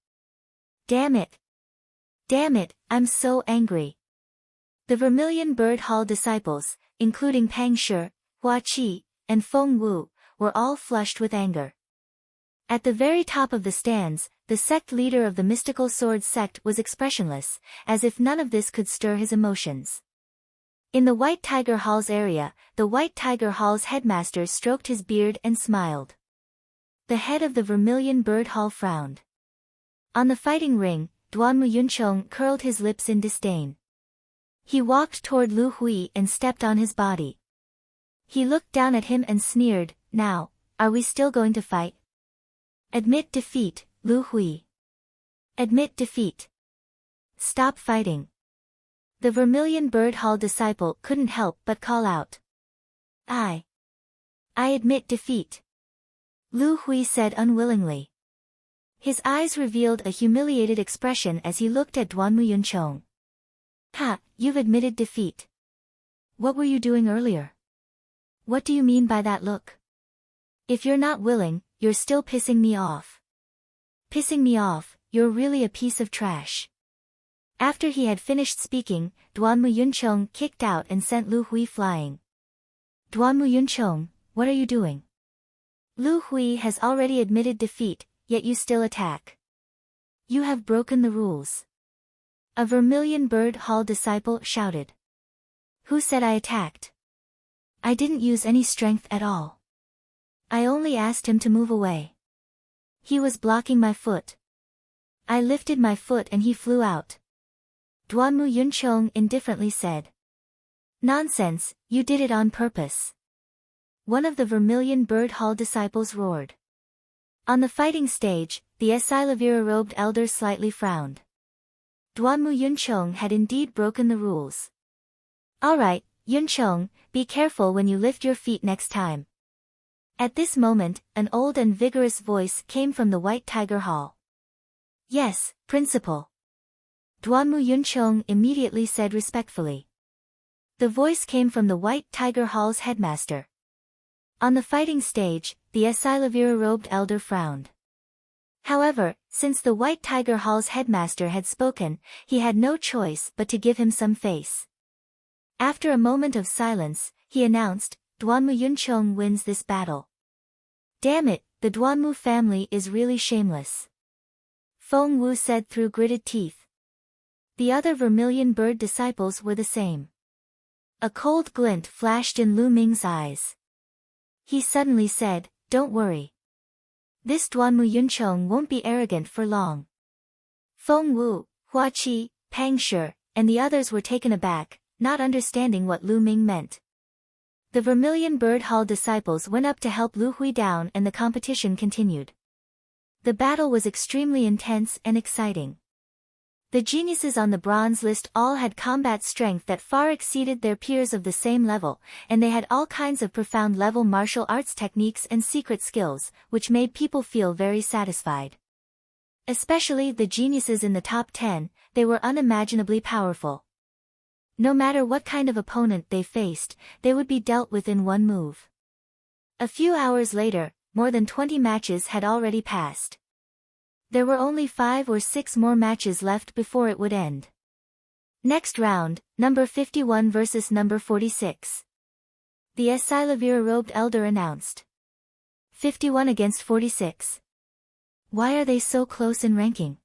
Damn it! Damn it, I'm so angry. The Vermilion Bird Hall disciples, including Pang Shi, Hua Qi, and Feng Wu, were all flushed with anger. At the very top of the stands, the sect leader of the mystical sword sect was expressionless, as if none of this could stir his emotions. In the White Tiger Hall's area, the White Tiger Hall's headmaster stroked his beard and smiled. The head of the Vermilion Bird Hall frowned. On the fighting ring, Duanmu Yuncheng curled his lips in disdain. He walked toward Lu Hui and stepped on his body. He looked down at him and sneered, Now, are we still going to fight? Admit defeat, Lu Hui. Admit defeat. Stop fighting. The Vermilion Bird Hall disciple couldn't help but call out. I admit defeat. Lu Hui said unwillingly. His eyes revealed a humiliated expression as he looked at Duanmu Yuncheng. Ha, you've admitted defeat. What were you doing earlier? What do you mean by that look? If you're not willing, you're still pissing me off. Pissing me off, you're really a piece of trash. After he had finished speaking, Duanmu Yuncheng kicked out and sent Lu Hui flying. Duanmu Yuncheng, what are you doing? Lu Hui has already admitted defeat, yet you still attack. You have broken the rules. A Vermilion Bird Hall disciple shouted. Who said I attacked? I didn't use any strength at all. I only asked him to move away. He was blocking my foot. I lifted my foot and he flew out. Duanmu Yuncheng indifferently said. Nonsense, you did it on purpose. One of the Vermilion Bird Hall disciples roared. On the fighting stage, the Esilavira-robed elder slightly frowned. Duanmu Yuncheng had indeed broken the rules. Alright, Yuncheng, be careful when you lift your feet next time. At this moment, an old and vigorous voice came from the White Tiger Hall. Yes, Principal. Duanmu Yuncheng immediately said respectfully. The voice came from the White Tiger Hall's headmaster. On the fighting stage, the Esilavira-robed elder frowned. However, since the White Tiger Hall's headmaster had spoken, he had no choice but to give him some face. After a moment of silence, he announced, Duanmu Yuncheng wins this battle. Damn it, the Duanmu family is really shameless. Feng Wu said through gritted teeth. The other Vermilion Bird disciples were the same. A cold glint flashed in Lu Ming's eyes. He suddenly said, Don't worry. This Duanmu Yuncheng won't be arrogant for long. Feng Wu, Hua Qi, Pang Shi, and the others were taken aback, not understanding what Lu Ming meant. The Vermilion Bird Hall disciples went up to help Lu Hui down and the competition continued. The battle was extremely intense and exciting. The geniuses on the bronze list all had combat strength that far exceeded their peers of the same level, and they had all kinds of profound level martial arts techniques and secret skills, which made people feel very satisfied. Especially the geniuses in the top 10, they were unimaginably powerful. No matter what kind of opponent they faced, they would be dealt with in one move. A few hours later, more than 20 matches had already passed. There were only 5 or 6 more matches left before it would end. Next round, number 51 versus number 46. The Esilavira-robed elder announced. 51 against 46. Why are they so close in ranking?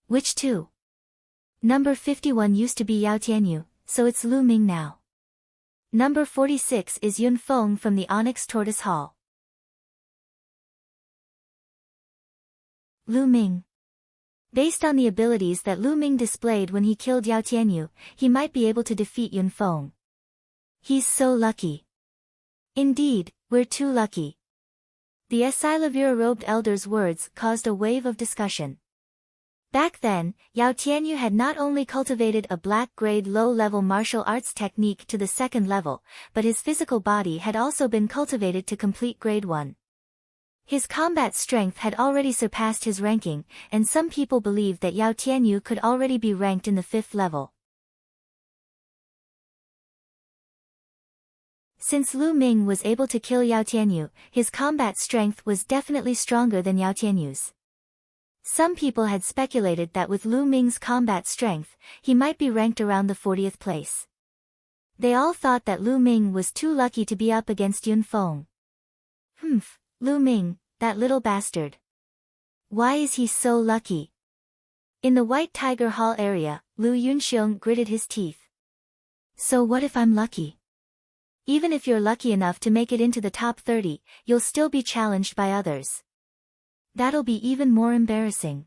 Which two? Number 51 used to be Yao Tianyu, so it's Lu Ming now. Number 46 is Yun Feng from the Onyx Tortoise Hall. Lu Ming. Based on the abilities that Lu Ming displayed when he killed Yao Tianyu, he might be able to defeat Yun Feng. He's so lucky. Indeed, we're too lucky. The Esilavira-robed elder's words caused a wave of discussion. Back then, Yao Tianyu had not only cultivated a black-grade low-level martial arts technique to the second level, but his physical body had also been cultivated to complete grade 1. His combat strength had already surpassed his ranking, and some people believed that Yao Tianyu could already be ranked in the 5th level. Since Lu Ming was able to kill Yao Tianyu, his combat strength was definitely stronger than Yao Tianyu's. Some people had speculated that with Lu Ming's combat strength, he might be ranked around the 40th place. They all thought that Lu Ming was too lucky to be up against Yun Feng. Lu Ming, that little bastard. Why is he so lucky? In the White Tiger Hall area, Lu Yunxiong gritted his teeth. So what if I'm lucky? Even if you're lucky enough to make it into the top 30, you'll still be challenged by others. That'll be even more embarrassing.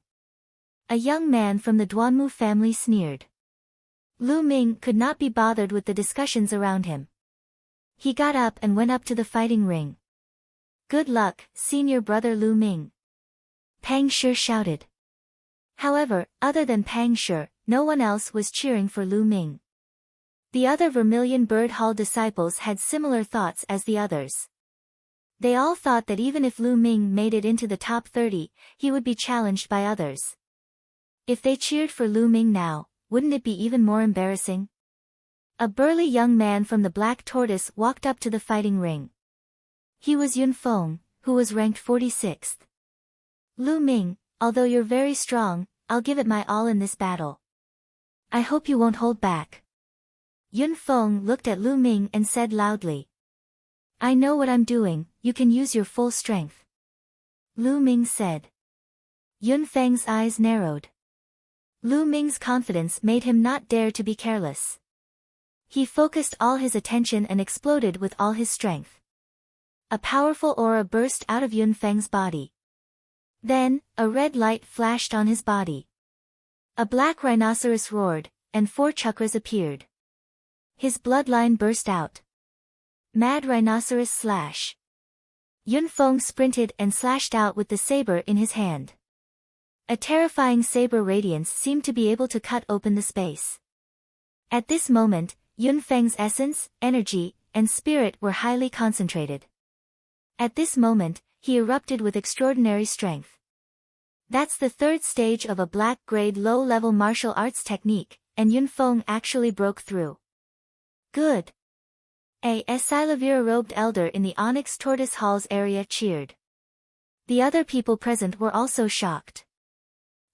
A young man from the Duanmu family sneered. Lu Ming could not be bothered with the discussions around him. He got up and went up to the fighting ring. Good luck, senior brother Lu Ming. Pang Shi shouted. However, other than Pang Shi, no one else was cheering for Lu Ming. The other Vermilion Bird Hall disciples had similar thoughts as the others. They all thought that even if Lu Ming made it into the top 30, he would be challenged by others. If they cheered for Lu Ming now, wouldn't it be even more embarrassing? A burly young man from the Black Tortoise walked up to the fighting ring. He was Yun Feng, who was ranked 46th. Lu Ming, although you're very strong, I'll give it my all in this battle. I hope you won't hold back. Yun Feng looked at Lu Ming and said loudly. I know what I'm doing, you can use your full strength. Lu Ming said. Yun Feng's eyes narrowed. Lu Ming's confidence made him not dare to be careless. He focused all his attention and exploded with all his strength. A powerful aura burst out of Yun Feng's body. Then, a red light flashed on his body. A black rhinoceros roared, and 4 chakras appeared. His bloodline burst out. Mad Rhinoceros Slash. Yun Feng sprinted and slashed out with the saber in his hand. A terrifying saber radiance seemed to be able to cut open the space. At this moment, Yun Feng's essence, energy, and spirit were highly concentrated. At this moment, he erupted with extraordinary strength. That's the 3rd stage of a black-grade low-level martial arts technique, and Yun Feng actually broke through. Good. A Esilavira-robed elder in the Onyx Tortoise Hall's area cheered. The other people present were also shocked.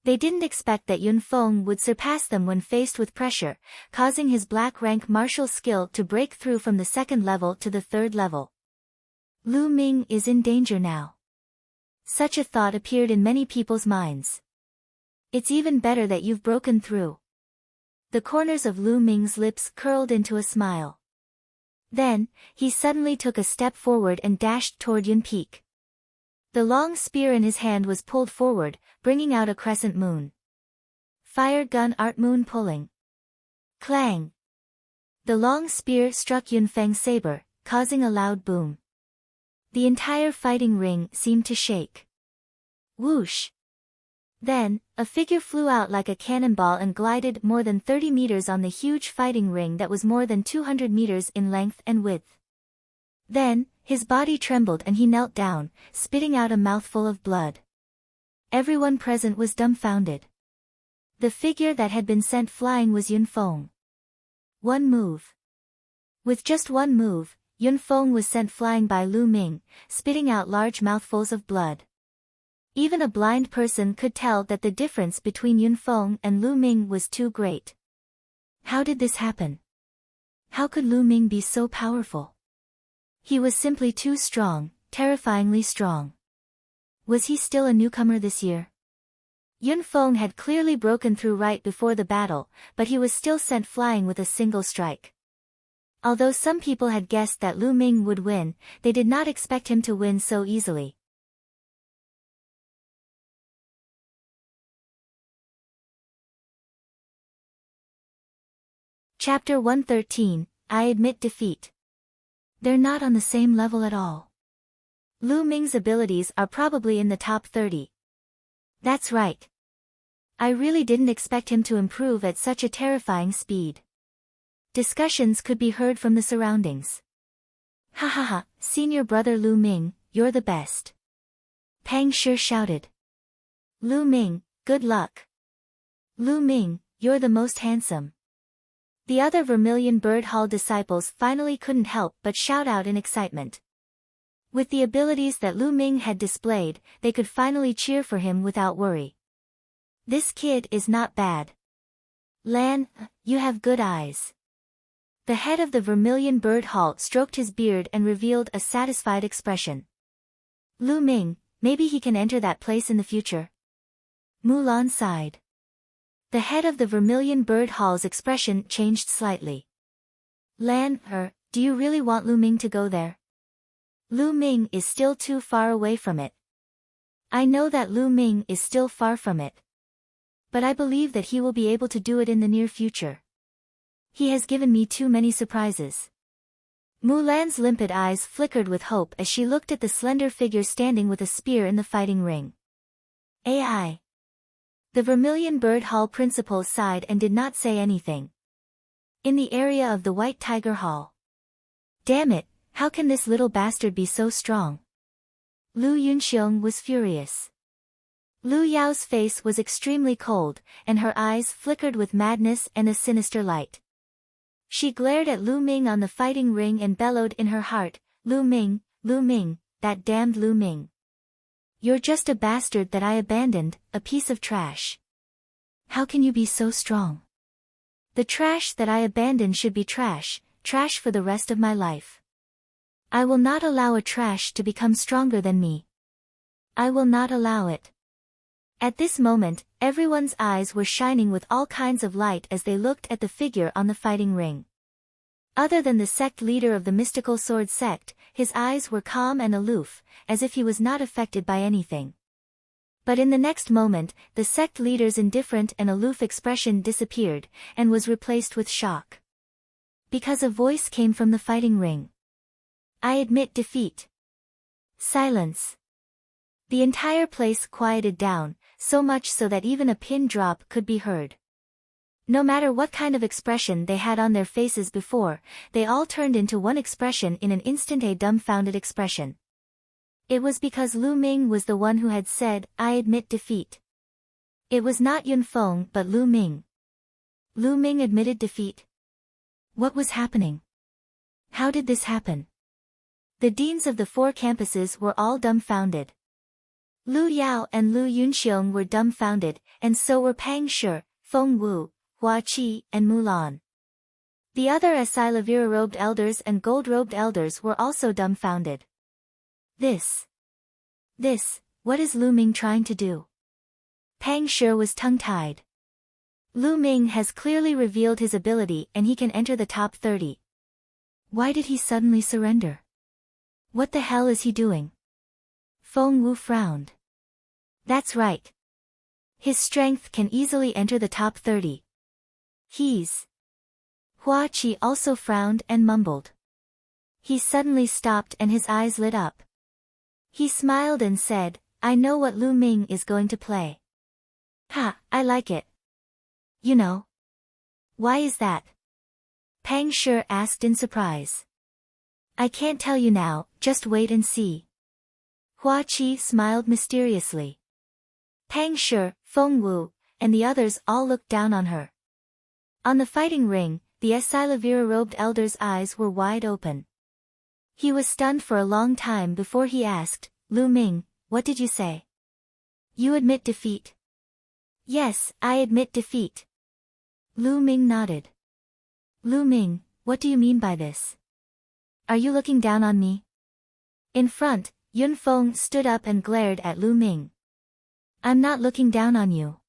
They didn't expect that Yun Feng would surpass them when faced with pressure, causing his black-rank martial skill to break through from the 2nd level to the 3rd level. Lu Ming is in danger now. Such a thought appeared in many people's minds. It's even better that you've broken through. The corners of Lu Ming's lips curled into a smile. Then, he suddenly took a step forward and dashed toward Yun Peak. The long spear in his hand was pulled forward, bringing out a crescent moon. Fire gun art moon pulling. Clang! The long spear struck Yun Feng's saber, causing a loud boom. The entire fighting ring seemed to shake. Whoosh! Then, a figure flew out like a cannonball and glided more than 30 meters on the huge fighting ring that was more than 200 meters in length and width. Then, his body trembled and he knelt down, spitting out a mouthful of blood. Everyone present was dumbfounded. The figure that had been sent flying was Yun Feng. One move. With just one move, Yun Feng was sent flying by Lu Ming, spitting out large mouthfuls of blood. Even a blind person could tell that the difference between Yun Feng and Lu Ming was too great. How did this happen? How could Lu Ming be so powerful? He was simply too strong, terrifyingly strong. Was he still a newcomer this year? Yun Feng had clearly broken through right before the battle, but he was still sent flying with a single strike. Although some people had guessed that Lu Ming would win, they did not expect him to win so easily. Chapter 113, I Admit Defeat. They're not on the same level at all. Lu Ming's abilities are probably in the top 30. That's right. I really didn't expect him to improve at such a terrifying speed. Discussions could be heard from the surroundings. Ha ha ha, senior brother Lu Ming, you're the best. Pang Shi shouted. Lu Ming, good luck. Lu Ming, you're the most handsome. The other Vermilion Bird Hall disciples finally couldn't help but shout out in excitement. With the abilities that Lu Ming had displayed, they could finally cheer for him without worry. This kid is not bad. Lan, you have good eyes. The head of the Vermilion Bird Hall stroked his beard and revealed a satisfied expression. Lu Ming, maybe he can enter that place in the future. Mulan sighed. The head of the Vermilion Bird Hall's expression changed slightly. Lan, do you really want Lu Ming to go there? Lu Ming is still too far away from it. I know that Lu Ming is still far from it. But I believe that he will be able to do it in the near future. He has given me too many surprises. Mulan's limpid eyes flickered with hope as she looked at the slender figure standing with a spear in the fighting ring. AI. The Vermilion Bird Hall principal sighed and did not say anything. In the area of the White Tiger Hall. Damn it, how can this little bastard be so strong? Lu Yunxiong was furious. Lu Yao's face was extremely cold, and her eyes flickered with madness and a sinister light. She glared at Lu Ming on the fighting ring and bellowed in her heart, Lu Ming, that damned Lu Ming. You're just a bastard that I abandoned, a piece of trash. How can you be so strong? The trash that I abandoned should be trash for the rest of my life. I will not allow a trash to become stronger than me. I will not allow it. At this moment, everyone's eyes were shining with all kinds of light as they looked at the figure on the fighting ring. Other than the sect leader of the mystical sword sect, his eyes were calm and aloof, as if he was not affected by anything. But in the next moment, the sect leader's indifferent and aloof expression disappeared, and was replaced with shock. Because a voice came from the fighting ring. I admit defeat. Silence. The entire place quieted down, so much so that even a pin drop could be heard. No matter what kind of expression they had on their faces before, they all turned into one expression in an instant, a dumbfounded expression. It was because Lu Ming was the one who had said, I admit defeat. It was not Yun Feng but Lu Ming. Lu Ming admitted defeat. What was happening? How did this happen? The deans of the 4 campuses were all dumbfounded. Lu Yao and Lu Yunxiong were dumbfounded, and so were Pang Shi, Feng Wu, Hua Qi, and Mulan. The other Asilavira-robed elders and gold-robed elders were also dumbfounded. What is Lu Ming trying to do? Pang Shi was tongue-tied. Lu Ming has clearly revealed his ability and he can enter the top 30. Why did he suddenly surrender? What the hell is he doing? Feng Wu frowned. That's right. His strength can easily enter the top 30. Hua Qi also frowned and mumbled. He suddenly stopped and his eyes lit up. He smiled and said, I know what Lu Ming is going to play. Ha, I like it. You know. Why is that? Pang Shi asked in surprise. I can't tell you now, just wait and see. Hua Qi smiled mysteriously. Pang Shi, Feng Wu, and the others all looked down on her. On the fighting ring, the Asilavira-robed elder's eyes were wide open. He was stunned for a long time before he asked, Lu Ming, what did you say? You admit defeat? Yes, I admit defeat. Lu Ming nodded. Lu Ming, what do you mean by this? Are you looking down on me? In front, Yun Feng stood up and glared at Lu Ming. I'm not looking down on you.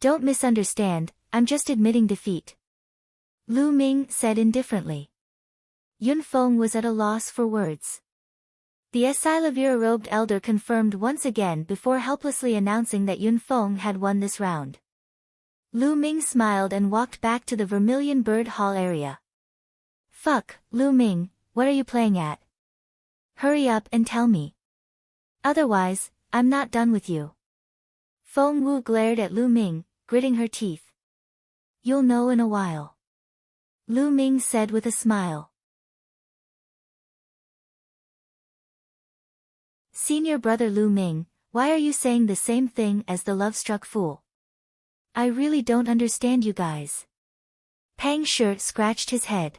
Don't misunderstand, I'm just admitting defeat. Lu Ming said indifferently. Yun Feng was at a loss for words. The Esilavira-robed elder confirmed once again before helplessly announcing that Yun Feng had won this round. Lu Ming smiled and walked back to the Vermilion Bird Hall area. Fuck, Lu Ming, what are you playing at? Hurry up and tell me. Otherwise, I'm not done with you. Feng Wu glared at Lu Ming, gritting her teeth. You'll know in a while. Lu Ming said with a smile. Senior brother Lu Ming, why are you saying the same thing as the love-struck fool? I really don't understand you guys. Pang Shi scratched his head.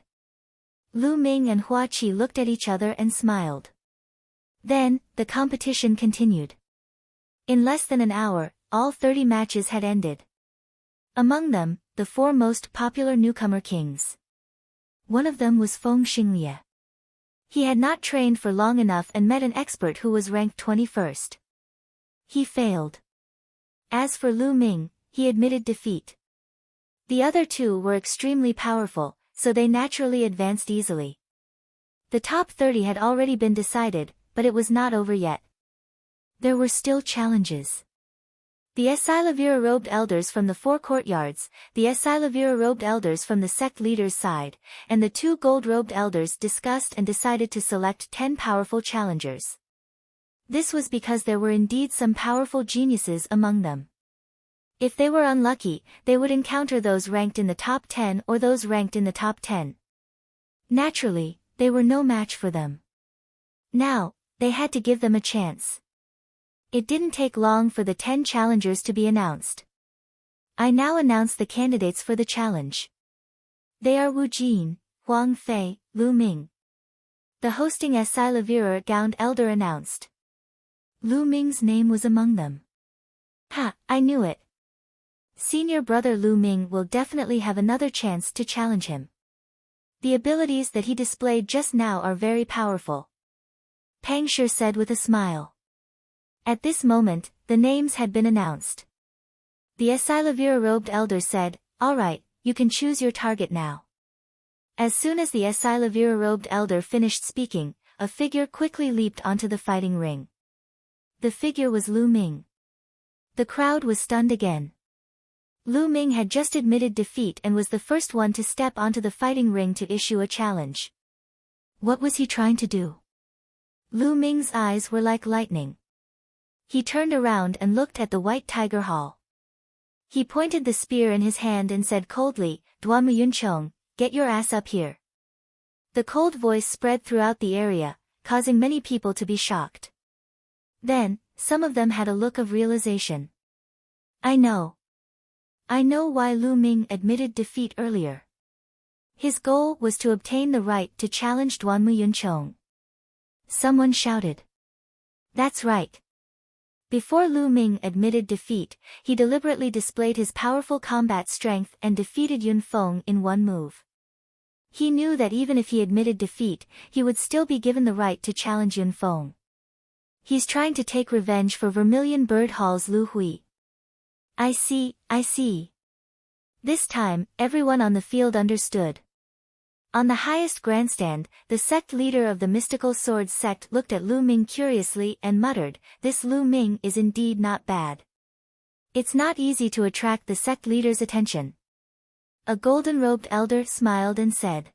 Lu Ming and Hua Qi looked at each other and smiled. Then, the competition continued. In less than an hour, all 30 matches had ended. Among them, the 4 most popular newcomer kings. One of them was Feng Xinglie. He had not trained for long enough and met an expert who was ranked 21st. He failed. As for Lu Ming, he admitted defeat. The other 2 were extremely powerful, so they naturally advanced easily. The top 30 had already been decided, but it was not over yet. There were still challenges. The Esilavira-robed elders from the 4 courtyards, the Esilavira-robed elders from the sect leader's side, and the 2 gold-robed elders discussed and decided to select 10 powerful challengers. This was because there were indeed some powerful geniuses among them. If they were unlucky, they would encounter those ranked in the top 10 or those ranked in the top 10. Naturally, they were no match for them. Now, they had to give them a chance. It didn't take long for the 10 challengers to be announced. I now announce the candidates for the challenge. They are Wu Jin, Huang Fei, Lu Ming. The hosting Esilavira-gowned elder announced. Lu Ming's name was among them. Ha, I knew it. Senior brother Lu Ming will definitely have another chance to challenge him. The abilities that he displayed just now are very powerful. Pang Shi said with a smile. At this moment, the names had been announced. The Esilavira-robed elder said, all right, you can choose your target now. As soon as the Esilavira-robed elder finished speaking, a figure quickly leaped onto the fighting ring. The figure was Lu Ming. The crowd was stunned again. Lu Ming had just admitted defeat and was the first one to step onto the fighting ring to issue a challenge. What was he trying to do? Lu Ming's eyes were like lightning. He turned around and looked at the White Tiger Hall. He pointed the spear in his hand and said coldly, Duanmu Yunchong, get your ass up here. The cold voice spread throughout the area, causing many people to be shocked. Then, some of them had a look of realization. I know why Lu Ming admitted defeat earlier. His goal was to obtain the right to challenge Duanmu Yunchong. Someone shouted. That's right. Before Lu Ming admitted defeat, he deliberately displayed his powerful combat strength and defeated Yun Feng in one move. He knew that even if he admitted defeat, he would still be given the right to challenge Yun Feng. He's trying to take revenge for Vermilion Bird Hall's Lu Hui. I see. This time, everyone on the field understood. On the highest grandstand, the sect leader of the Mystical Swords sect looked at Lu Ming curiously and muttered, this Lu Ming is indeed not bad. It's not easy to attract the sect leader's attention. A golden-robed elder smiled and said.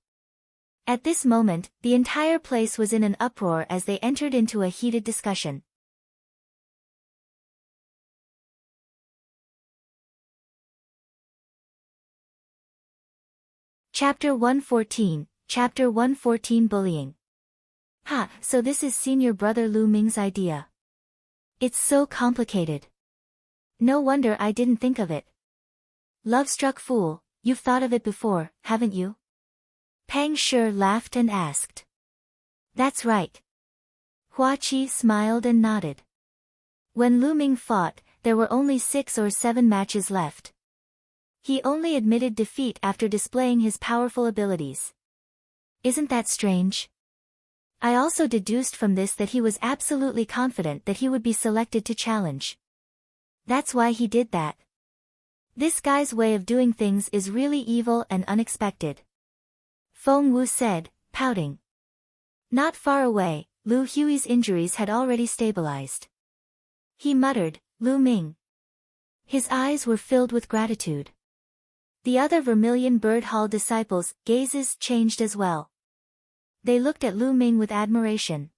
At this moment, the entire place was in an uproar as they entered into a heated discussion. Chapter 114, Chapter 114 Bullying. Ha, so this is senior brother Lu Ming's idea. It's so complicated. No wonder I didn't think of it. Love-struck fool, you've thought of it before, haven't you? Pang Shi laughed and asked. That's right. Hua Qi smiled and nodded. When Lu Ming fought, there were only 6 or 7 matches left. He only admitted defeat after displaying his powerful abilities. Isn't that strange? I also deduced from this that he was absolutely confident that he would be selected to challenge. That's why he did that. This guy's way of doing things is really evil and unexpected. Feng Wu said, pouting. Not far away, Lu Hui's injuries had already stabilized. He muttered, Lu Ming. His eyes were filled with gratitude. The other Vermilion Bird Hall disciples' gazes changed as well. They looked at Lu Ming with admiration.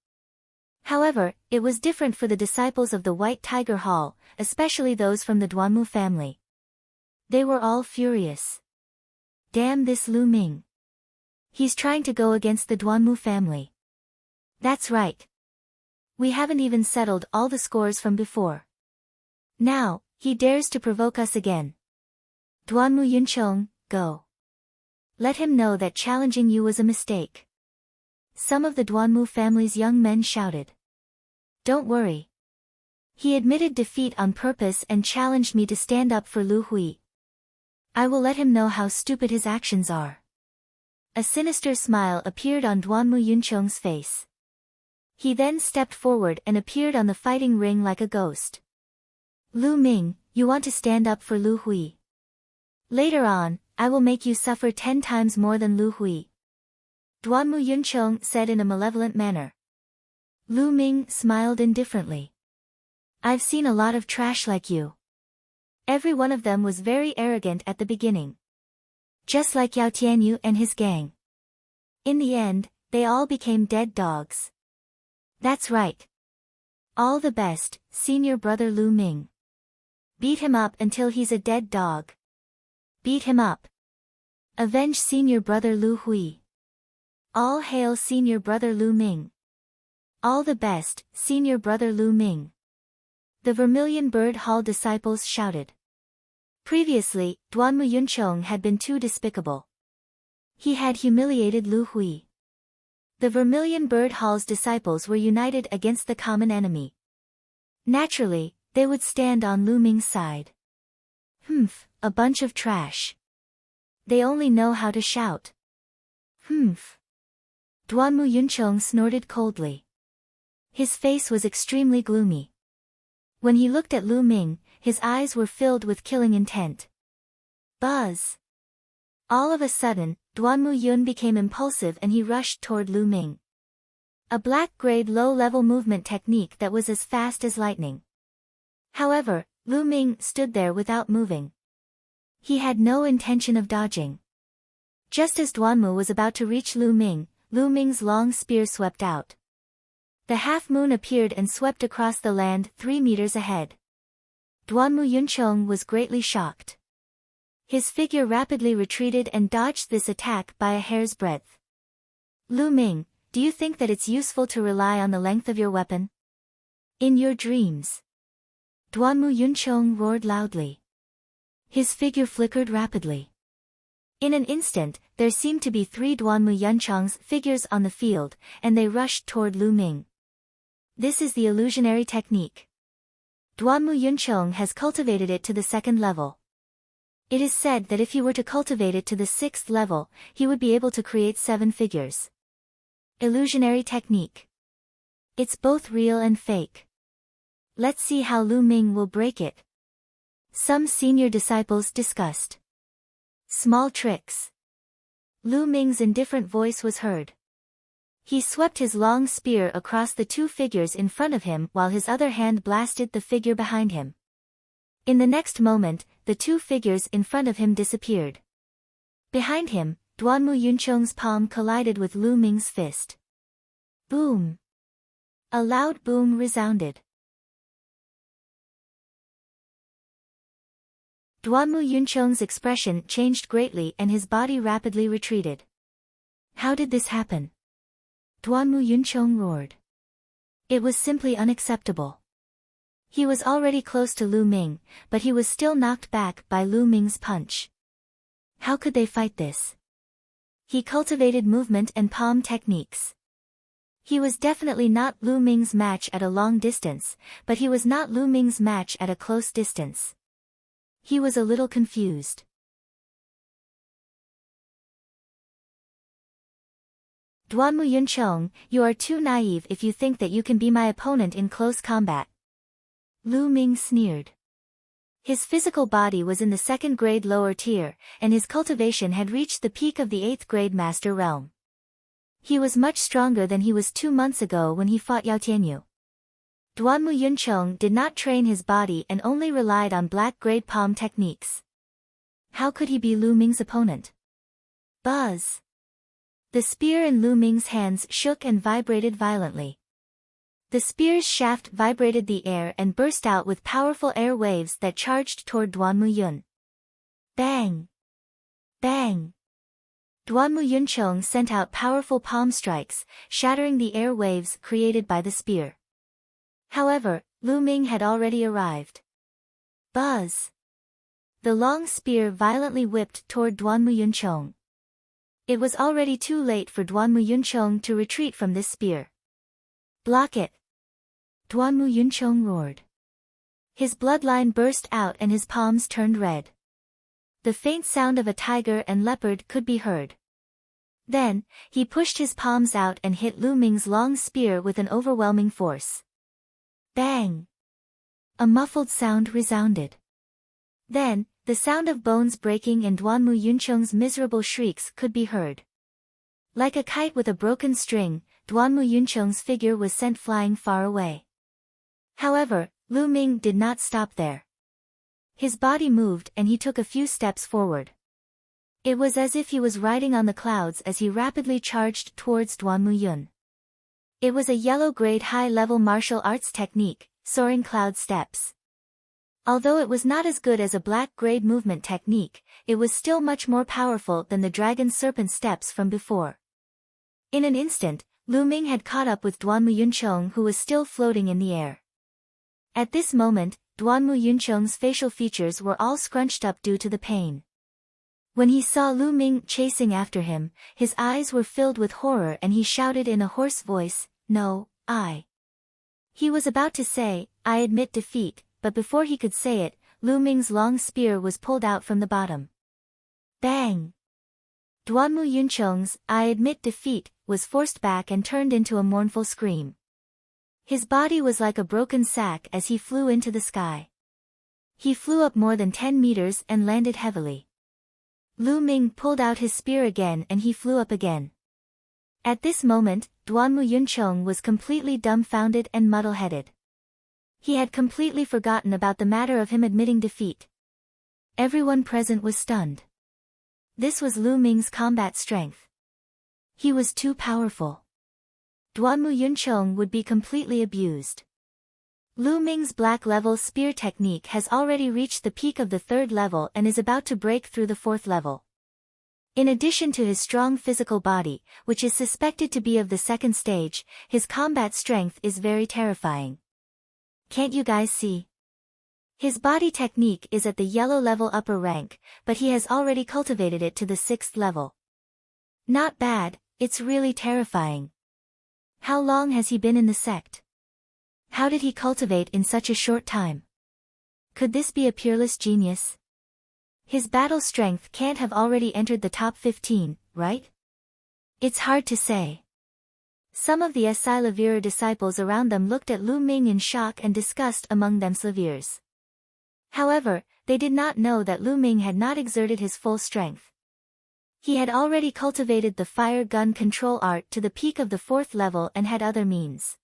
However, it was different for the disciples of the White Tiger Hall, especially those from the Duanmu family. They were all furious. Damn this Lu Ming. He's trying to go against the Duanmu family. That's right. We haven't even settled all the scores from before. Now, he dares to provoke us again. Duanmu Yuncheng, go. Let him know that challenging you was a mistake. Some of the Duanmu family's young men shouted. Don't worry. He admitted defeat on purpose and challenged me to stand up for Lu Hui. I will let him know how stupid his actions are. A sinister smile appeared on Duanmu Yuncheng's face. He then stepped forward and appeared on the fighting ring like a ghost. Lu Ming, you want to stand up for Lu Hui? Later on, I will make you suffer 10 times more than Lu Hui. Duanmu Yuncheng said in a malevolent manner. Lu Ming smiled indifferently. I've seen a lot of trash like you. Every one of them was very arrogant at the beginning. Just like Yao Tianyu and his gang. In the end, they all became dead dogs. That's right. All the best, senior brother Lu Ming. Beat him up until he's a dead dog. Beat him up. Avenge senior brother Lu Hui. All hail senior brother Lu Ming. All the best, senior brother Lu Ming. The Vermilion Bird Hall disciples shouted. Previously, Duanmu Yuncheng had been too despicable. He had humiliated Lu Hui. The Vermilion Bird Hall's disciples were united against the common enemy. Naturally, they would stand on Lu Ming's side. A bunch of trash. They only know how to shout. Duanmu Yuncheng snorted coldly. His face was extremely gloomy. When he looked at Lu Ming, his eyes were filled with killing intent. Buzz! All of a sudden, Duanmu Yun became impulsive and he rushed toward Lu Ming. A black-grade low-level movement technique that was as fast as lightning. However, Lu Ming stood there without moving. He had no intention of dodging. Just as Duanmu was about to reach Lu Ming's long spear swept out. The half-moon appeared and swept across the land 3 meters ahead. Duanmu Yuncheng was greatly shocked. His figure rapidly retreated and dodged this attack by a hair's breadth. Lu Ming, do you think that it's useful to rely on the length of your weapon? In your dreams. Duanmu Yuncheng roared loudly. His figure flickered rapidly. In an instant, there seemed to be 3 Duanmu Yuncheng's figures on the field, and they rushed toward Lu Ming. This is the illusionary technique. Duanmu Yuncheng has cultivated it to the 2nd level. It is said that if he were to cultivate it to the 6th level, he would be able to create 7 figures. Illusionary technique. It's both real and fake. Let's see how Lu Ming will break it. Some senior disciples discussed. Small tricks. Lu Ming's indifferent voice was heard. He swept his long spear across the 2 figures in front of him while his other hand blasted the figure behind him. In the next moment, the 2 figures in front of him disappeared. Behind him, Duanmu Yuncheng's palm collided with Lu Ming's fist. Boom! A loud boom resounded. Duanmu Yuncheng's expression changed greatly and his body rapidly retreated. How did this happen? Duanmu Yuncheng roared. It was simply unacceptable. He was already close to Lu Ming, but he was still knocked back by Lu Ming's punch. How could they fight this? He cultivated movement and palm techniques. He was definitely not Lu Ming's match at a long distance, but he was not Lu Ming's match at a close distance. He was a little confused. Duanmu Yuncheng, you are too naive if you think that you can be my opponent in close combat. Lu Ming sneered. His physical body was in the 2nd grade lower tier, and his cultivation had reached the peak of the 8th grade master realm. He was much stronger than he was 2 months ago when he fought Yao Tianyu. Duanmu Yuncheng did not train his body and only relied on black grade palm techniques. How could he be Lu Ming's opponent? Buzz! The spear in Lu Ming's hands shook and vibrated violently. The spear's shaft vibrated the air and burst out with powerful air waves that charged toward Duanmu Yun. Bang! Bang! Duanmu Yuncheng sent out powerful palm strikes, shattering the air waves created by the spear. However, Lu Ming had already arrived. Buzz! The long spear violently whipped toward Duanmu Yuncheng. It was already too late for Duanmu Yuncheng to retreat from this spear. Block it! Duanmu Yuncheng roared. His bloodline burst out and his palms turned red. The faint sound of a tiger and leopard could be heard. Then, he pushed his palms out and hit Lu Ming's long spear with an overwhelming force. Bang! A muffled sound resounded. Then, the sound of bones breaking and Duanmu Yuncheng's miserable shrieks could be heard. Like a kite with a broken string, Duanmu Yuncheng's figure was sent flying far away. However, Lu Ming did not stop there. His body moved and he took a few steps forward. It was as if he was riding on the clouds as he rapidly charged towards Duanmu Yun. It was a yellow-grade high-level martial arts technique, soaring cloud steps. Although it was not as good as a black-grade movement technique, it was still much more powerful than the dragon serpent steps from before. In an instant, Lu Ming had caught up with Duanmu Yuncheng, who was still floating in the air. At this moment, Duanmu Yuncheng's facial features were all scrunched up due to the pain. When he saw Lu Ming chasing after him, his eyes were filled with horror and he shouted in a hoarse voice, "No, I." He was about to say, "I admit defeat," but before he could say it, Lu Ming's long spear was pulled out from the bottom. Bang! Duanmu Yuncheng's "I admit defeat" was forced back and turned into a mournful scream. His body was like a broken sack as he flew into the sky. He flew up more than 10 meters and landed heavily. Lu Ming pulled out his spear again and he flew up again. At this moment, Duanmu Yuncheng was completely dumbfounded and muddle-headed. He had completely forgotten about the matter of him admitting defeat. Everyone present was stunned. This was Lu Ming's combat strength. He was too powerful. Duanmu Yuncheng would be completely abused. Lu Ming's black-level spear technique has already reached the peak of the 3rd level and is about to break through the 4th level. In addition to his strong physical body, which is suspected to be of the 2nd stage, his combat strength is very terrifying. Can't you guys see? His body technique is at the yellow level upper rank, but he has already cultivated it to the 6th level. Not bad, it's really terrifying. How long has he been in the sect? How did he cultivate in such a short time? Could this be a peerless genius? His battle strength can't have already entered the top 15, right? It's hard to say. Some of the Slavir disciples around them looked at Lu Ming in shock and disgust, among them Slavirs. However, they did not know that Lu Ming had not exerted his full strength. He had already cultivated the fire gun control art to the peak of the 4th level and had other means.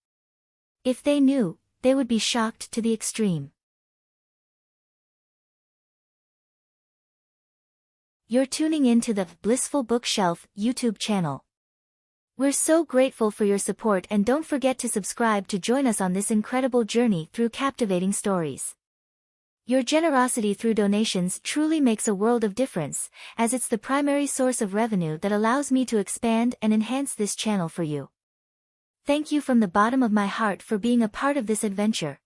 If they knew, they would be shocked to the extreme. You're tuning in to the Blissful Bookshelf YouTube channel. We're so grateful for your support and don't forget to subscribe to join us on this incredible journey through captivating stories. Your generosity through donations truly makes a world of difference, as it's the primary source of revenue that allows me to expand and enhance this channel for you. Thank you from the bottom of my heart for being a part of this adventure.